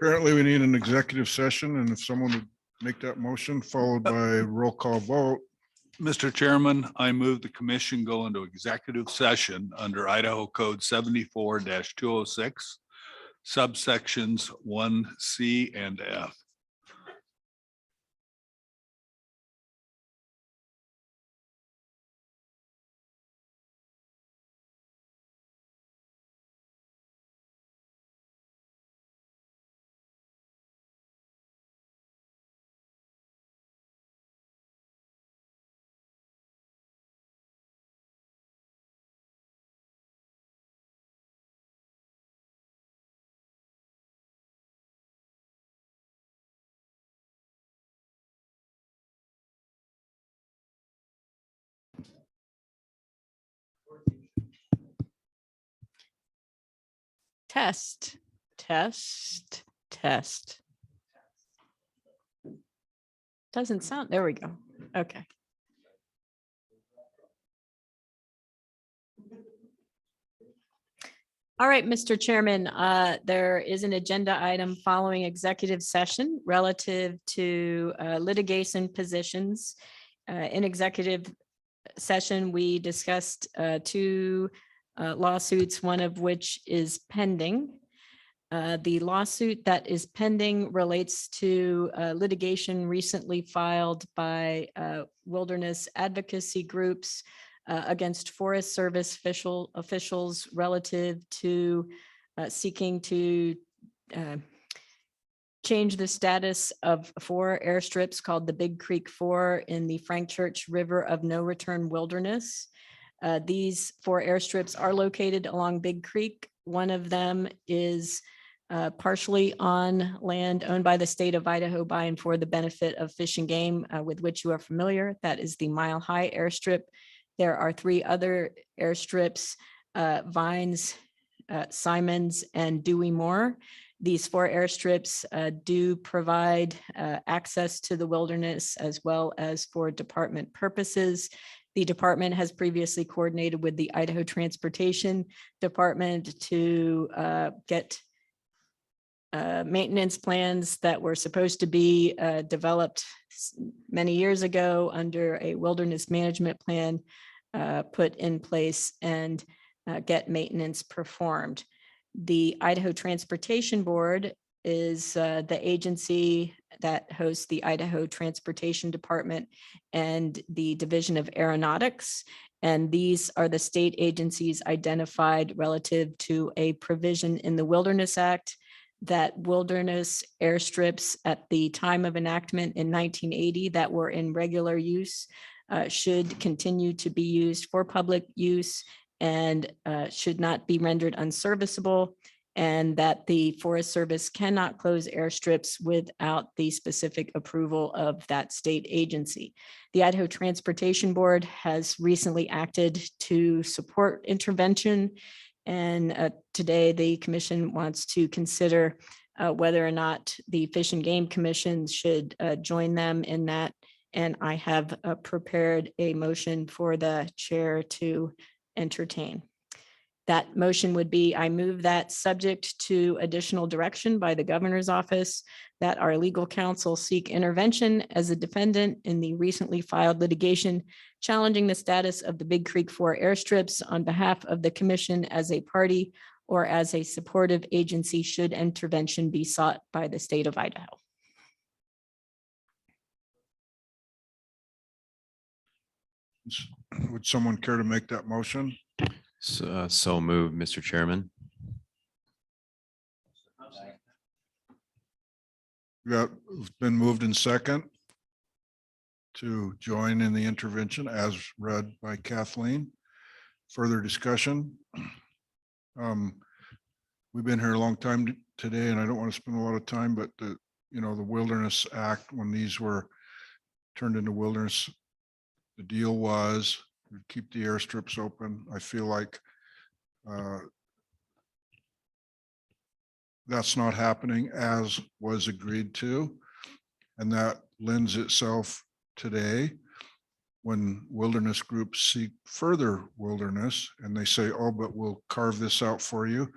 apparently we need an executive session, and if someone would make that motion followed by roll call vote. Mr. Chairman, I move the commission go into executive session under Idaho Code 74-206, subsections 1C and F. Test, test, test. Doesn't sound, there we go. Okay. All right, Mr. Chairman, there is an agenda item following executive session relative to litigation positions. In executive session, we discussed two lawsuits, one of which is pending. The lawsuit that is pending relates to litigation recently filed by wilderness advocacy groups against Forest Service officials relative to seeking to change the status of 4 airstrips called the Big Creek 4 in the Frank Church River of No Return Wilderness. These 4 airstrips are located along Big Creek. One of them is partially on land owned by the state of Idaho by and for the benefit of Fish and Game, with which you are familiar. That is the Mile High Airstrip. There are 3 other airstrips, Vines, Simons, and Dewey Moore. These 4 airstrips do provide access to the wilderness as well as for department purposes. The department has previously coordinated with the Idaho Transportation Department to get maintenance plans that were supposed to be developed many years ago under a wilderness management plan put in place and get maintenance performed. The Idaho Transportation Board is the agency that hosts the Idaho Transportation Department and the Division of Aeronautics. And these are the state agencies identified relative to a provision in the Wilderness Act that wilderness airstrips at the time of enactment in 1980 that were in regular use should continue to be used for public use and should not be rendered unserviceable, and that the Forest Service cannot close airstrips without the specific approval of that state agency. The Idaho Transportation Board has recently acted to support intervention, and today the commission wants to consider whether or not the Fish and Game Commission should join them in that. And I have prepared a motion for the chair to entertain. That motion would be, I move that subject to additional direction by the governor's office, that our legal counsel seek intervention as a defendant in the recently filed litigation challenging the status of the Big Creek 4 airstrips on behalf of the commission as a party or as a supportive agency should intervention be sought by the state of Idaho. Would someone care to make that motion? So moved, Mr. Chairman. It's been moved in second to join in the intervention as read by Kathleen. Further discussion? We've been here a long time today, and I don't want to spend a lot of time, but the Wilderness Act, when these were turned into wilderness, the deal was we'd keep the airstrips open. I feel like that's not happening as was agreed to. And that lends itself today when wilderness groups seek further wilderness and they say, oh, but we'll carve this out for you.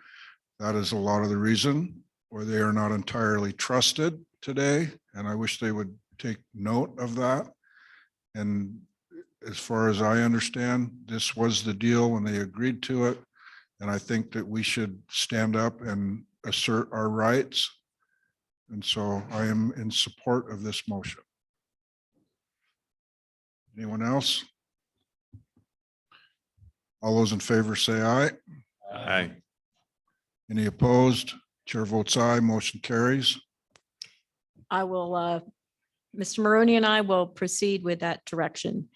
That is a lot of the reason, or they are not entirely trusted today. And I wish they would take note of that. And as far as I understand, this was the deal when they agreed to it. And I think that we should stand up and assert our rights. And so I am in support of this motion. Anyone else? All those in favor say aye. Aye. Any opposed? Chair votes aye, motion carries. I will, Mr. Maroney and I will proceed with that direction.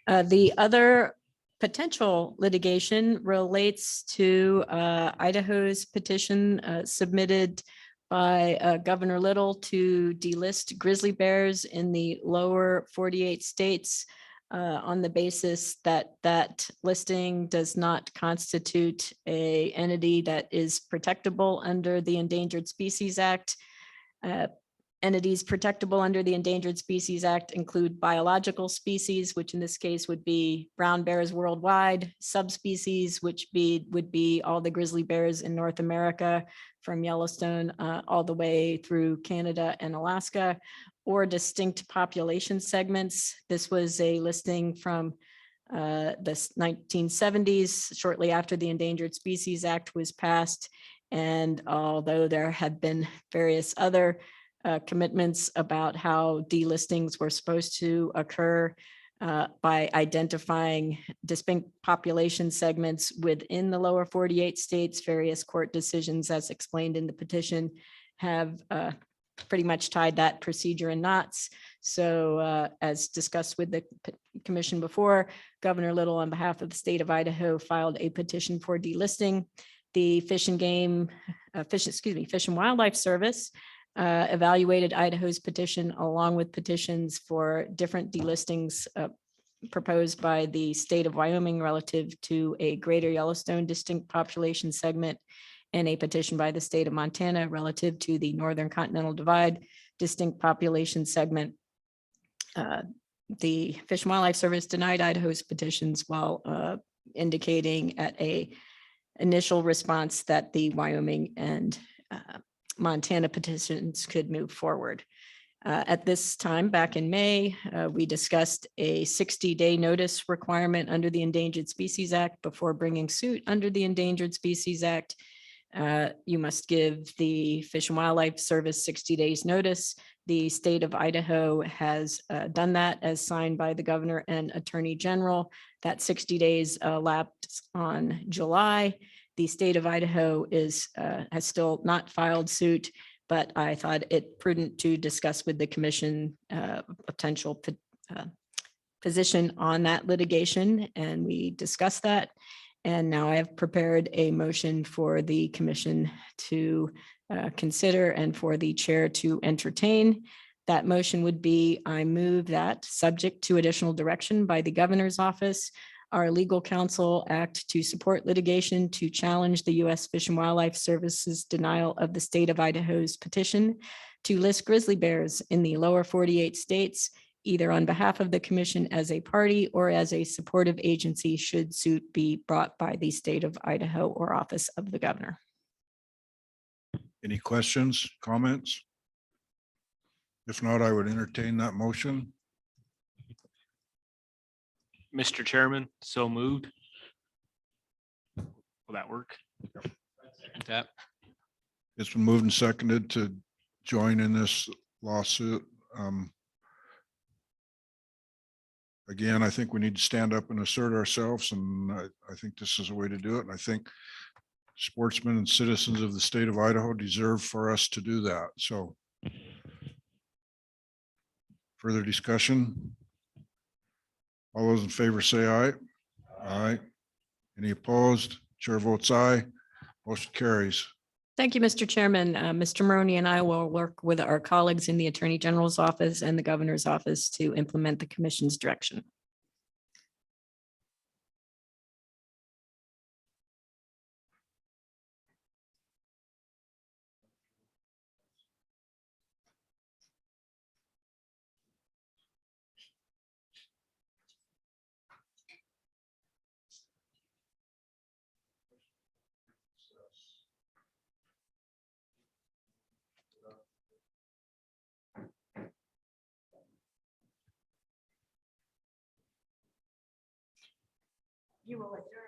The other potential litigation relates to Idaho's petition submitted by Governor Little to delist grizzly bears in the lower 48 states on the basis that that listing does not constitute an entity that is protectable under the Endangered Species Act. Entities protectable under the Endangered Species Act include biological species, which in this case would be brown bears worldwide, subspecies, which would be all the grizzly bears in North America from Yellowstone all the way through Canada and Alaska, or distinct population segments. This was a listing from the 1970s, shortly after the Endangered Species Act was passed. And although there had been various other commitments about how delistings were supposed to occur by identifying distinct population segments within the lower 48 states, various court decisions, as explained in the petition, have pretty much tied that procedure in knots. So as discussed with the commission before, Governor Little, on behalf of the state of Idaho, filed a petition for delisting. The Fish and Wildlife Service evaluated Idaho's petition along with petitions for different delistings proposed by the state of Wyoming relative to a greater Yellowstone distinct population segment, and a petition by the state of Montana relative to the Northern Continental Divide distinct population segment. The Fish and Wildlife Service denied Idaho's petitions while indicating at a initial response that the Wyoming and Montana petitions could move forward. At this time, back in May, we discussed a 60-day notice requirement under the Endangered Species Act before bringing suit under the Endangered Species Act. You must give the Fish and Wildlife Service 60 days notice. The state of Idaho has done that as signed by the governor and attorney general. That 60 days lapsed on July. The state of Idaho has still not filed suit, but I thought it prudent to discuss with the commission potential position on that litigation, and we discussed that. And now I have prepared a motion for the commission to consider and for the chair to entertain. That motion would be, I move that, subject to additional direction by the governor's office, our legal counsel act to support litigation to challenge the U.S. Fish and Wildlife Service's denial of the state of Idaho's petition to list grizzly bears in the lower 48 states, either on behalf of the commission as a party or as a supportive agency should suit be brought by the state of Idaho or office of the governor. Any questions, comments? If not, I would entertain that motion. Mr. Chairman, so moved. Will that work? That, It's been moved and seconded to join in this lawsuit. Again, I think we need to stand up and assert ourselves, and I think this is a way to do it. And I think sportsmen and citizens of the state of Idaho deserve for us to do that. So further discussion? All those in favor say aye. Aye. Any opposed? Chair votes aye. Motion carries. Thank you, Mr. Chairman. Mr. Maroney and I will work with our colleagues in the Attorney General's office and the governor's office to implement the commission's direction. You will adjourn.